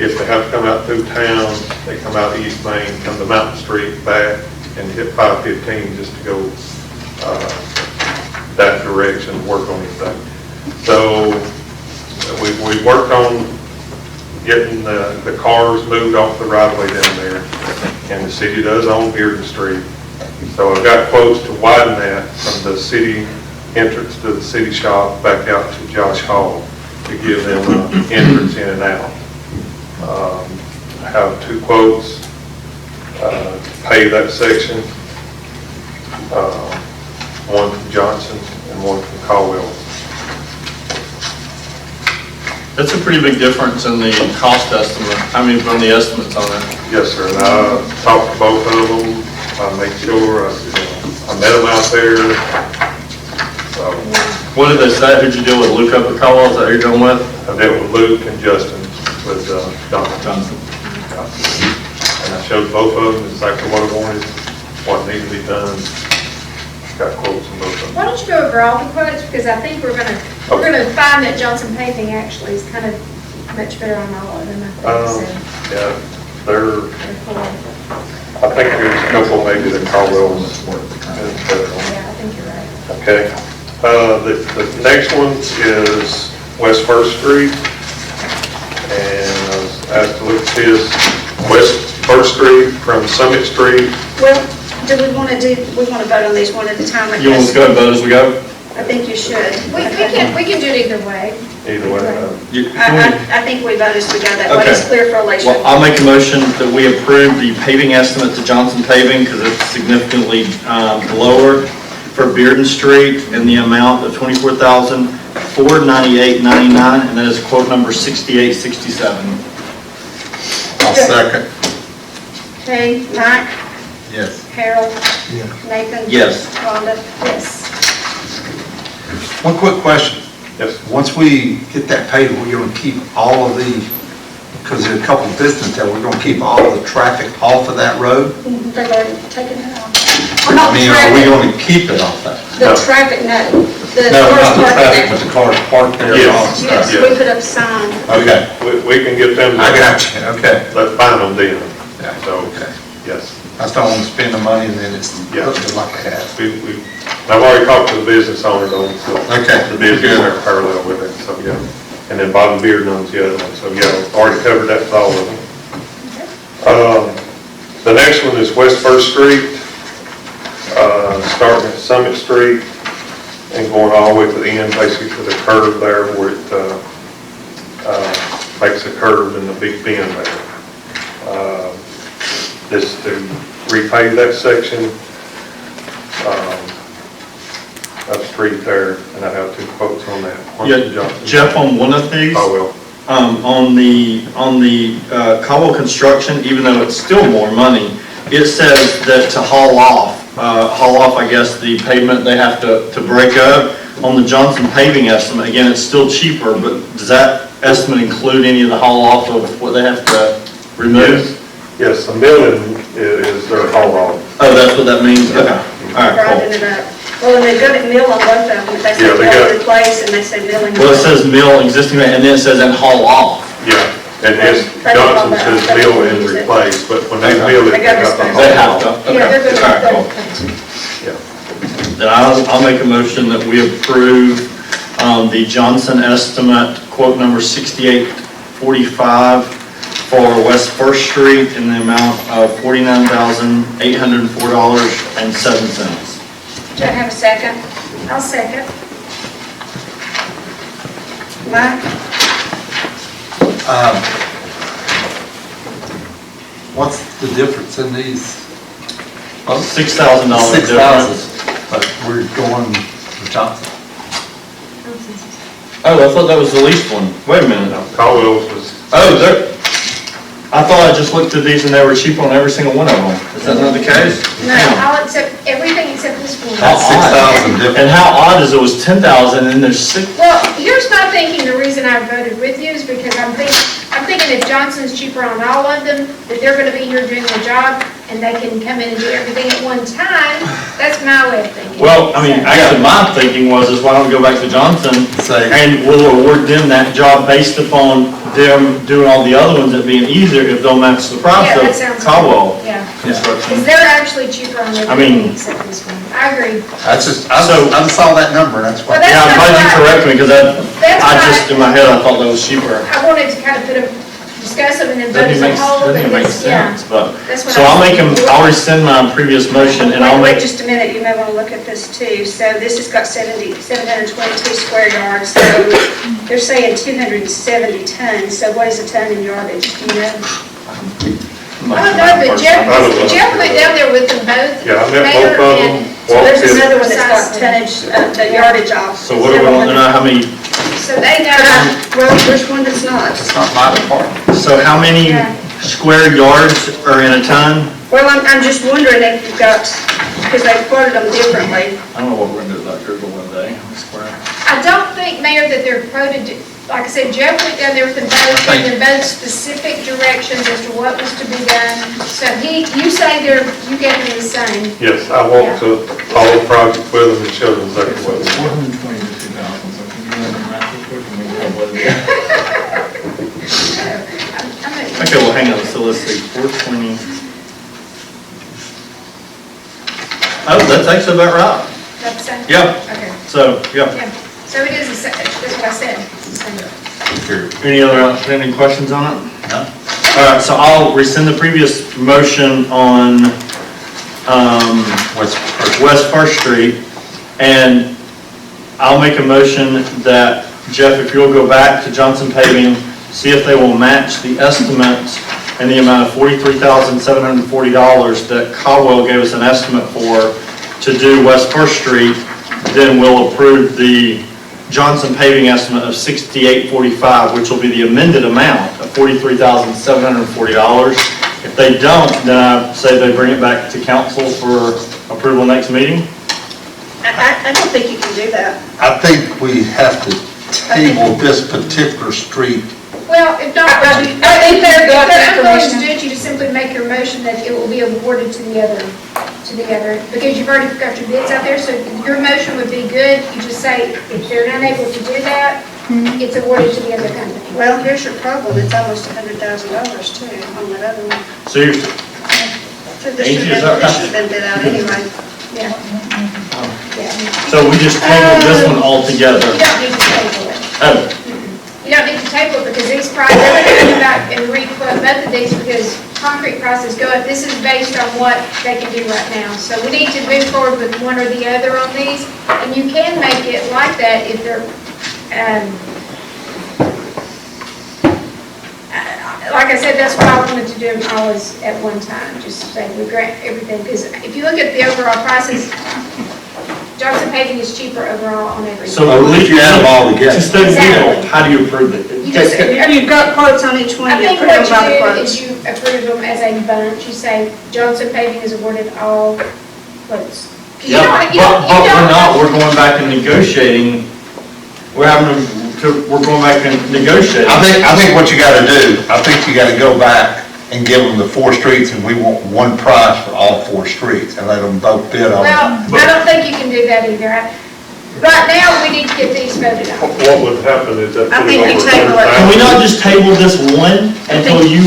Speaker 8: If they have to come out through town, they come out East Main, come to Mountain Street back, and hit 515 just to go that direction, work on anything. So we worked on getting the cars moved off the right of way down there, and the city does own Bearden Street. So I've got quotes to widen that from the city entrance to the city shop back out to Josh Hall to give them entrance in and out. I have two quotes to pay that section, one from Johnson and one from Caldwell.
Speaker 4: That's a pretty big difference in the cost estimate, from the estimates on it.
Speaker 8: Yes, sir, and I talked to both of them, I made sure, I met them out there, So
Speaker 4: What did they say? Who'd you deal with, Luke up at Caldwell? Is that who you're going with?
Speaker 8: I dealt with Luke and Justin with Donna.
Speaker 4: Johnson.
Speaker 8: And I showed both of them exactly what I wanted, what needed to be done. Got quotes from both of them.
Speaker 11: Why don't you go over all the quotes, because I think we're gonna find that Johnson Paving actually is kind of much better on all of them, I think, so.
Speaker 8: Yeah, I think there's a couple maybe that Caldwell was better on.
Speaker 11: Yeah, I think you're right.
Speaker 8: Okay. The next one is West First Street. And I was asked to look at this, West First Street from Summit Street.
Speaker 1: Well, do we want to vote on these one at a time? I
Speaker 4: You want us to
Speaker 1: guess?
Speaker 4: go and vote as we go?
Speaker 1: I think you should.
Speaker 11: We can do it either way.
Speaker 8: Either way.
Speaker 1: I think we vote as we go, that way it's
Speaker 4: Okay.
Speaker 1: clear for Alicia.
Speaker 4: Well, I'll make a motion that we approve the paving estimate to Johnson Paving because it's significantly lower for Bearden Street in the amount of $24,498.99, and that is quote number 6867.
Speaker 22: I'll second.
Speaker 1: Okay, Mike,
Speaker 22: Yes.
Speaker 1: Harold, Nathan?
Speaker 4: Yes.
Speaker 1: Rhonda? Yes.
Speaker 22: One quick question.
Speaker 8: Yes.
Speaker 22: Once we get that paved, we're gonna keep all of the, because there's a couple of distance there, we're gonna keep all of the traffic off of that road?
Speaker 1: They've already taken it off.
Speaker 22: I mean, are we gonna keep it off that?
Speaker 1: The traffic, no. The
Speaker 22: No,
Speaker 1: cars
Speaker 22: not the
Speaker 1: parked
Speaker 22: traffic,
Speaker 1: there.
Speaker 22: but the cars parked there and all that
Speaker 1: Yes,
Speaker 22: stuff.
Speaker 1: we put up a sign.
Speaker 22: Okay,
Speaker 8: We can get them.
Speaker 22: I got you, okay.
Speaker 8: Let's find them then.
Speaker 22: Yeah,
Speaker 8: So,
Speaker 22: okay.
Speaker 8: yes.
Speaker 22: I just don't want to spend the money and then it's
Speaker 8: Yeah.
Speaker 22: looking like a hat.
Speaker 8: I've already talked to the business owner on it, so.
Speaker 22: Okay.
Speaker 8: The business are parallel with it, so yeah. And then Bob and Beard owns the other one, so yeah, already covered that with all of them. The next one is West First Street, starting at Summit Street and going all the way to the end, basically to the curve there where it makes a curve in the big bend there. This to repave that section of street there, and I have 2 quotes on that. One from
Speaker 4: Yeah,
Speaker 8: Johnson.
Speaker 4: Jeff, on one of these,
Speaker 8: Oh, well.
Speaker 4: on the Caldwell construction, even though it's still more money, it says that to haul off, I guess, the pavement they have to break up. On the Johnson paving estimate, again, it's still cheaper, but does that estimate include any of the haul off of what they have to remove?
Speaker 8: Yes, the milling is their haul off.
Speaker 4: Oh, that's what that means? Okay, all right,
Speaker 1: Grinding
Speaker 4: cool.
Speaker 1: it up. Well, and they've got it mill on both of them. They say
Speaker 8: Yeah, they got-
Speaker 1: mill replace and they say milling.
Speaker 4: Well, it says mill existing, and then it says and haul off.
Speaker 8: Yeah, and it's, Johnson says mill and replace, but when they mill it, they got the haul
Speaker 4: They have
Speaker 8: off.
Speaker 4: to, okay,
Speaker 1: Yeah, they're
Speaker 4: all right,
Speaker 1: gonna,
Speaker 4: cool.
Speaker 8: Yeah.
Speaker 4: Then I'll make a motion that we approve the Johnson estimate, quote number 6845 for West First Street in the amount of $49,804.07.
Speaker 1: do I have a second? I'll second. Mike?
Speaker 22: What's the difference in these?
Speaker 4: $6,000
Speaker 22: 6,000,
Speaker 4: difference.
Speaker 22: but we're going with Johnson.
Speaker 4: Oh, I thought that was the least one. Wait a minute.
Speaker 8: Caldwell's was.
Speaker 4: Oh, I thought I just looked at these and they were cheap on every single one of them. Is that not the case?
Speaker 11: No, I'll accept everything except this one.
Speaker 4: How odd.
Speaker 22: 6,000 difference.
Speaker 4: And how odd is it was 10,000 and there's 6.
Speaker 11: Well, here's my thinking, the reason I voted with you is because I'm thinking if Johnson's cheaper on all of them, that they're gonna be here doing their job, and they can come in and do everything at one time. That's my way of thinking.
Speaker 4: Well, I mean, actually, my thinking was, is why don't we go back to Johnson
Speaker 22: Say-
Speaker 4: and we'll award them that job based upon them doing all the other ones that being easier if they'll match the price
Speaker 11: Yeah, that
Speaker 4: of
Speaker 11: sounds
Speaker 4: Caldwell
Speaker 11: good. Yeah.
Speaker 4: construction.
Speaker 11: Because they're actually cheaper on
Speaker 4: I
Speaker 11: everything
Speaker 4: mean-
Speaker 11: except this one. I agree.
Speaker 22: That's just, I
Speaker 4: So-
Speaker 22: just saw that number, that's
Speaker 11: Well,
Speaker 22: why.
Speaker 11: that's
Speaker 4: Yeah, I'm glad you
Speaker 11: not
Speaker 4: correct me because
Speaker 11: That's
Speaker 4: I
Speaker 11: why-
Speaker 4: just, in my head, I thought that was cheaper.
Speaker 11: I wanted to kind of discuss them and then vote
Speaker 4: Doesn't
Speaker 11: as
Speaker 4: make,
Speaker 11: a whole.
Speaker 4: doesn't
Speaker 11: and
Speaker 4: even make
Speaker 11: it's- yeah.
Speaker 4: sense, but,
Speaker 11: That's what
Speaker 4: so
Speaker 11: I
Speaker 4: I'll
Speaker 11: was
Speaker 4: make them,
Speaker 11: thinking.
Speaker 4: I'll rescind my previous motion and I'll
Speaker 1: Wait
Speaker 4: make,
Speaker 1: just a minute, you may want to look at this too. So this has got 722 square yards, so they're saying 270 tons. So what is a ton in yardage, do you know?
Speaker 11: I don't know, but Jeff went down there with them both.
Speaker 8: Yeah, I met
Speaker 11: Mayor
Speaker 8: both of
Speaker 11: and-
Speaker 8: them.
Speaker 1: So there's another one that's got tonnage, the yardage off.
Speaker 4: so what do we want to know, how many,
Speaker 11: So they know.
Speaker 1: Well, there's one that's not.
Speaker 22: It's not my department.
Speaker 4: so how many
Speaker 11: Yeah.
Speaker 4: square yards are in a ton?
Speaker 1: Well, I'm just wondering if you've got, because they quoted them differently.
Speaker 4: I don't know what we're gonna do about Google one day.
Speaker 11: I don't think, Mayor, that they're quoted, like I said, Jeff went down there with them both, gave them both specific directions as to what was to be done. So you say you gave them the same.
Speaker 8: Yes, I walked to all the projects with them and showed them exactly what it was.
Speaker 4: 420 to 2,000, so can you run the math real quick and make what it is? Okay, well, hang on, so let's see, 420. Oh, that's actually about right.
Speaker 11: That's the same?
Speaker 4: Yeah.
Speaker 11: Okay.
Speaker 4: So, yeah.
Speaker 11: Yeah. So it is, that's what I said.
Speaker 4: Any questions on it? No. All right, so I'll rescind the previous motion on West First Street, and I'll make a motion that, Jeff, if you'll go back to Johnson Paving, see if they will match the estimate in the amount of $43,740 that Caldwell gave us an estimate for to do West First Street, then we'll approve the Johnson Paving estimate of $68.45, which will be the amended amount of $43,740. If they don't, then I say they bring it back to council for approval next meeting.
Speaker 1: I don't think you can do that.
Speaker 22: I think we have to table this particular street.
Speaker 11: Well, if not, if they're unwilling to do it, you just simply make your motion that it will be awarded to the other, because you've already got your bids out there, so your motion would be good. You just say, if they're unable to do that, it's awarded to the other company.
Speaker 1: Well, here's your problem, it's almost $100,000 too on that other one.
Speaker 4: So you're,
Speaker 1: So this should have been bid out anyway.
Speaker 11: Yeah.
Speaker 4: so we just tabled this one all together.
Speaker 11: You don't need to table it.
Speaker 4: Oh,
Speaker 11: You don't need to table it because these prices, they're going to come back and re-quote both of these because concrete prices go up. This is based on what they can do right now. So we need to move forward with one or the other on these. And you can make it like that if they're, like I said, that's why I wanted to do them all at one time, just say we grant everything. Because if you look at the overall prices, Johnson Paving is cheaper overall on everything.
Speaker 4: so at least you add them all together.
Speaker 11: Exactly.
Speaker 4: How do you approve it?
Speaker 1: You've got quotes on each one,
Speaker 11: I
Speaker 1: you
Speaker 11: think
Speaker 1: approve
Speaker 11: what
Speaker 1: them by the
Speaker 11: you do
Speaker 1: quotes.
Speaker 11: is you approve them as a bunch. You say Johnson Paving is awarded all quotes. 'Cause you
Speaker 4: Yeah,
Speaker 11: don't- you
Speaker 4: but
Speaker 11: don't- you
Speaker 4: we're
Speaker 11: don't-
Speaker 4: not, we're going back and negotiating. We're going back and negotiating.
Speaker 22: I think what you gotta do, I think you gotta go back and give them the 4 streets, and we want one price for all 4 streets, and let them both bid on it.
Speaker 11: Well, I don't think you can do that either. Right now, we need to get these voted on.
Speaker 8: What would happen is that.
Speaker 1: I think you table it.
Speaker 4: Can we not just table this one until you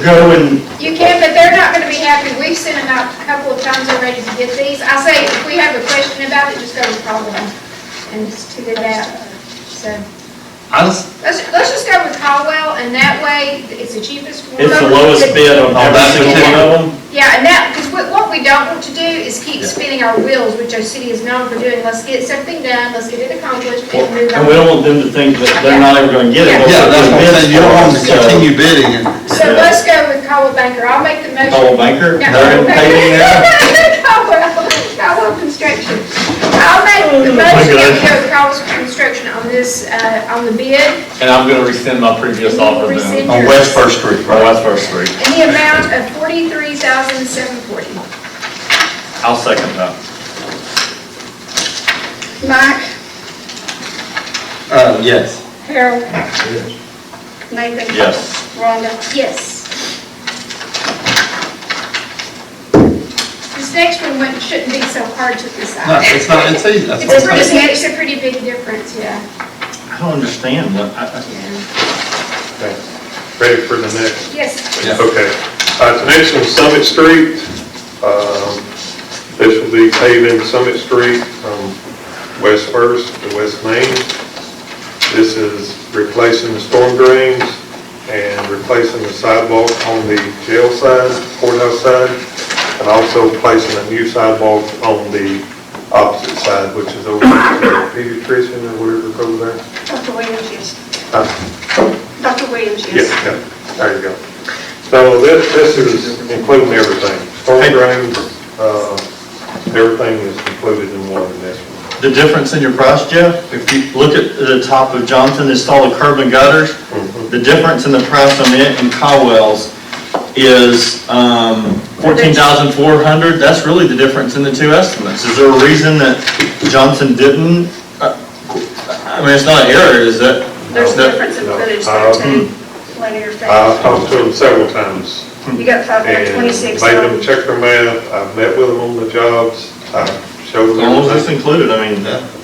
Speaker 4: go and,
Speaker 11: You can, but they're not gonna be happy. We've sent them out a couple of times already to get these. I say, if we have a question about it, just go with Caldwell and just do that. So, let's just go with Caldwell, and that way, it's the cheapest one.
Speaker 4: it's the lowest bid on every single one of them?
Speaker 11: Yeah, and that, because what we don't want to do is keep spinning our wheels, which our city is known for doing. Let's get something done, let's get it accomplished, and move on.
Speaker 4: And we don't want them to think that they're not ever going to get it.
Speaker 22: Yeah, that's what I'm saying, you don't want them to
Speaker 4: So-
Speaker 22: continue bidding, and
Speaker 11: So let's go with Caldwell Banker. I'll make the motion.
Speaker 4: Caldwell Banker?
Speaker 11: No,
Speaker 4: They're in paving now?
Speaker 11: Caldwell Construction. I'll make the motion that we go with Caldwell Construction on this, on the bid,
Speaker 4: And I'm going to rescind my previous offer then.
Speaker 22: on West First Street.
Speaker 4: On West First Street.
Speaker 11: in the amount of $43,740.
Speaker 4: I'll second that.
Speaker 1: Mike,
Speaker 22: Yes.
Speaker 1: Harold, Nathan.
Speaker 4: Yes.
Speaker 1: Rhonda.
Speaker 11: Yes. This next one shouldn't be so hard to decide.
Speaker 22: No, it's not, it's easy, that's what I'm saying.
Speaker 11: It's a pretty big difference, yeah.
Speaker 4: I don't understand what,
Speaker 8: Okay. Ready for the next?
Speaker 11: Yes.
Speaker 22: Yeah.
Speaker 8: Okay. The next one, Summit Street. This will be paving Summit Street from West First to West Main. This is replacing the storm drains and replacing the sidewalk on the jail side, courthouse side, and also placing a new sidewalk on the opposite side, which is over the pediatrician or whatever it's over there.
Speaker 1: Dr. Williams, yes.
Speaker 8: Huh?
Speaker 1: Dr. Williams, yes.
Speaker 8: Yeah, there you go. So this is including everything. Storm drains, everything is included in one in this one.
Speaker 4: the difference in your price, Jeff, if you look at the top of Johnson, install the curb and gutters, the difference in the price on it and Caldwell's is $14,400. That's really the difference in the two estimates. Is there a reason that Johnson didn't I mean, it's not an error, is it?
Speaker 1: There's a difference in footage there too. Linear
Speaker 8: I've
Speaker 1: footage.
Speaker 8: talked to them several times.
Speaker 1: You got
Speaker 8: And
Speaker 1: 526.
Speaker 8: made them check their math, I've met with them on the jobs, I showed them.
Speaker 4: As long as that's
Speaker 8: everything.
Speaker 4: included, I mean,
Speaker 8: Because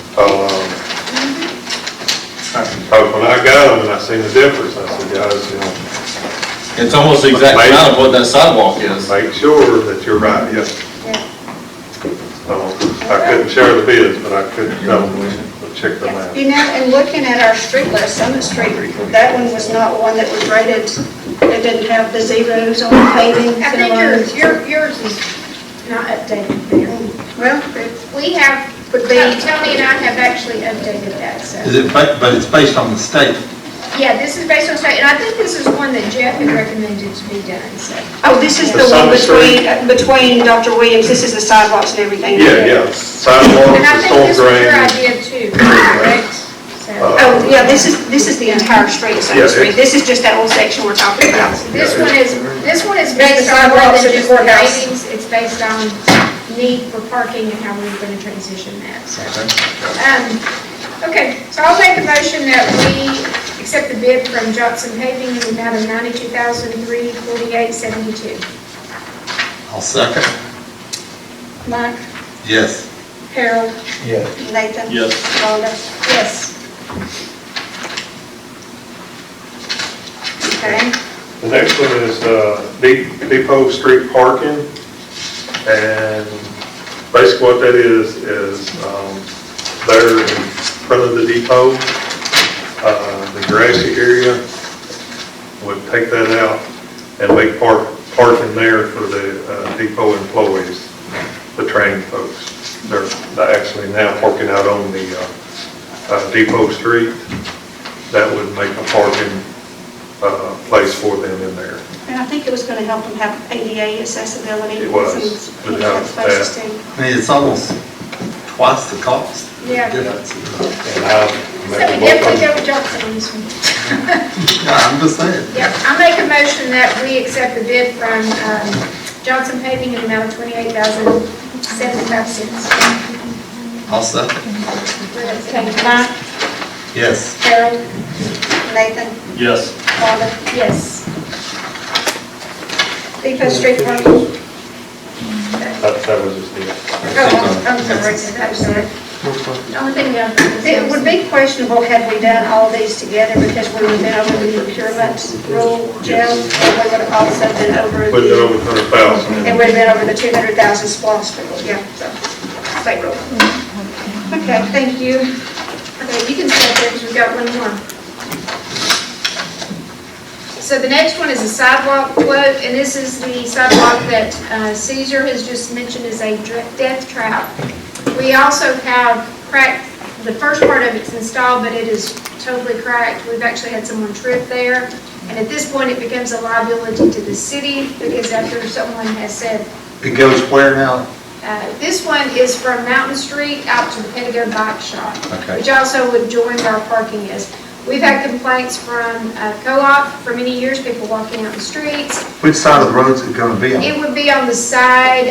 Speaker 8: when I got them and I seen the difference, I said, guys, you know.
Speaker 4: it's almost the exact amount of what that sidewalk is.
Speaker 8: Make sure that you're right, yes. So, I couldn't share the bids, but I could tell them, check them out.
Speaker 1: You know, and looking at our street list, Summit Street, that one was not one that was rated, it didn't have the zeros on the paving.
Speaker 11: I think yours is not updated there.
Speaker 1: Well,
Speaker 11: We have, Tony and I have actually updated that, so.
Speaker 22: Is it, but it's based on the state?
Speaker 11: Yeah, this is based on state, and I think this is one that Jeff had recommended to be done, so.
Speaker 1: oh, this is the one between Dr. Williams, this is the sidewalks and everything.
Speaker 8: Yeah, sidewalks,
Speaker 11: And I
Speaker 8: the
Speaker 11: think
Speaker 8: storm
Speaker 11: this was your
Speaker 8: drain.
Speaker 11: idea too, correct? So,
Speaker 1: Oh, yeah, this is the entire street, Summit
Speaker 8: Yeah,
Speaker 1: Street, this is just that whole section we're talking about.
Speaker 11: this one is
Speaker 1: That's
Speaker 11: based
Speaker 1: the
Speaker 11: on more
Speaker 1: sidewalks
Speaker 11: than
Speaker 1: at the
Speaker 11: just the
Speaker 1: courthouse.
Speaker 11: ratings, it's based on need for parking and how we're gonna transition that, so. Okay, so I'll make a motion that we accept the bid from Johnson Paving in the amount of $92,348.72.
Speaker 22: I'll second.
Speaker 1: Mike,
Speaker 22: Yes.
Speaker 1: Harold,
Speaker 14: Yeah.
Speaker 1: Nathan.
Speaker 4: Yes.
Speaker 1: Rhonda.
Speaker 11: Yes.
Speaker 1: Okay,
Speaker 8: The next one is Depot Street parking. And basically what that is there in front of the depot, the grassy area, would take that out and make parking there for the depot employees, the trained folks. They're actually now parking out on the Depot Street. That would make a parking place for them in there.
Speaker 1: and I think it was gonna help them have ADA accessibility.
Speaker 8: It was,
Speaker 1: Some
Speaker 8: without
Speaker 1: handicap spaces
Speaker 8: that.
Speaker 1: too.
Speaker 22: I mean, it's almost twice the cost.
Speaker 11: Yeah.
Speaker 22: Difference.
Speaker 8: And I'll
Speaker 11: So
Speaker 8: make
Speaker 11: we
Speaker 8: a
Speaker 11: definitely
Speaker 8: motion.
Speaker 11: go with Johnson on this one.
Speaker 22: Yeah, I'm just saying.
Speaker 11: Yep, I make a motion that we accept the bid from Johnson Paving in the amount of $28,075.
Speaker 22: I'll second.
Speaker 1: Okay, Mike,
Speaker 22: Yes.
Speaker 1: Harold, Nathan,
Speaker 4: Yes.
Speaker 1: Rhonda.
Speaker 11: Yes.
Speaker 1: Depot Street parking.
Speaker 8: That was just it.
Speaker 1: Oh, I'm sorry, I'm sorry.
Speaker 11: The only thing we have.
Speaker 1: It would be questionable had we done all these together because we would have been over the procurement rule, Jim, and we would have also been over
Speaker 8: Put it
Speaker 1: the,
Speaker 8: over 100,000.
Speaker 1: and we'd have been over the 200,000 SPOS rule, yeah, so, state rule. Okay, thank you.
Speaker 11: Okay, you can stay there because we've got one more. So the next one is a sidewalk quote, and this is the sidewalk that Cesar has just mentioned is a death trap. We also have cracked, the first part of it's installed, but it is totally cracked. We've actually had someone trip there, and at this point it becomes a liability to the city because after someone has said,
Speaker 22: It goes where now?
Speaker 11: this one is from Mountain Street out to the Pentago Bike Shop,
Speaker 22: Okay.
Speaker 11: which also would join where our parking is. We've had complaints from co-op for many years, people walking out the streets.
Speaker 22: Which side of the road is it gonna be on?
Speaker 11: It would be on the side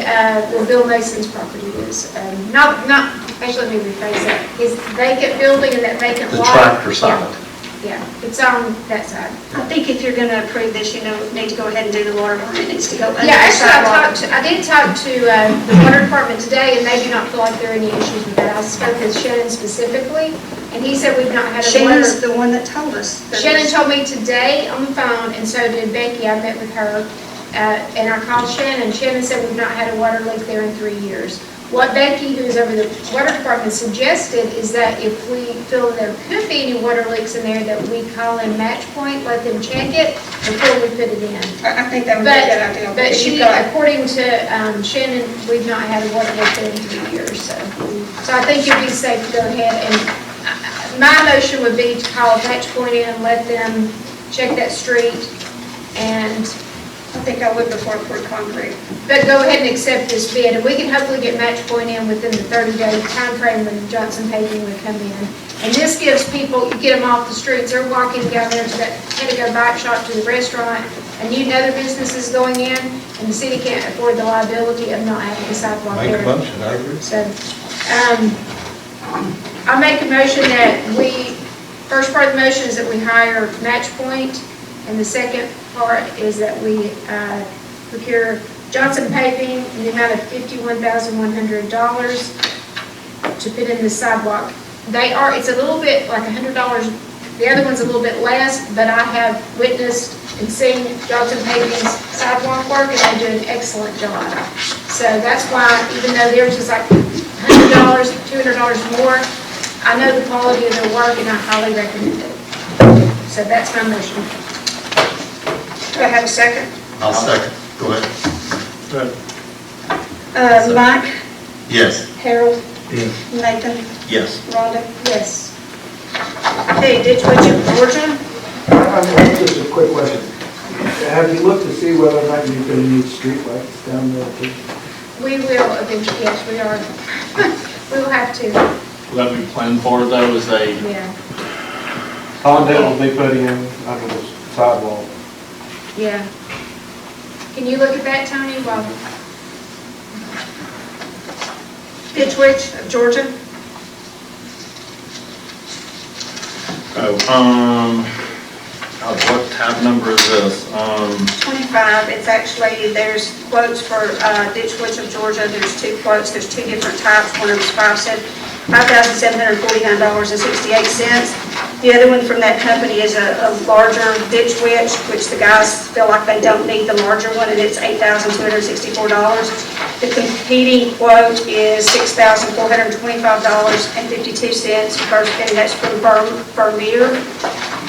Speaker 11: where Bill Mason's property is. Actually, let me rephrase that. His vacant building and that vacant
Speaker 22: The
Speaker 11: lot.
Speaker 22: tractor side?
Speaker 11: Yeah, it's on that side.
Speaker 1: I think if you're gonna approve this, you need to go ahead and do the water line, it needs to go under the
Speaker 11: Yeah, actually,
Speaker 1: sidewalk.
Speaker 11: I did talk to the water department today, and they do not feel like there are any issues with that. I spoke with Shannon specifically, and he said we've not had a water.
Speaker 1: Shannon's the one that told us.
Speaker 11: Shannon told me today on the phone, and so did Becky. I met with her, and I called Shannon. Shannon said we've not had a water leak there in 3 years. What Becky, who's over the water department, suggested is that if we feel there could be any water leaks in there, that we call in Match Point, let them check it before we put it in.
Speaker 1: I think that would be a good idea.
Speaker 11: But
Speaker 1: because
Speaker 11: she,
Speaker 1: you've got-
Speaker 11: according to Shannon, we've not had a water leak there in 3 years, so. So I think you'd be safe to go ahead and, my motion would be to call Match Point in and let them check that street, and
Speaker 1: I think I would before I pour concrete.
Speaker 11: but go ahead and accept this bid, and we can hopefully get Match Point in within the 30-day timeframe when Johnson Paving would come in. And this gives people, you get them off the streets, they're walking down there to that Pentago Bike Shop, to the restaurant, and you know their business is going in, and the city can't afford the liability of not having a sidewalk
Speaker 22: Make
Speaker 11: there.
Speaker 22: a motion, I agree.
Speaker 11: So, I make a motion that first part of the motion is that we hire Match Point, and the second part is that we procure Johnson Paving in the amount of $51,100 to put in the sidewalk. It's a little bit like $100, the other one's a little bit less, but I have witnessed and seen Johnson Paving's sidewalk work, and they do an excellent job. So that's why, even though theirs is like $100, $200 more, I know the quality of their work, and I highly recommend it. So that's my motion.
Speaker 1: Do I have a second?
Speaker 22: I'll second. Go ahead.
Speaker 1: Mike,
Speaker 22: Yes.
Speaker 1: Harold,
Speaker 22: Yes.
Speaker 1: Nathan,
Speaker 22: Yes.
Speaker 1: Rhonda.
Speaker 11: Yes.
Speaker 1: Okay, Ditch Witch of Georgia.
Speaker 10: Just a quick question. Have you looked to see whether or not you're going to need streetlights down there too?
Speaker 11: We will eventually, yes, we are. We will have to,
Speaker 4: Will that be planned for though, as a,
Speaker 11: yeah,
Speaker 18: Conduit will be put in under the sidewalk.
Speaker 11: yeah. Can you look at that, Tony? Well,
Speaker 1: Ditch Witch of Georgia.
Speaker 4: what tab number is this?
Speaker 1: 25, it's actually, there's quotes for Ditch Witch of Georgia, there's 2 quotes, there's 2 different types, one of them's $5,749.68. The other one from that company is a larger Ditch Witch, which the guys feel like they don't need the larger one, and it's $8,264. The competing quote is $6,425.52, and that's from Vermeer.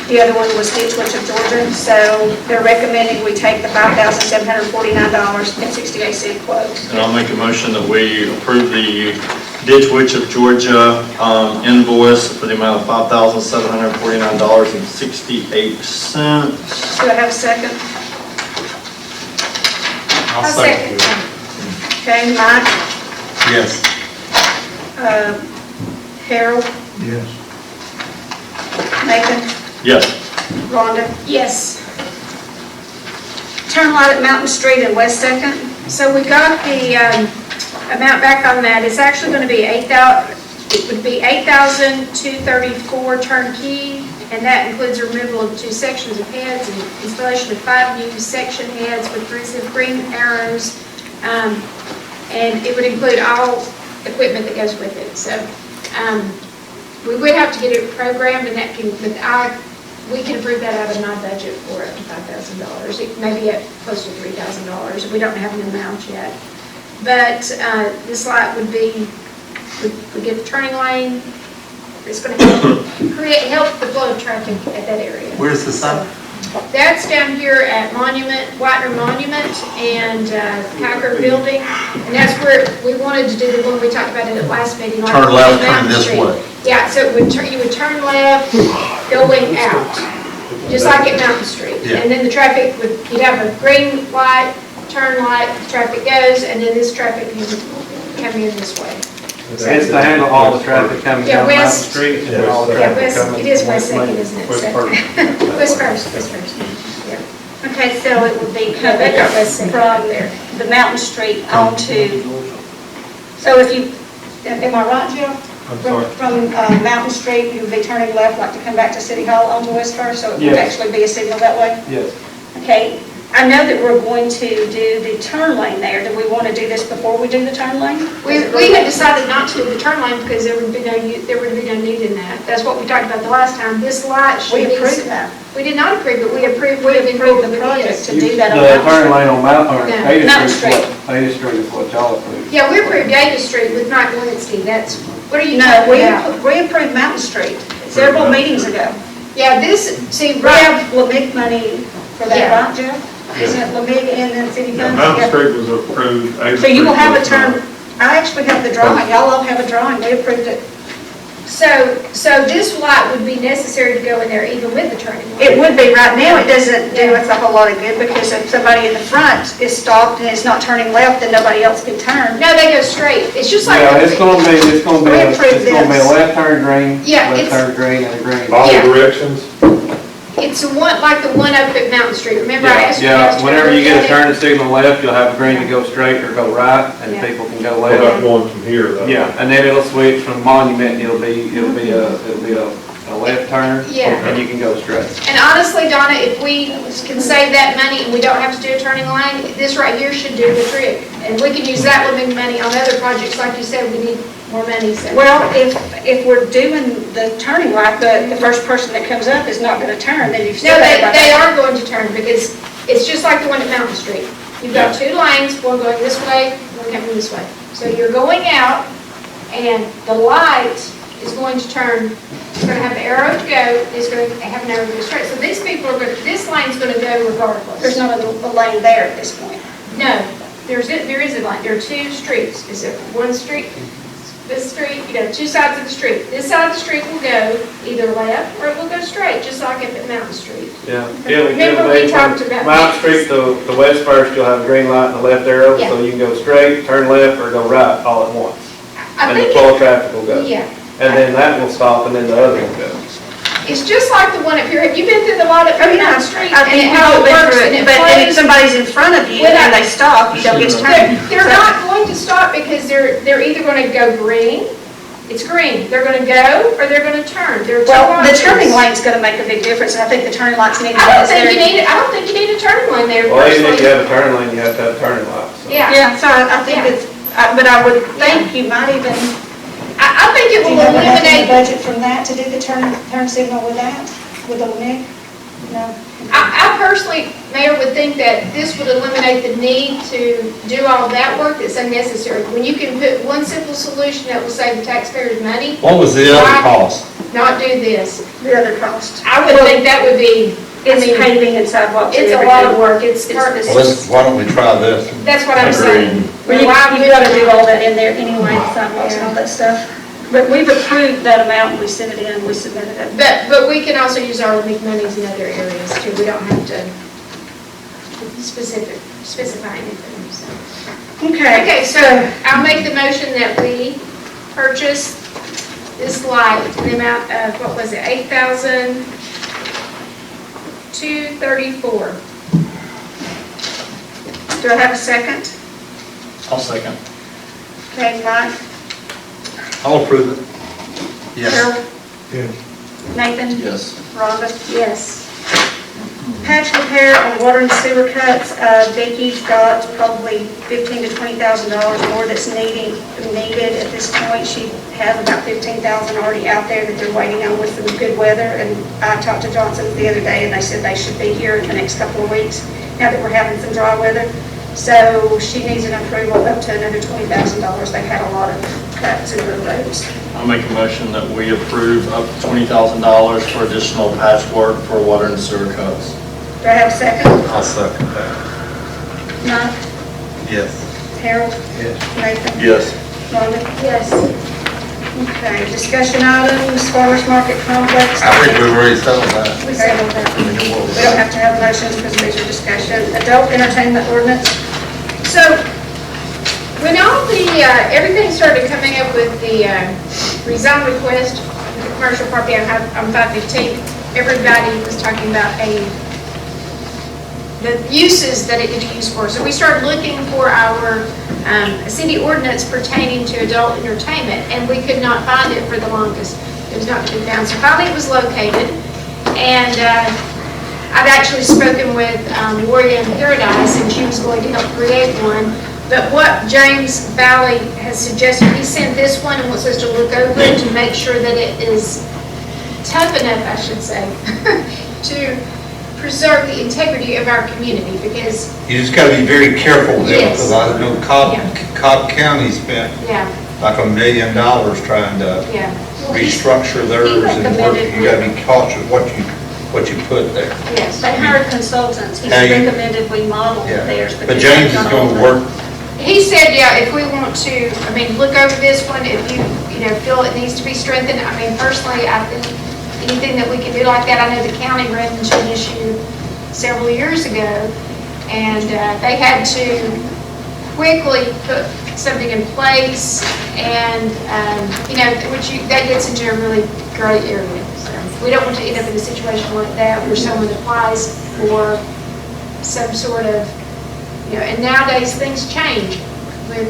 Speaker 1: The other one was Ditch Witch of Georgia, so they're recommending we take the $5,749.68 quote.
Speaker 4: And I'll make a motion that we approve the Ditch Witch of Georgia invoice for the amount of $5,749.68.
Speaker 1: Do I have a second?
Speaker 22: I'll second.
Speaker 1: Okay, Mike,
Speaker 22: Yes.
Speaker 1: Harold,
Speaker 14: Yes.
Speaker 1: Nathan,
Speaker 4: Yes.
Speaker 1: Rhonda.
Speaker 11: yes.
Speaker 1: Turn light at Mountain Street and West Second.
Speaker 11: So we got the amount back on that. It's actually going to be it would be $8,234 turnkey, and that includes removal of 2 sections of heads and installation of 5 new section heads with green arrows. And it would include all equipment that goes with it. So we would have to get it programmed, and that can, we can approve that out of my budget for up to $5,000. It may be at close to $3,000. We don't have an amount yet. But this light would be, we get the turning lane. It's going to help the flow of traffic at that area.
Speaker 22: Where's the sign?
Speaker 11: That's down here at Whitener Monument and Packer Building. And that's where we wanted to do the one we talked about in the last meeting. like
Speaker 22: Turn left, turn
Speaker 11: Mountain
Speaker 22: this
Speaker 11: Street.
Speaker 22: way.
Speaker 11: Yeah, so you would turn left going out, just like at Mountain Street.
Speaker 22: Yeah.
Speaker 11: And then the traffic you'd have a green light, turn light, traffic goes, and then this traffic can come in this way.
Speaker 18: It's to handle all the traffic coming
Speaker 11: Yeah,
Speaker 18: down Mountain
Speaker 11: west.
Speaker 18: Street and all the
Speaker 11: Yeah,
Speaker 18: traffic
Speaker 11: West,
Speaker 18: coming.
Speaker 11: it is West Second, isn't it?
Speaker 18: West
Speaker 11: So-
Speaker 18: First.
Speaker 11: West First, yeah.
Speaker 1: Okay, so it would be
Speaker 11: Yeah, they got West
Speaker 1: coming
Speaker 11: Second
Speaker 1: from
Speaker 11: there.
Speaker 1: the Mountain Street onto, so if you, am I right, Jill?
Speaker 4: I'm sorry.
Speaker 1: From Mountain Street, you would be turning left, like to come back to City Hall onto West First, so it would
Speaker 18: Yes.
Speaker 1: actually be a signal that way?
Speaker 18: Yes.
Speaker 1: Okay, I know that we're going to do the turn lane there. Do we want to do this before we do the turn lane?
Speaker 11: We had decided not to do the turn lane because there would be no need in that. That's what we talked about the last time. This light should
Speaker 1: We
Speaker 11: be.
Speaker 1: approved that.
Speaker 11: We did not approve it. We approved
Speaker 1: the project to do that on
Speaker 18: The
Speaker 1: Mountain
Speaker 18: turn
Speaker 1: Street.
Speaker 18: lane on Mountain, or
Speaker 11: No,
Speaker 18: Ada
Speaker 1: Mountain
Speaker 18: Street, Ada Street is what y'all approved.
Speaker 11: Yeah, we approved Davis Street with Mike Lewinsky. That's, what are you
Speaker 1: No,
Speaker 11: talking about?
Speaker 1: we approved Mountain Street several meetings ago.
Speaker 11: Yeah, see,
Speaker 1: We have LMIG money for that,
Speaker 11: Yeah.
Speaker 1: right, Jeff? Isn't it LMIG and then city funds?
Speaker 8: Mountain Street was approved.
Speaker 1: So you will have a turn, I actually have the drawing, y'all all have a drawing, we approved it.
Speaker 11: So this light would be necessary to go in there even with the turning lane.
Speaker 1: It would be right now, it doesn't do us a whole lot of good because if somebody in the front is stopped and it's not turning left, then nobody else can turn.
Speaker 11: No, they go straight. It's just like.
Speaker 18: Yeah, it's gonna be
Speaker 1: We approved
Speaker 18: a
Speaker 1: this.
Speaker 18: left turn green,
Speaker 11: Yeah,
Speaker 18: left
Speaker 11: it's-
Speaker 18: turn green, and a green.
Speaker 8: All
Speaker 11: Yeah.
Speaker 8: directions?
Speaker 11: It's the one, like the one up at Mountain Street, remember I asked you guys
Speaker 18: Yeah,
Speaker 11: to
Speaker 18: whenever you
Speaker 11: look
Speaker 18: get
Speaker 11: at
Speaker 18: a
Speaker 11: it?
Speaker 18: turn signal left, you'll have a green to go straight or go right, and
Speaker 11: Yeah.
Speaker 18: people can go
Speaker 8: What about
Speaker 18: left.
Speaker 8: going from here though?
Speaker 18: Yeah, and then it'll switch from Monument, it'll be a left turn,
Speaker 11: Yeah.
Speaker 18: and you can go straight.
Speaker 11: And honestly, Donna, if we can save that money and we don't have to do a turning lane, this right here should do the trick. And we can use that limited money on other projects, like you said, we need more money, so.
Speaker 1: Well, if we're doing the turning light, but the first person that comes up is not gonna turn, then you've still
Speaker 11: No,
Speaker 1: got
Speaker 11: they are going to turn, because it's just like the one at Mountain Street. You've got two lanes, one going this way, one coming this way. So you're going out, and the light is going to turn, it's gonna have an arrow to go, it's gonna have an arrow to go straight. So these people are gonna, this lane's gonna go regardless.
Speaker 1: There's not a lane there at this point.
Speaker 11: No, there is a line, there are two streets. Is there one street, this street, two sides of the street. This side of the street will go either left or it will go straight, just like up at Mountain Street.
Speaker 18: Yeah.
Speaker 11: Remember we talked about
Speaker 18: Mountain Street, the west first, you'll have a green light and a left arrow,
Speaker 11: Yeah.
Speaker 18: so you can go straight, turn left, or go right all at once.
Speaker 11: I
Speaker 18: And the
Speaker 11: think,
Speaker 18: flow of traffic will go.
Speaker 11: yeah,
Speaker 18: And then that will stop, and then the other will go.
Speaker 11: it's just like the one up here. Have you been through the lot up
Speaker 1: Oh,
Speaker 11: at
Speaker 1: yeah,
Speaker 11: Mountain Street?
Speaker 1: I
Speaker 11: And
Speaker 1: think
Speaker 11: how it
Speaker 1: we've been
Speaker 11: works
Speaker 1: through
Speaker 11: and
Speaker 1: it,
Speaker 11: it
Speaker 1: but if
Speaker 11: plays?
Speaker 1: somebody's in front of you and they stop, you don't get to turn.
Speaker 11: They're not going to stop because they're either gonna go green, it's green, they're gonna go or they're gonna turn. There are two
Speaker 1: Well, the
Speaker 11: options.
Speaker 1: turning lane's gonna make a big difference, and I think the turning lights need to be
Speaker 11: I don't
Speaker 1: there.
Speaker 11: think you need a turning lane there
Speaker 18: Well, even if you
Speaker 11: personally.
Speaker 18: have a turn lane, you have to have a turning light, so.
Speaker 11: Yeah,
Speaker 1: Yeah, so I think
Speaker 11: Yeah.
Speaker 1: it's, but I would think you might even,
Speaker 11: I think it
Speaker 1: do
Speaker 11: will
Speaker 1: you have enough in the
Speaker 11: eliminate,
Speaker 1: budget from that to do the turn signal with that, with Old Nick? No?
Speaker 11: I personally, Mayor, would think that this would eliminate the need to do all that work that's unnecessary. When you can put one simple solution that will save the taxpayers money,
Speaker 22: What was the other
Speaker 11: Why?
Speaker 22: cost?
Speaker 11: not do this.
Speaker 1: The other cost.
Speaker 11: I would think that would be,
Speaker 1: It's paving and sidewalks and
Speaker 11: it's a
Speaker 1: everything.
Speaker 11: lot of work, it's,
Speaker 22: Why don't we try this?
Speaker 11: that's what I'm saying.
Speaker 1: Well, you gotta do all that in there anyway, sidewalks and all that stuff. But we've approved that amount, and we sent it in, we submitted it.
Speaker 11: But we can also use our league monies in other areas too. We don't have to specify anything, so.
Speaker 1: Okay.
Speaker 11: Okay, so I'll make the motion that we purchase this light in the amount of, what was it, $8,234.
Speaker 1: Do I have a second?
Speaker 4: I'll second.
Speaker 1: Okay, Mike,
Speaker 22: I'll approve it. Yes.
Speaker 1: Harold,
Speaker 14: Yes.
Speaker 1: Nathan,
Speaker 4: Yes.
Speaker 1: Rhonda? Yes. Patch repair on water and sewer cuts, Vicky's got probably $15,000 to $20,000 more that's needed at this point. She has about $15,000 already out there that they're waiting on with the good weather, and I talked to Johnson the other day, and they said they should be here in the next couple of weeks, now that we're having some dry weather. So she needs an approval up to another $20,000. They've had a lot of cuts in the roads.
Speaker 4: I'll make a motion that we approve up to $20,000 for additional patchwork for water and sewer cuts.
Speaker 1: Do I have a second?
Speaker 22: I'll second that.
Speaker 1: Mike?
Speaker 22: Yes.
Speaker 1: Harold?
Speaker 14: Yes.
Speaker 1: Nathan?
Speaker 4: Yes.
Speaker 1: Rhonda? Yes. Okay, discussion items, farmers market complex.
Speaker 22: I think we've already settled that.
Speaker 1: We settled that. We don't have to have motions because these are discussion. Adult entertainment ordinance.
Speaker 11: So, when all everything started coming up with the rezone request, with the commercial property on 515, everybody was talking about the uses that it could be used for. So we started looking for our city ordinance pertaining to adult entertainment, and we could not find it for the longest. It was not to be found. So finally it was located, and I've actually spoken with Warrior in Paradise, and she was going to help create one. But what James Valley has suggested, he sent this one and wants us to look over it to make sure that it is tough enough, I should say, to preserve the integrity of our community, because
Speaker 22: You just gotta be very careful there,
Speaker 11: Yes.
Speaker 22: because I know Cobb County spent
Speaker 11: yeah,
Speaker 22: like $1 million trying to
Speaker 11: yeah.
Speaker 22: restructure theirs, and you gotta be cautious what you put there.
Speaker 11: Yes.
Speaker 1: They hired consultants. He
Speaker 22: Now you-
Speaker 1: recommended we model
Speaker 22: Yeah.
Speaker 1: theirs.
Speaker 22: But
Speaker 1: because
Speaker 22: James
Speaker 1: they've
Speaker 22: is
Speaker 1: got all
Speaker 22: gonna
Speaker 1: the-
Speaker 22: work,
Speaker 11: He said, yeah, if we want to, look over this one, if you feel it needs to be strengthened. Personally, I think anything that we can do like that, I know the county ran into an issue several years ago, and they had to quickly put something in place, and, that gets into a really great area, so. we don't want to end up in a situation like that where someone applies for some sort of, and nowadays things change with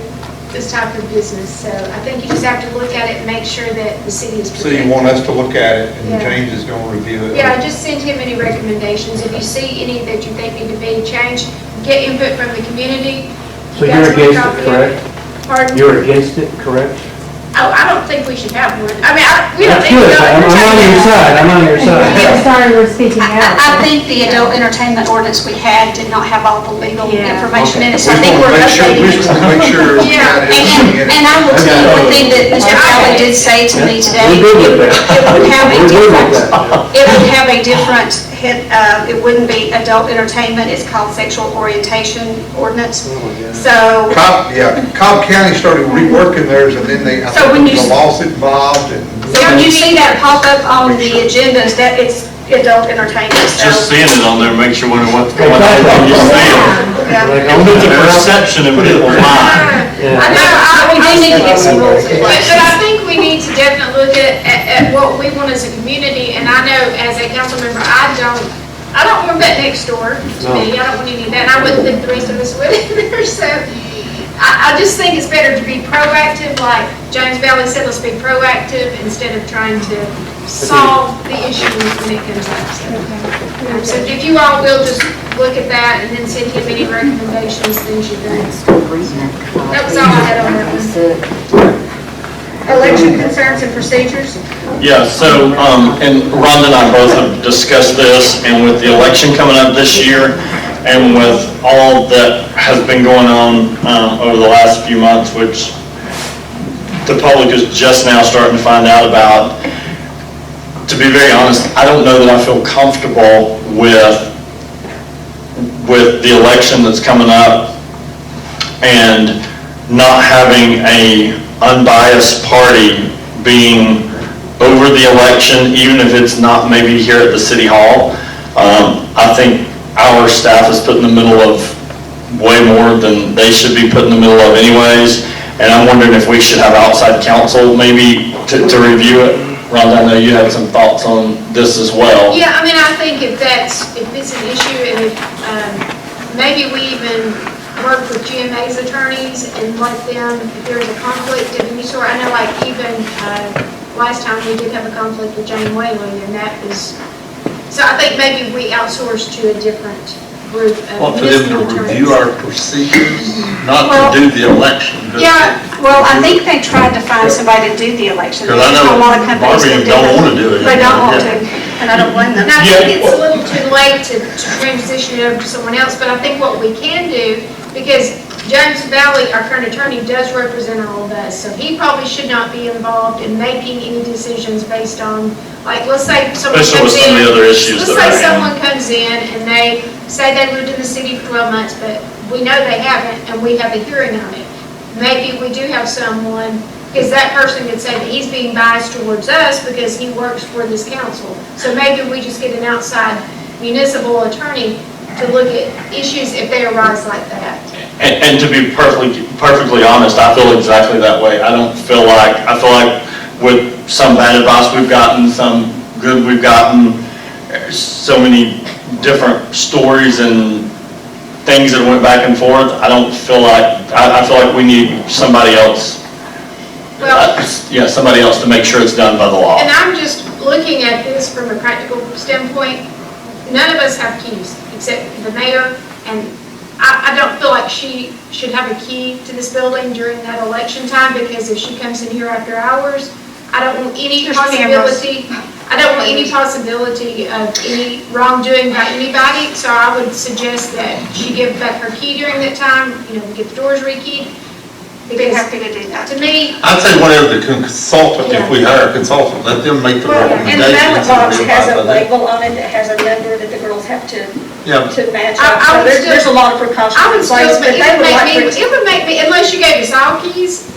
Speaker 11: this type of business. So I think you just have to look at it and make sure that the city is
Speaker 22: So
Speaker 11: protected.
Speaker 22: you want us to look at it and
Speaker 11: Yeah.
Speaker 22: James is gonna review it?
Speaker 11: Yeah, just send him any recommendations. If you see any that you think need to be changed, get input from the community.
Speaker 10: So
Speaker 11: You
Speaker 10: you're
Speaker 11: guys want a
Speaker 10: against
Speaker 11: copy
Speaker 10: it,
Speaker 11: of
Speaker 10: correct?
Speaker 11: Pardon?
Speaker 10: You're against it, correct?
Speaker 11: Oh, I don't think we should have one. I mean, we don't
Speaker 10: That's
Speaker 11: need
Speaker 10: good,
Speaker 11: to
Speaker 10: I'm on your side, I'm on your side.
Speaker 16: Sorry, we're speaking out.
Speaker 1: I think the adult entertainment ordinance we had did not have all the legal
Speaker 11: Yeah.
Speaker 1: information in it, so
Speaker 22: We
Speaker 1: I think
Speaker 22: just
Speaker 1: we're
Speaker 22: wanna make sure, we
Speaker 1: updating
Speaker 22: just
Speaker 1: it.
Speaker 22: wanna make sure
Speaker 11: Yeah,
Speaker 22: that is.
Speaker 1: And I will tell you one thing that Mr. Crowley did say to me today.
Speaker 10: We're good with that.
Speaker 1: It would have a
Speaker 10: We're good with
Speaker 1: different,
Speaker 10: that.
Speaker 1: it would have a different, it wouldn't be adult entertainment, it's called sexual orientation ordinance. So,
Speaker 22: Cobb County started reworking theirs and then I
Speaker 1: So when
Speaker 22: think
Speaker 1: you
Speaker 22: there was a lawsuit involved and.
Speaker 1: so when you see that pop up on the agendas, that it's adult entertainment, so.
Speaker 4: Just seeing it on there makes you wonder what's going on when you see it.
Speaker 1: Yeah.
Speaker 4: It's a perception in people's mind.
Speaker 11: I know,
Speaker 1: We do need to get some rules in
Speaker 11: But
Speaker 1: place.
Speaker 11: I think we need to definitely look at what we want as a community, and I know as a council member, I don't want that next door to me, I don't want any of that, and I wouldn't think the rest of us would either, so I just think it's better to be proactive, like James Valley said, let's be proactive instead of trying to solve the issue when it comes up. So if you all will just look at that and then send him any recommendations, things you think. That was all I had on that one.
Speaker 1: Election concerns and procedures.
Speaker 4: Yeah, so, and Rhonda and I both have discussed this, and with the election coming up this year, and with all that has been going on over the last few months, which the public is just now starting to find out about, to be very honest, I don't know that I feel comfortable with the election that's coming up and not having a unbiased party being over the election, even if it's not maybe here at the city hall. I think our staff is put in the middle of way more than they should be put in the middle of anyways, and I'm wondering if we should have outside counsel maybe to review it. Rhonda, I know you had some thoughts on this as well.
Speaker 11: Yeah, I mean, I think if it's an issue, and if, maybe we even work with GMA's attorneys and let them, if there's a conflict of any sort, I know like even, last time we did have a conflict with Jane Whaley, and that was, so I think maybe we outsource to a different group of
Speaker 22: Want for them
Speaker 11: municipal
Speaker 22: to
Speaker 11: attorneys.
Speaker 22: review our procedures, not
Speaker 1: Well,
Speaker 22: to do the election. but
Speaker 1: Yeah, well, I think they tried to find somebody to do the election.
Speaker 22: Because I know
Speaker 1: A lot of companies
Speaker 22: Marvin
Speaker 1: that
Speaker 22: don't want to do it.
Speaker 1: They don't want
Speaker 22: Yeah.
Speaker 1: to, and I don't blame them.
Speaker 11: And I think it's a little too late to transition it over to someone else, but I think what we can do, because James Valley, our current attorney, does represent all of us, so he probably should not be involved in making any decisions based on, like, let's say someone comes in.
Speaker 4: Especially with some of the other issues that are
Speaker 11: Let's say
Speaker 4: in.
Speaker 11: someone comes in and they say they lived in the city for 12 months, but we know they haven't, and we have a hearing on it. Maybe we do have someone, because that person could say that he's being biased towards us because he works for this council. So maybe we just get an outside municipal attorney to look at issues if they arise like that.
Speaker 4: And to be perfectly honest, I feel exactly that way. I feel like with some bad advice we've gotten, some good we've gotten, so many different stories and things that went back and forth, I feel like we need somebody else.
Speaker 11: Well,
Speaker 4: Somebody else to make sure it's done by the law.
Speaker 11: and I'm just looking at this from a practical standpoint. None of us have keys except the mayor, and I don't feel like she should have a key to this building during that election time, because if she comes in here after hours, I don't want any
Speaker 1: There's cameras.
Speaker 11: possibility of any wrongdoing by anybody, so I would suggest that she give back her key during that time, get the doors rekeyed.
Speaker 1: Be
Speaker 11: Because
Speaker 1: happy to do that.
Speaker 11: to me,
Speaker 22: I'd say whatever the consultant, if we hire a consultant, let them make the
Speaker 1: And the
Speaker 22: recommendations.
Speaker 1: ballot box
Speaker 22: and
Speaker 1: has a
Speaker 22: we'll abide by
Speaker 1: label on it that has a number that the girls have to
Speaker 22: Yeah.
Speaker 1: match
Speaker 11: I
Speaker 1: up. So
Speaker 11: would
Speaker 1: there's a lot of precautions
Speaker 11: I would
Speaker 1: in place,
Speaker 11: still,
Speaker 1: but
Speaker 11: it
Speaker 1: they
Speaker 11: would
Speaker 1: would like
Speaker 11: make me,
Speaker 1: to.
Speaker 11: it would make me, unless you gave us all keys,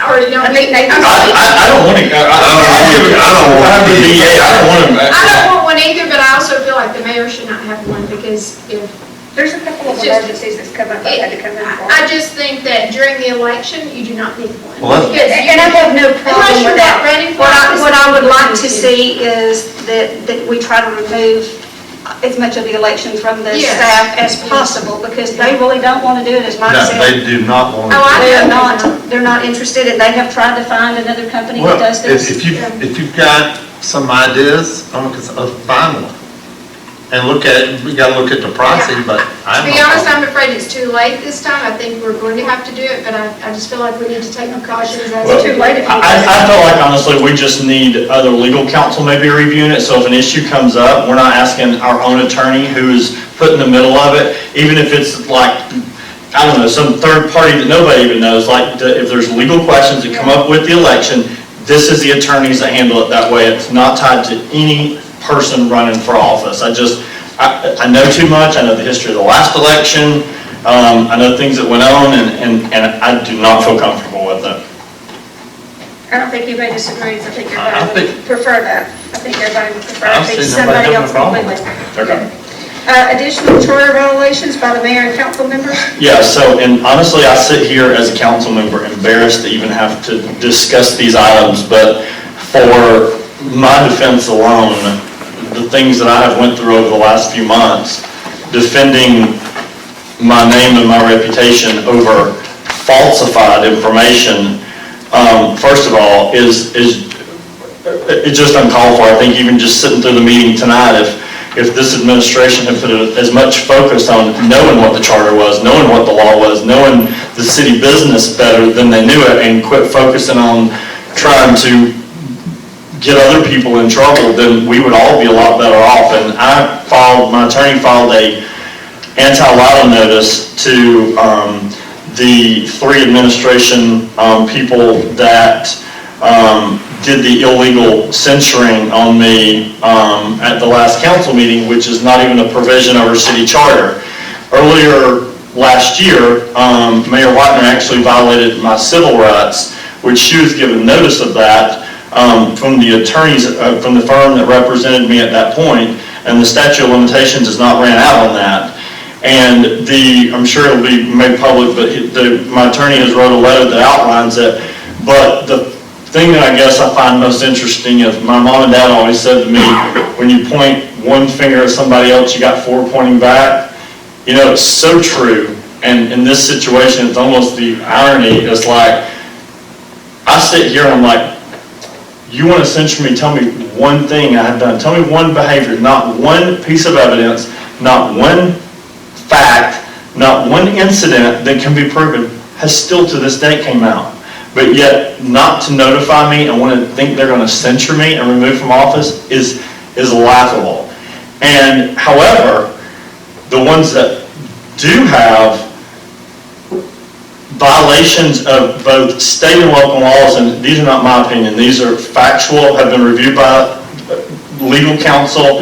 Speaker 11: or,
Speaker 1: I think they-
Speaker 4: I don't want to, I don't want to be, I don't want to.
Speaker 11: I don't want one either, but I also feel like the mayor should not have one, because if,
Speaker 1: There's a couple of
Speaker 11: It's just-
Speaker 1: emergencies that's come up, I had to come in for.
Speaker 11: I just think that during the election, you do not need one.
Speaker 22: Well, that's-
Speaker 11: Because
Speaker 1: And I have no problem
Speaker 11: Unless you're
Speaker 1: with that.
Speaker 11: not running for
Speaker 1: What
Speaker 11: office.
Speaker 1: I would like want to see is that we try to remove as much of the election from the
Speaker 11: Yes.
Speaker 1: staff as possible, because they really don't want to do it, as Mike
Speaker 22: No,
Speaker 1: said.
Speaker 22: they do not want
Speaker 11: Oh,
Speaker 22: to.
Speaker 1: They're not interested, and they have tried to find another company that
Speaker 22: Well,
Speaker 1: does this.
Speaker 22: if you've got some ideas, find one. And look at it, we gotta look at the pricing, but
Speaker 11: To be honest, I'm afraid it's too late this time. I think we're going to have to do it, but I just feel like we need to take precautions as
Speaker 4: Well,
Speaker 1: Too late if you.
Speaker 4: I felt like honestly, we just need other legal counsel maybe reviewing it, so if an issue comes up, we're not asking our own attorney who is put in the middle of it, even if it's like, I don't know, some third party that nobody even knows, like if there's legal questions that come up with the election, this is the attorneys that handle it that way. It's not tied to any person running for office. I know too much. I know the history of the last election. I know things that went on, and I do not feel comfortable with it.
Speaker 1: I don't think anybody disagrees. I think everybody would prefer that. I think everybody would prefer to be
Speaker 22: seen
Speaker 1: somebody
Speaker 22: nobody
Speaker 1: else
Speaker 22: having a problem.
Speaker 1: completely.
Speaker 4: Okay.
Speaker 1: Additional charter violations by the mayor and council members?
Speaker 4: Yeah, so, and honestly, I sit here as a council member embarrassed to even have to discuss these items, but for my defense alone, the things that I have went through over the last few months, defending my name and my reputation over falsified information, first of all, it's just uncalled for. I think even just sitting through the meeting tonight, if this administration had put as much focus on knowing what the charter was, knowing what the law was, knowing the city business better than they knew it, and quit focusing on trying to get other people in trouble, then we would all be a lot better off. And my attorney filed a anti-libel notice to the 3 administration people that did the illegal censuring on me at the last council meeting, which is not even a provision of our city charter. Earlier last year, Mayor Whitener actually violated my civil rights, which she was given notice of that from the attorneys from the firm that represented me at that point, and the statute of limitations has not ran out on that. And I'm sure it'll be made public, but my attorney has wrote a letter that outlines it. But the thing that I guess I find most interesting is my mom and dad always said to me, when you point one finger at somebody else, you got 4 pointing back. You know, it's so true. And in this situation, it's almost the irony. It's like, I sit here and I'm like, you want to censure me, tell me one thing I have done. Tell me one behavior, not one piece of evidence, not one fact, not one incident that can be proven has still to this day came out. But yet, not to notify me and want to think they're going to censure me and remove from office is laughable. And however, the ones that do have violations of both state and local laws, and these are not my opinion, these are factual, have been reviewed by legal counsel.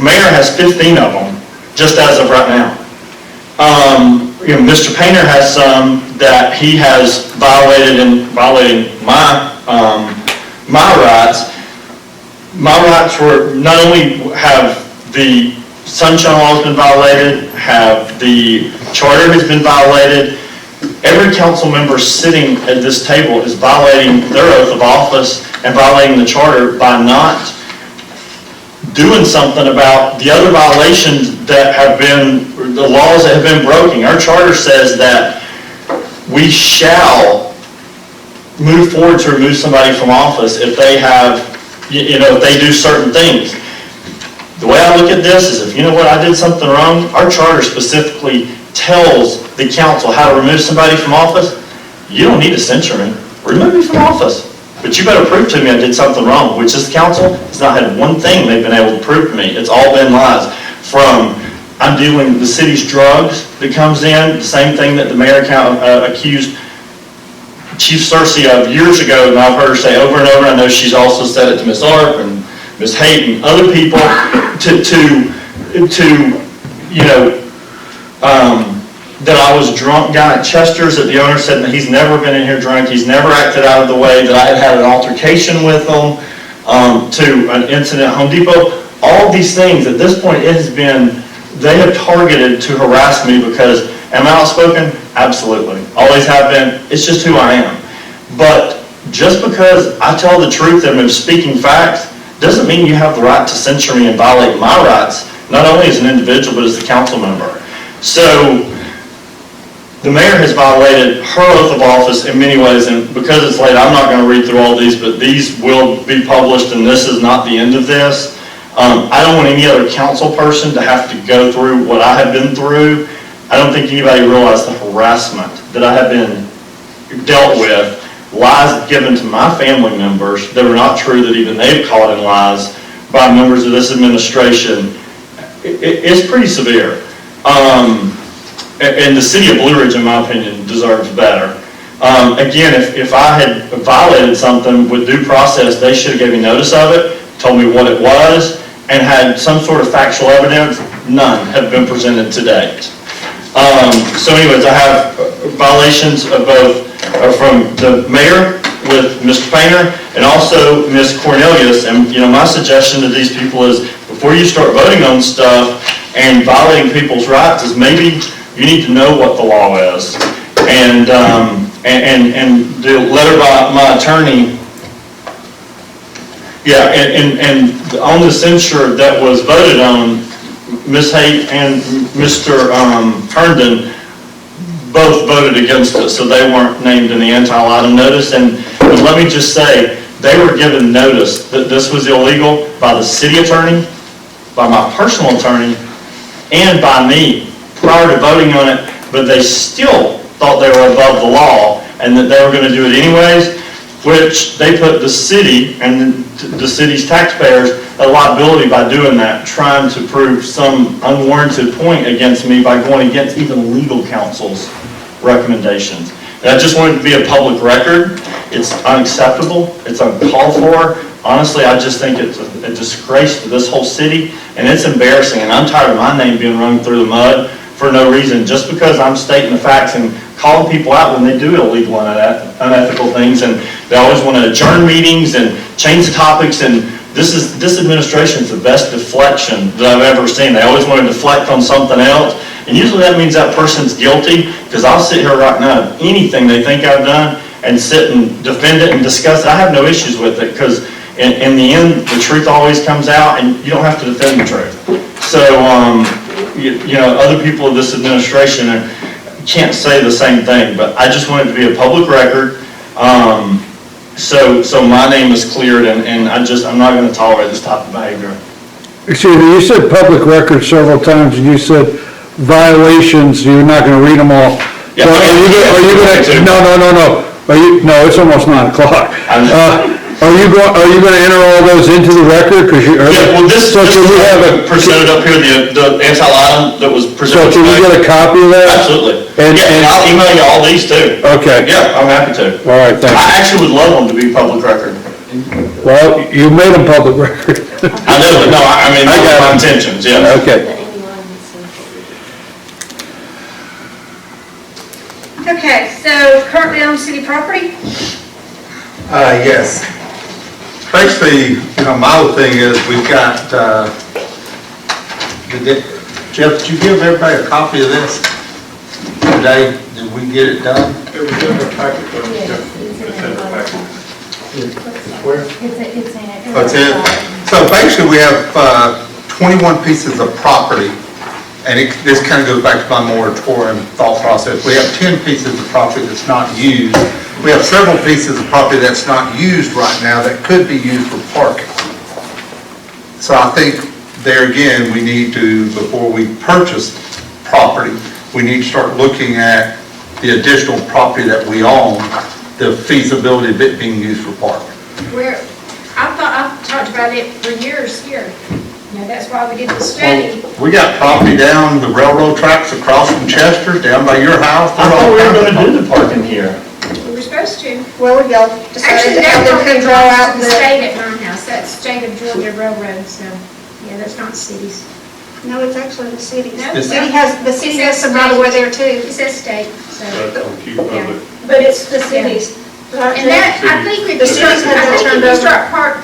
Speaker 4: Mayor has 15 of them, just as of right now. Mr. Painter has some that he has violating my rights. My rights were not only have the sunshine laws been violated, have the charter has been violated. Every council member sitting at this table is violating their oath of office and violating the charter by not doing something about the other violations that have been, the laws that have been broken. Our charter says that we shall move forward to remove somebody from office if they have, if they do certain things. The way I look at this is, if you know what, I did something wrong, our charter specifically tells the council how to remove somebody from office. You don't need to censure me. Remove me from office. But you better prove to me I did something wrong, which this council has not had one thing they've been able to prove to me. It's all been lies. From, I'm dealing with the city's drugs that comes in, the same thing that the mayor accused Chief Cersei of years ago, and I've heard her say over and over. I know she's also said it to Ms. Arp and Ms. Haight and other people that I was drunk down at Chester's, that the owner said that he's never been in here drunk, he's never acted out of the way, that I had an altercation with them, to an incident at Home Depot. All of these things, at this point, it has been, they have targeted to harass me because, am I outspoken? Absolutely. Always have been. It's just who I am. But just because I tell the truth and I'm speaking facts doesn't mean you have the right to censure me and violate my rights, not only as an individual, but as a council member. So the mayor has violated her oath of office in many ways, and because it's late, I'm not going to read through all these, but these will be published, and this is not the end of this. I don't want any other council person to have to go through what I have been through. I don't think anybody realized the harassment that I have been dealt with, lies given to my family members that are not true, that even they've caught in lies by members of this administration. It's pretty severe. And the city of Blue Ridge, in my opinion, deserves better. Again, if I had violated something with due process, they should have given me notice of it, told me what it was, and had some sort of factual evidence. None have been presented to date. So anyways, I have violations of both from the mayor with Mr. Painter and also Ms. Cornelius. And my suggestion to these people is, before you start voting on stuff and violating people's rights, is maybe you need to know what the law is. And the letter by my attorney, yeah, and on the censure that was voted on, Ms. Haight and Mr. Herndon both voted against it, so they weren't named in the anti-item notice. And let me just say, they were given notice that this was illegal by the city attorney, by my personal attorney, and by me prior to voting on it, but they still thought they were above the law and that they were going to do it anyways, which they put the city and the city's taxpayers a liability by doing that, trying to prove some unwarranted point against me by going against even legal counsel's recommendations. And I just wanted to be a public record. It's unacceptable. It's uncalled for. Honestly, I just think it's a disgrace to this whole city, and it's embarrassing, and I'm tired of my name being run through the mud for no reason, just because I'm stating the facts and calling people out when they do illegal and unethical things, and they always want to adjourn meetings and change the topics, and this administration is the best deflection that I've ever seen. They always want to deflect on something else, and usually that means that person's guilty, because I'll sit here right now, anything they think I've done, and sit and defend it and discuss it. I have no issues with it, because in the end, the truth always comes out, and you don't have to defend the truth. So, other people of this administration can't say the same thing, but I just want it to be a public record, so my name is cleared, and I'm not going to tolerate this type of behavior.
Speaker 6: Excuse me, you said public record several times, and you said violations, you're not going to read them all.
Speaker 4: Yeah,
Speaker 6: so are you going to, no, it's almost 9 o'clock. Are you going to enter all those into the record?
Speaker 4: Yeah, well, this presented up here, the anti-item that was presented.
Speaker 6: So can we get a copy of that?
Speaker 4: Absolutely. And I'll email you all these too.
Speaker 6: Okay.
Speaker 4: Yeah, I'm happy to.
Speaker 6: All right, thank you.
Speaker 4: I actually would love them to be public record.
Speaker 6: Well, you made them public record.
Speaker 4: I know, but no, I mean, those are my intentions, yeah.
Speaker 6: Okay.
Speaker 1: Okay, so currently on city property?
Speaker 22: Yes. Basically, my whole thing is we've got, Jeff, did you give everybody a copy of this today? Did we get it done?
Speaker 8: It was in the packet, it's in the packet.
Speaker 22: Where?
Speaker 15: It's in it.
Speaker 22: That's it. So basically, we have 21 pieces of property, and this kind of goes back to my moratorium thought process. We have 10 pieces of property that's not used. We have several pieces of property that's not used right now that could be used for parking. So I think there again, we need to, before we purchase property, we need to start looking at the additional property that we own, the feasibility of it being used for parking.
Speaker 11: I've talked about it for years here. That's why we did the study.
Speaker 22: We got property down the railroad tracks across from Chester, down by your house.
Speaker 4: I thought we were going to do the parking here.
Speaker 11: We were supposed to.
Speaker 1: Well, y'all
Speaker 11: Actually,
Speaker 1: decided
Speaker 11: that
Speaker 1: to
Speaker 11: property
Speaker 1: draw out
Speaker 11: belongs to the
Speaker 1: the...
Speaker 11: state at my house. That's State of Georgia Railroad, so, yeah, that's not the city's.
Speaker 1: No, it's actually the city's.
Speaker 11: No,
Speaker 1: The city has some right away there too.
Speaker 11: It says state, so.
Speaker 8: That's on Q Public.
Speaker 1: But it's the city's.
Speaker 11: And that, I think if you start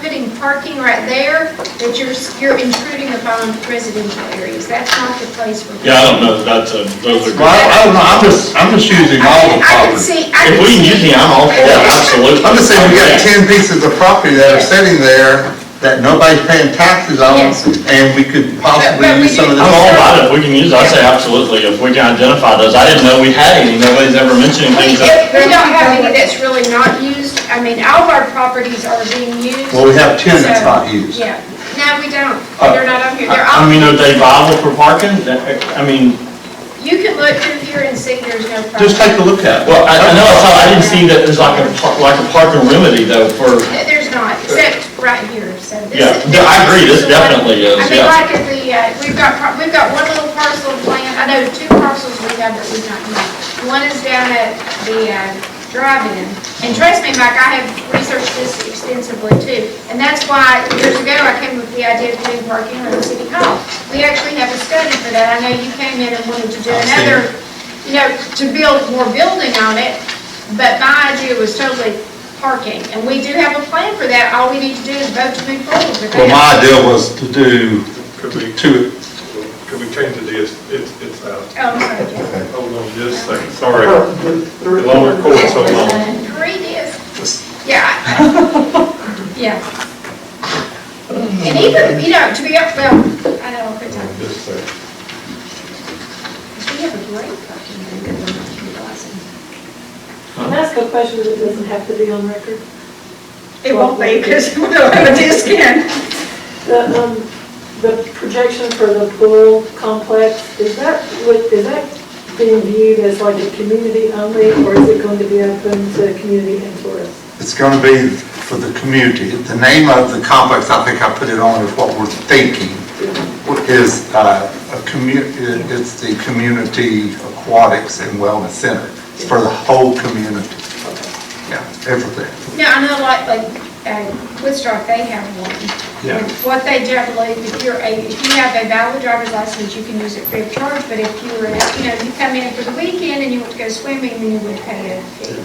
Speaker 11: putting parking right there, that you're intruding upon residential areas. That's not the place for.
Speaker 4: Yeah, I don't know, those are good.
Speaker 22: Well, I don't know, I'm just using all the property.
Speaker 4: If we can use them, I'm all for that, absolutely.
Speaker 22: I'm just saying, we got 10 pieces of property that are sitting there, that nobody's paying taxes on,
Speaker 11: Yes.
Speaker 22: and we could possibly
Speaker 11: But we
Speaker 22: use some of
Speaker 11: do-
Speaker 22: this.
Speaker 4: I'm all about it, if we can use it, I say absolutely, if we can identify those. I didn't know we had any, nobody's ever mentioned
Speaker 11: We
Speaker 4: things that.
Speaker 11: don't have any that's really not used. I mean, all of our properties are being used.
Speaker 22: Well, we have 10 that's
Speaker 11: So,
Speaker 22: not used.
Speaker 11: Yeah. No, we don't. They're not on here. They're
Speaker 4: I
Speaker 11: all,
Speaker 4: mean, are they viable for parking? I mean,
Speaker 11: you can look through here and see there's no problem.
Speaker 22: Just take a look at it.
Speaker 4: well, I know, I didn't see that there's like a parking remedy though for,
Speaker 11: There's not, except right here, so this
Speaker 4: yeah,
Speaker 11: is.
Speaker 4: I agree, this
Speaker 11: is the one-
Speaker 4: definitely is,
Speaker 11: I mean,
Speaker 4: yeah.
Speaker 11: like at the, we've got one little parcel of land, I know 2 parcels we have that we've not used. One is down at the drive-in, and trust me, Mike, I have researched this extensively too. And that's why, years ago, I came with the idea of putting parking around the city hall. We actually have a study for that. I know you came in and wanted to do another, to build more building on it, but my idea was totally parking. And we do have a plan for that. All we need to do is vote to move forward with that.
Speaker 22: Well, my idea was to do
Speaker 8: Could we change the DS, it's out.
Speaker 11: Oh, I'm sorry, Jeff.
Speaker 8: Hold on just a second, sorry. The long record so long.
Speaker 11: 3 discs. Yeah. Yeah. And even, to be up, well, I know, I'll quit talking.
Speaker 8: Just a second.
Speaker 11: We have a great parking area that we're not utilizing.
Speaker 13: Can I ask a question that doesn't have to be on record?
Speaker 1: It won't be, because we don't have a disc in.
Speaker 13: The projection for the pool complex, is that being viewed as like a community only, or is it going to be open to community and tourists?
Speaker 22: It's going to be for the community. The name of the complex, I think I put it on, is what we're thinking, is it's the Community Aquatics and Wellness Center. It's for the whole community. Yeah, everything.
Speaker 11: Now, I know like Woodstock, they have one.
Speaker 22: Yeah.
Speaker 11: And what they do, I believe, if you have a valid driver's license, you can use it free of charge, but if you come in for the weekend and you want to go swimming, then you would pay a fee.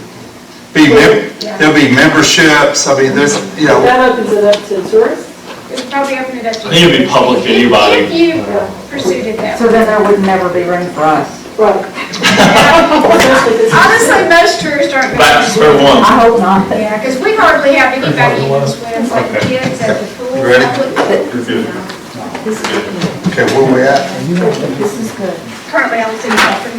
Speaker 22: There'll be memberships, I mean, there's,
Speaker 13: That opens it up to tourists?
Speaker 11: It would probably open it up to.
Speaker 4: I think it'd be public to anybody.
Speaker 11: If you pursued it that way.
Speaker 16: So then there would never be room for us.
Speaker 13: Right.
Speaker 11: Honestly, most tourists aren't.
Speaker 4: Back to square one.
Speaker 16: I hope not.
Speaker 11: Yeah, because we hardly have anybody even swim, like the kids at the pool.
Speaker 22: You ready?
Speaker 11: You're
Speaker 22: good. Okay, where we at?
Speaker 16: This is good.
Speaker 11: Currently on city property.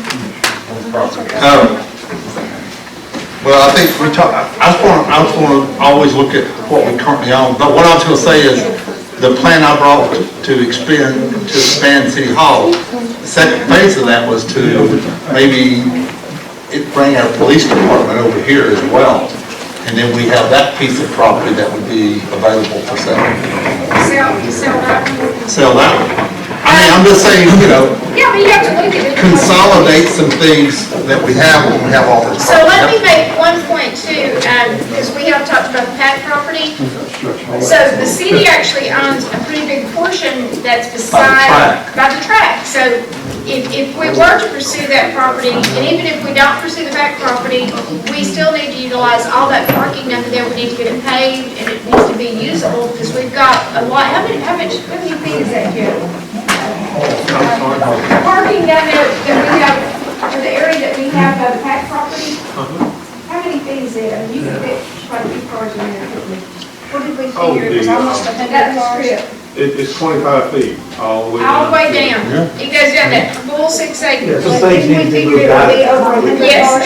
Speaker 22: Well, I think we talk, I just want to always look at what we currently own, but what I was going to say is, the plan I brought to expand City Hall, the second phase of that was to maybe bring our police department over here as well. And then we have that piece of property that would be available for sale.
Speaker 11: Sell that one.
Speaker 22: Sell that one. I mean, I'm just saying,
Speaker 11: Yeah, but you have to look at it.
Speaker 22: consolidate some things that we have when we have all this.
Speaker 11: So let me make one point too, because we have talked about the PAC property. So the city actually owns a pretty big portion that's by the track. So if we were to pursue that property, and even if we don't pursue the PAC property, we still need to utilize all that parking under there. We need to get it paved, and it needs to be usable, because we've got a lot. How many feet is that, Joe? Parking down there that we have, for the area that we have by the PAC property, how many feet is it? I mean, you could fit quite a few cars in there, couldn't we? What did we figure? It was almost 100 cars.
Speaker 8: It's 25 feet all the way down.
Speaker 11: All the way down. It goes down that full 6 acres.
Speaker 14: Some things need to be moved out.
Speaker 11: Over 100 cars.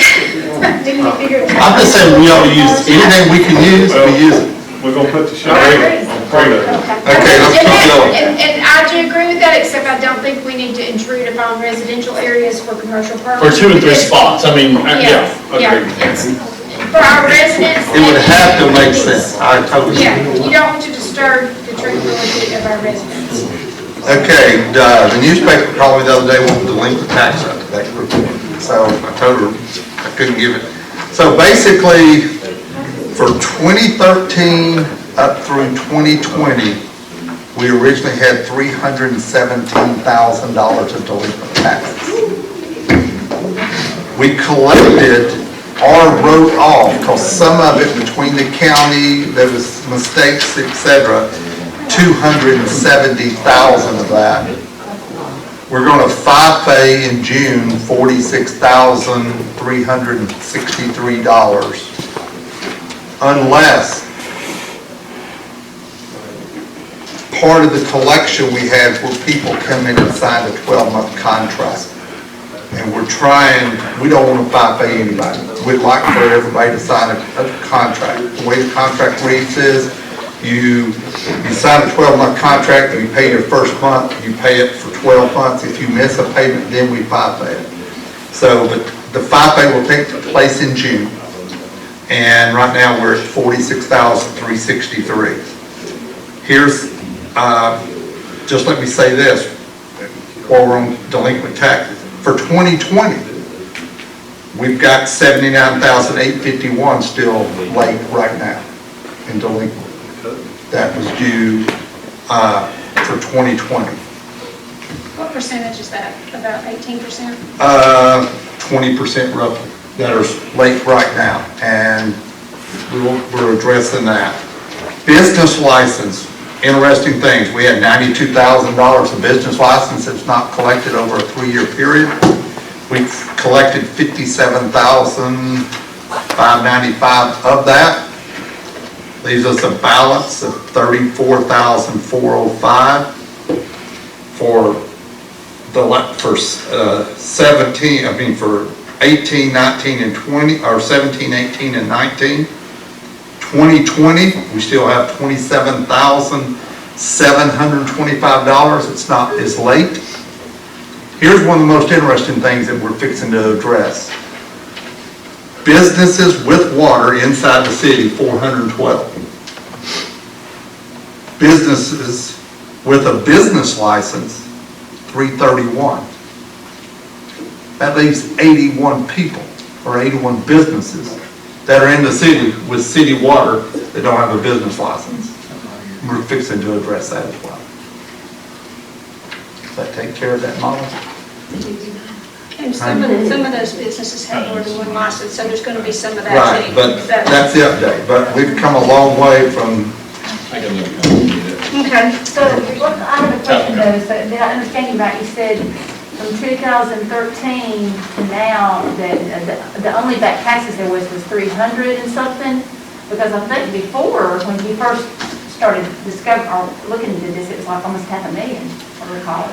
Speaker 11: Didn't we figure it?
Speaker 22: I'm just saying, we ought to use anything we can use, we use it.
Speaker 8: We're going to put the shop
Speaker 11: I
Speaker 8: on Prado.
Speaker 22: Okay, let's keep going.
Speaker 11: And I do agree with that, except I don't think we need to intrude upon residential areas for commercial
Speaker 4: For
Speaker 11: purposes.
Speaker 4: 2 and 3 spots, I mean, yeah,
Speaker 11: Yeah,
Speaker 4: agreed.
Speaker 11: it's, for our residents.
Speaker 22: It would have to make sense, I totally
Speaker 11: Yeah,
Speaker 22: agree.
Speaker 11: you don't want to disturb the tranquility of our residents.
Speaker 22: Okay, the newspaper called me the other day wanting to link the tax up to that group. So I told her I couldn't give it. So basically, for 2013 up through 2020, we originally had $317,000 of delinquent taxes. We collected or wrote off, because some of it between the county, there was mistakes, etc., 270,000 of that. We're going to FIFA in June, $46,363, unless part of the collection we had where people come in and sign a 12-month contract. And we're trying, we don't want to pay anybody. We'd like for everybody to sign a contract. The way the contract reads is, you sign a 12-month contract, and you pay your first month, you pay it for 12 months. If you miss a payment, then we pay it. So, but the pay will take place in June. And right now, we're at $46,363. Here's, just let me say this, while we're on delinquent taxes. For 2020, we've got $79,851 still late right now in delinquent. That was due for 2020.
Speaker 1: What percentage is that? About 18%?
Speaker 22: 20% roughly that are late right now, and we're addressing that. Business license, interesting things. We had $92,000 of business license that's not collected over a 3-year period. We've collected $57,595 of that. Leaves us a balance of $34,405 for 18, 19, and 20, or 17, 18, and 19. 2020, we still have $27,725. It's not as late. Here's one of the most interesting things that we're fixing to address. Businesses with water inside the city, 412. Businesses with a business license, 331. That leaves 81 people, or 81 businesses that are in the city with city water that don't have a business license. We're fixing to address that as well. Does that take care of that model?
Speaker 1: And some of those businesses have more than one license, so there's going to be some of that.
Speaker 22: Right,
Speaker 1: too.
Speaker 22: but that's the update. But we've come a long way from.
Speaker 1: Okay.
Speaker 15: So, look, I have a question though, so did I understand you right? You said from 2013 to now, that the only back taxes there was 300 and something? Because I think before, when you first started discovering, or looking into this, it was like almost $500,000, I recall.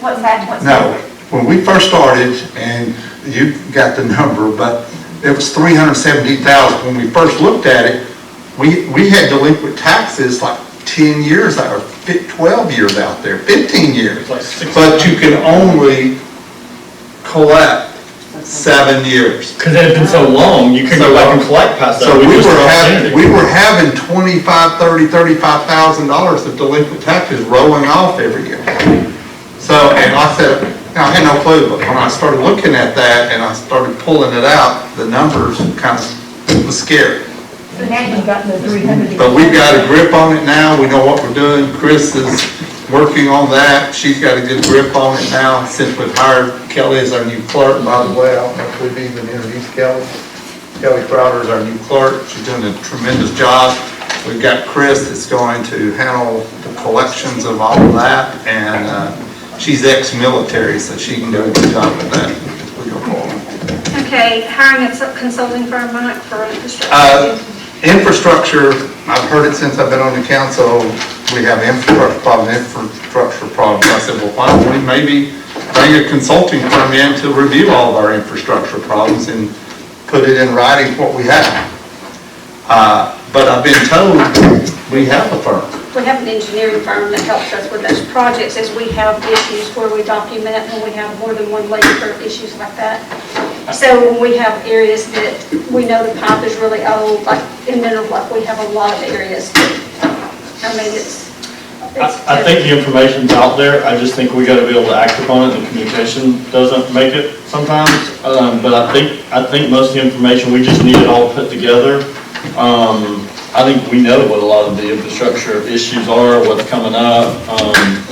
Speaker 15: What's that?
Speaker 22: No, when we first started, and you got the number, but it was 317,000. When we first looked at it, we had delinquent taxes like 10 years or 12 years out there, 15 years. But you can only collect 7 years.
Speaker 4: Because it had been so long, you couldn't go back and collect past that.
Speaker 22: So we were having $25,000, $30,000, $35,000 of delinquent taxes rolling off every year. So, and I said, I had no clue, but when I started looking at that and I started pulling it out, the numbers kind of was scary.
Speaker 15: So now you've got the 300.
Speaker 22: But we've got a grip on it now. We know what we're doing. Chris is working on that. She's got a good grip on it now since we've hired Kelly as our new clerk. By the way, I don't know if we've even introduced Kelly. Kelly Crowder is our new clerk. She's doing a tremendous job. We've got Chris that's going to handle the collections of all of that, and she's ex-military, so she can do a good job with that. We go forward.
Speaker 1: Okay, hiring a consulting firm, Mike, for infrastructure.
Speaker 22: Infrastructure, I've heard it since I've been on the council, we have infrastructure problems. I said, well, why don't we maybe bring a consulting firm in to review all of our infrastructure problems and put it in writing what we have. But I've been told we have a firm.
Speaker 1: We have an engineering firm that helps us with those projects as we have issues where we document when we have more than one lane for issues like that. So when we have areas that we know the pipe is really old, like in Mineral Bluff, we have a lot of areas. I mean,
Speaker 4: I think the information's out there. I just think we got to be able to act upon it, and communication doesn't make it sometimes. But I think most of the information, we just need it all put together. I think we know what a lot of the infrastructure issues are, what's coming up.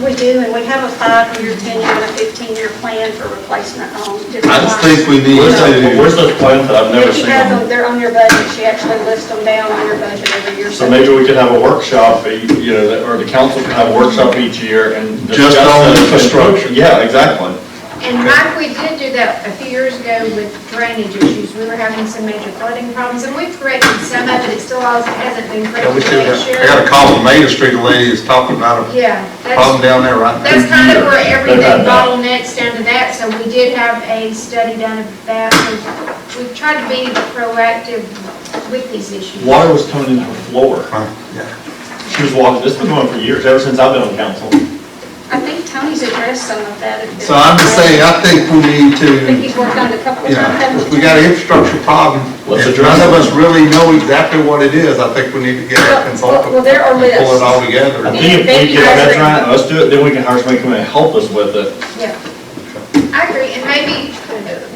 Speaker 1: We do, and we have a 5-year, 10-year, and a 15-year plan for replacement on different
Speaker 22: I just think we need
Speaker 4: to. Where's those plans that I've never
Speaker 1: She
Speaker 4: seen?
Speaker 1: has them, they're on your budget. She actually lists them down on your budget every year.
Speaker 4: So maybe we could have a workshop, you know, or the council could have a workshop each year and
Speaker 22: just on infrastructure.
Speaker 4: Yeah, exactly.
Speaker 11: And Mike, we did do that a few years ago with drainage issues. We were having some major flooding problems, and we've corrected some of it. It still hasn't been
Speaker 22: Yeah, we
Speaker 11: corrected.
Speaker 22: still got, I got a call from Main Street, the lady is talking about a
Speaker 11: Yeah,
Speaker 22: problem down there right now.
Speaker 11: that's kind of where everything bottlenecks down to that, so we did have a study done of that. So we've tried to be proactive with these issues.
Speaker 4: Water was coming into her floor.
Speaker 22: Yeah.
Speaker 4: She was walking, this has been going for years, ever since I've been on council.
Speaker 1: I think Tony's addressed some of that.
Speaker 22: So I'm just saying, I think we need
Speaker 1: I think
Speaker 22: to,
Speaker 1: he's worked on it a couple of
Speaker 22: you know,
Speaker 1: times.
Speaker 22: if we got an infrastructure problem,
Speaker 4: Let's
Speaker 22: if
Speaker 4: address
Speaker 22: none of
Speaker 4: it.
Speaker 22: us really know exactly what it is, I think we need to get a consultant,
Speaker 1: Well, there are
Speaker 22: pull it
Speaker 1: lists.
Speaker 22: all together.
Speaker 4: I think if we get our heads around it, let's do it, then we can hire somebody to come in and help us with it.
Speaker 11: Yeah, I agree, and maybe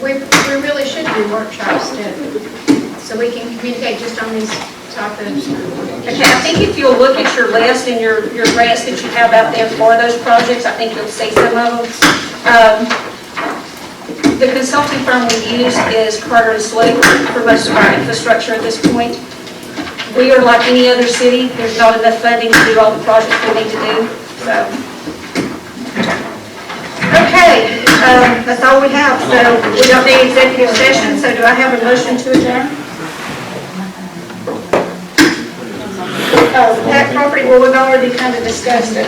Speaker 11: we really should do workshops so we can communicate just on these topics.
Speaker 1: Okay, I think if you'll look at your list and your grants that you have out there for those projects, I think you'll see some of them. The consulting firm we use is Carter and Slick for most of our infrastructure at this point. We are like any other city, there's not enough funding to do all the projects we need to do, so. Okay, that's all we have, so we don't need executive session, so do I have a motion to adjourn? That property, well, we've already kind of discussed it.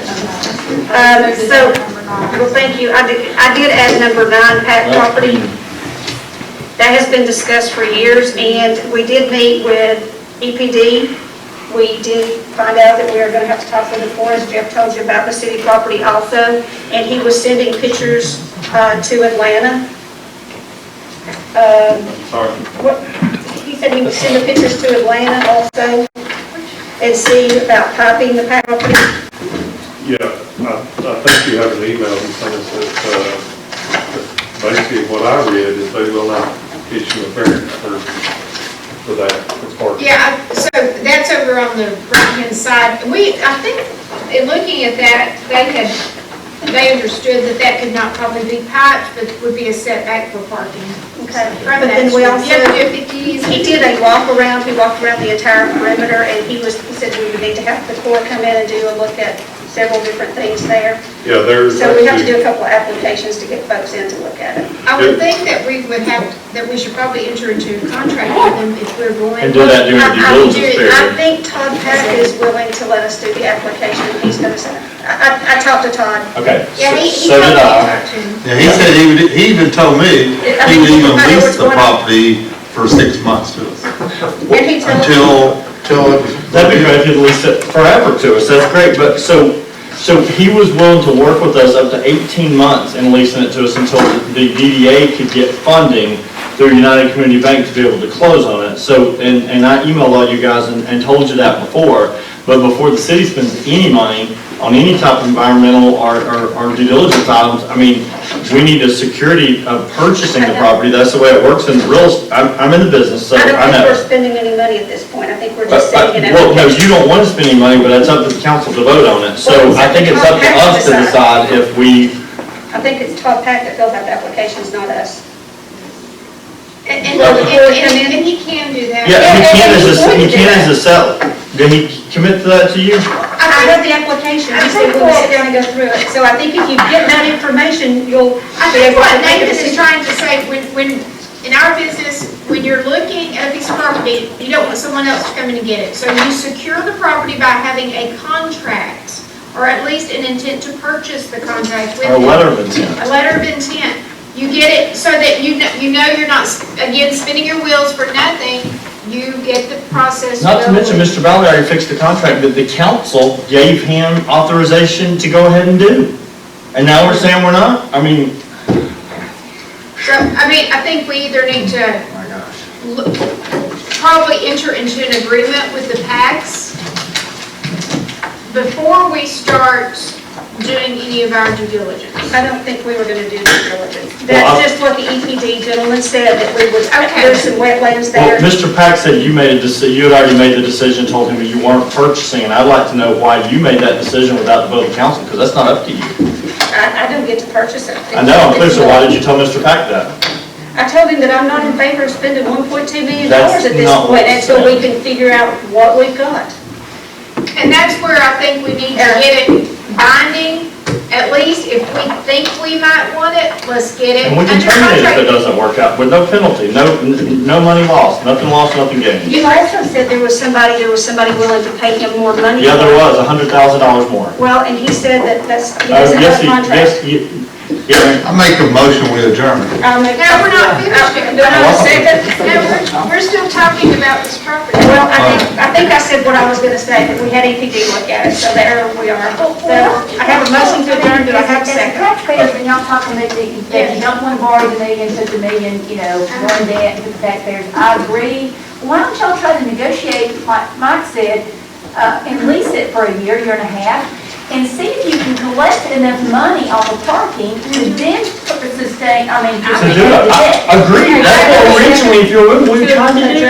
Speaker 1: Well, thank you. I did add number 9, Pat property. That has been discussed for years, and we did meet with EPD. We did find out that we are going to have to talk with the forest. Jeff told you about the city property also, and he was sending pictures to Atlanta.
Speaker 8: Sorry.
Speaker 1: He said he would send the pictures to Atlanta also and see about piping the property.
Speaker 8: Yeah, I think you have an email he sent us that, basically what I read is they will not issue a variance for that as part of.
Speaker 11: Yeah, so that's over on the right-hand side. I think, in looking at that, they understood that could not probably be piped, but would be a setback for parking.
Speaker 1: Okay,
Speaker 11: From
Speaker 1: but
Speaker 11: that
Speaker 1: then we
Speaker 11: street.
Speaker 1: also,
Speaker 11: You have to do it 50 easy.
Speaker 1: he did a walk around, he walked around the entire perimeter, and he said we would need to have the Corps come in and do a look at several different things there.
Speaker 8: Yeah, there's
Speaker 1: So we have to
Speaker 8: actually,
Speaker 1: do a couple of applications to get folks in to look at it.
Speaker 11: I would think that we would have, that we should probably enter into a contract with them if we're going.
Speaker 4: And do that during the due diligence period.
Speaker 1: I think Todd Pack is willing to let us do the application. He's going to send it. I talked to Todd.
Speaker 4: Okay,
Speaker 11: Yeah, he
Speaker 4: so
Speaker 11: told
Speaker 4: did
Speaker 11: me
Speaker 4: I.
Speaker 11: that too.
Speaker 22: Yeah, he said he even told me he would even lease the property for 6 months to us.
Speaker 1: And he told
Speaker 22: Until it was.
Speaker 4: That'd be great if you'd lease it forever to us, that's great, but so he was willing to work with us up to 18 months in leasing it to us until the DDA could get funding through United Community Bank to be able to close on it. So, and I emailed all you guys and told you that before, but before the city spends any money on any type of environmental or due diligence items, I mean, we need a security of purchasing the property, that's the way it works in real, I'm in the business, so
Speaker 1: I don't
Speaker 4: I
Speaker 1: think
Speaker 4: know.
Speaker 1: we're spending any money at this point. I think we're just sending an
Speaker 4: Well, no,
Speaker 1: application.
Speaker 4: you don't want to spend any money, but it's up to the council to vote on it. So I think it's up to us to decide if we,
Speaker 1: I think it's Todd Pack that fills out the applications, not us.
Speaker 11: And he can do that.
Speaker 4: yeah, he can
Speaker 1: and he's going to do
Speaker 4: as
Speaker 1: that.
Speaker 4: a seller. Did he commit to that to you?
Speaker 1: I read the application, he said we'll sit down and go through it. So I think if you get that information, you'll
Speaker 11: I
Speaker 1: be
Speaker 11: think
Speaker 1: able
Speaker 11: what
Speaker 1: to make a
Speaker 11: Nathan is
Speaker 1: decision.
Speaker 11: trying to say, when, in our business, when you're looking at a piece of property, you don't want someone else to come in and get it. So you secure the property by having a contract, or at least an intent to purchase the contract with
Speaker 4: Or a
Speaker 11: them.
Speaker 4: letter of intent.
Speaker 11: A letter of intent. You get it so that you know you're not, again, spinning your wheels for nothing. You get the process.
Speaker 4: Not to
Speaker 11: going.
Speaker 4: mention, Mr. Valley already fixed the contract that the council gave him authorization to go ahead and do. And now we're saying we're not? I mean,
Speaker 11: So, I think we either need to probably enter into an agreement with the PACs before we start doing any of our due diligence.
Speaker 1: I don't think we were going to do due diligence.
Speaker 4: Well,
Speaker 1: That's just what the EPD gentleman said, that we would,
Speaker 11: Okay.
Speaker 1: there's some wetlands
Speaker 4: well,
Speaker 1: there.
Speaker 4: Mr. Pack said you made a decision, you had already made the decision, told him that you weren't purchasing, and I'd like to know why you made that decision without the vote of council, because that's not up to you.
Speaker 1: I don't get to purchase it.
Speaker 4: I know, I'm clear, so why did you tell Mr. Pack that?
Speaker 1: I told him that I'm not in favor of spending $1.2 million
Speaker 4: That's
Speaker 1: at this
Speaker 4: not what
Speaker 1: point
Speaker 4: he
Speaker 1: until we
Speaker 4: said.
Speaker 1: can figure out what we've got.
Speaker 11: And that's where I think we need to get it binding at least if we think we might want it, let's get it
Speaker 4: And we
Speaker 11: under
Speaker 4: can terminate it if it
Speaker 11: contract.
Speaker 4: doesn't work out, with no penalty, no money lost, nothing gained.
Speaker 1: You also said there was somebody willing to pay him more money.
Speaker 4: Yeah, there was, $100,000 more.
Speaker 1: Well, and he said that he
Speaker 4: Oh,
Speaker 1: doesn't
Speaker 4: yes,
Speaker 1: have a contract.
Speaker 4: yeah.
Speaker 22: I make a motion with adjournment.
Speaker 1: I'll make.
Speaker 11: No, we're not finished yet.
Speaker 1: Do I have a second?
Speaker 11: No, we're still talking about this property.
Speaker 1: Well, I think I said what I was gonna say, that we had EPD look at it, so there we are. So I have a motion to adjourn, do I have a
Speaker 15: As the
Speaker 1: second?
Speaker 15: taxpayers, when y'all talking that you don't want to borrow the million, put the million, one debt, and put the taxpayers, I agree. Why don't y'all try to negotiate, like Mike said, and lease it for a year and a half, and see if you can collect enough money off of parking to then sustain,
Speaker 4: To do it, I agree, that's what originally, if you're with me, we tried to do.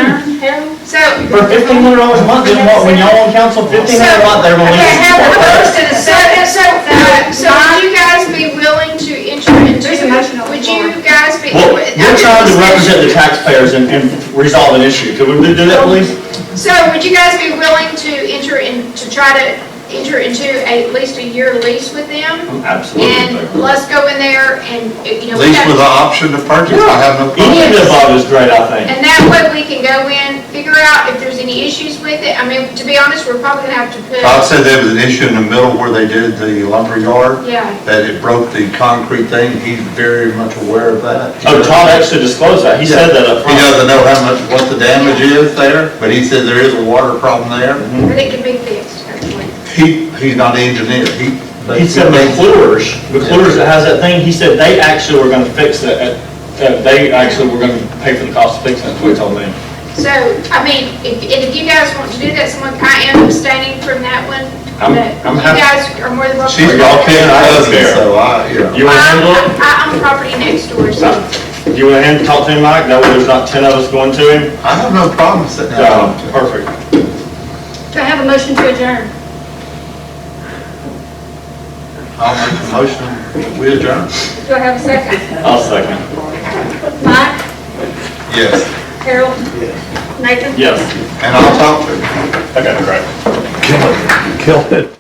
Speaker 11: So,
Speaker 4: For $1,500 a month, then what, when y'all on council, $1,500 a month, they're gonna
Speaker 1: Okay,
Speaker 4: lease.
Speaker 1: have a motion and a second.
Speaker 11: so would you guys be willing to enter into,
Speaker 1: There's a motion on the
Speaker 11: would you
Speaker 1: floor.
Speaker 11: guys be?
Speaker 4: Well, we're trying to represent the taxpayers and resolve an issue. Could we do that, please?
Speaker 11: So would you guys be willing to try to enter into at least a year lease with them?
Speaker 4: Absolutely.
Speaker 11: And let's go in there and, we
Speaker 22: Lease
Speaker 11: got-
Speaker 22: with the option to purchase, I have no problem.
Speaker 4: Any of the above is great, I think.
Speaker 11: And that way we can go in, figure out if there's any issues with it. I mean, to be honest, we're probably gonna have to put.
Speaker 22: Todd said there was an issue in the middle where they did the lumber yard,
Speaker 11: Yeah.
Speaker 22: that it broke the concrete thing. He's very much aware of that.
Speaker 4: Oh, Todd actually disclosed that. He said that up
Speaker 22: He
Speaker 4: front.
Speaker 22: doesn't know what the damage is there, but he said there is a water problem there.
Speaker 11: But it can be fixed, actually.
Speaker 22: He's not an engineer.
Speaker 4: He said McClures that has that thing, he said they actually were gonna fix it. They actually were gonna pay for the cost of fixing it, that's what he told me.
Speaker 11: So, I mean, if you guys want to do that, I am abstaining from that one.
Speaker 4: I'm
Speaker 11: But
Speaker 4: happy.
Speaker 11: you guys are more than welcome.
Speaker 22: She's
Speaker 11: to
Speaker 22: got
Speaker 11: do
Speaker 22: 10
Speaker 11: that.
Speaker 22: husbands, so
Speaker 4: You wanna handle it?
Speaker 11: I'm property next door, so.
Speaker 4: Do you wanna talk to him, Mike? That way there's not 10 of us going to him?
Speaker 22: I have no problem sitting down.
Speaker 4: Perfect.
Speaker 1: Do I have a motion to adjourn?
Speaker 22: I'll make the motion, we adjourn.
Speaker 1: Do I have a second?
Speaker 4: I'll second.
Speaker 1: Mike?
Speaker 22: Yes.
Speaker 1: Harold? Nathan?
Speaker 4: Yes.
Speaker 22: And I'll talk to him.
Speaker 4: Okay, great.
Speaker 6: Kill it.